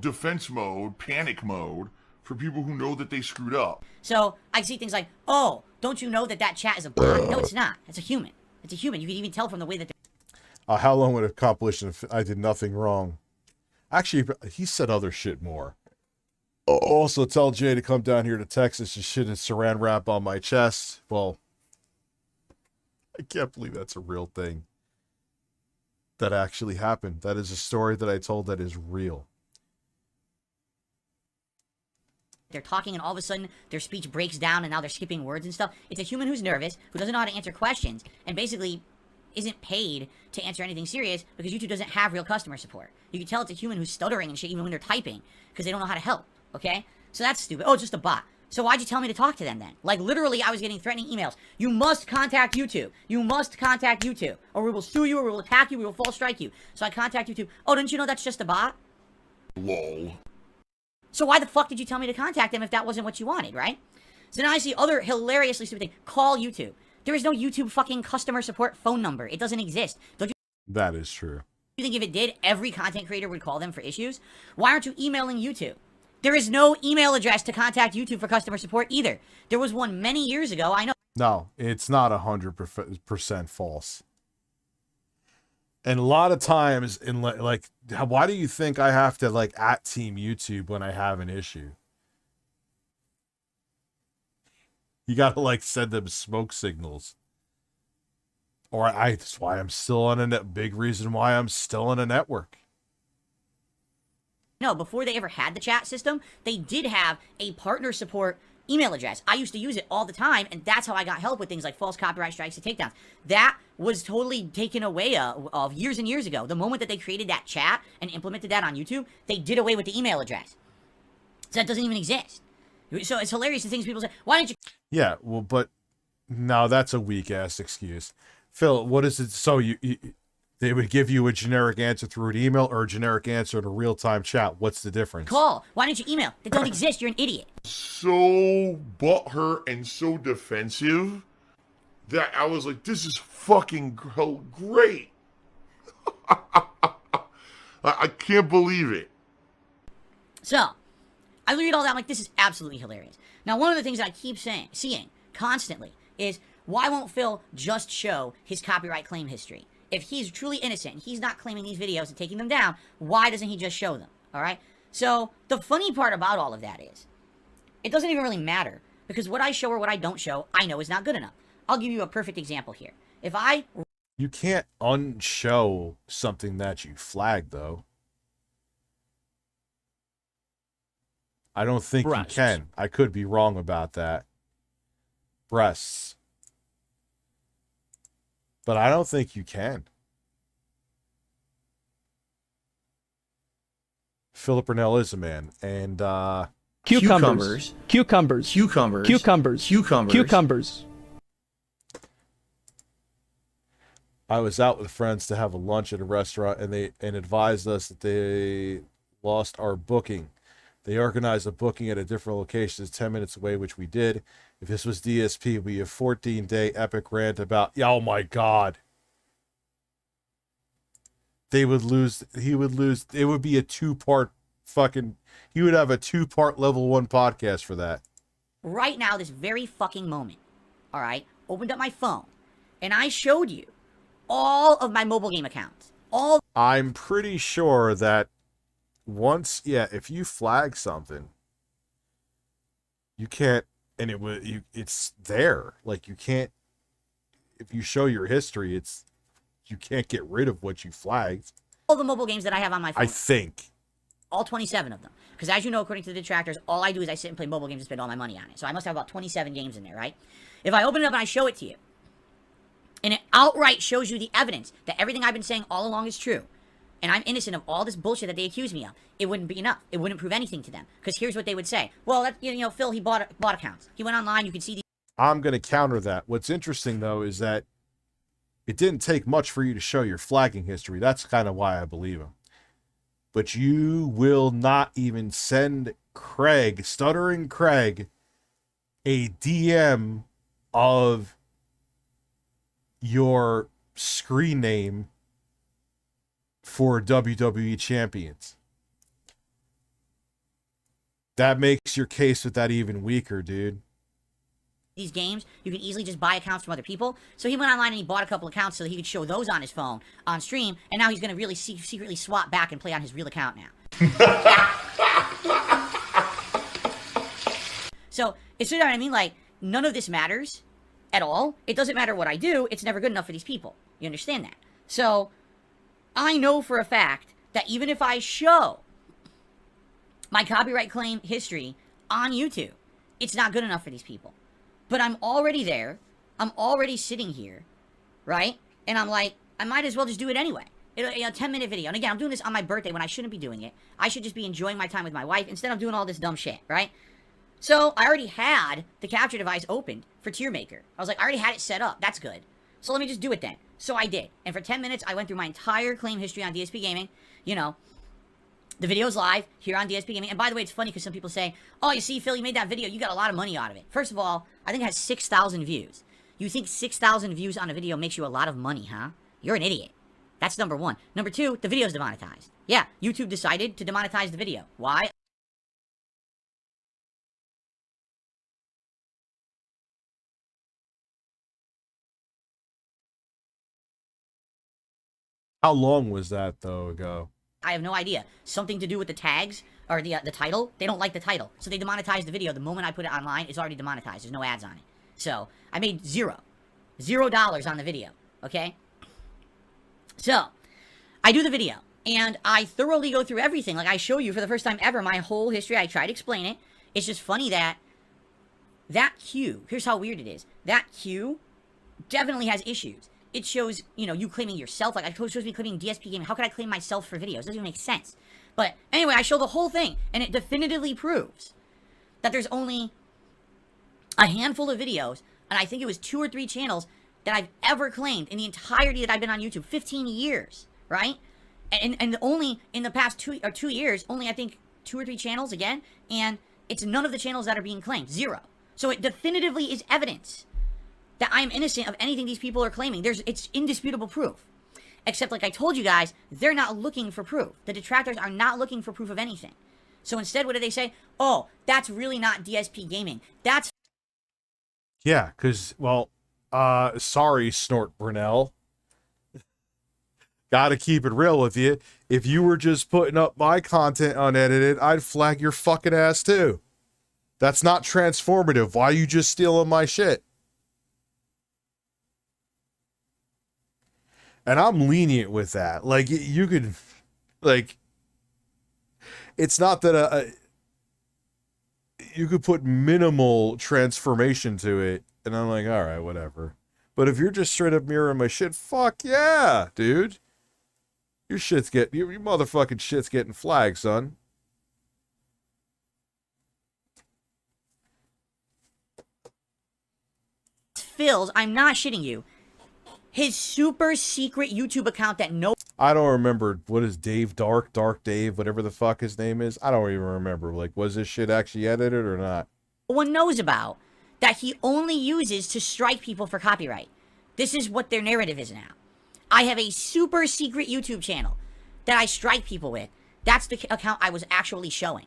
defense mode, panic mode, for people who know that they screwed up. So, I see things like, oh, don't you know that chat is a bot? No, it's not. It's a human. It's a human. You can even tell from the way that they're... How long would it accomplish if I did nothing wrong? Actually, he said other shit more. Also, tell Jay to come down here to Texas and shit and saran wrap on my chest. Well, I can't believe that's a real thing. That actually happened. That is a story that I told that is real. They're talking and all of a sudden their speech breaks down and now they're skipping words and stuff. It's a human who's nervous, who doesn't know how to answer questions, and basically isn't paid to answer anything serious because YouTube doesn't have real customer support. You can tell it's a human who's stuttering and shit even when they're typing because they don't know how to help. Okay? So that's stupid. Oh, it's just a bot. So why'd you tell me to talk to them then? Like, literally, I was getting threatening emails. You must contact YouTube. You must contact YouTube. Or we will sue you, or we will attack you, we will false strike you. So I contact YouTube. Oh, didn't you know that's just a bot? Lol. So why the fuck did you tell me to contact them if that wasn't what you wanted, right? So now I see other hilariously stupid thing. Call YouTube. There is no YouTube fucking customer support phone number. It doesn't exist. Don't you... That is true. You think if it did, every content creator would call them for issues? Why aren't you emailing YouTube? There is no email address to contact YouTube for customer support either. There was one many years ago, I know. No, it's not 100% false. And a lot of times, in like, why do you think I have to like @ Team YouTube when I have an issue? You gotta like send them smoke signals. Or that's why I'm still on a big reason why I'm still on a network. No, before they ever had the chat system, they did have a partner support email address. I used to use it all the time, and that's how I got help with things like false copyright strikes and takedowns. That was totally taken away of years and years ago. The moment that they created that chat and implemented that on YouTube, they did away with the email address. So that doesn't even exist. So it's hilarious the things people say, why didn't you... Yeah, well, but no, that's a weak-ass excuse. Phil, what is it? So they would give you a generic answer through an email or a generic answer in a real-time chat. What's the difference? Call. Why didn't you email? They don't exist. You're an idiot. So butthurt and so defensive that I was like, this is fucking great. I can't believe it. So, I read all that, I'm like, this is absolutely hilarious. Now, one of the things that I keep seeing constantly is, why won't Phil just show his copyright claim history? If he's truly innocent and he's not claiming these videos and taking them down, why doesn't he just show them? All right? So the funny part about all of that is, it doesn't even really matter, because what I show or what I don't show, I know is not good enough. I'll give you a perfect example here. If I... You can't unshow something that you flagged, though. I don't think Breasts. you can. I could be wrong about that. Breasts. But I don't think you can. Philip Burnell is a man. And, Cucumbers. Cucumbers. Cucumbers. Cucumbers. Cucumbers. Cucumbers. I was out with friends to have a lunch at a restaurant, and they advised us that they lost our booking. They organized a booking at a different location 10 minutes away, which we did. If this was DSP, it would be a 14-day epic rant about, oh my God. They would lose, he would lose, it would be a 2-part fucking, he would have a 2-part level 1 podcast for that. Right now, this very fucking moment, all right, opened up my phone, and I showed you all of my mobile game accounts. All. I'm pretty sure that once, if you flag something, you can't, and it's there. Like, you can't, if you show your history, you can't get rid of what you flagged. All the mobile games that I have on my phone. I think. All 27 of them. Because as you know, according to the detractors, all I do is I sit and play mobile games and spend all my money on it. So I must have about 27 games in there, right? If I open it up and I show it to you, and it outright shows you the evidence that everything I've been saying all along is true, and I'm innocent of all this bullshit that they accuse me of, it wouldn't be enough. It wouldn't prove anything to them. Because here's what they would say. Well, Phil, he bought accounts. He went online, you can see the... I'm going to counter that. What's interesting, though, is that it didn't take much for you to show your flagging history. That's kind of why I believe him. But you will not even send Craig, Stuttering Craig, a DM of your screen name for WWE Champions. That makes your case with that even weaker, dude. These games, you can easily just buy accounts from other people. So he went online and he bought a couple accounts so that he could show those on his phone on stream, and now he's going to really secretly swap back and play on his real account now. So, it's what I mean, like, none of this matters at all. It doesn't matter what I do. It's never good enough for these people. You understand that? So, I know for a fact that even if I show my copyright claim history on YouTube, it's not good enough for these people. But I'm already there. I'm already sitting here, right? And I'm like, I might as well just do it anyway. A 10-minute video. And again, I'm doing this on my birthday when I shouldn't be doing it. I should just be enjoying my time with my wife instead of doing all this dumb shit, right? So I already had the capture device opened for Tier Maker. I was like, I already had it set up. That's good. So let me just do it then. So I did. And for 10 minutes, I went through my entire claim history on DSP Gaming. You know, the video's live here on DSP Gaming. And by the way, it's funny because some people say, oh, you see, Phil, you made that video. You got a lot of money out of it. First of all, I think it has 6,000 views. You think 6,000 views on a video makes you a lot of money, huh? You're an idiot. That's number one. Number two, the video's demonetized. Yeah, YouTube decided to demonetize the video. Why? How long was that, though, ago? I have no idea. Something to do with the tags or the title. They don't like the title, so they demonetized the video. The moment I put it online, it's already demonetized. There's no ads on it. So I made $0 on the video. Okay. So I do the video and I thoroughly go through everything. Like I show you for the first time ever my whole history. I try to explain it. It's just funny that queue. Here's how weird it is. That queue definitely has issues. It shows, you know, you claiming yourself. Like, it shows me claiming DSP Gaming. How could I claim myself for videos? It doesn't even make sense. But anyway, I show the whole thing, and it definitively proves that there's only a handful of videos, and I think it was 2 or 3 channels that I've ever claimed in the entirety that I've been on YouTube. 15 years, right? And only in the past 2 years, only I think 2 or 3 channels again, and it's none of the channels that are being claimed. 0. So it definitively is evidence that I am innocent of anything these people are claiming. It's indisputable proof. Except, like I told you guys, they're not looking for proof. The detractors are not looking for proof of anything. So instead, what do they say? Oh, that's really not DSP Gaming. That's... Yeah, because, well, sorry, Snort Burnell. Gotta keep it real with you. If you were just putting up my content unedited, I'd flag your fucking ass too. That's not transformative. Why are you just stealing my shit? And I'm lenient with that. Like, you could, like, it's not that you could put minimal transformation to it, and I'm like, all right, whatever. But if you're just straight up mirroring my shit, fuck yeah, dude. Your motherfucking shit's getting flagged, son. Phil's, I'm not shitting you. His super secret YouTube account that I don't remember. What is Dave Dark Dave, whatever the fuck his name is? I don't even remember. Like, was this shit actually edited or not? no one knows about, that he only uses to strike people for copyright. This is what their narrative is now. I have a super secret YouTube channel that I strike people with. That's the account I was actually showing.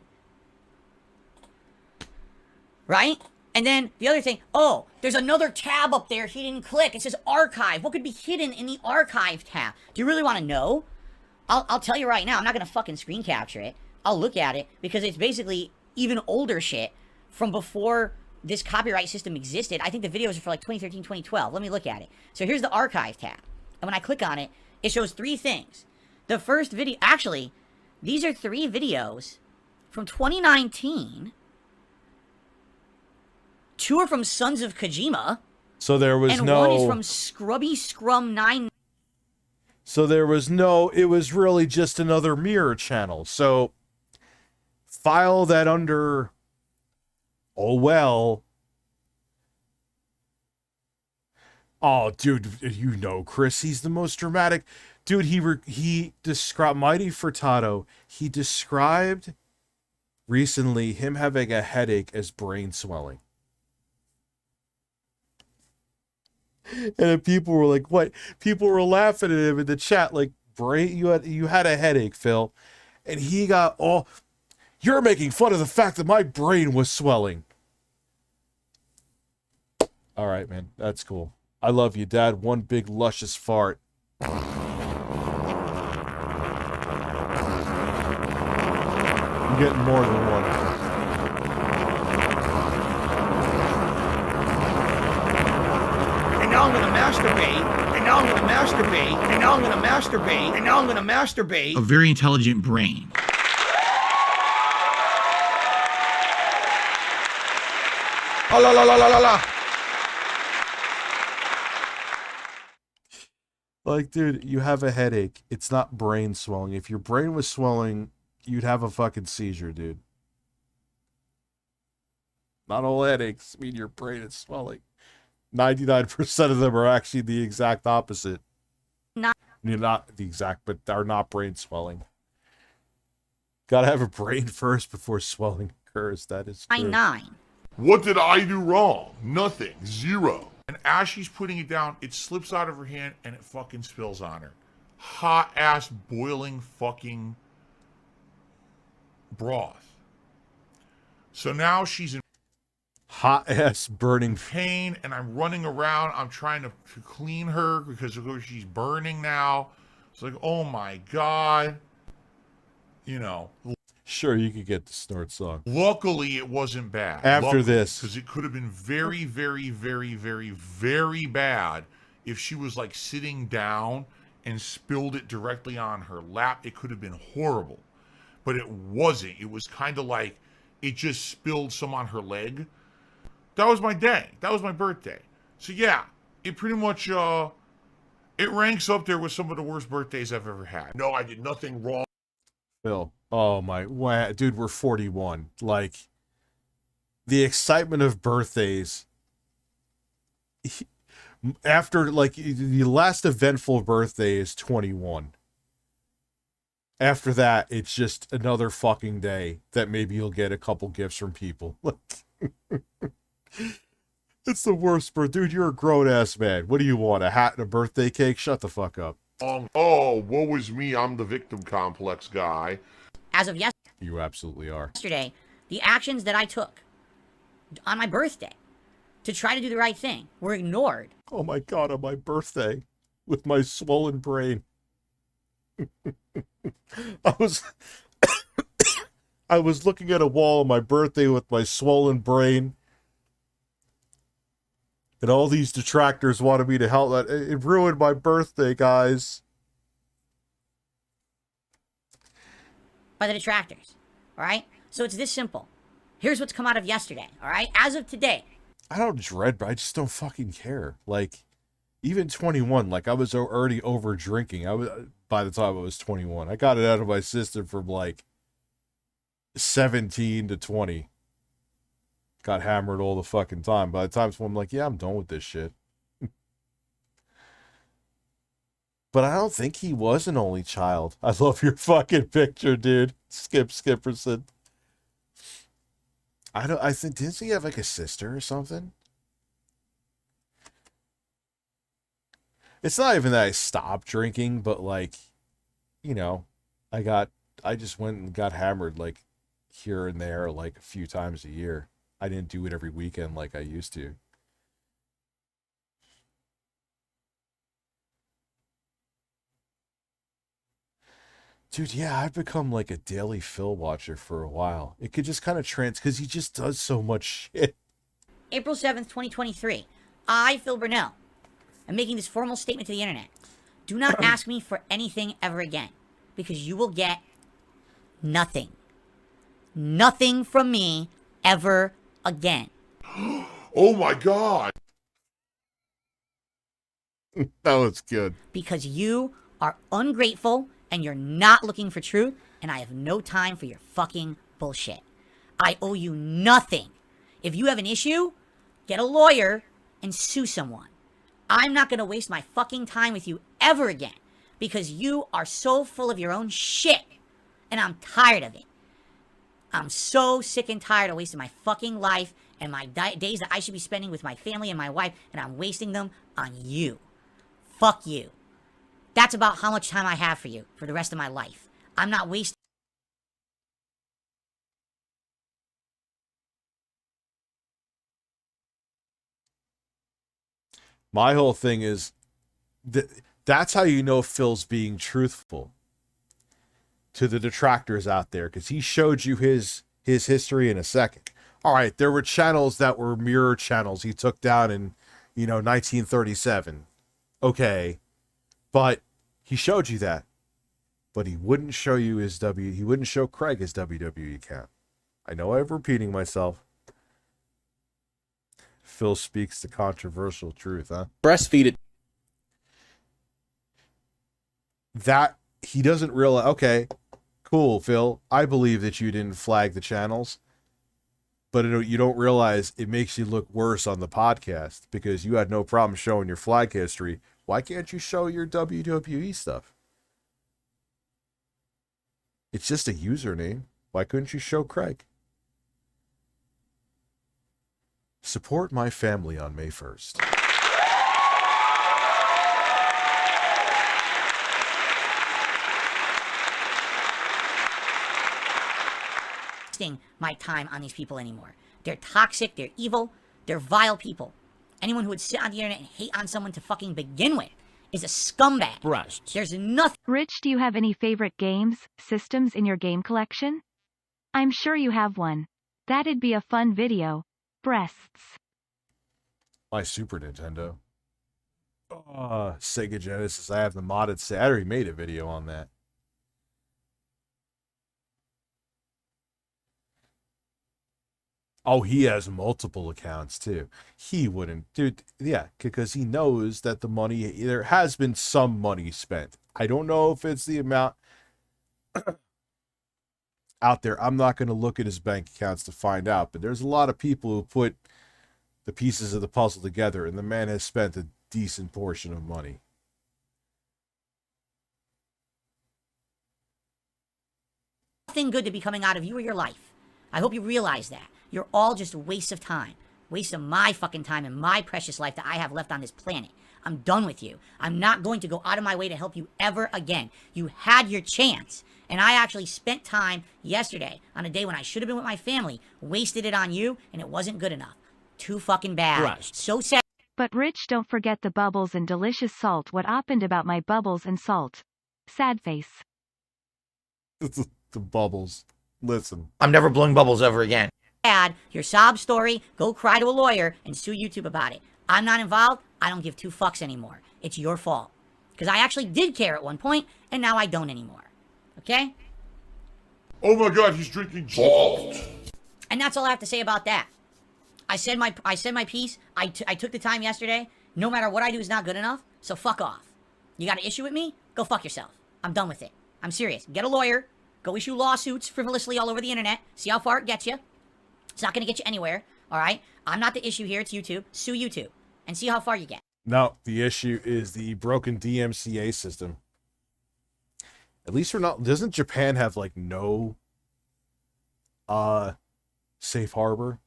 Right? And then the other thing, oh, there's another tab up there he didn't click. It says archive. What could be hidden in the archive tab? Do you really want to know? I'll tell you right now, I'm not going to fucking screen capture it. I'll look at it because it's basically even older shit from before this copyright system existed. I think the videos are for like 2013, 2012. Let me look at it. So here's the archive tab. And when I click on it, it shows 3 things. The first video, actually, these are 3 videos from 2019. 2 are from Sons of Kojima. So there was and no... one is from Scrubby Scrum 9. So there was no... It was really just another mirror channel. So file that under... Oh, well... Oh, dude, you know Chris. He's the most dramatic... Dude, he described... Mighty Furtado, he described recently him having a headache as brain swelling. And then people were like, what? People were laughing at him in the chat, like, brain, you had a headache, Phil. And he got all, you're making fun of the fact that my brain was swelling. All right, man, that's cool. I love you, Dad. One big luscious fart. I'm getting more than one. And now I'm gonna masturbate, and now I'm gonna masturbate, and now I'm gonna masturbate, and now I'm gonna masturbate. A very intelligent brain. Oh, la la la la la la. Like, dude, you have a headache. It's not brain swelling. If your brain was swelling, you'd have a fucking seizure, dude. Not all headaches mean your brain is swelling. 99% of them are actually the exact opposite. Not the exact, but are not brain swelling. Gotta have a brain first before swelling occurs. That is true. 9. What did I do wrong? Nothing. 0. And as she's putting it down, it slips out of her hand and it fucking spills on her. Hot ass boiling fucking broth. So now she's in hot ass burning pain, and I'm running around. I'm trying to clean her because of course she's burning now. It's like, oh my god. You know. Sure, you could get the snort song. Luckily, it wasn't bad. After this. Because it could have been very, very, very, very, very bad if she was like sitting down and spilled it directly on her lap. It could have been horrible. But it wasn't. It was kind of like it just spilled some on her leg. That was my day. That was my birthday. So yeah, it pretty much, it ranks up there with some of the worst birthdays I've ever had. No, I did nothing wrong. Phil, oh my, wow, dude, we're 41. Like, the excitement of birthdays, after, like, the last eventful birthday is 21. After that, it's just another fucking day that maybe you'll get a couple gifts from people. It's the worst, bro. Dude, you're a grown-ass man. What do you want, a hat and a birthday cake? Shut the fuck up. Oh, woe is me. I'm the victim complex guy. As of You absolutely are. yesterday, the actions that I took on my birthday to try to do the right thing were ignored. Oh my god, on my birthday, with my swollen brain. I was I was looking at a wall on my birthday with my swollen brain, and all these detractors wanted me to help. That it ruined my birthday, guys. By the detractors. All right? So it's this simple. Here's what's come out of yesterday. All right? As of today. I don't dread, but I just don't fucking care. Like, even 21, like, I was already over drinking. I was, by the time I was 21, I got it out of my system from like 17 to 20. Got hammered all the fucking time. By the time I'm like, yeah, I'm done with this shit. But I don't think he was an only child. I love your fucking picture, dude. Skip Skipperson. I think, didn't he have like a sister or something? It's not even that I stopped drinking, but like, you know, I just went and got hammered like here and there like a few times a year. I didn't do it every weekend like I used to. Dude, yeah, I've become like a daily Phil watcher for a while. It could just kind of because he just does so much shit. April 7th, 2023. I, Phil Burnell, am making this formal statement to the internet. Do not ask me for anything ever again, because you will get nothing. Nothing from me ever again. Oh my God. That was good. Because you are ungrateful and you're not looking for truth, and I have no time for your fucking bullshit. I owe you nothing. If you have an issue, get a lawyer and sue someone. I'm not going to waste my fucking time with you ever again, because you are so full of your own shit, and I'm tired of it. I'm so sick and tired of wasting my fucking life and my days that I should be spending with my family and my wife, and I'm wasting them on you. Fuck you. That's about how much time I have for you for the rest of my life. I'm not wasting. My whole thing is that's how you know Phil's being truthful to the detractors out there, because he showed you his history in a second. All right, there were channels that were mirror channels he took down in, 1937. Okay, but he showed you that, but he wouldn't show you he wouldn't show Craig his WWE account. I know I'm repeating myself. Phil speaks the controversial truth, huh? Breastfeed it. That he doesn't realize. Okay, cool, Phil. I believe that you didn't flag the channels, but you don't realize it makes you look worse on the podcast because you had no problem showing your flag history. Why can't you show your WWE stuff? It's just a username. Why couldn't you show Craig? Support my family on May 1st. My time on these people anymore. They're toxic, they're evil, they're vile people. Anyone who would sit on the internet and hate on someone to fucking begin with is a scumbag. Breasts. There's nothing. Rich, do you have any favorite games, systems in your game collection? I'm sure you have one. That'd be a fun video. Breasts. My Super Nintendo. Sega Genesis. I have the modded. I already made a video on that. Oh, he has multiple accounts too. He wouldn't, dude. Yeah, because he knows that the money, there has been some money spent. I don't know if it's the amount out there. I'm not going to look at his bank accounts to find out, but there's a lot of people who put the pieces of the puzzle together, and the man has spent a decent portion of money. Nothing good to be coming out of you or your life. I hope you realize that. You're all just a waste of time. Waste of my fucking time and my precious life that I have left on this planet. I'm done with you. I'm not going to go out of my way to help you ever again. You had your chance. And I actually spent time yesterday on a day when I should have been with my family, wasted it on you, and it wasn't good enough. Too fucking bad. Right. So sad. But Rich, don't forget the bubbles and delicious salt. What happened about my bubbles and salt? Sad face. The bubbles. Listen. I'm never blowing bubbles ever again. Add your sob story, go cry to a lawyer, and sue YouTube about it. I'm not involved. I don't give 2 fucks anymore. It's your fault. Because I actually did care at one point, and now I don't anymore. Okay? Oh my god, he's drinking salt. And that's all I have to say about that. I said my piece. I took the time yesterday. No matter what I do is not good enough, so fuck off. You got an issue with me? Go fuck yourself. I'm done with it. I'm serious. Get a lawyer. Go issue lawsuits frivolously all over the internet. See how far it gets you. It's not going to get you anywhere, all right? I'm not the issue here. It's YouTube. Sue YouTube and see how far you get. No, the issue is the broken DMCA system. At least we're not... Doesn't Japan have, like, no safe harbor?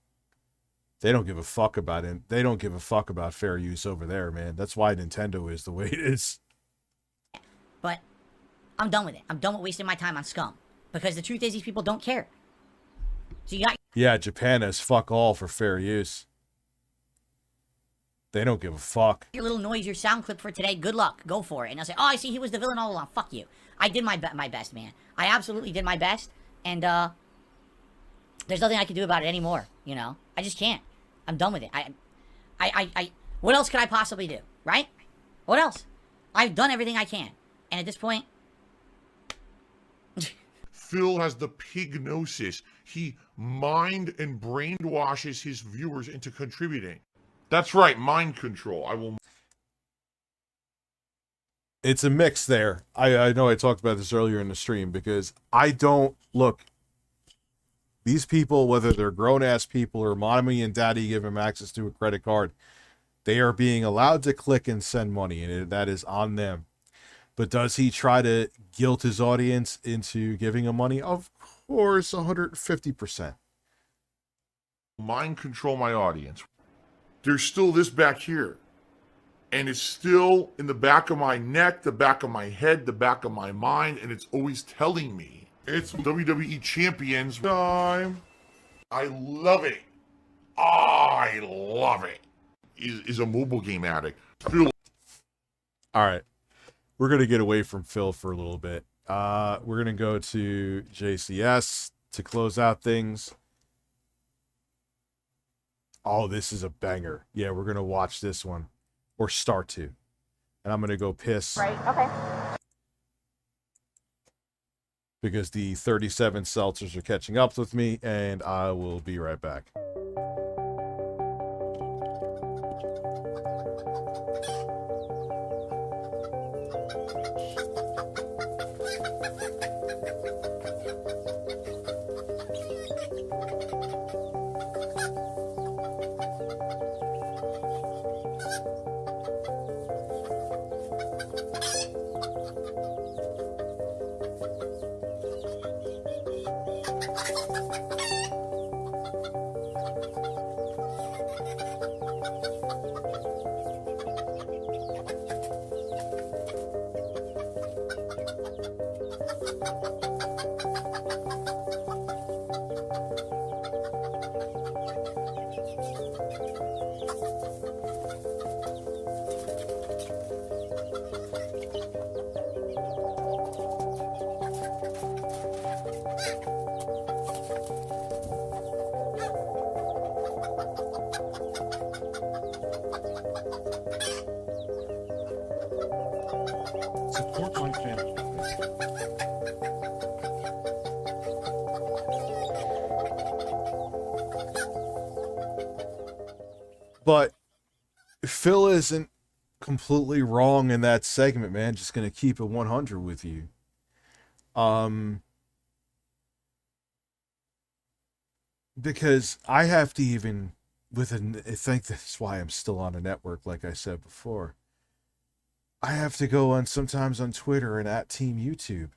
They don't give a fuck about it. They don't give a fuck about fair use over there, man. That's why Nintendo is the way it is. But I'm done with it. I'm done with wasting my time on scum. Because the truth is, these people don't care. So you got... Yeah, Japan has fuck all for fair use. They don't give a fuck. Your little noise, your sound clip for today, good luck. Go for it. And I'll say, oh, I see he was the villain all along. Fuck you. I did my best, man. I absolutely did my best. And, there's nothing I can do about it anymore, you know? I just can't. I'm done with it. What else could I possibly do, right? What else? I've done everything I can. And at this point... Phil has the pignosis. He mind and brainwashes his viewers into contributing. That's right, mind control. I will... It's a mix there. I know I talked about this earlier in the stream because I don't... Look, these people, whether they're grown-ass people or mommy and daddy give them access to a credit card, they are being allowed to click and send money, and that is on them. But does he try to guilt his audience into giving him money? Of course, 150%. Mind control my audience. There's still this back here. And it's still in the back of my neck, the back of my head, the back of my mind, and it's always telling me. It's WWE Champions time. I love it. I love it. Is a mobile game addict. Phil. All right. We're going to get away from Phil for a little bit. We're going to go to JCS to close out things. Oh, this is a banger. Yeah, we're going to watch this one. Or start to. And I'm going to go piss. Right, okay. Because the 37 seltzers are catching up with me, and I will be right back. Support my channel. But Phil isn't completely wrong in that segment, man. Just gonna keep it 100 with you. Because I have to even I think that's why I'm still on a network, like I said before. I have to go on sometimes on Twitter and at Team YouTube.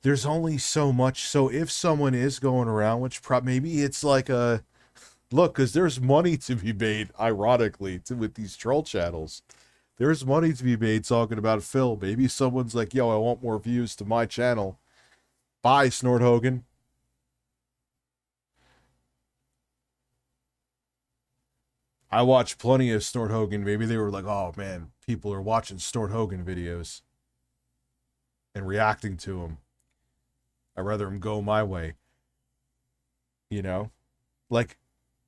There's only so much. So if someone is going around, which maybe it's like a look, because there's money to be made, ironically, with these troll channels. There's money to be made talking about Phil. Maybe someone's like, yo, I want more views to my channel. Bye, Snort Hogan. I watched plenty of Snort Hogan. Maybe they were like, oh man, people are watching Snort Hogan videos and reacting to him. I'd rather him go my way. You know? Like,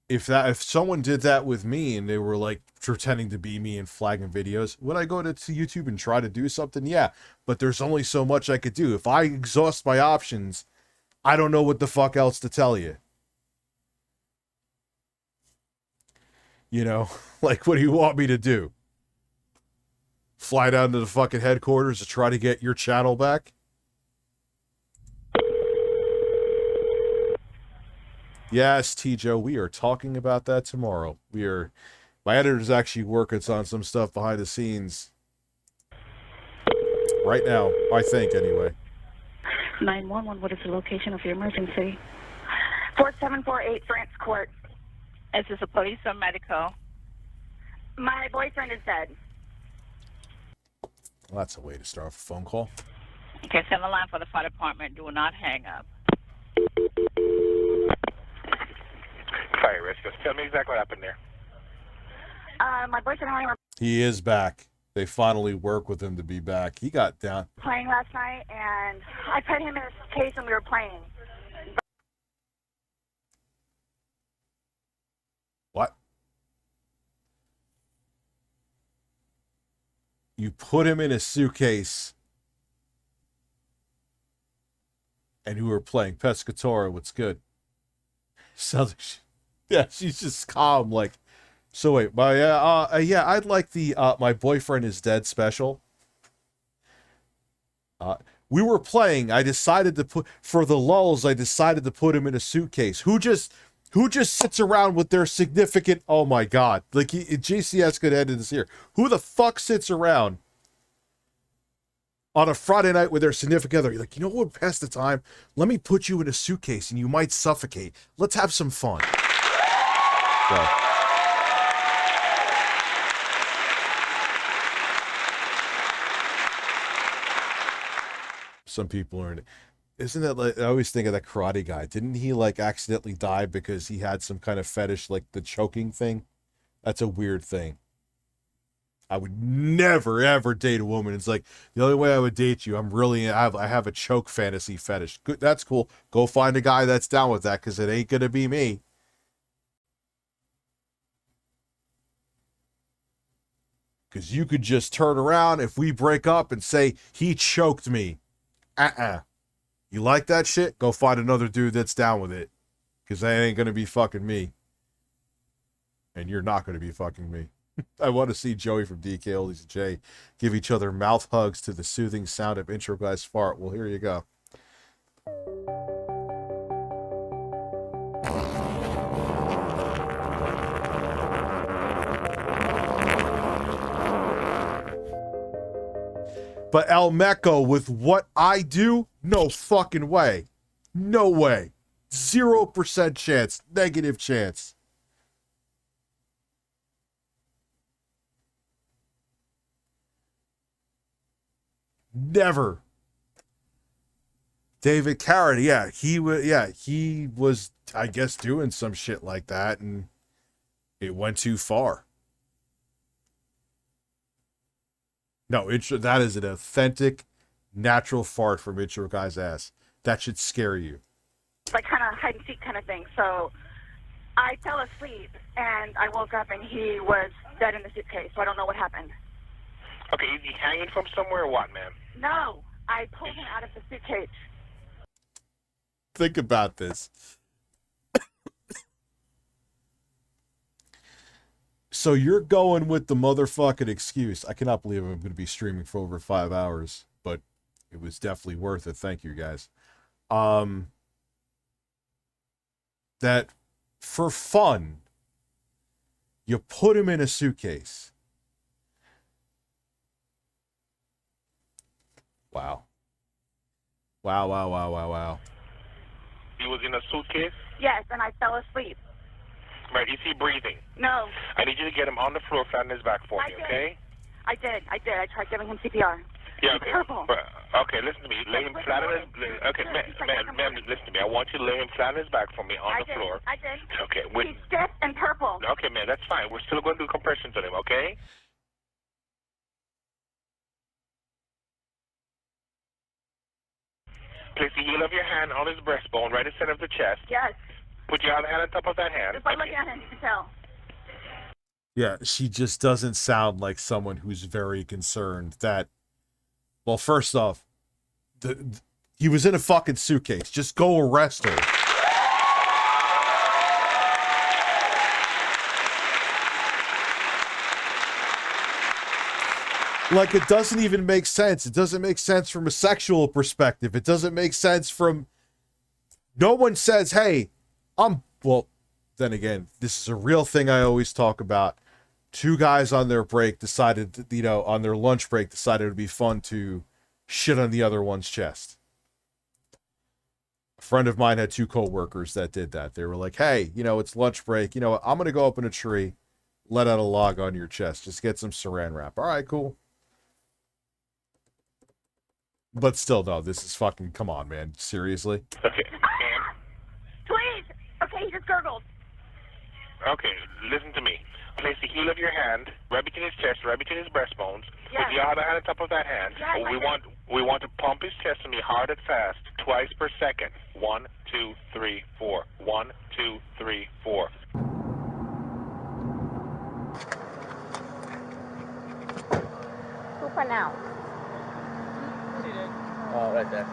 if someone did that with me and they were like pretending to be me and flagging videos, would I go to YouTube and try to do something? Yeah. But there's only so much I could do. If I exhaust my options, I don't know what the fuck else to tell you. You know, like, what do you want me to do? Fly down to the fucking headquarters to try to get your channel back? Yes, T-Joe, we are talking about that tomorrow. My editor's actually working on some stuff behind the scenes right now, I think, anyway. 911, what is the location of your emergency? 4748 France Court. Is this a police or medical? My boyfriend is dead. Well, that's a way to start off a phone call. Okay, send the line for the fire department. Do not hang up. Fire risk. Just tell me exactly what happened there. My boyfriend and I were He is back. They finally work with him to be back. He got down. playing last night, and I put him in his case and we were playing. What? You put him in a suitcase and you were playing Pescatore. What's good? Sounds like yeah, she's just calm. Like, so wait, yeah, I'd like the my boyfriend is dead special. We were playing. I decided to put for the lulls. I decided to put him in a suitcase. Who just sits around with their significant? Oh my god! Like GCS could end this here. Who the fuck sits around on a Friday night with their significant other? You're like, you know what would pass the time? Let me put you in a suitcase and you might suffocate. Let's have some fun. So. Some people are in it. Isn't that like, I always think of that karate guy. Didn't he like accidentally die because he had some kind of fetish, like the choking thing? That's a weird thing. I would never ever date a woman. It's like the only way I would date you. I have a choke fantasy fetish. Good, that's cool. Go find a guy that's down with that because it ain't gonna be me. Because you could just turn around if we break up and say he choked me. You like that shit? Go find another dude that's down with it. Because that ain't going to be fucking me. And you're not going to be fucking me. I want to see Joey from DK, Oldies, and Jay give each other mouth hugs to the soothing sound of intro guy's fart. Well, here you go. But El Meco, with what I do, no fucking way. No way. 0% chance. Negative chance. Never. David Carrot, yeah, he was, I guess, doing some shit like that, and it went too far. No, that is an authentic, natural fart from Intro Guy's ass. That should scare you. Like kind of hide and seek kind of thing. So I fell asleep and I woke up and he was dead in the suitcase. So I don't know what happened. Okay, is he hanging from somewhere or what, ma'am? No, I pulled him out of the suitcase. Think about this. So you're going with the motherfucking excuse. I cannot believe I'm going to be streaming for over 5 hours, but it was definitely worth it. Thank you, guys. That for fun, you put him in a suitcase. Wow. Wow. He was in a suitcase? Yes, and I fell asleep. Right, is he breathing? No. I need you to get him on the floor, flat on his back for me, okay? I did. I tried giving him CPR. Yeah, okay. Purple. Okay, listen to me. Lay him flat on his... Okay, ma'am, listen to me. I want you to lay him flat on his back for me on the floor. I did. Okay, He's stiff and purple. Okay, man, that's fine. We're still going to do compressions on him, okay? Place the heel of your hand on his breastbone, right in the center of the chest. Yes. Put your other hand on top of that hand. If I look at him, you can tell. Yeah, she just doesn't sound like someone who's very concerned that. Well, first off, he was in a fucking suitcase. Just go arrest her. Like, it doesn't even make sense. It doesn't make sense from a sexual perspective. It doesn't make sense from... No one says, hey, well, then again, this is a real thing I always talk about. Two guys on their break decided, on their lunch break, decided it would be fun to shit on the other one's chest. A friend of mine had two co-workers that did that. They were like, hey, it's lunch break. I'm going to go up in a tree, let out a log on your chest. Just get some saran wrap. All right, cool. But still, no, this is fucking, come on, man. Seriously? Okay. Please. Okay, he just gurgled. Okay, listen to me. Place the heel of your hand right between his chest, right between his breastbones. Yes. Put your other hand on top of that hand. Yes, we want to pump his chest to me hard and fast, twice per second. 1, 2, 3, 4. 1, 2, 3, 4. Who pronounced? Oh, right there.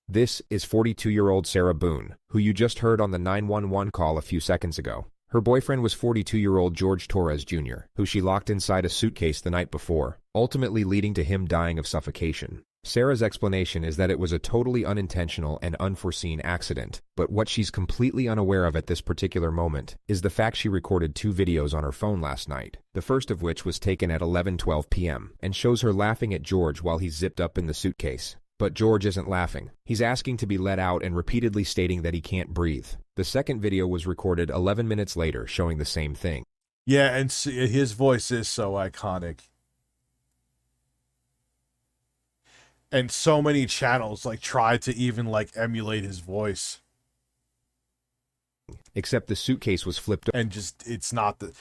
This is 42-year-old Sarah Boone, who you just heard on the 911 call a few seconds ago. Her boyfriend was 42-year-old George Torres Jr., who she locked inside a suitcase the night before, ultimately leading to him dying of suffocation. Sarah's explanation is that it was a totally unintentional and unforeseen accident, but what she's completely unaware of at this particular moment is the fact she recorded 2 videos on her phone last night, the first of which was taken at 11:12 p.m. and shows her laughing at George while he's zipped up in the suitcase. But George isn't laughing. He's asking to be let out and repeatedly stating that he can't breathe. The second video was recorded 11 minutes later, showing the same thing. Yeah, and his voice is so iconic. And so many channels try to even emulate his voice. Except the suitcase was flipped. And just, it's not the...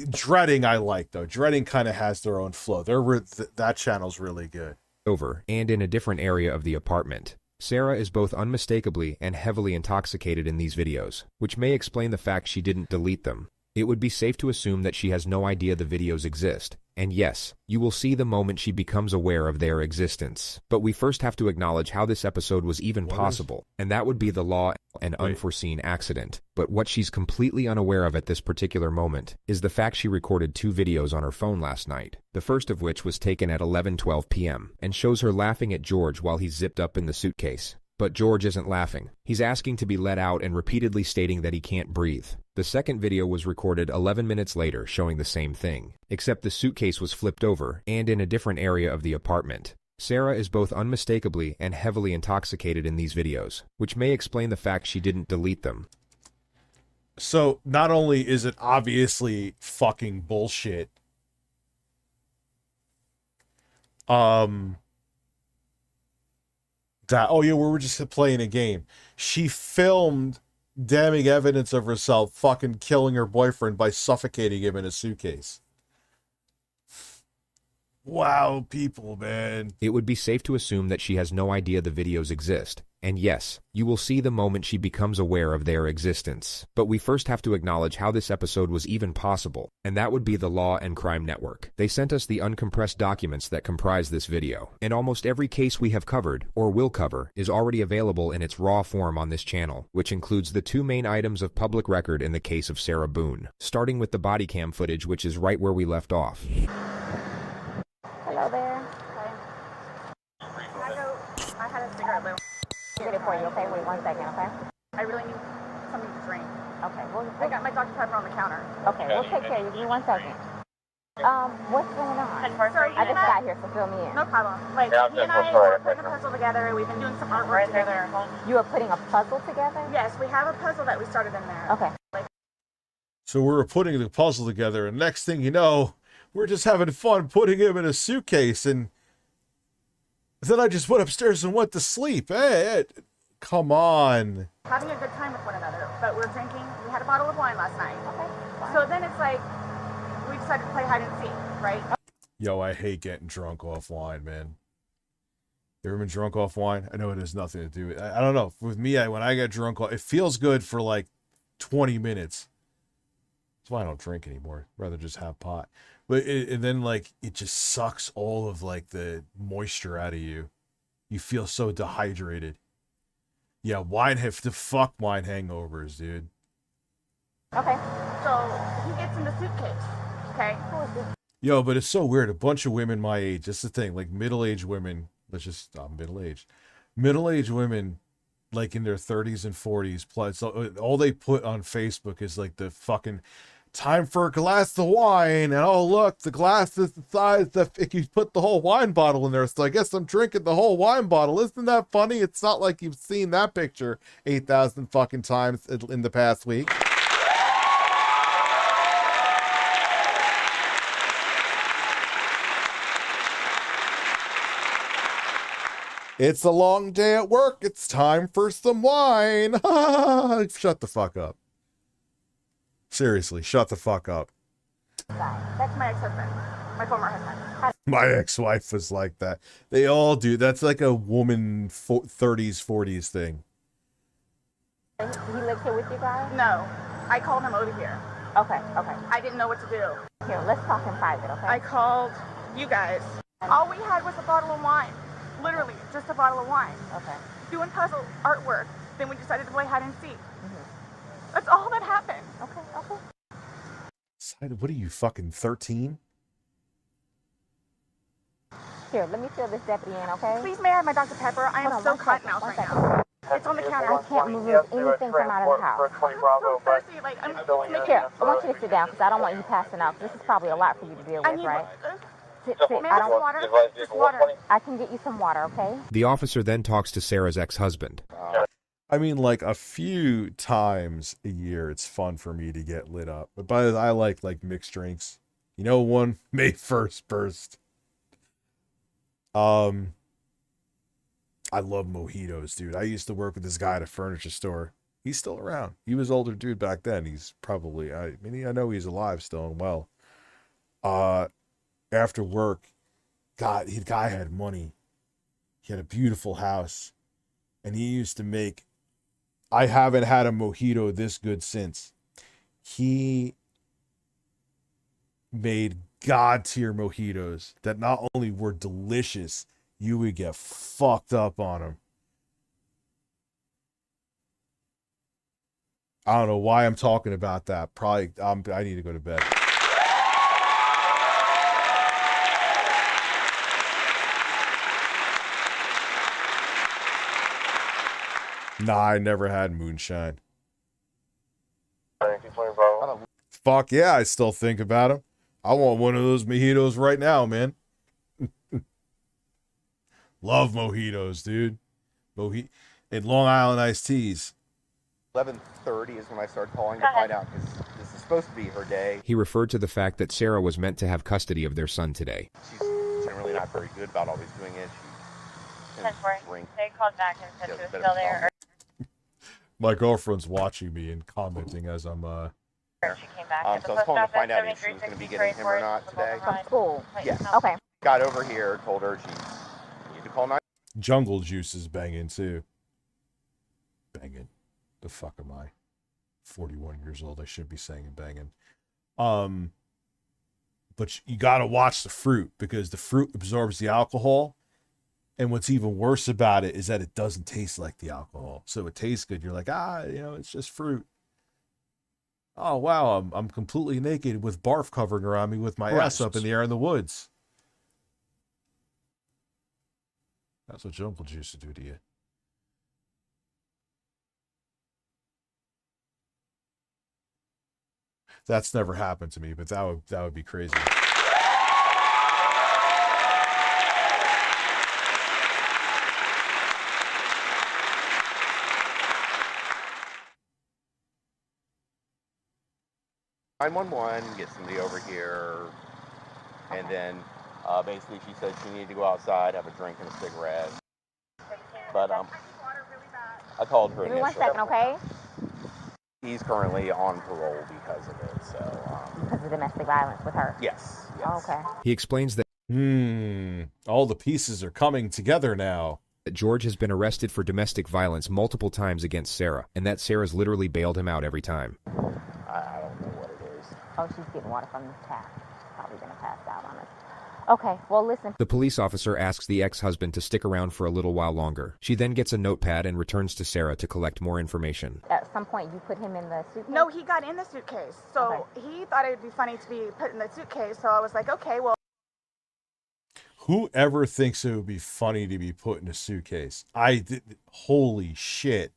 Dreading I like, though. Dreading kind of has their own flow. That channel's really good. Over and in a different area of the apartment. Sarah is both unmistakably and heavily intoxicated in these videos, which may explain the fact she didn't delete them. It would be safe to assume that she has no idea the videos exist. And yes, you will see the moment she becomes aware of their existence. But we first have to acknowledge how this episode was even possible, and that would be the law and unforeseen accident. But what she's completely unaware of at this particular moment is the fact she recorded 2 videos on her phone last night, the first of which was taken at 11:12 p.m. and shows her laughing at George while he's zipped up in the suitcase. But George isn't laughing. He's asking to be let out and repeatedly stating that he can't breathe. The second video was recorded 11 minutes later, showing the same thing, except the suitcase was flipped over and in a different area of the apartment. Sarah is both unmistakably and heavily intoxicated in these videos, which may explain the fact she didn't delete them. So, not only is it obviously fucking bullshit, that, oh yeah, we were just playing a game. She filmed damning evidence of herself fucking killing her boyfriend by suffocating him in a suitcase. Wow, people, man. It would be safe to assume that she has no idea the videos exist. And yes, you will see the moment she becomes aware of their existence. But we first have to acknowledge how this episode was even possible, and that would be the Law and Crime Network. They sent us the uncompressed documents that comprise this video, and almost every case we have covered, or will cover, is already available in its raw form on this channel, which includes the 2 main items of public record in the case of Sarah Boone, starting with the body cam footage, which is right where we left off. Hello there. I had a cigarette, Lou. Get it for you, okay? Wait 1 second, okay? I really need something to drink. Okay. Well, I got my Dr. Pepper on the counter. Okay, we'll take care of you. Give me 1 second. What's going on? Sorry, I just got here, so fill me in. No problem. Like, he and I were putting a puzzle together. We've been doing some artwork together. You are putting a puzzle together? Yes, we have a puzzle that we started in there. Okay. So we were putting the puzzle together, and next thing you know, we're just having fun putting him in a suitcase, and then I just went upstairs and went to sleep. Hey, come on. Having a good time with one another, but we're drinking. We had a bottle of wine last night. Okay. So then it's like we decided to play hide and seek, right? Yo, I hate getting drunk off wine, man. You ever been drunk off wine? I know it has nothing to do with. I don't know. With me, when I get drunk, it feels good for like 20 minutes. That's why I don't drink anymore. I'd rather just have pot. But and then like it just sucks all of like the moisture out of you. You feel so dehydrated. Yeah, fuck wine hangovers, dude. Okay. So he gets in the suitcase. Okay. Yo, but it's so weird. A bunch of women my age. That's the thing. Like middle-aged women. I'm middle-aged. Middle-aged women, like in their 30s and 40s plus. All they put on Facebook is like the fucking time for a glass of wine. And oh, look, the glass is the size that if you put the whole wine bottle in there. So I guess I'm drinking the whole wine bottle. Isn't that funny? It's not like you've seen that picture 8,000 fucking times in the past week. It's a long day at work. It's time for some wine. Shut the fuck up. Seriously, shut the fuck up. That's my ex-husband, my former husband. My ex-wife was like that. They all do. That's like a woman 30s, 40s thing. He lives here with you guys? No. I called him over here. Okay, okay. I didn't know what to do. Here, let's talk in private, okay? I called you guys. All we had was a bottle of wine. Literally, just a bottle of wine. Okay. Doing puzzle artwork. Then we decided to play hide and seek. That's all that happened. Okay, okay. What are you, fucking 13? Here, let me fill this deputy in, okay? Please, may I have my Dr. Pepper? I am so cottonmouth right now. It's on the counter. I can't remove anything from out of the house. I'm so thirsty. Like, here, I want you to sit down because I don't want you passing out. This is probably a lot for you to deal with, right? Sit. I don't water. Just water. I can get you some water, okay? The officer then talks to Sarah's ex-husband. I mean, like a few times a year, it's fun for me to get lit up. But I like mixed drinks. You know, one May 1st burst. I love mojitos, dude. I used to work with this guy at a furniture store. He's still around. He was an older dude back then. He's probably, I know he's alive still and well. After work, God, the guy had money. He had a beautiful house. And he used to make, I haven't had a mojito this good since. He made God tier mojitos that not only were delicious, you would get fucked up on them. I don't know why I'm talking about that. Probably I need to go to bed. Nah, I never had moonshine. Fuck yeah, I still think about him. I want one of those mojitos right now, man. Love mojitos, dude. And Long Island iced teas. 11:30 is when I started calling to find out because this is supposed to be her day. He referred to the fact that Sarah was meant to have custody of their son today. She's generally not very good about always doing it. They called back and said she was still there. My girlfriend's watching me and commenting as I'm She came back. So I was calling to find out if she was going to be getting him or not today. From school. Yes. Okay. Got over here, told her she needed to call 9. Jungle Juice is banging too. Banging. The fuck am I? 41 years old. I should be saying banging. But you gotta watch the fruit because the fruit absorbs the alcohol. And what's even worse about it is that it doesn't taste like the alcohol. So it tastes good. You're like, it's just fruit. Oh, wow, I'm completely naked with barf covering around me with my ass up in the air in the woods. That's what jungle juice would do to you. That's never happened to me, but that would be crazy. 911, get somebody over here. And then basically she said she needed to go outside, have a drink and a cigarette. But I called her Give me initially. 1 second, okay? He's currently on parole because of it, so... Because of domestic violence with her? Yes. Oh, okay. He explains that all the pieces are coming together now. George has been arrested for domestic violence multiple times against Sarah, and that Sarah's literally bailed him out every time. I don't know what it is. Oh, she's getting water from the tap. Probably going to pass out on us. Okay, well, listen. The police officer asks the ex-husband to stick around for a little while longer. She then gets a notepad and returns to Sarah to collect more information. At some point, you put him in the suitcase? No, he got in the suitcase. So he thought it would be funny to be put in the suitcase. So I was like, okay, well. Whoever thinks it would be funny to be put in a suitcase? Holy shit.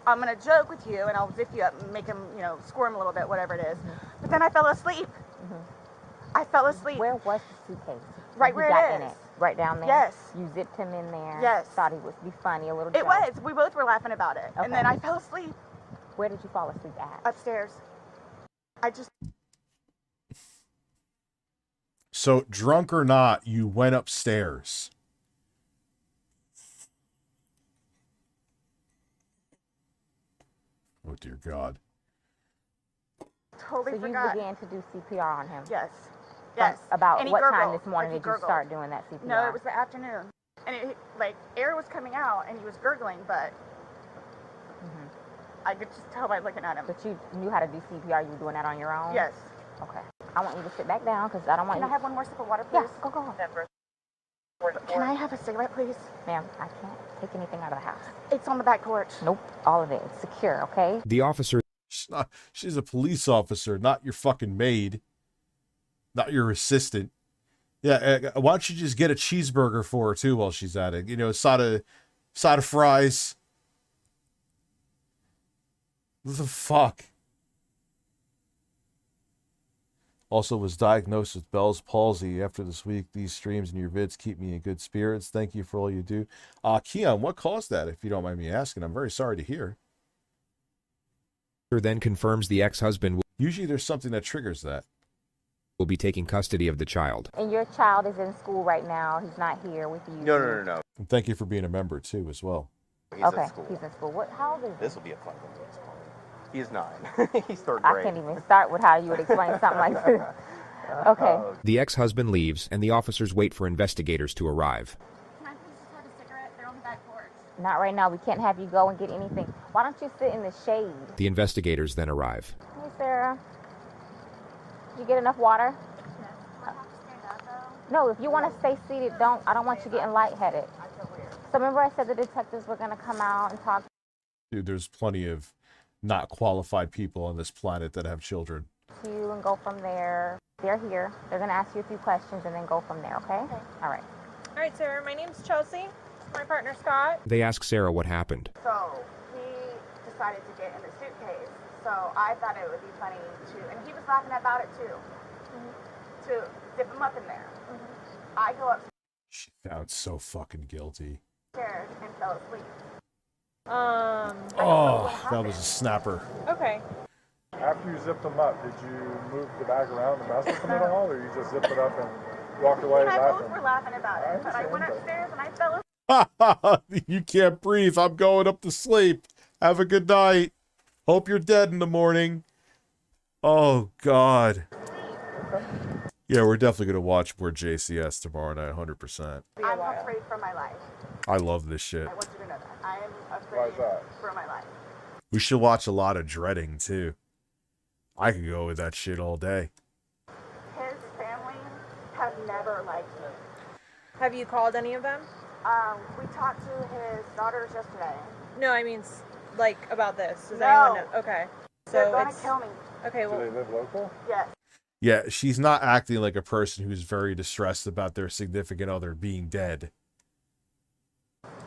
I'm going to joke with you and I'll zip you up and make him, squirm a little bit, whatever it is. But then I fell asleep. I fell asleep. Where was the suitcase? Right where it is. In it? Right down there? Yes. You zipped him in there? Yes. Thought he would be funny, a little It joke. was. We both were laughing about it. Okay. And then I fell asleep. Where did you fall asleep at? Upstairs. I just... So, drunk or not, you went upstairs. Oh, dear God. Totally so forgot. You began to do CPR on him? Yes. Yes. About and what time gurgled. this morning like did you start doing that CPR? No, it was the afternoon. And air was coming out and he was gurgling, but I could just tell by looking at him. But you knew how to do CPR? You were doing that on your own? Yes. Okay. I want you to sit back down because I don't want Can you... I have one more sip of water, please? Yeah, go. Can I have a cigarette, please? Ma'am, I can't take anything out of the house. It's on the back porch. Nope, all of it. It's secure, okay? The officer... She's a police officer, not your fucking maid. Not your assistant. Yeah, why don't you just get a cheeseburger for her, too, while she's at it? A side of fries. What the fuck? Also was diagnosed with Bell's palsy. After this week, these streams and your vids keep me in good spirits. Thank you for all you do. Keon, what caused that, if you don't mind me asking? I'm very sorry to hear. Then confirms the ex-husband will... Usually there's something that triggers that. ...will be taking custody of the child. And your child is in school right now. He's not here with you. No. And thank you for being a member, too, as well. He's in school. He's in school. How old is he? This will be a fun one. He's 9. He's third grade. I can't even start with how you would explain something like this. Okay. The ex-husband leaves, and the officers wait for investigators to arrive. Can I please just have a cigarette? They're on the back porch. Not right now. We can't have you go and get anything. Why don't you sit in the shade? The investigators then arrive. Hey, Sarah. Did you get enough water? No, if you want to stay seated, I don't want you getting lightheaded. So remember I said the detectives were going to come out and talk? Dude, there's plenty of not qualified people on this planet that have children. To you and go from there. They're here. They're going to ask you a few questions and then go from there, okay? All right. All right, Sarah. My name's Chelsea. My partner, Scott. They ask Sarah what happened. So he decided to get in the suitcase. So I thought it would be funny and he was laughing about it too, to zip him up in there. I go upstairs. She sounds so fucking guilty. And fell asleep. Oh, that was a snapper. Okay. After you zipped them up, did you move the bag around and mess with them at all, or you just zipped it up and walked away And I laughing? both were laughing about it, but I went upstairs and I fell asleep. You can't breathe. I'm going up to sleep. Have a good night. Hope you're dead in the morning. Oh, God. Yeah, we're definitely going to watch more JCS tomorrow night, 100%. I'm afraid for my life. I love this shit. I want you to know that. I am afraid for my life. We should watch a lot of Dreading, too. I could go with that shit all day. His family have never liked me. Have you called any of them? We talked to his daughters yesterday. No, I mean, like, about this. Does No. anyone know? Okay. They're So going to it's... kill me. Okay, well... Do they live local? Yes. Yeah, she's not acting like a person who's very distressed about their significant other being dead.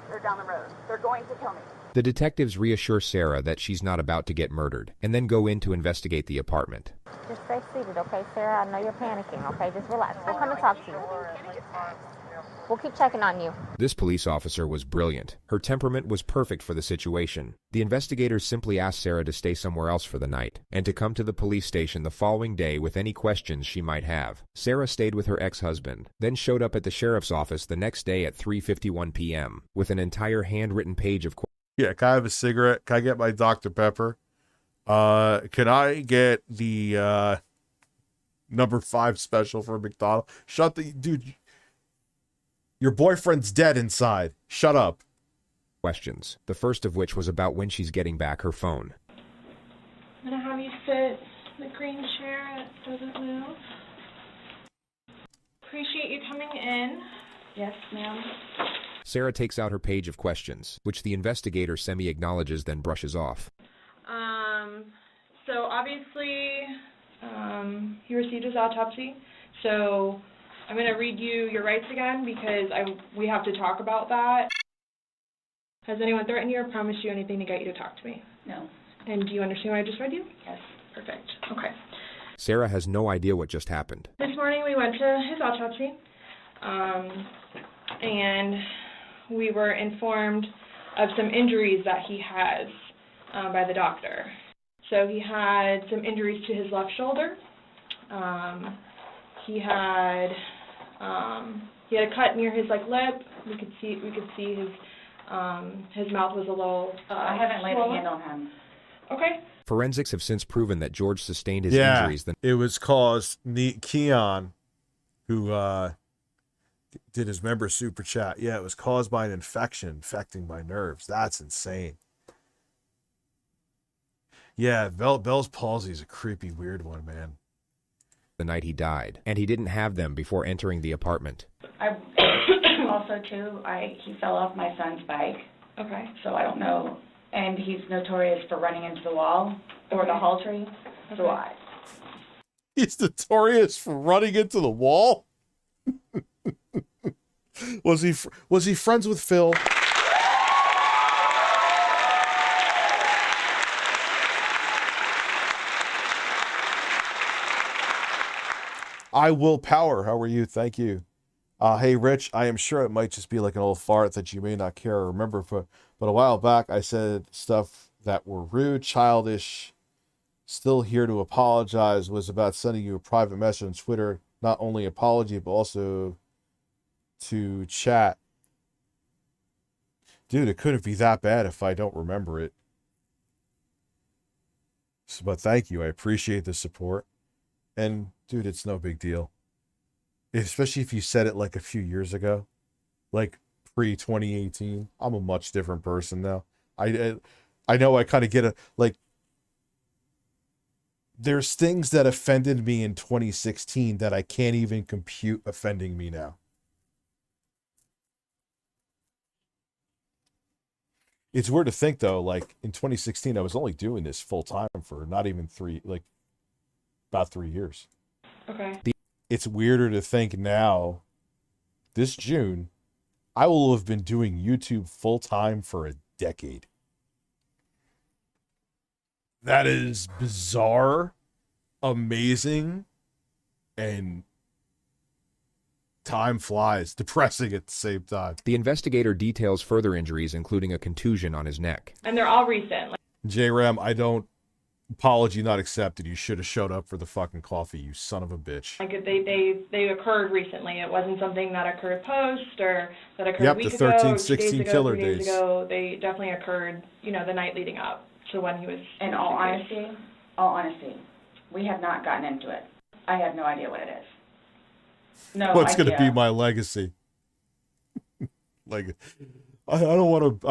They're down the road. They're going to kill me. The detectives reassure Sarah that she's not about to get murdered, and then go in to investigate the apartment. Just stay seated, okay, Sarah? I know you're panicking, okay? Just relax. We'll come and talk to you. We'll keep checking on you. This police officer was brilliant. Her temperament was perfect for the situation. The investigators simply asked Sarah to stay somewhere else for the night, and to come to the police station the following day with any questions she might have. Sarah stayed with her ex-husband, then showed up at the sheriff's office the next day at 3:51 p.m. with an entire handwritten page of Yeah, can I have a cigarette? Can I get my Dr. Pepper? Can I get the number 5 special for McDonald's? Shut the dude. Your boyfriend's dead inside. Shut up. questions, the first of which was about when she's getting back her phone. I'm gonna have you sit in the green chair that doesn't move. Appreciate you coming in. Yes, ma'am. Sarah takes out her page of questions, which the investigator semi-acknowledges then brushes off. So obviously, he received his autopsy. So I'm going to read you your rights again because we have to talk about that. Has anyone threatened you or promised you anything to get you to talk to me? No. And do you understand what I just read you? Yes. Perfect. Okay. Sarah has no idea what just happened. This morning we went to his autopsy, and we were informed of some injuries that he has by the doctor. So he had some injuries to his left shoulder. He had a cut near his lip. We could see his mouth was a little I haven't laid a swollen. hand on him. Okay. Forensics have since proven that George sustained his Yeah, injuries. it was caused. Keon, who did his member super chat. Yeah, it was caused by an infection infecting my nerves. That's insane. Yeah, Bell's palsy is a creepy, weird one, man. The night he died, and he didn't have them before entering the apartment. Also, too, he fell off my son's bike. Okay. So I don't know. And he's notorious for running into the wall or the hall tree. So Okay. He's notorious for running into the wall. Was he friends with Phil? I will power. How are you? Thank you. Hey, Rich, I am sure it might just be like an old fart that you may not care or remember, but a while back I said stuff that were rude, childish. Still here to apologize. Was about sending you a private message on Twitter. Not only apology, but also to chat. Dude, it couldn't be that bad if I don't remember it. But thank you. I appreciate the support. And, dude, it's no big deal. Especially if you said it like a few years ago. Like pre-2018. I'm a much different person now. I know I kind of get there's things that offended me in 2016 that I can't even compute offending me now. It's weird to think, though, like, in 2016, I was only doing this full-time for not even about 3 years. Okay. It's weirder to think now, this June, I will have been doing YouTube full-time for a decade. That is bizarre, amazing, and time flies. Depressing at the same time. The investigator details further injuries, including a contusion on his neck. And they're all recent. J-Ram, apology not accepted. You should have showed up for the fucking coffee, you son of a bitch. They occurred recently. It wasn't something that occurred post or that occurred Yep, a week the 13, ago, 16 2 days ago, killer 3 days days. ago. They definitely occurred, the night leading up to when he was. In all honesty, we have not gotten into it. I have no idea what it is. No What's going to idea. be my legacy? Like, I don't want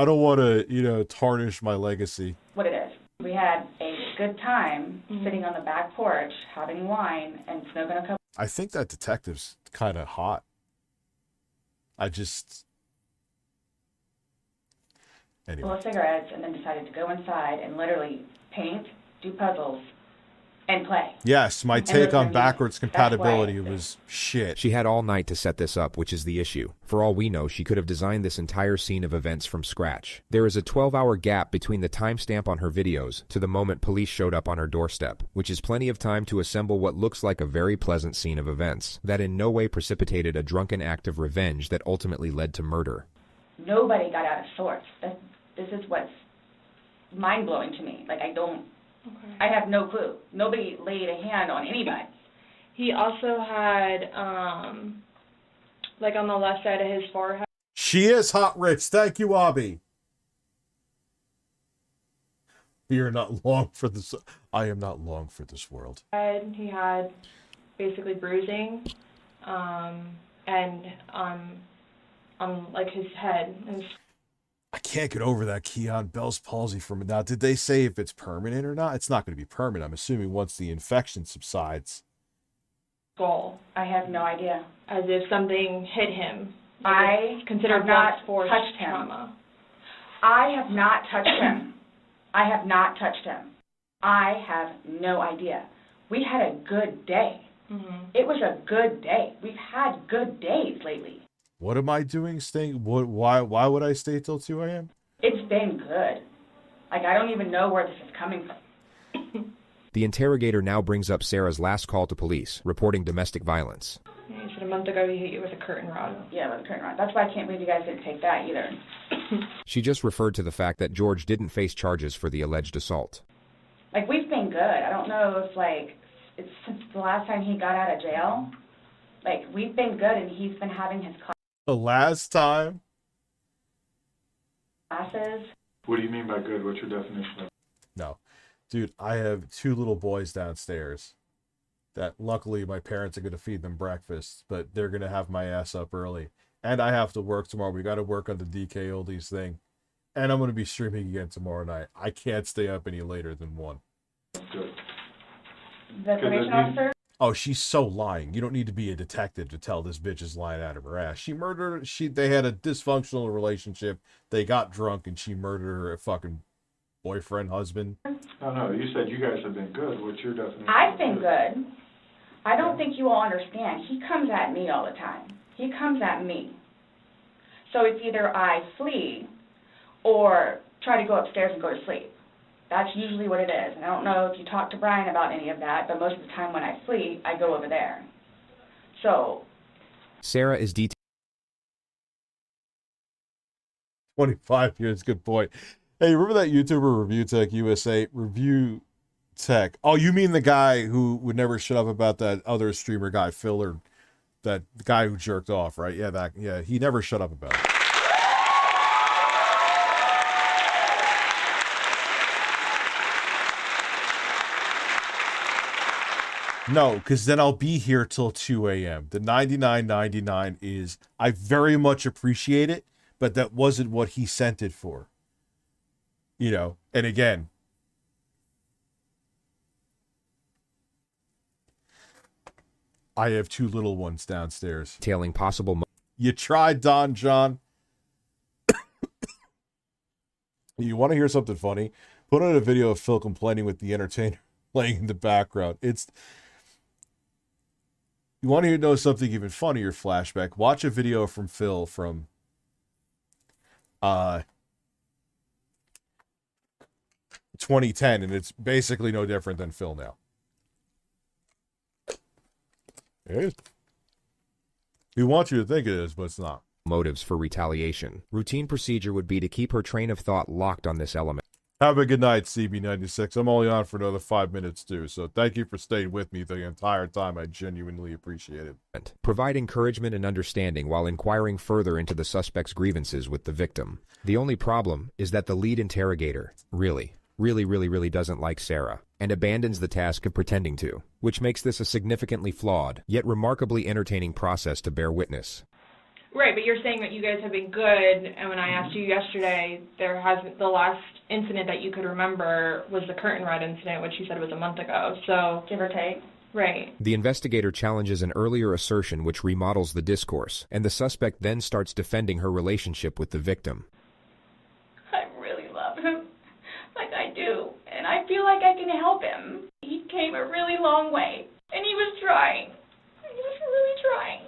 to, tarnish my legacy. What it is. We had a good time sitting on the back porch, having wine, and smoking a couple. I think that detective's kind of hot. Anyway. Full of cigarettes, and then decided to go inside and literally paint, do puzzles and play. Yes, my And take listen on to me. backwards That's compatibility was shit. She had all night to set this up, which is the issue. For all we know, she could have designed this entire scene of events from scratch. There is a 12-hour gap between the timestamp on her videos to the moment police showed up on her doorstep, which is plenty of time to assemble what looks like a very pleasant scene of events that in no way precipitated a drunken act of revenge that ultimately led to murder. Nobody got out of sorts. This is what's mind-blowing to me. Like, I have no clue. Nobody laid a hand on anybody. He also had, like on the left side of his forehead. She is hot rich. Thank you, Abby. You're not long for this. I am not long for this world. He had basically bruising, and on like his head. I can't get over that Keon Bell's palsy from it. Now, did they say if it's permanent or not? It's not going to be permanent. I'm assuming once the infection subsides. Skull. I have no idea. As if something hit him. I considered have not force touched him. trauma. I have not touched him. I have not touched him. I have no idea. We had a good day. Mm-hmm. It was a good day. We've had good days lately. What am I doing? Staying? Why would I stay till 2 a.m.? It's been good. Like, I don't even know where this is coming from. The interrogator now brings up Sarah's last call to police, reporting domestic violence. He said a month ago he hit you with a curtain rod. Yeah, with a curtain rod. That's why I can't believe you guys didn't take that either. She just referred to the fact that George didn't face charges for the alleged assault. Like, we've been good. I don't know if, like, it's since the last time he got out of jail. Like, we've been good, and he's been having his The last time? classes. What do you mean by good? What's your definition of? No. Dude, I have 2 little boys downstairs that luckily my parents are going to feed them breakfast, but they're going to have my ass up early. And I have to work tomorrow. We got to work on the DK Oldies thing. And I'm going to be streaming again tomorrow night. I can't stay up any later than 1. Good. The probation officer? Oh, she's so lying. You don't need to be a detective to tell this bitch is lying out of her ass. She murdered they had a dysfunctional relationship. They got drunk and she murdered her fucking boyfriend, husband. No, you said you guys have been good. What's your definition? I've been good. I don't think you all understand. He comes at me all the time. He comes at me. So it's either I flee or try to go upstairs and go to sleep. That's usually what it is. And I don't know if you talk to Brian about any of that, but most of the time when I flee, I go over there. So Sarah is detailed. 25 years, good point. Hey, remember that YouTuber ReviewTechUSA? ReviewTech. Oh, you mean the guy who would never shut up about that other streamer guy, Phil, or that guy who jerked off, right? Yeah, he never shut up about it. No, because then I'll be here till 2 a.m. The 99.99 is, I very much appreciate it, but that wasn't what he sent it for. You know, and again, I have 2 little ones downstairs. Tailing possible. You tried, Don John. You want to hear something funny? Put on a video of Phil complaining with the entertainer playing in the background. You want to know something even funnier, flashback? Watch a video from Phil from 2010, and it's basically no different than Phil now. It is. We want you to think it is, but it's not. Motives for retaliation. Routine procedure would be to keep her train of thought locked on this element. Have a good night, CB96. I'm only on for another 5 minutes, too, so thank you for staying with me the entire time. I genuinely appreciate it. Provide encouragement and understanding while inquiring further into the suspect's grievances with the victim. The only problem is that the lead interrogator really doesn't like Sarah, and abandons the task of pretending to, which makes this a significantly flawed, yet remarkably entertaining process to bear witness. Right, but you're saying that you guys have been good, and when I asked you yesterday, the last incident that you could remember was the curtain rod incident, which you said was a month ago, so... Give or take. Right. The investigator challenges an earlier assertion which remodels the discourse, and the suspect then starts defending her relationship with the victim. I really love him. Like I do. And I feel like I can help him. He came a really long way, and he was trying. He was really trying.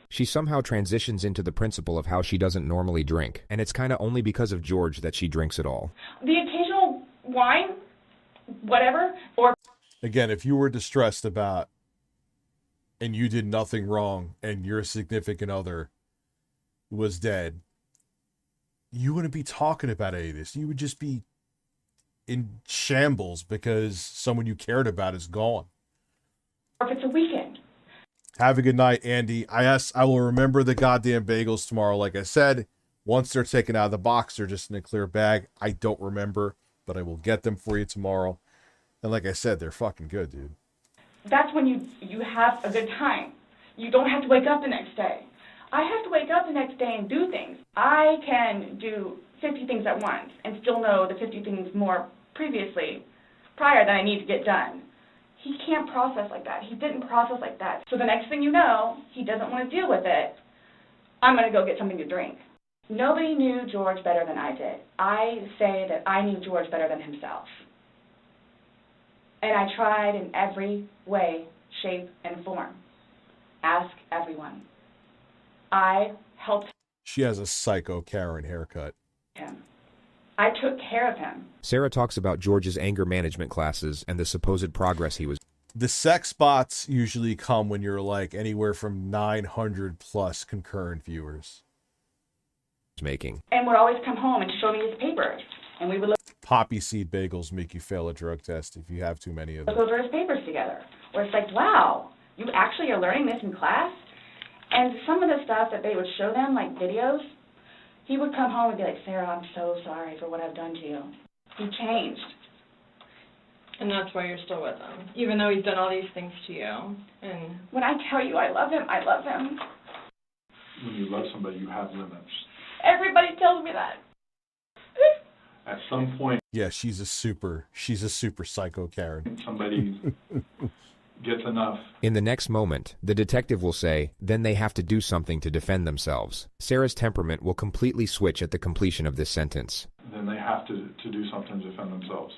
She somehow transitions into the principle of how she doesn't normally drink, and it's kinda only because of George that she drinks at all. The occasional wine, whatever, or... Again, if you were distressed about and you did nothing wrong and your significant other was dead, you wouldn't be talking about any of this. You would just be in shambles because someone you cared about is gone. Or if it's a weekend. Have a good night, Andy. I will remember the goddamn bagels tomorrow. Like I said, once they're taken out of the box, they're just in a clear bag. I don't remember, but I will get them for you tomorrow. And like I said, they're fucking good, dude. That's when you have a good time. You don't have to wake up the next day. I have to wake up the next day and do things. I can do 50 things at once and still know the 50 things more prior that I need to get done. He can't process like that. He didn't process like that. So the next thing you know, he doesn't want to deal with it. I'm going to go get something to drink. Nobody knew George better than I did. I say that I knew George better than himself. And I tried in every way, shape, and form. Ask everyone. I helped She has a psycho Karen haircut. him. I took care of him. Sarah talks about George's anger management classes and the supposed progress he was The sex bots usually come when you're like anywhere from 900 plus concurrent viewers. Making. And would always come home and show me his papers. And we would look Poppy seed bagels make you fail a drug test if you have too many of them. over his papers together. Where it's like, wow, you actually are learning this in class? And some of the stuff that they would show them, like videos, he would come home and be like, Sarah, I'm so sorry for what I've done to you. He changed. And that's why you're still with him, even though he's done all these things to you. And when I tell you I love him, I love him. When you love somebody, you have limits. Everybody tells me that. At some point, Yeah, she's a super psycho Karen. somebody gets enough. In the next moment, the detective will say, then they have to do something to defend themselves. Sarah's temperament will completely switch at the completion of this sentence. Then they have to do something to defend themselves.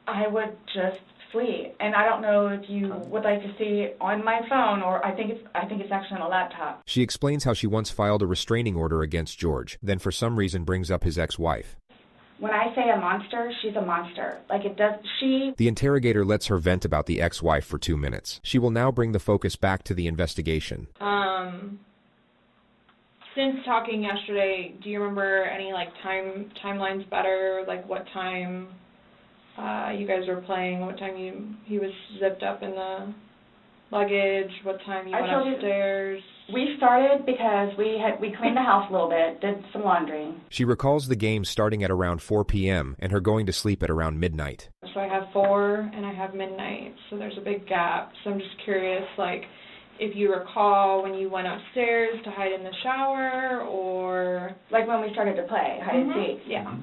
I would just flee. And I don't know if you would like to see on my phone, or I think it's actually on a laptop. She explains how she once filed a restraining order against George, then for some reason brings up his ex-wife. When I say a monster, she's a monster. Like it does, The interrogator lets her vent about the ex-wife for 2 minutes. She will now bring the focus back to the investigation. Since talking yesterday, do you remember any like timelines better? Like what time you guys were playing? What time he was zipped up in the luggage? What time you went upstairs? We started because we cleaned the house a little bit, did some laundry. She recalls the game starting at around 4 p.m. and her going to sleep at around midnight. So I have 4 and I have midnight, so there's a big gap. So I'm just curious, like, if you recall when you went upstairs to hide in the shower, or... Like when we started to play hide and seek. Yeah.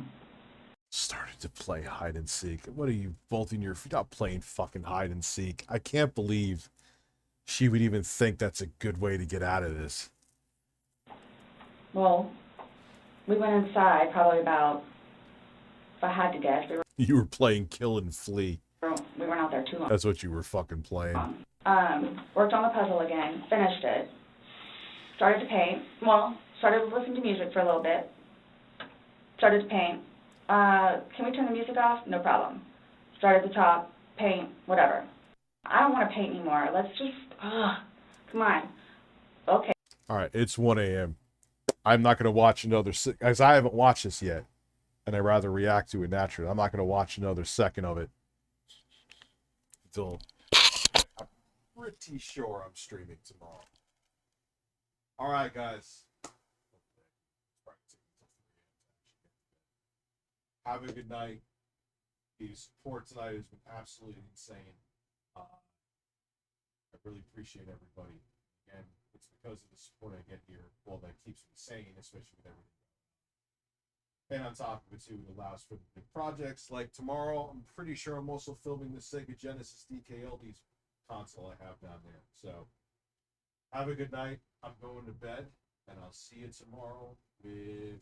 Started to play hide and seek. What are you bolting your feet? Not playing fucking hide and seek. I can't believe she would even think that's a good way to get out of this. Well, we went inside probably about, if I had to guess, You were playing kill and flee. we weren't out there too long. That's what you were fucking playing. Worked on the puzzle again, finished it, started to paint. Well, started listening to music for a little bit, started to paint. Can we turn the music off? No problem. Start at the top, paint, whatever. I don't want to paint anymore. Let's just, come on. Okay. All right, it's 1 a.m. I'm not going to watch another, as I haven't watched this yet, and I'd rather react to it naturally. I'm not going to watch another second of it until I'm pretty sure I'm streaming tomorrow. All right, guys. Have a good night. The support tonight has been absolutely insane. I really appreciate everybody. And it's because of the support I get here, well, that keeps me sane, especially with everything. And on top of it, too, it allows for the big projects. Like tomorrow, I'm pretty sure I'm also filming the Sega Genesis DK Oldies console I have down there. So, have a good night. I'm going to bed, and I'll see you tomorrow with...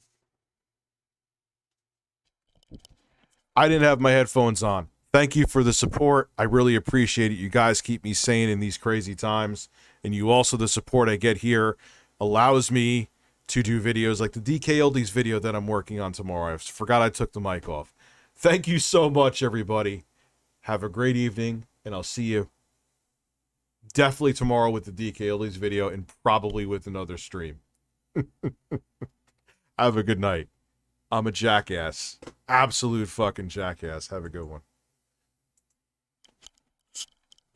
I didn't have my headphones on. Thank you for the support. I really appreciate it. You guys keep me sane in these crazy times. And you also, the support I get here allows me to do videos like the DK Oldies video that I'm working on tomorrow. I forgot I took the mic off. Thank you so much, everybody. Have a great evening, and I'll see you definitely tomorrow with the DK Oldies video and probably with another stream. Have a good night. I'm a jackass. Absolute fucking jackass. Have a good one.